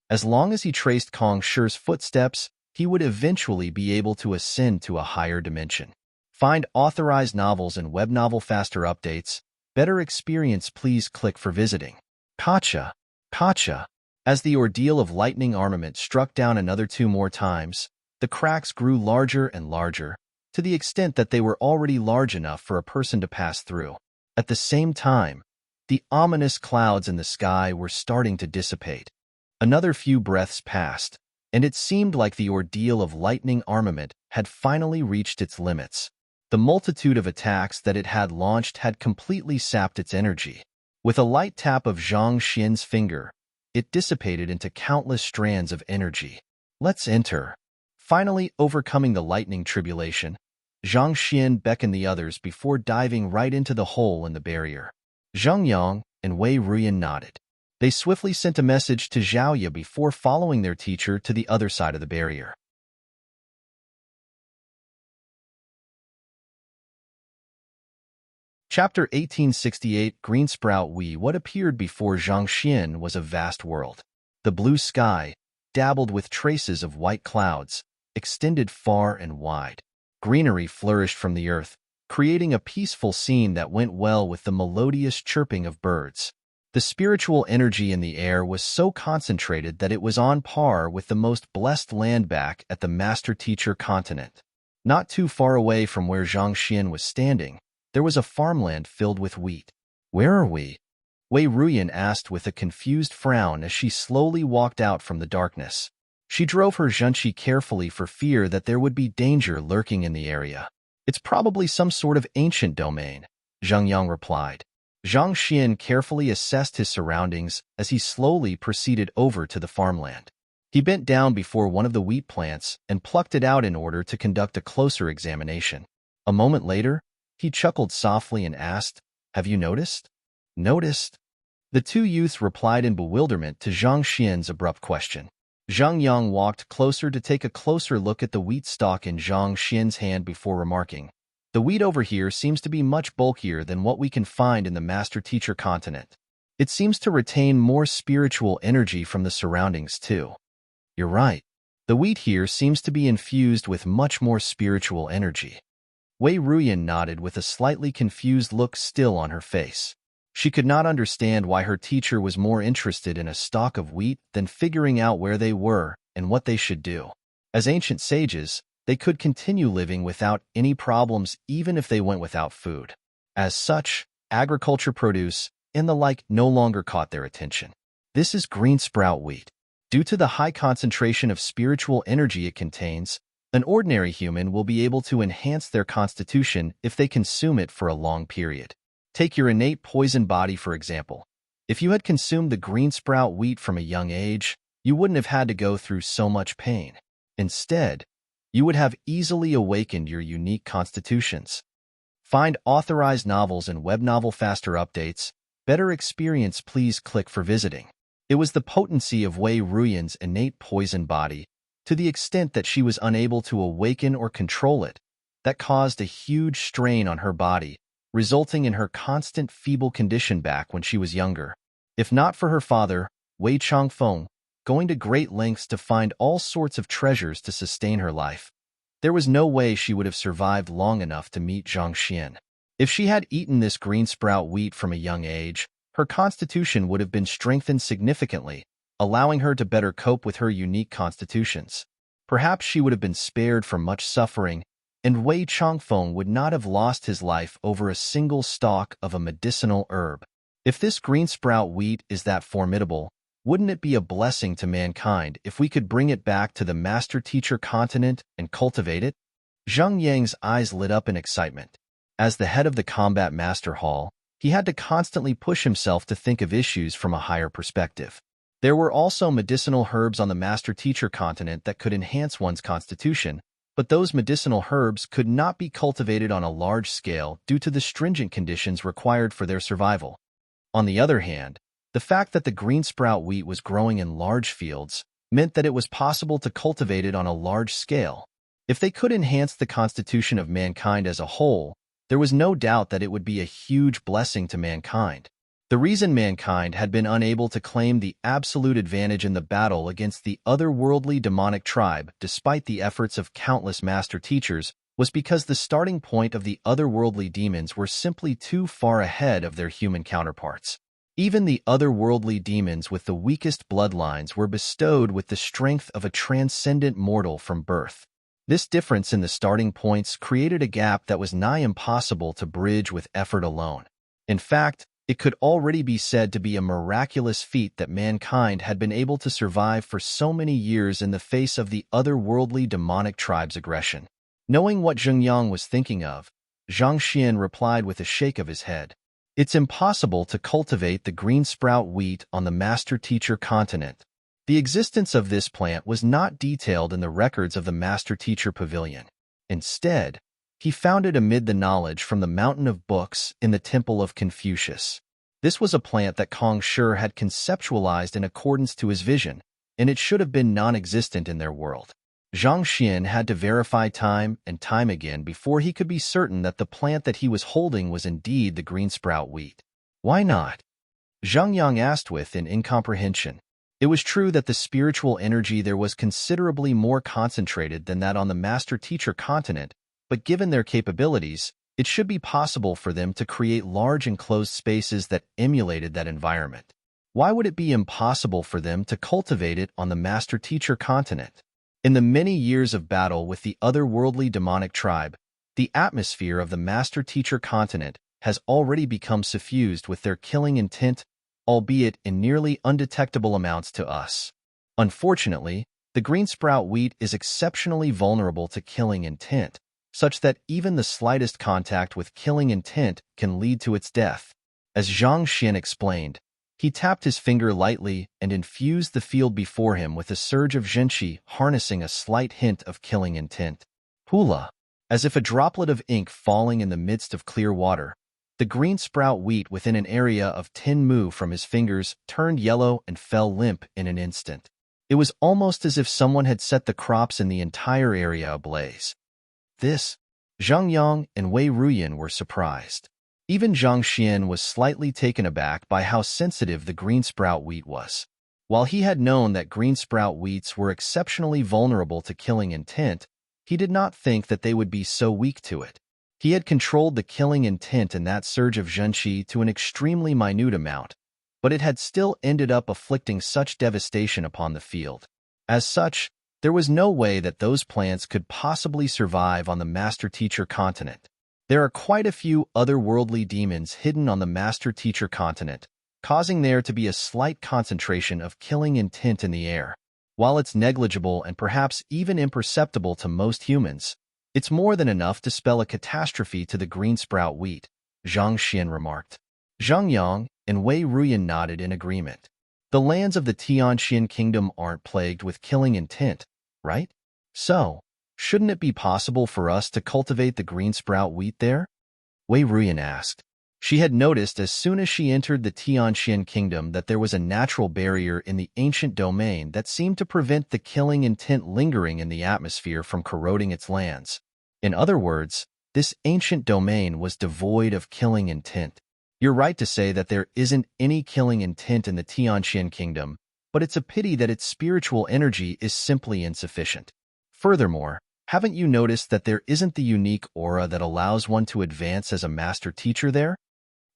As long as he traced Kong Shi's footsteps, he would eventually be able to ascend to a higher dimension. Find authorized novels and web novel faster updates. Better experience, please click for visiting. Gotcha. Gotcha. As the ordeal of lightning armament struck down another 2 more times, the cracks grew larger and larger, to the extent that they were already large enough for a person to pass through. At the same time, the ominous clouds in the sky were starting to dissipate. Another few breaths passed, and it seemed like the ordeal of lightning armament had finally reached its limits. The multitude of attacks that it had launched had completely sapped its energy. With a light tap of Zhang Xian's finger, it dissipated into countless strands of energy. Let's enter. Finally overcoming the lightning tribulation, Zhang Xian beckoned the others before diving right into the hole in the barrier. Zheng Yang and Wei Ruyan nodded. They swiftly sent a message to Zhaoye before following their teacher to the other side of the barrier. Chapter 1868 Green Sprout Wei. What appeared before Zhang Xian was a vast world. The blue sky, dabbled with traces of white clouds, extended far and wide. Greenery flourished from the earth, creating a peaceful scene that went well with the melodious chirping of birds. The spiritual energy in the air was so concentrated that it was on par with the most blessed land back at the master-teacher continent. Not too far away from where Zhang Xian was standing, there was a farmland filled with wheat. Where are we? Wei Ruyan asked with a confused frown as she slowly walked out from the darkness. She drove her zhenqi carefully for fear that there would be danger lurking in the area. It's probably some sort of ancient domain, Zheng Yang replied. Zhang Xian carefully assessed his surroundings as he slowly proceeded over to the farmland. He bent down before one of the wheat plants and plucked it out in order to conduct a closer examination. A moment later, he chuckled softly and asked, "Have you noticed?" "Noticed?" The 2 youths replied in bewilderment to Zhang Xian's abrupt question. Zheng Yang walked closer to take a closer look at the wheat stalk in Zhang Xian's hand before remarking, "The wheat over here seems to be much bulkier than what we can find in the master-teacher continent. It seems to retain more spiritual energy from the surroundings, too." "You're right. The wheat here seems to be infused with much more spiritual energy." Wei Ruyan nodded with a slightly confused look still on her face. She could not understand why her teacher was more interested in a stalk of wheat than figuring out where they were and what they should do. As ancient sages, they could continue living without any problems even if they went without food. As such, agriculture produce and the like no longer caught their attention. This is green sprout wheat. Due to the high concentration of spiritual energy it contains, an ordinary human will be able to enhance their constitution if they consume it for a long period. Take your innate poison body, for example. If you had consumed the green sprout wheat from a young age, you wouldn't have had to go through so much pain. Instead, you would have easily awakened your unique constitutions. Find authorized novels and web novel faster updates. Better experience, please click for visiting. It was the potency of Wei Ruyan's innate poison body, to the extent that she was unable to awaken or control it, that caused a huge strain on her body, resulting in her constant feeble condition back when she was younger. If not for her father, Wei Changfeng, going to great lengths to find all sorts of treasures to sustain her life, there was no way she would have survived long enough to meet Zhang Xian. If she had eaten this green sprout wheat from a young age, her constitution would have been strengthened significantly, allowing her to better cope with her unique constitutions. Perhaps she would have been spared from much suffering, and Wei Changfeng would not have lost his life over a single stalk of a medicinal herb. If this green sprout wheat is that formidable, wouldn't it be a blessing to mankind if we could bring it back to the master-teacher continent and cultivate it? Zheng Yang's eyes lit up in excitement. As the head of the Combat Master Hall, he had to constantly push himself to think of issues from a higher perspective. There were also medicinal herbs on the Master-Teacher continent that could enhance one's constitution, but those medicinal herbs could not be cultivated on a large scale due to the stringent conditions required for their survival. On the other hand, the fact that the green sprout wheat was growing in large fields meant that it was possible to cultivate it on a large scale. If they could enhance the constitution of mankind as a whole, there was no doubt that it would be a huge blessing to mankind. The reason mankind had been unable to claim the absolute advantage in the battle against the otherworldly demonic tribe, despite the efforts of countless master teachers, was because the starting point of the otherworldly demons were simply too far ahead of their human counterparts. Even the otherworldly demons with the weakest bloodlines were bestowed with the strength of a transcendent mortal from birth. This difference in the starting points created a gap that was nigh impossible to bridge with effort alone. In fact, it could already be said to be a miraculous feat that mankind had been able to survive for so many years in the face of the otherworldly demonic tribe's aggression. Knowing what Zheng Yang was thinking of, Zhang Xian replied with a shake of his head. It's impossible to cultivate the green sprout wheat on the Master-Teacher continent. The existence of this plant was not detailed in the records of the Master-Teacher Pavilion. Instead, he found it amid the knowledge from the Mountain of Books in the Temple of Confucius. This was a plant that Kong Shi had conceptualized in accordance to his vision, and it should have been non-existent in their world. Zhang Xian had to verify time and time again before he could be certain that the plant that he was holding was indeed the green sprout wheat. Why not? Zhang Yang asked with incomprehension. It was true that the spiritual energy there was considerably more concentrated than that on the Master-Teacher continent, but given their capabilities, it should be possible for them to create large enclosed spaces that emulated that environment. Why would it be impossible for them to cultivate it on the Master-Teacher continent? In the many years of battle with the otherworldly demonic tribe, the atmosphere of the Master-Teacher continent has already become suffused with their killing intent, albeit in nearly undetectable amounts to us. Unfortunately, the green sprout wheat is exceptionally vulnerable to killing intent, such that even the slightest contact with killing intent can lead to its death. As Zhang Xian explained, he tapped his finger lightly and infused the field before him with a surge of zhenqi, harnessing a slight hint of killing intent. Hula! As if a droplet of ink falling in the midst of clear water, the green sprout wheat within an area of 10 mu from his fingers turned yellow and fell limp in an instant. It was almost as if someone had set the crops in the entire area ablaze. Zhang Yang and Wei Ruyan were surprised. Even Zhang Xian was slightly taken aback by how sensitive the green sprout wheat was. While he had known that green sprout wheats were exceptionally vulnerable to killing intent, he did not think that they would be so weak to it. He had controlled the killing intent in that surge of zhenqi to an extremely minute amount, but it had still ended up afflicting such devastation upon the field. As such, there was no way that those plants could possibly survive on the Master-Teacher continent. There are quite a few otherworldly demons hidden on the Master-Teacher continent, causing there to be a slight concentration of killing intent in the air. While it's negligible and perhaps even imperceptible to most humans, it's more than enough to spell a catastrophe to the green sprout wheat, Zhang Xian remarked. Zhang Yang and Wei Ruyan nodded in agreement. The lands of the Tianxian kingdom aren't plagued with killing intent, right? So, shouldn't it be possible for us to cultivate the green sprout wheat there? Wei Ruyan asked. She had noticed as soon as she entered the Tianxian kingdom that there was a natural barrier in the ancient domain that seemed to prevent the killing intent lingering in the atmosphere from corroding its lands. In other words, this ancient domain was devoid of killing intent. You're right to say that there isn't any killing intent in the Tianxian kingdom, but it's a pity that its spiritual energy is simply insufficient. Furthermore, haven't you noticed that there isn't the unique aura that allows one to advance as a master teacher there?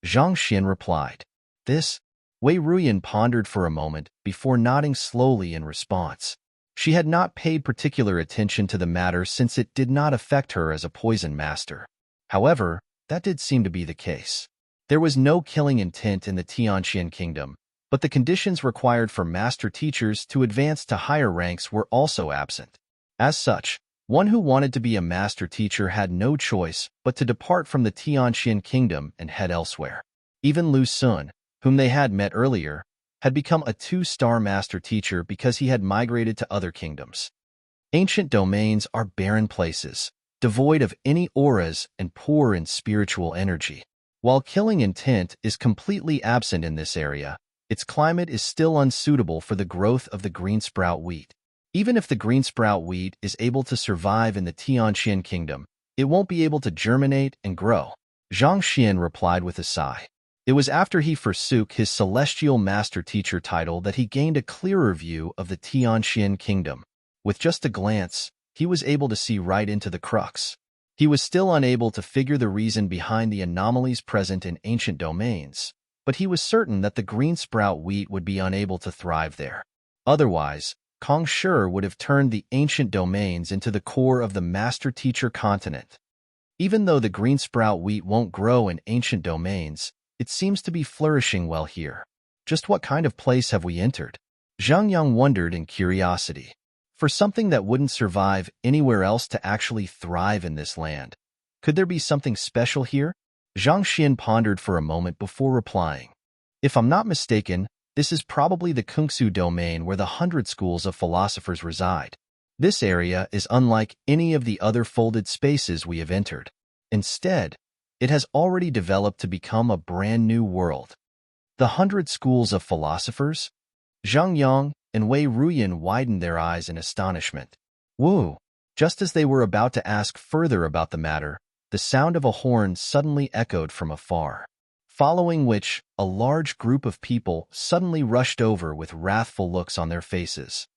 Zhang Xian replied. Wei Ruyan pondered for a moment before nodding slowly in response. She had not paid particular attention to the matter since it did not affect her as a poison master. However, that did seem to be the case. There was no killing intent in the Tianxian kingdom, but the conditions required for master teachers to advance to higher ranks were also absent. As such, one who wanted to be a master teacher had no choice but to depart from the Tianxian kingdom and head elsewhere. Even Lu Sun, whom they had met earlier, had become a 2-star master teacher because he had migrated to other kingdoms. Ancient domains are barren places, devoid of any auras and poor in spiritual energy. While killing intent is completely absent in this area, its climate is still unsuitable for the growth of the green sprout wheat. Even if the green sprout wheat is able to survive in the Tianqian kingdom, it won't be able to germinate and grow. Zhang Xian replied with a sigh. It was after he forsook his celestial master teacher title that he gained a clearer view of the Tianqian kingdom. With just a glance, he was able to see right into the crux. He was still unable to figure the reason behind the anomalies present in ancient domains, but he was certain that the green sprout wheat would be unable to thrive there. Otherwise, Kong Shi would have turned the ancient domains into the core of the master-teacher continent. Even though the green sprout wheat won't grow in ancient domains, it seems to be flourishing well here. Just what kind of place have we entered? Zhang Yang wondered in curiosity. For something that wouldn't survive anywhere else to actually thrive in this land, could there be something special here? Zhang Xian pondered for a moment before replying. If I'm not mistaken, this is probably the Kungsu domain where the 100 schools of philosophers reside. This area is unlike any of the other folded spaces we have entered. Instead, it has already developed to become a brand new world. The 100 schools of philosophers? Zhang Yang and Wei Ruyan widened their eyes in astonishment. Woo! Just as they were about to ask further about the matter, the sound of a horn suddenly echoed from afar, following which a large group of people suddenly rushed over with wrathful looks on their faces.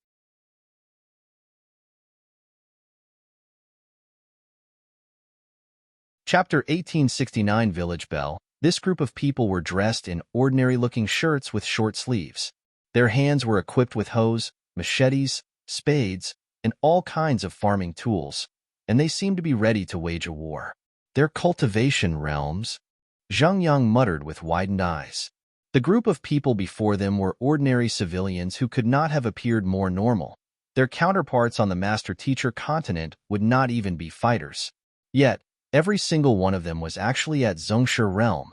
Chapter 1869 Village Bell. This group of people were dressed in ordinary-looking shirts with short sleeves. Their hands were equipped with hoes, machetes, spades, and all kinds of farming tools, and they seemed to be ready to wage a war. Their cultivation realms, Zhang Yang muttered with widened eyes. The group of people before them were ordinary civilians who could not have appeared more normal. Their counterparts on the master-teacher continent would not even be fighters. Yet, every single one of them was actually at Zhongshe realm.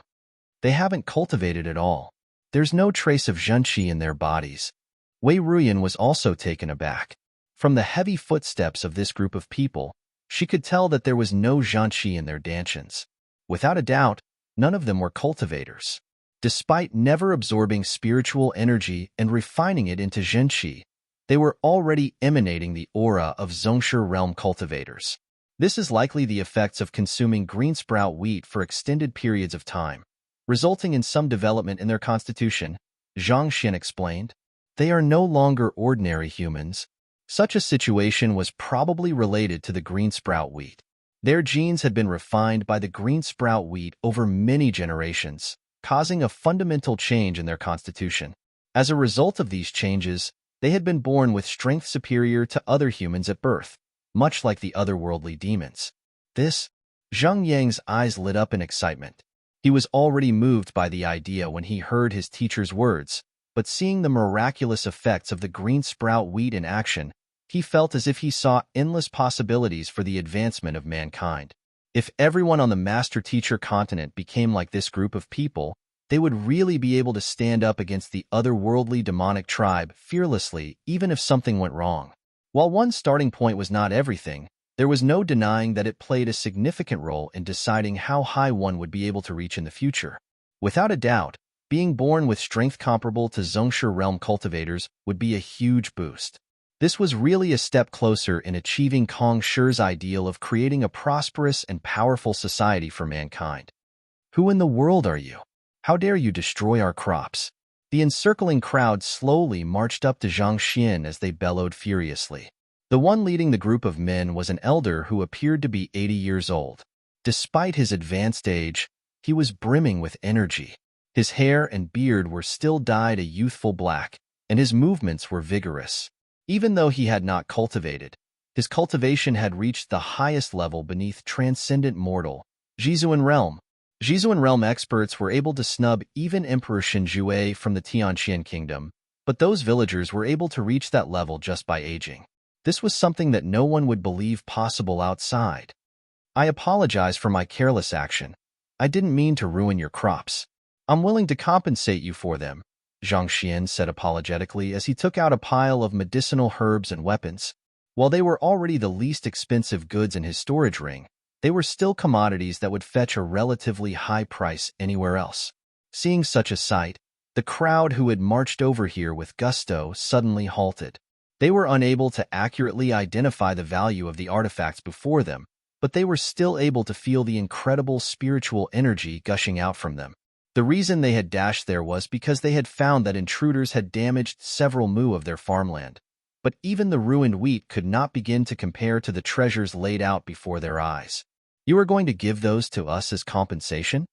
They haven't cultivated at all. There's no trace of zhenqi in their bodies. Wei Ruyan was also taken aback. From the heavy footsteps of this group of people, she could tell that there was no zhenqi in their dantians. Without a doubt, none of them were cultivators. Despite never absorbing spiritual energy and refining it into zhenqi, they were already emanating the aura of Zhongshe realm cultivators. This is likely the effects of consuming green sprout wheat for extended periods of time, resulting in some development in their constitution, Zhang Xian explained. They are no longer ordinary humans. Such a situation was probably related to the green sprout wheat. Their genes had been refined by the green sprout wheat over many generations, causing a fundamental change in their constitution. As a result of these changes, they had been born with strength superior to other humans at birth, much like the otherworldly demons. Zhang Yang's eyes lit up in excitement. He was already moved by the idea when he heard his teacher's words, but seeing the miraculous effects of the green sprout wheat in action, he felt as if he saw endless possibilities for the advancement of mankind. If everyone on the master-teacher continent became like this group of people, they would really be able to stand up against the otherworldly demonic tribe fearlessly, even if something went wrong. While one starting point was not everything, there was no denying that it played a significant role in deciding how high one would be able to reach in the future. Without a doubt, being born with strength comparable to Zhongshe realm cultivators would be a huge boost. This was really a step closer in achieving Kong Shi's ideal of creating a prosperous and powerful society for mankind. Who in the world are you? How dare you destroy our crops? The encircling crowd slowly marched up to Zhang Xian as they bellowed furiously. The one leading the group of men was an elder who appeared to be 80 years old. Despite his advanced age, he was brimming with energy. His hair and beard were still dyed a youthful black, and his movements were vigorous. Even though he had not cultivated, his cultivation had reached the highest level beneath transcendent mortal, Jizuan realm. Jizuan realm experts were able to snub even Emperor Shinjue from the Tianqian kingdom, but those villagers were able to reach that level just by aging. This was something that no one would believe possible outside. I apologize for my careless action. I didn't mean to ruin your crops. I'm willing to compensate you for them, Zhang Xian said apologetically as he took out a pile of medicinal herbs and weapons. While they were already the least expensive goods in his storage ring, they were still commodities that would fetch a relatively high price anywhere else. Seeing such a sight, the crowd who had marched over here with gusto suddenly halted. They were unable to accurately identify the value of the artifacts before them, but they were still able to feel the incredible spiritual energy gushing out from them. The reason they had dashed there was because they had found that intruders had damaged several mu of their farmland. But even the ruined wheat could not begin to compare to the treasures laid out before their eyes. "You are going to give those to us as compensation?"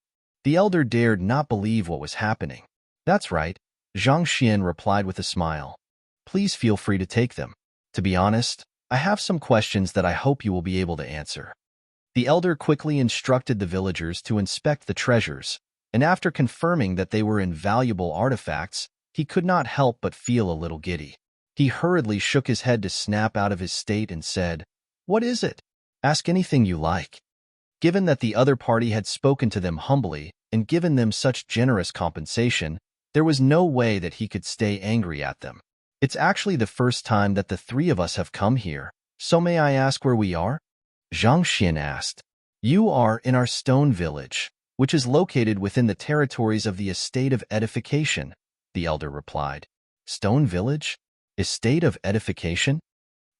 The elder dared not believe what was happening. "That's right," Zhang Xian replied with a smile. "Please feel free to take them. To be honest, I have some questions that I hope you will be able to answer." The elder quickly instructed the villagers to inspect the treasures, and after confirming that they were invaluable artifacts, he could not help but feel a little giddy. He hurriedly shook his head to snap out of his state and said, "What is it? Ask anything you like." Given that the other party had spoken to them humbly and given them such generous compensation, there was no way that he could stay angry at them. "It's actually the first time that the three of us have come here, so may I ask where we are?" Zhang Xian asked. "You are in our stone village, which is located within the territories of the Estate of Edification," the elder replied. "Stone village? Estate of Edification?"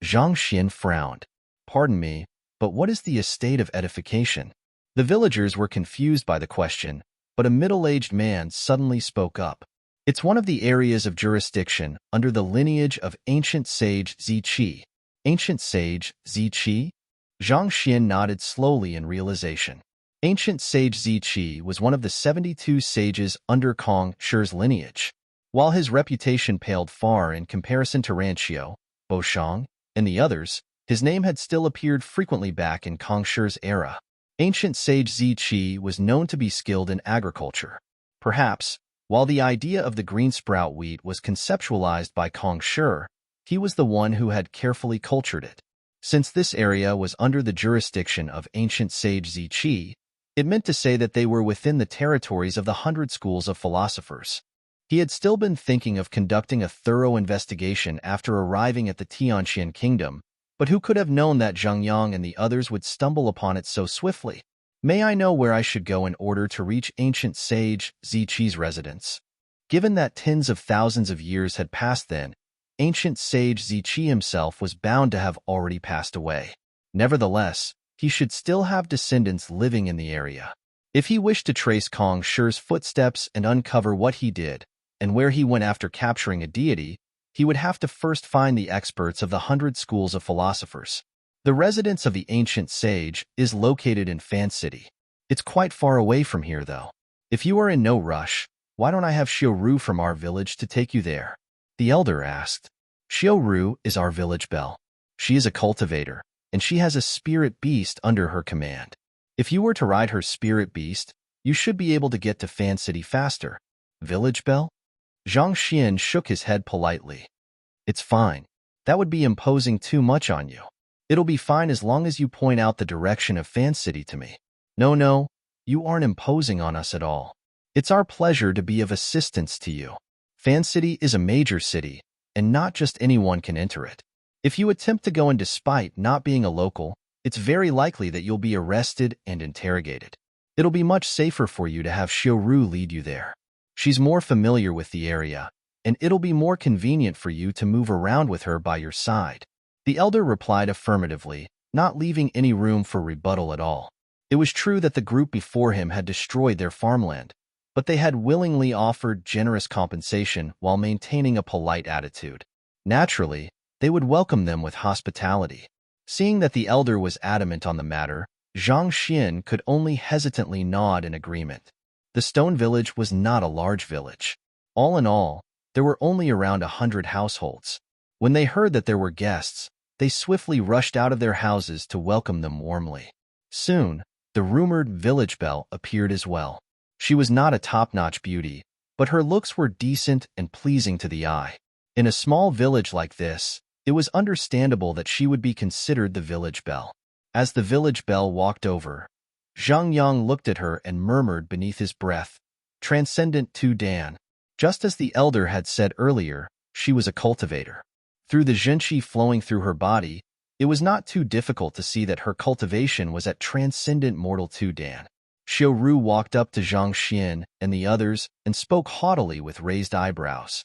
Zhang Xian frowned. "Pardon me, but what is the Estate of Edification?" The villagers were confused by the question, but a middle-aged man suddenly spoke up. "It's one of the areas of jurisdiction under the lineage of ancient sage Ziqi." Ancient sage Ziqi? Zhang Xian nodded slowly in realization. Ancient sage Ziqi was one of the 72 sages under Kong Shi's lineage. While his reputation paled far in comparison to Ranqiu, Boshang, and the others, his name had still appeared frequently back in Kong Shi's era. Ancient sage Ziqi was known to be skilled in agriculture. Perhaps, while the idea of the green sprout wheat was conceptualized by Kong Shi, he was the one who had carefully cultured it. Since this area was under the jurisdiction of ancient sage Ziqi, it meant to say that they were within the territories of the 100 schools of philosophers. He had still been thinking of conducting a thorough investigation after arriving at the Tianqian kingdom, but who could have known that Zhang Yang and the others would stumble upon it so swiftly? "May I know where I should go in order to reach ancient sage Ziqi's residence?" Given that tens of thousands of years had passed then, ancient sage Ziqi himself was bound to have already passed away. Nevertheless, he should still have descendants living in the area. If he wished to trace Kong Shi's footsteps and uncover what he did, and where he went after capturing a deity, he would have to first find the experts of the 100 schools of philosophers. The residence of the ancient sage is located in Fan City. It's quite far away from here, though. If you are in no rush, why don't I have Xiu from our village to take you there?" The elder asked. "Xiu is our village belle. She is a cultivator, and she has a spirit beast under her command. If you were to ride her spirit beast, you should be able to get to Fan City faster." "Village belle?" Zhang Xian shook his head politely. "It's fine. That would be imposing too much on you. It'll be fine as long as you point out the direction of Fan City to me." No, you aren't imposing on us at all. It's our pleasure to be of assistance to you. Fan City is a major city, and not just anyone can enter it. If you attempt to go in despite not being a local, it's very likely that you'll be arrested and interrogated. It'll be much safer for you to have Xiu lead you there. She's more familiar with the area, and it'll be more convenient for you to move around with her by your side." The elder replied affirmatively, not leaving any room for rebuttal at all. It was true that the group before him had destroyed their farmland, but they had willingly offered generous compensation while maintaining a polite attitude. Naturally, they would welcome them with hospitality. Seeing that the elder was adamant on the matter, Zhang Xian could only hesitantly nod in agreement. The stone village was not a large village. All in all, there were only around 100 households. When they heard that there were guests, they swiftly rushed out of their houses to welcome them warmly. Soon, the rumored village belle appeared as well. She was not a top-notch beauty, but her looks were decent and pleasing to the eye. In a small village like this, it was understandable that she would be considered the village belle. As the village belle walked over, Zhang Yang looked at her and murmured beneath his breath, "Transcendent to Dan." Just as the elder had said earlier, she was a cultivator. Through the zhenqi flowing through her body, it was not too difficult to see that her cultivation was at transcendent mortal 2 Dan. Xiaoru walked up to Zhang Xian and the others and spoke haughtily with raised eyebrows.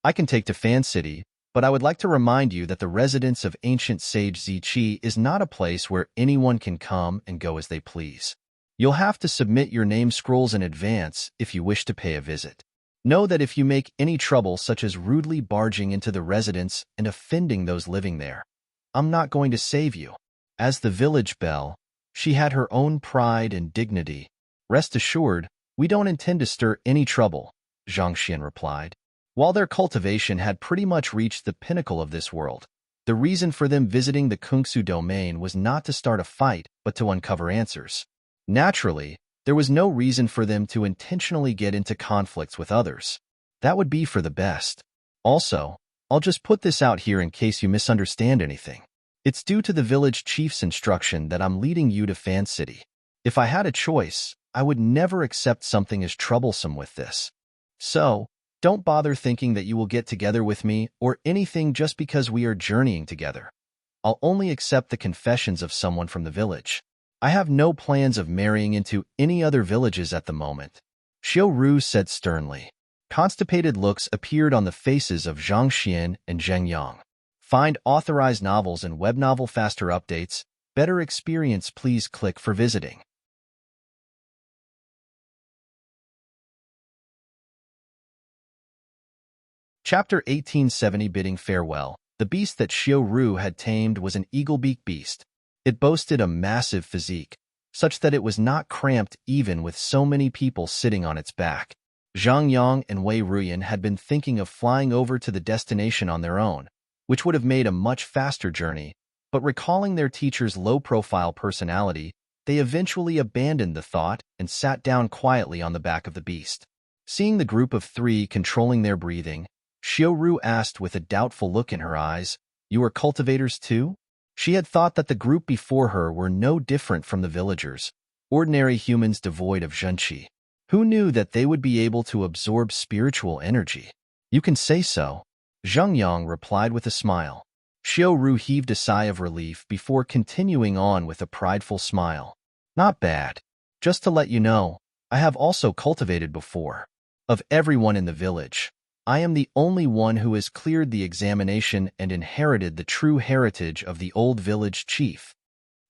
I can take to Fan City, but I would like to remind you that the residence of ancient sage Ziqi is not a place where anyone can come and go as they please. You'll have to submit your name scrolls in advance if you wish to pay a visit. Know that if you make any trouble such as rudely barging into the residence and offending those living there, I'm not going to save you. As the village belle, she had her own pride and dignity. Rest assured, we don't intend to stir any trouble, Zhang Xian replied. While their cultivation had pretty much reached the pinnacle of this world, the reason for them visiting the Kungsu domain was not to start a fight, but to uncover answers. Naturally, there was no reason for them to intentionally get into conflicts with others. That would be for the best. Also, I'll just put this out here in case you misunderstand anything. It's due to the village chief's instruction that I'm leading you to Fan City. If I had a choice, I would never accept something as troublesome with this. So, don't bother thinking that you will get together with me or anything just because we are journeying together. I'll only accept the confessions of someone from the village. I have no plans of marrying into any other villages at the moment, Xiaoru said sternly. Constipated looks appeared on the faces of Zhang Xian and Zheng Yang. Find authorized novels and web novel faster updates. Better experience, please click for visiting. Chapter 1870 Bidding Farewell. The beast that Xiaoru had tamed was an eagle-beak beast. It boasted a massive physique, such that it was not cramped even with so many people sitting on its back. Zhang Yang and Wei Ruyan had been thinking of flying over to the destination on their own, which would have made a much faster journey, but recalling their teacher's low-profile personality, they eventually abandoned the thought and sat down quietly on the back of the beast. Seeing the group of 3 controlling their breathing, Xiaoru asked with a doubtful look in her eyes, "You are cultivators too?" She had thought that the group before her were no different from the villagers, ordinary humans devoid of zhenqi. Who knew that they would be able to absorb spiritual energy? You can say so, Zheng Yang replied with a smile. Xiaoru heaved a sigh of relief before continuing on with a prideful smile. Not bad. Just to let you know, I have also cultivated before. Of everyone in the village, I am the only one who has cleared the examination and inherited the true heritage of the old village chief.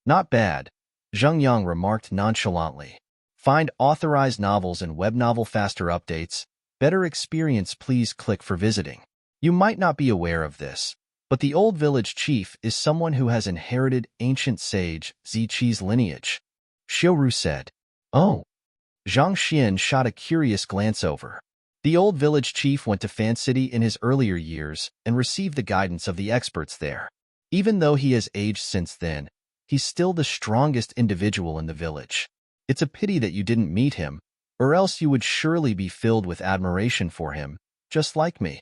Not bad, Zheng Yang remarked nonchalantly. Find authorized novels and web novel faster updates. Better experience, please click for visiting. You might not be aware of this, but the old village chief is someone who has inherited ancient sage Ziqi's lineage, Xiaoru said. Oh. Zhang Xian shot a curious glance over. The old village chief went to Fan City in his earlier years and received the guidance of the experts there. Even though he has aged since then, he's still the strongest individual in the village. It's a pity that you didn't meet him, or else you would surely be filled with admiration for him, just like me.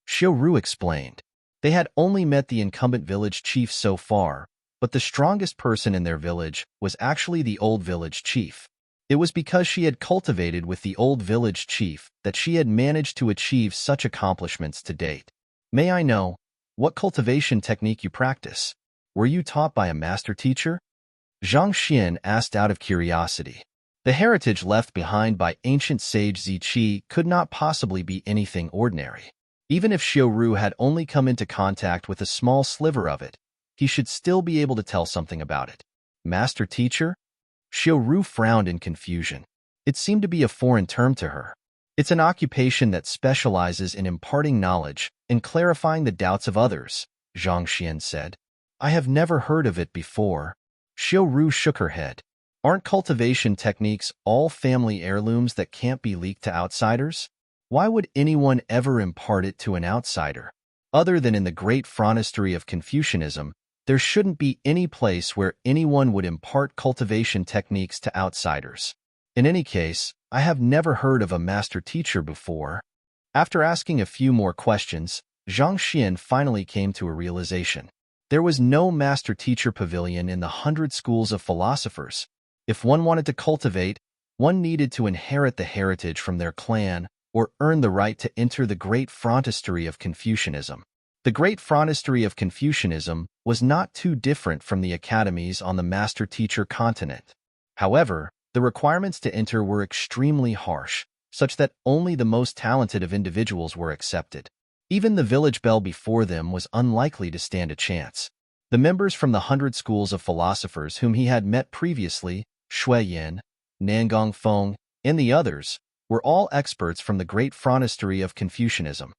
Xiaoru explained. They had only met the incumbent village chief so far, but the strongest person in their village was actually the old village chief. It was because she had cultivated with the old village chief that she had managed to achieve such accomplishments to date. May I know, what cultivation technique you practice? Were you taught by a master teacher? Zhang Xian asked out of curiosity. The heritage left behind by ancient sage Ziqi could not possibly be anything ordinary. Even if Xiaoru had only come into contact with a small sliver of it, he should still be able to tell something about it. Master teacher? Xiaoru frowned in confusion. It seemed to be a foreign term to her. It's an occupation that specializes in imparting knowledge and clarifying the doubts of others, Zhang Xian said. I have never heard of it before. Xiaoru shook her head. Aren't cultivation techniques all family heirlooms that can't be leaked to outsiders? Why would anyone ever impart it to an outsider? Other than in the great phronestory of Confucianism, there shouldn't be any place where anyone would impart cultivation techniques to outsiders. In any case, I have never heard of a master teacher before. After asking a few more questions, Zhang Xian finally came to a realization. There was no master-teacher pavilion in the 100 schools of philosophers. If one wanted to cultivate, one needed to inherit the heritage from their clan or earn the right to enter the great frontistery of Confucianism. The great frontistery of Confucianism was not too different from the academies on the master-teacher continent. However, the requirements to enter were extremely harsh, such that only the most talented of individuals were accepted. Even the village belle before them was unlikely to stand a chance. The members from the 100 schools of philosophers whom he had met previously, Shui Yin, Nangong Feng, and the others, were all experts from the great frontistery of Confucianism.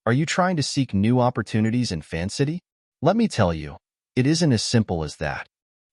Are you trying to seek new opportunities in Fan City? Let me tell you, it isn't as simple as that.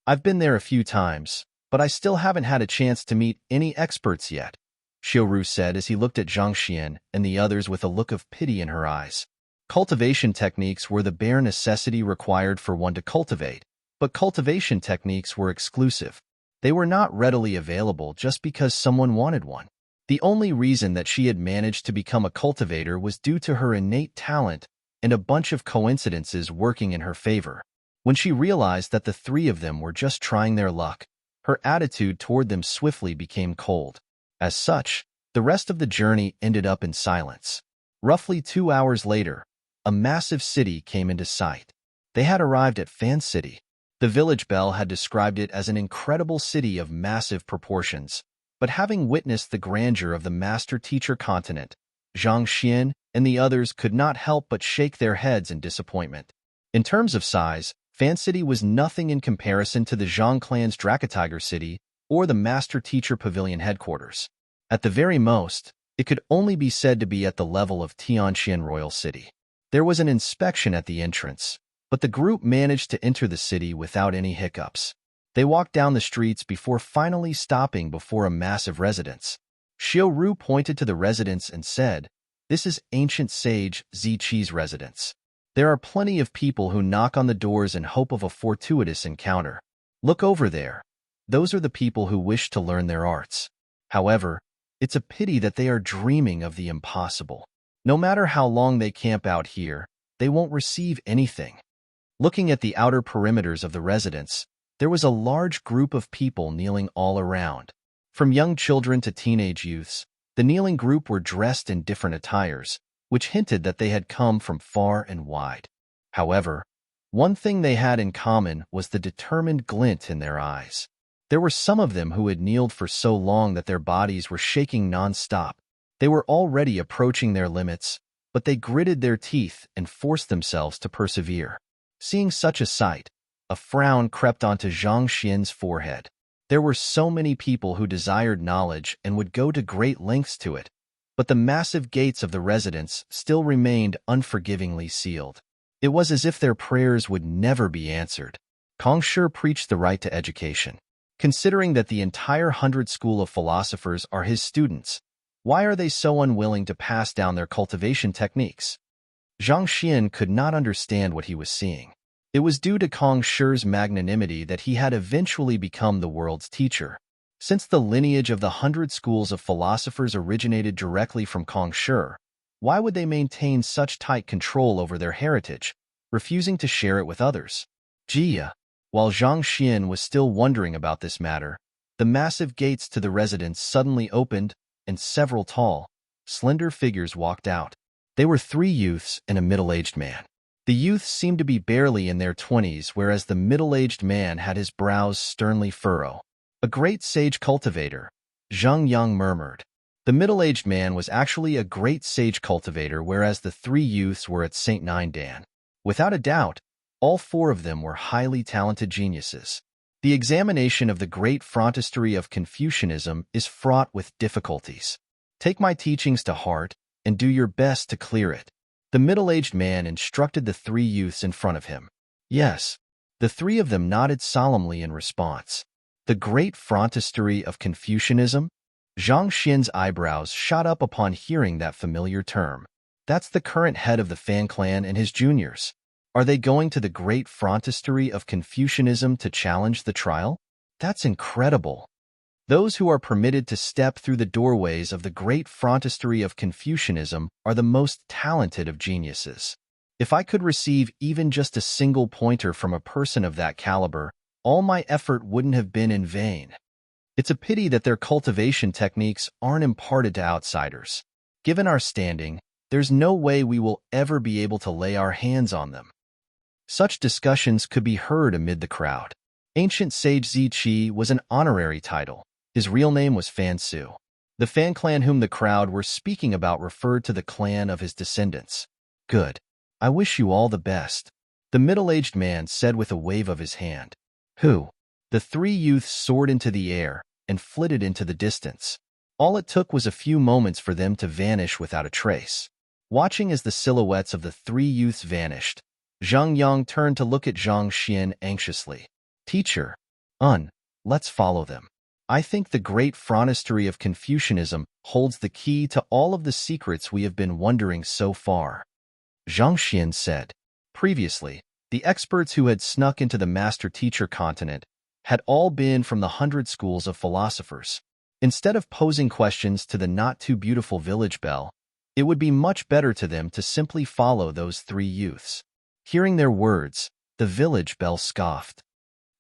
I've been there a few times, but I still haven't had a chance to meet any experts yet, Xiaoru said as he looked at Zhang Xian and the others with a look of pity in her eyes. Cultivation techniques were the bare necessity required for one to cultivate, but cultivation techniques were exclusive. They were not readily available just because someone wanted one. The only reason that she had managed to become a cultivator was due to her innate talent and a bunch of coincidences working in her favor. When she realized that the three of them were just trying their luck, her attitude toward them swiftly became cold. As such, the rest of the journey ended up in silence. Roughly 2 hours later, a massive city came into sight. They had arrived at Fan City. The village belle had described it as an incredible city of massive proportions, but having witnessed the grandeur of the master-teacher continent, Zhang Xian and the others could not help but shake their heads in disappointment. In terms of size, Fan City was nothing in comparison to the Zhang clan's Dracatiger City or the master-teacher pavilion headquarters. At the very most, it could only be said to be at the level of Tianqian Royal City. There was an inspection at the entrance, but the group managed to enter the city without any hiccups. They walked down the streets before finally stopping before a massive residence. Xiaoru pointed to the residence and said, "This is ancient sage Ziqi's residence. There are plenty of people who knock on the doors in hope of a fortuitous encounter. Look over there. Those are the people who wish to learn their arts. However, it's a pity that they are dreaming of the impossible. No matter how long they camp out here, they won't receive anything." Looking at the outer perimeters of the residence, there was a large group of people kneeling all around. From young children to teenage youths, the kneeling group were dressed in different attires, which hinted that they had come from far and wide. However, one thing they had in common was the determined glint in their eyes. There were some of them who had kneeled for so long that their bodies were shaking non-stop. They were already approaching their limits, but they gritted their teeth and forced themselves to persevere. Seeing such a sight, a frown crept onto Zhang Xian's forehead. There were so many people who desired knowledge and would go to great lengths to it, but the massive gates of the residence still remained unforgivingly sealed. It was as if their prayers would never be answered. Kong Shi preached the right to education. Considering that the entire 100 school of philosophers are his students, why are they so unwilling to pass down their cultivation techniques? Zhang Xian could not understand what he was seeing. It was due to Kong Shi's magnanimity that he had eventually become the world's teacher. Since the lineage of the 100 schools of philosophers originated directly from Kong Shi, why would they maintain such tight control over their heritage, refusing to share it with others? Jia. While Zhang Xian was still wondering about this matter, the massive gates to the residence suddenly opened, and several tall, slender figures walked out. They were 3 youths and a middle-aged man. The youths seemed to be barely in their 20s, whereas the middle-aged man had his brows sternly furrow. "A great sage cultivator," Zhang Yang murmured. The middle-aged man was actually a great sage cultivator, whereas the 3 youths were at St. Nindan. Without a doubt, all 4 of them were highly talented geniuses. The examination of the great frontistery of Confucianism is fraught with difficulties. Take my teachings to heart and do your best to clear it. The middle-aged man instructed the 3 youths in front of him. Yes, the 3 of them nodded solemnly in response. The great frontistery of Confucianism? Zhang Xian's eyebrows shot up upon hearing that familiar term. That's the current head of the Fan clan and his juniors. Are they going to the great frontistery of Confucianism to challenge the trial? That's incredible. Those who are permitted to step through the doorways of the great frontistery of Confucianism are the most talented of geniuses. If I could receive even just a single pointer from a person of that caliber, all my effort wouldn't have been in vain. It's a pity that their cultivation techniques aren't imparted to outsiders. Given our standing, there's no way we will ever be able to lay our hands on them. Such discussions could be heard amid the crowd. Ancient Sage Ziqi was an honorary title. His real name was Fan Su. The Fan clan whom the crowd were speaking about referred to the clan of his descendants. Good. I wish you all the best, the middle-aged man said with a wave of his hand. Who? The three youths soared into the air and flitted into the distance. All it took was a few moments for them to vanish without a trace. Watching as the silhouettes of the three youths vanished, Zhang Yang turned to look at Zhang Xian anxiously. Teacher, let's follow them. I think the great frontistery of Confucianism holds the key to all of the secrets we have been wondering so far. Zhang Xian said. Previously, the experts who had snuck into the master-teacher continent had all been from the 100 schools of philosophers. Instead of posing questions to the not-too-beautiful village belle, it would be much better to them to simply follow those three youths. Hearing their words, the village belle scoffed.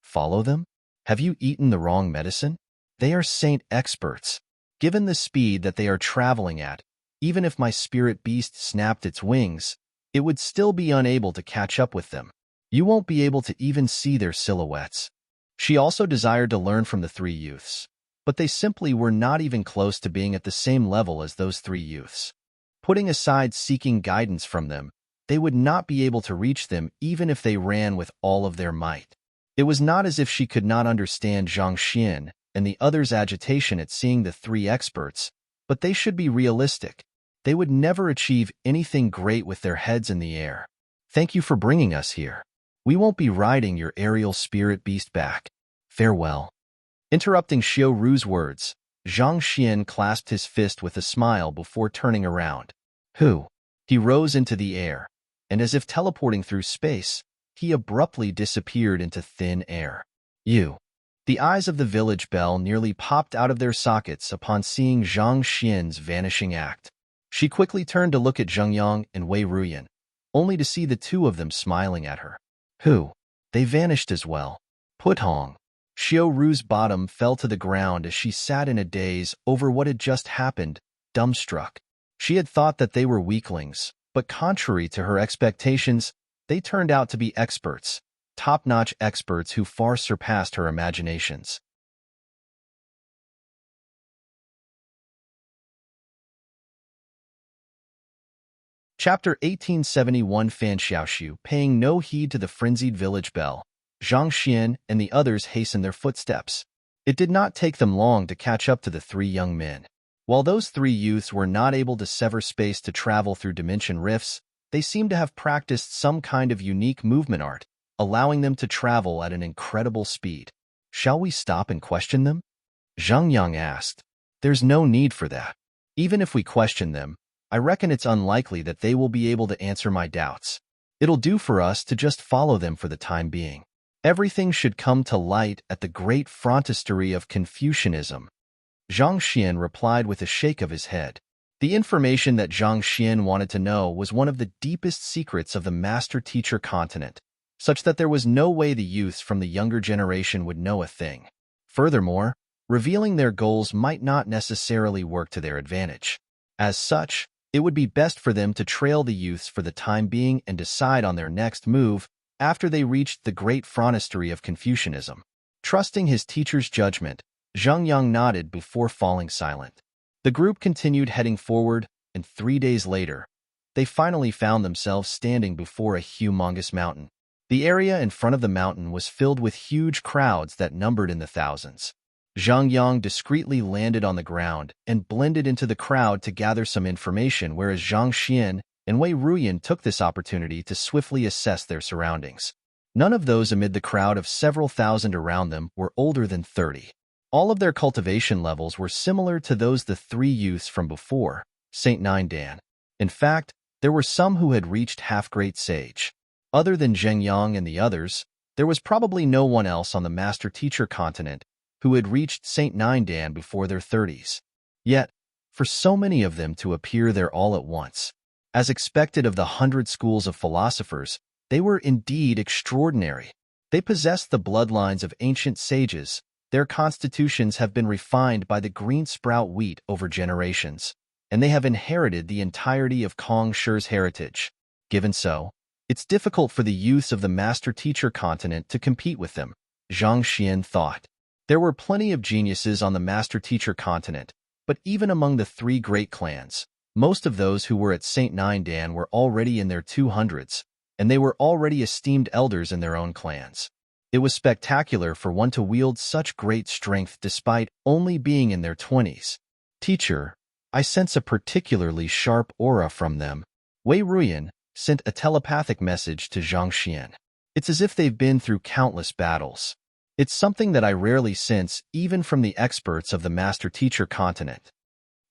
Follow them? Have you eaten the wrong medicine? They are saint experts. Given the speed that they are traveling at, even if my spirit beast snapped its wings, it would still be unable to catch up with them. You won't be able to even see their silhouettes. She also desired to learn from the three youths, but they simply were not even close to being at the same level as those three youths. Putting aside seeking guidance from them, they would not be able to reach them even if they ran with all of their might. It was not as if she could not understand Zhang Xian and the others' agitation at seeing the three experts, but they should be realistic. They would never achieve anything great with their heads in the air. Thank you for bringing us here. We won't be riding your aerial spirit beast back. Farewell. Interrupting Xiao Ru's words, Zhang Xian clasped his fist with a smile before turning around. Who? He rose into the air, and as if teleporting through space, he abruptly disappeared into thin air. You. The eyes of the village belle nearly popped out of their sockets upon seeing Zhang Xian's vanishing act. She quickly turned to look at Zheng Yang and Wei Ruyan, only to see the two of them smiling at her. Who? They vanished as well. Putong. Xiao Ru's bottom fell to the ground as she sat in a daze over what had just happened, dumbstruck. She had thought that they were weaklings, but contrary to her expectations, they turned out to be experts, top-notch experts who far surpassed her imaginations. Chapter 1871 Fan Xiaoxiu paying no heed to the frenzied village belle, Zhang Xian and the others hastened their footsteps. It did not take them long to catch up to the three young men. While those three youths were not able to sever space to travel through dimension rifts, they seemed to have practiced some kind of unique movement art, allowing them to travel at an incredible speed. Shall we stop and question them? Zhang Yang asked. There's no need for that. Even if we question them, I reckon it's unlikely that they will be able to answer my doubts. It'll do for us to just follow them for the time being. Everything should come to light at the great frontistery of Confucianism. Zhang Xian replied with a shake of his head. The information that Zhang Xian wanted to know was one of the deepest secrets of the master-teacher continent, such that there was no way the youths from the younger generation would know a thing. Furthermore, revealing their goals might not necessarily work to their advantage. As such, it would be best for them to trail the youths for the time being and decide on their next move after they reached the great frontistery of Confucianism. Trusting his teacher's judgment, Zheng Yang nodded before falling silent. The group continued heading forward, and 3 days later, they finally found themselves standing before a humongous mountain. The area in front of the mountain was filled with huge crowds that numbered in the thousands. Zhang Yang discreetly landed on the ground and blended into the crowd to gather some information, whereas Zhang Xian and Wei Ruyan took this opportunity to swiftly assess their surroundings. None of those amid the crowd of several thousand around them were older than 30. All of their cultivation levels were similar to those the three youths from before, Saint Nine Dan. In fact, there were some who had reached half-great sage. Other than Zheng Yang and the others, there was probably no one else on the master-teacher continent who had reached Saint Nine Dan before their 30s. Yet, for so many of them to appear there all at once, as expected of the 100 schools of philosophers, they were indeed extraordinary. They possessed the bloodlines of ancient sages. Their constitutions have been refined by the green sprout wheat over generations, and they have inherited the entirety of Kong Shi's heritage. Given so, it's difficult for the youths of the master-teacher continent to compete with them, Zhang Xian thought. There were plenty of geniuses on the master-teacher continent, but even among the three great clans, most of those who were at St. Nindan were already in their 200s, and they were already esteemed elders in their own clans. It was spectacular for one to wield such great strength despite only being in their 20s. Teacher, I sense a particularly sharp aura from them. Wei Ruyan sent a telepathic message to Zhang Xian. It's as if they've been through countless battles. It's something that I rarely sense even from the experts of the master-teacher continent.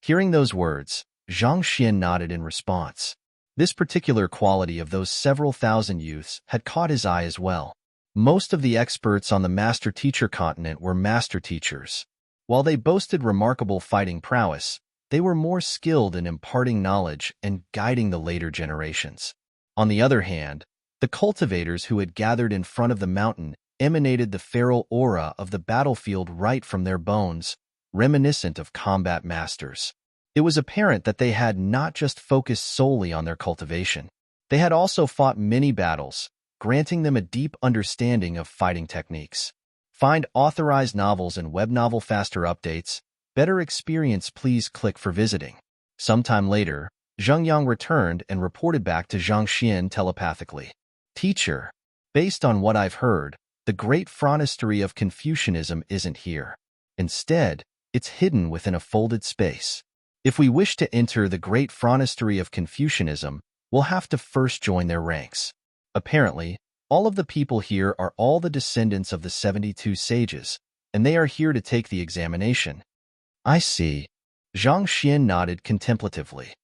Hearing those words, Zhang Xian nodded in response. This particular quality of those several thousand youths had caught his eye as well. Most of the experts on the master-teacher continent were master-teachers. While they boasted remarkable fighting prowess, they were more skilled in imparting knowledge and guiding the later generations. On the other hand, the cultivators who had gathered in front of the mountain emanated the feral aura of the battlefield right from their bones, reminiscent of combat masters. It was apparent that they had not just focused solely on their cultivation. They had also fought many battles, granting them a deep understanding of fighting techniques. Find authorized novels and web novel faster updates. Better experience, please click for visiting. Sometime later, Zheng Yang returned and reported back to Zhang Xian telepathically. Teacher, based on what I've heard, the great frontistery of Confucianism isn't here. Instead, it's hidden within a folded space. If we wish to enter the great frontistery of Confucianism, we'll have to first join their ranks. Apparently, all of the people here are all the descendants of the 72 sages, and they are here to take the examination. I see. Zhang Xian nodded contemplatively.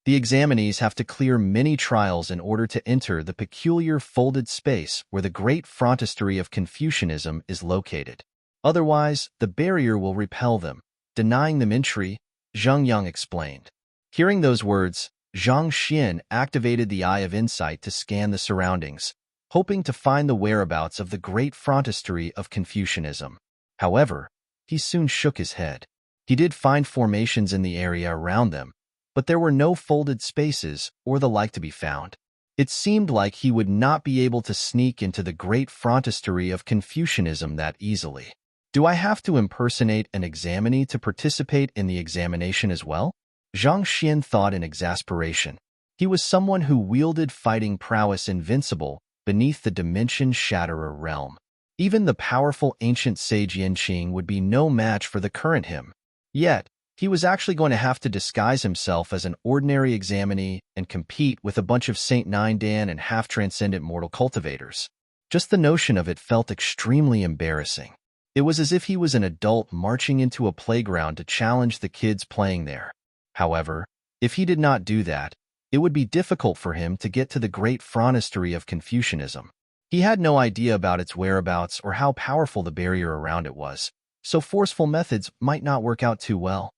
The examinees have to clear many trials in order to enter the peculiar folded space where the great frontistery of Confucianism is located. Otherwise, the barrier will repel them, denying them entry, Zheng Yang explained. Hearing those words, Zhang Xian activated the Eye of Insight to scan the surroundings, hoping to find the whereabouts of the great frontistery of Confucianism. However, he soon shook his head. He did find formations in the area around them, but there were no folded spaces or the like to be found. It seemed like he would not be able to sneak into the great frontistery of Confucianism that easily. Do I have to impersonate an examinee to participate in the examination as well? Zhang Xian thought in exasperation. He was someone who wielded fighting prowess invincible beneath the Dimension Shatterer realm. Even the powerful ancient sage Yanqing would be no match for the current him. Yet, he was actually going to have to disguise himself as an ordinary examinee and compete with a bunch of St. Nindan and half-transcendent mortal cultivators. Just the notion of it felt extremely embarrassing. It was as if he was an adult marching into a playground to challenge the kids playing there. However, if he did not do that, it would be difficult for him to get to the great frontistery of Confucianism. He had no idea about its whereabouts or how powerful the barrier around it was, so forceful methods might not work out too well.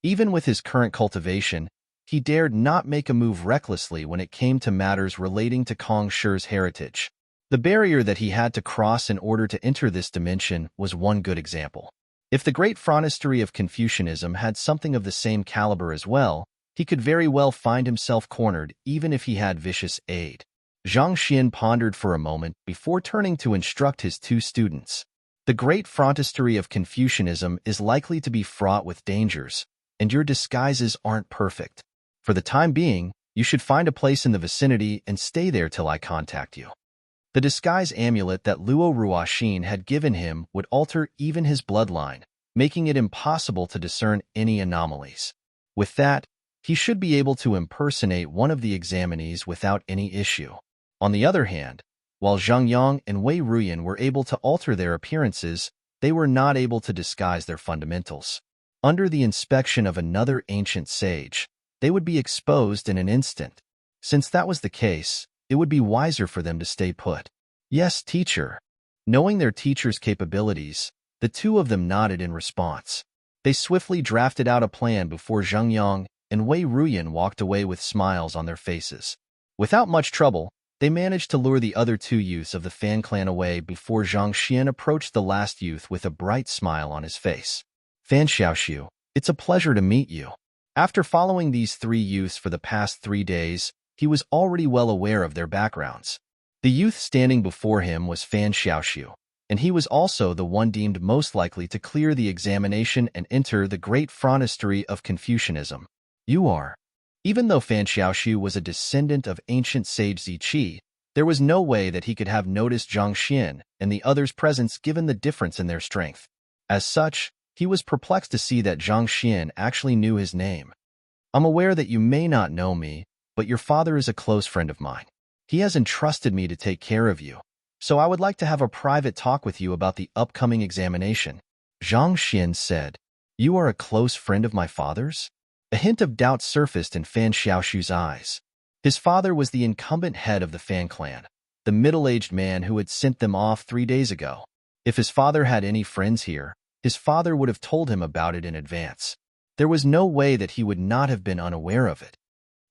Even with his current cultivation, he dared not make a move recklessly when it came to matters relating to Kong Shi's heritage. The barrier that he had to cross in order to enter this dimension was one good example. If the great frontistery of Confucianism had something of the same caliber as well, he could very well find himself cornered even if he had vicious aid. Zhang Xian pondered for a moment before turning to instruct his two students. The great frontistery of Confucianism is likely to be fraught with dangers, and your disguises aren't perfect. For the time being, you should find a place in the vicinity and stay there till I contact you. The disguise amulet that Luo Ruoxin had given him would alter even his bloodline, making it impossible to discern any anomalies. With that, he should be able to impersonate one of the examinees without any issue. On the other hand, while Zheng Yang and Wei Ruyan were able to alter their appearances, they were not able to disguise their fundamentals. Under the inspection of another ancient sage, they would be exposed in an instant. Since that was the case, it would be wiser for them to stay put. Yes, teacher. Knowing their teacher's capabilities, the two of them nodded in response. They swiftly drafted out a plan before Zheng Yang and Wei Ruyan walked away with smiles on their faces. Without much trouble, they managed to lure the other two youths of the Fan clan away before Zhang Xian approached the last youth with a bright smile on his face. Fan Xiaoxiu, it's a pleasure to meet you. After following these three youths for the past 3 days, he was already well aware of their backgrounds. The youth standing before him was Fan Xiaoxiu, and he was also the one deemed most likely to clear the examination and enter the great frontistery of Confucianism. You are. Even though Fan Xiaoxiu was a descendant of ancient sage Ziqi, there was no way that he could have noticed Zhang Xian and the others' presence given the difference in their strength. As such, he was perplexed to see that Zhang Xian actually knew his name. I'm aware that you may not know me, but your father is a close friend of mine. He has entrusted me to take care of you, so I would like to have a private talk with you about the upcoming examination. Zhang Xian said, You are a close friend of my father's? A hint of doubt surfaced in Fan Xiaoxiu's eyes. His father was the incumbent head of the Fan clan, the middle-aged man who had sent them off 3 days ago. If his father had any friends here, his father would have told him about it in advance. There was no way that he would not have been unaware of it.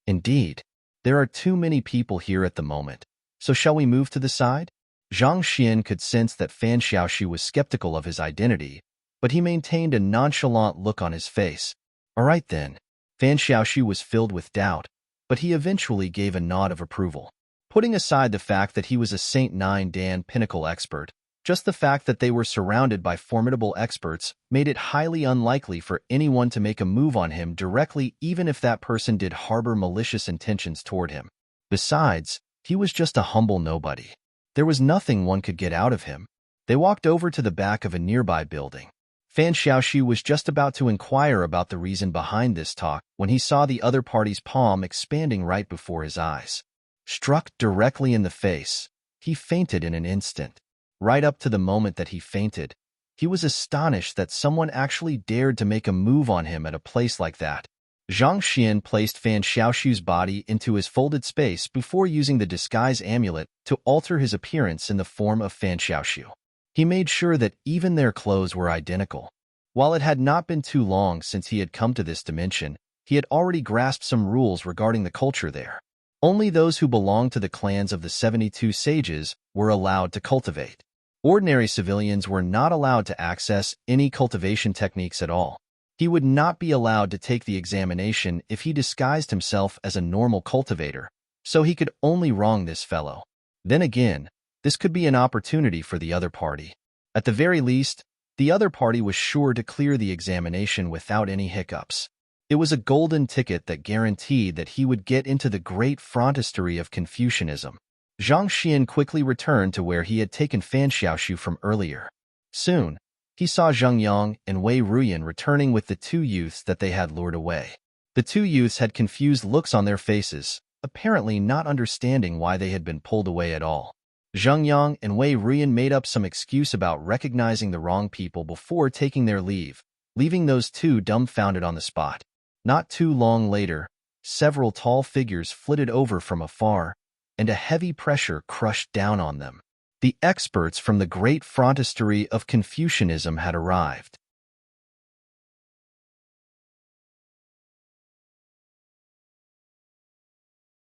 Indeed, there are too many people here at the moment, so shall we move to the side? Zhang Xian could sense that Fan Xiaoxiu was skeptical of his identity, but he maintained a nonchalant look on his face. All right then. Fan Xiaoxiu was filled with doubt, but he eventually gave a nod of approval. Putting aside the fact that he was a Saint Nine Dan Pinnacle expert, just the fact that they were surrounded by formidable experts made it highly unlikely for anyone to make a move on him directly, even if that person did harbor malicious intentions toward him. Besides, he was just a humble nobody. There was nothing one could get out of him. They walked over to the back of a nearby building. Fan Xiaoxiu was just about to inquire about the reason behind this talk when he saw the other party's palm expanding right before his eyes. Struck directly in the face, he fainted in an instant. Right up to the moment that he fainted, he was astonished that someone actually dared to make a move on him at a place like that. Zhang Xian placed Fan Xiaoxiu's body into his folded space before using the disguise amulet to alter his appearance in the form of Fan Xiaoxiu. He made sure that even their clothes were identical. While it had not been too long since he had come to this dimension, he had already grasped some rules regarding the culture there. Only those who belonged to the clans of the 72 sages were allowed to cultivate. Ordinary civilians were not allowed to access any cultivation techniques at all. He would not be allowed to take the examination if he disguised himself as a normal cultivator, so he could only wrong this fellow. Then again, this could be an opportunity for the other party. At the very least, the other party was sure to clear the examination without any hiccups. It was a golden ticket that guaranteed that he would get into the great frontistery of Confucianism. Zhang Xian quickly returned to where he had taken Fan Xiaoxiu from earlier. Soon, he saw Zheng Yang and Wei Ruyan returning with the two youths that they had lured away. The two youths had confused looks on their faces, apparently not understanding why they had been pulled away at all. Zheng Yang and Wei Ruyan made up some excuse about recognizing the wrong people before taking their leave, leaving those two dumbfounded on the spot. Not too long later, several tall figures flitted over from afar, and a heavy pressure crushed down on them. The experts from the great frontistery of Confucianism had arrived.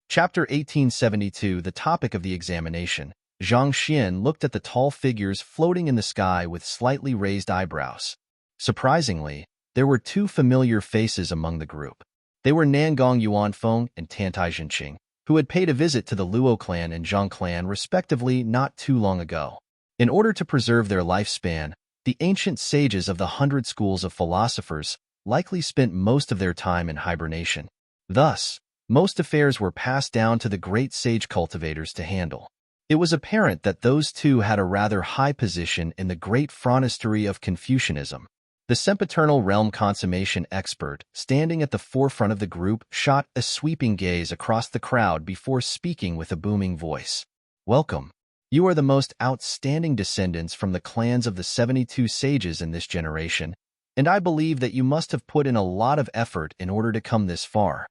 Chapter 1872, the topic of the examination. Zhang Xian looked at the tall figures floating in the sky with slightly raised eyebrows. Surprisingly, there were two familiar faces among the group. They were Nangong Yuanfeng and Tantai Zhenqing, who had paid a visit to the Luo clan and Zhang clan respectively not too long ago. In order to preserve their lifespan, the ancient sages of the 100 schools of philosophers likely spent most of their time in hibernation. Thus, most affairs were passed down to the great sage cultivators to handle. It was apparent that those two had a rather high position in the great frontistery of Confucianism. The sempiternal realm consummation expert, standing at the forefront of the group, shot a sweeping gaze across the crowd before speaking with a booming voice. Welcome. You are the most outstanding descendants from the clans of the 72 sages in this generation, and I believe that you must have put in a lot of effort in order to come this far.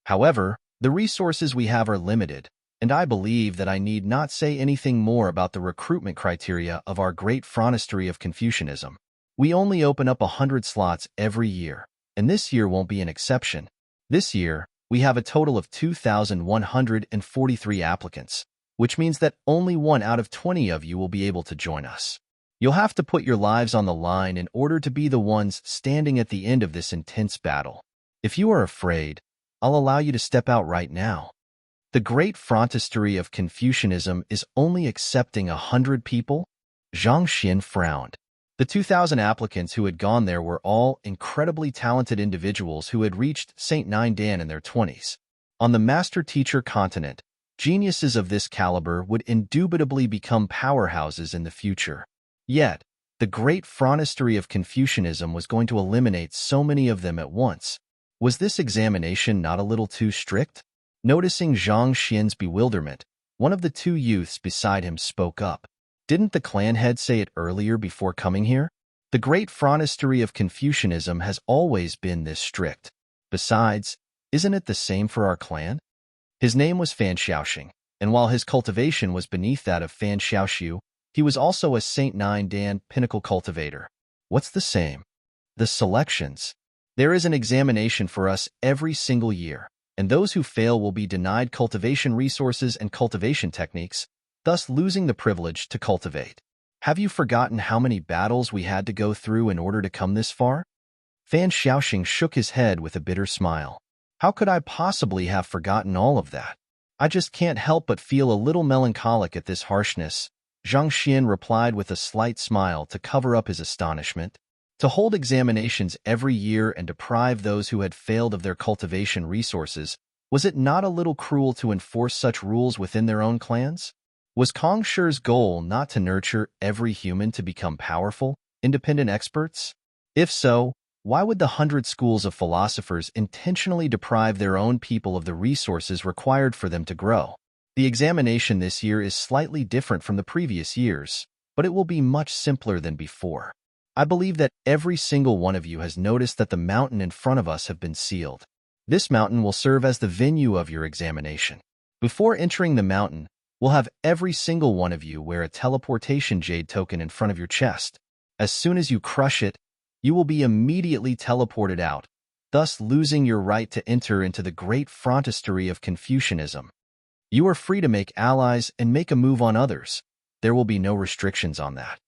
However, the resources we have are limited, and I believe that I need not say anything more about the recruitment criteria of our great frontistery of Confucianism. We only open up 100 slots every year, and this year won't be an exception. This year, we have a total of 2,143 applicants, which means that only 1 out of 20 of you will be able to join us. You'll have to put your lives on the line in order to be the ones standing at the end of this intense battle. If you are afraid, I'll allow you to step out right now. The great frontistery of Confucianism is only accepting 100 people? Zhang Xin frowned. The 2,000 applicants who had gone there were all incredibly talented individuals who had reached St. Nine Dan in their 20s. On the master-teacher continent, geniuses of this caliber would indubitably become powerhouses in the future. Yet, the great frontistery of Confucianism was going to eliminate so many of them at once. Was this examination not a little too strict? Noticing Zhang Xian's bewilderment, one of the two youths beside him spoke up. Didn't the clan head say it earlier before coming here? The great frontistery of Confucianism has always been this strict. Besides, isn't it the same for our clan? His name was Fan Xiaoxing, and while his cultivation was beneath that of Fan Xiaoxiu, he was also a St. Nine Dan pinnacle cultivator. What's the same? The selections. There is an examination for us every single year, and those who fail will be denied cultivation resources and cultivation techniques, thus losing the privilege to cultivate. Have you forgotten how many battles we had to go through in order to come this far? Fan Xiaoxing shook his head with a bitter smile. How could I possibly have forgotten all of that? I just can't help but feel a little melancholic at this harshness, Zhang Xian replied with a slight smile to cover up his astonishment. To hold examinations every year and deprive those who had failed of their cultivation resources, was it not a little cruel to enforce such rules within their own clans? Was Kong Shi's goal not to nurture every human to become powerful, independent experts? If so, why would the 100 schools of philosophers intentionally deprive their own people of the resources required for them to grow? The examination this year is slightly different from the previous years, but it will be much simpler than before. I believe that every single one of you has noticed that the mountain in front of us have been sealed. This mountain will serve as the venue of your examination. Before entering the mountain, we'll have every single one of you wear a teleportation jade token in front of your chest. As soon as you crush it, you will be immediately teleported out, thus losing your right to enter into the great frontistery of Confucianism. You are free to make allies and make a move on others. There will be no restrictions on that.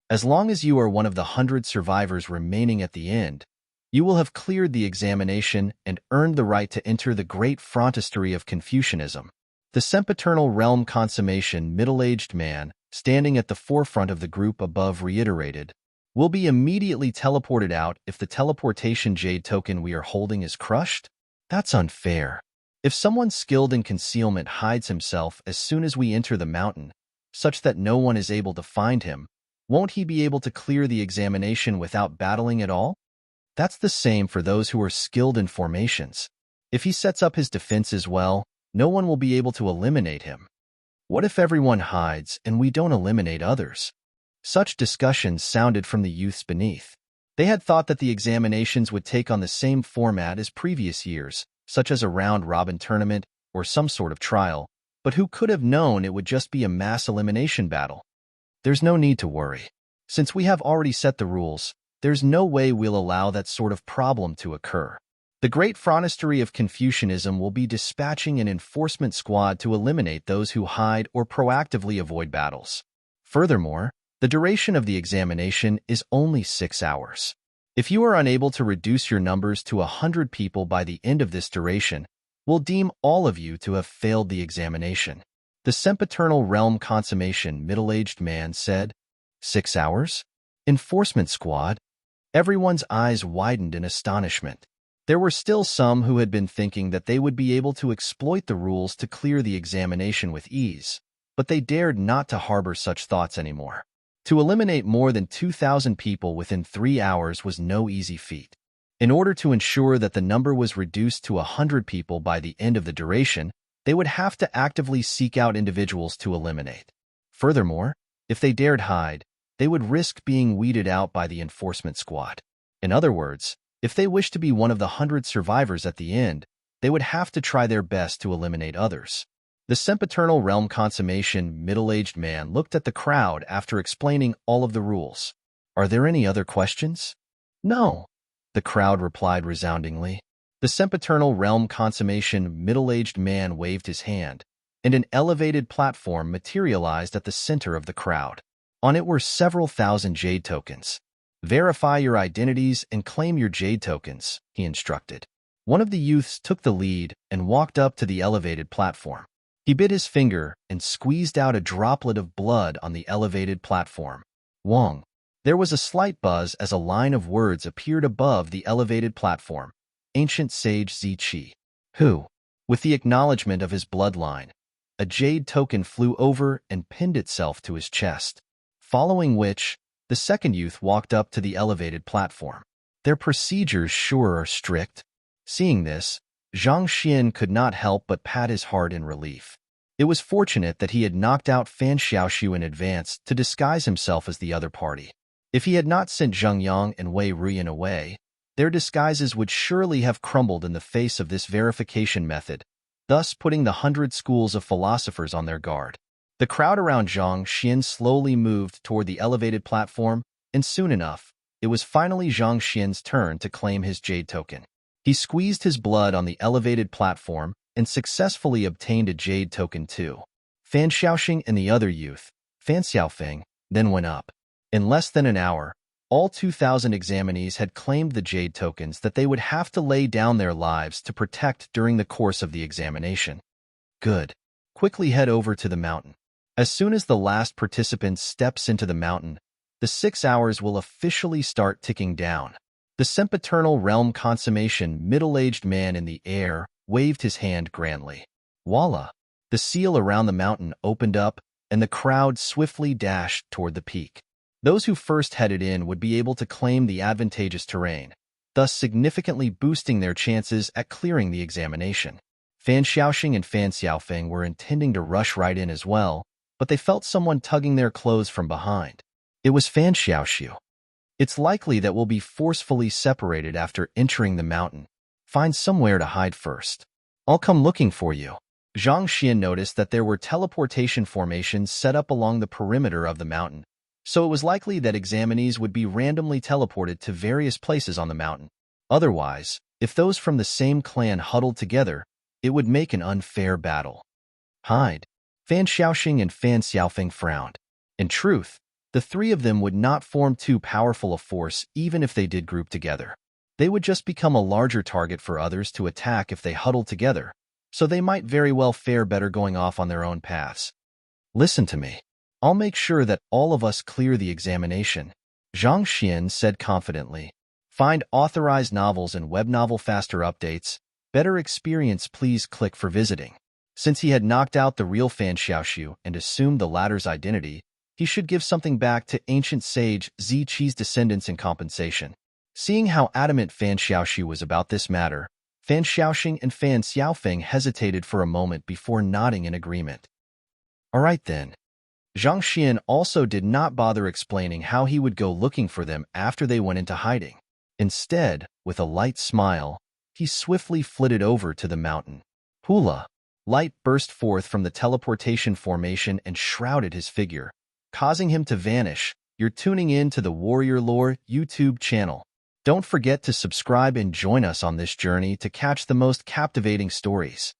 As long as you are one of the 100 survivors remaining at the end, you will have cleared the examination and earned the right to enter the great frontistery of Confucianism. The sempiternal realm consummation middle-aged man, standing at the forefront of the group above reiterated, will be immediately teleported out if the teleportation jade token we are holding is crushed? That's unfair. If someone skilled in concealment hides himself as soon as we enter the mountain, such that no one is able to find him, won't he be able to clear the examination without battling at all? That's the same for those who are skilled in formations. If he sets up his defenses well, no one will be able to eliminate him. What if everyone hides and we don't eliminate others? Such discussions sounded from the youths beneath. They had thought that the examinations would take on the same format as previous years, such as a round-robin tournament or some sort of trial, but who could have known it would just be a mass elimination battle? There's no need to worry. Since we have already set the rules, there's no way we'll allow that sort of problem to occur. The great frontistery of Confucianism will be dispatching an enforcement squad to eliminate those who hide or proactively avoid battles. Furthermore, the duration of the examination is only 6 hours. If you are unable to reduce your numbers to 100 people by the end of this duration, we'll deem all of you to have failed the examination. The sempiternal realm consummation middle-aged man said. 6 hours? Enforcement squad? Everyone's eyes widened in astonishment. There were still some who had been thinking that they would be able to exploit the rules to clear the examination with ease, but they dared not to harbor such thoughts anymore. To eliminate more than 2,000 people within 3 hours was no easy feat. In order to ensure that the number was reduced to 100 people by the end of the duration, they would have to actively seek out individuals to eliminate. Furthermore, if they dared hide, they would risk being weeded out by the enforcement squad. In other words, if they wished to be one of the 100 survivors at the end, they would have to try their best to eliminate others. The sempiternal realm consummation middle-aged man looked at the crowd after explaining all of the rules. Are there any other questions? No, the crowd replied resoundingly. The sempiternal realm consummation middle-aged man waved his hand, and an elevated platform materialized at the center of the crowd. On it were several thousand jade tokens. Verify your identities and claim your jade tokens, he instructed. One of the youths took the lead and walked up to the elevated platform. He bit his finger and squeezed out a droplet of blood on the elevated platform. Wong. There was a slight buzz as a line of words appeared above the elevated platform. Ancient Sage Ziqi. Who? With the acknowledgement of his bloodline, a jade token flew over and pinned itself to his chest, following which, the second youth walked up to the elevated platform. Their procedures sure are strict. Seeing this, Zhang Xian could not help but pat his heart in relief. It was fortunate that he had knocked out Fan Xiaoxiu in advance to disguise himself as the other party. If he had not sent Zheng Yang and Wei Ruyan away, their disguises would surely have crumbled in the face of this verification method, thus putting the 100 schools of philosophers on their guard. The crowd around Zhang Xian slowly moved toward the elevated platform, and soon enough, it was finally Zhang Xian's turn to claim his jade token. He squeezed his blood on the elevated platform and successfully obtained a jade token too. Fan Xiaoxing and the other youth, Fan Xiaofeng, then went up. In less than an hour, all 2,000 examinees had claimed the jade tokens that they would have to lay down their lives to protect during the course of the examination. Good. Quickly head over to the mountain. As soon as the last participant steps into the mountain, the 6 hours will officially start ticking down. The sempiternal realm consummation middle-aged man in the air waved his hand grandly. Voila! The seal around the mountain opened up, and the crowd swiftly dashed toward the peak. Those who first headed in would be able to claim the advantageous terrain, thus significantly boosting their chances at clearing the examination. Fan Xiaoxing and Fan Xiaofeng were intending to rush right in as well, but they felt someone tugging their clothes from behind. It was Fan Xiaoxiu. It's likely that we'll be forcefully separated after entering the mountain. Find somewhere to hide first. I'll come looking for you. Zhang Xian noticed that there were teleportation formations set up along the perimeter of the mountain, so it was likely that examinees would be randomly teleported to various places on the mountain. Otherwise, if those from the same clan huddled together, it would make an unfair battle. Hide. Fan Xiaoxing and Fan Xiaofeng frowned. In truth, the three of them would not form too powerful a force even if they did group together. They would just become a larger target for others to attack if they huddled together, so they might very well fare better going off on their own paths. Listen to me. I'll make sure that all of us clear the examination, Zhang Xian said confidently. Find authorized novels and web novel faster updates. Better experience, please click for visiting. Since he had knocked out the real Fan Xiaoxiu and assumed the latter's identity, he should give something back to ancient sage Ziqi's descendants in compensation. Seeing how adamant Fan Xiaoxiu was about this matter, Fan Xiaoxing and Fan Xiaofeng hesitated for a moment before nodding in agreement. All right then. Zhang Xian also did not bother explaining how he would go looking for them after they went into hiding. Instead, with a light smile, he swiftly flitted over to the mountain. Hula! Light burst forth from the teleportation formation and shrouded his figure, causing him to vanish. You're tuning in to the Warrior Lore YouTube channel. Don't forget to subscribe and join us on this journey to catch the most captivating stories.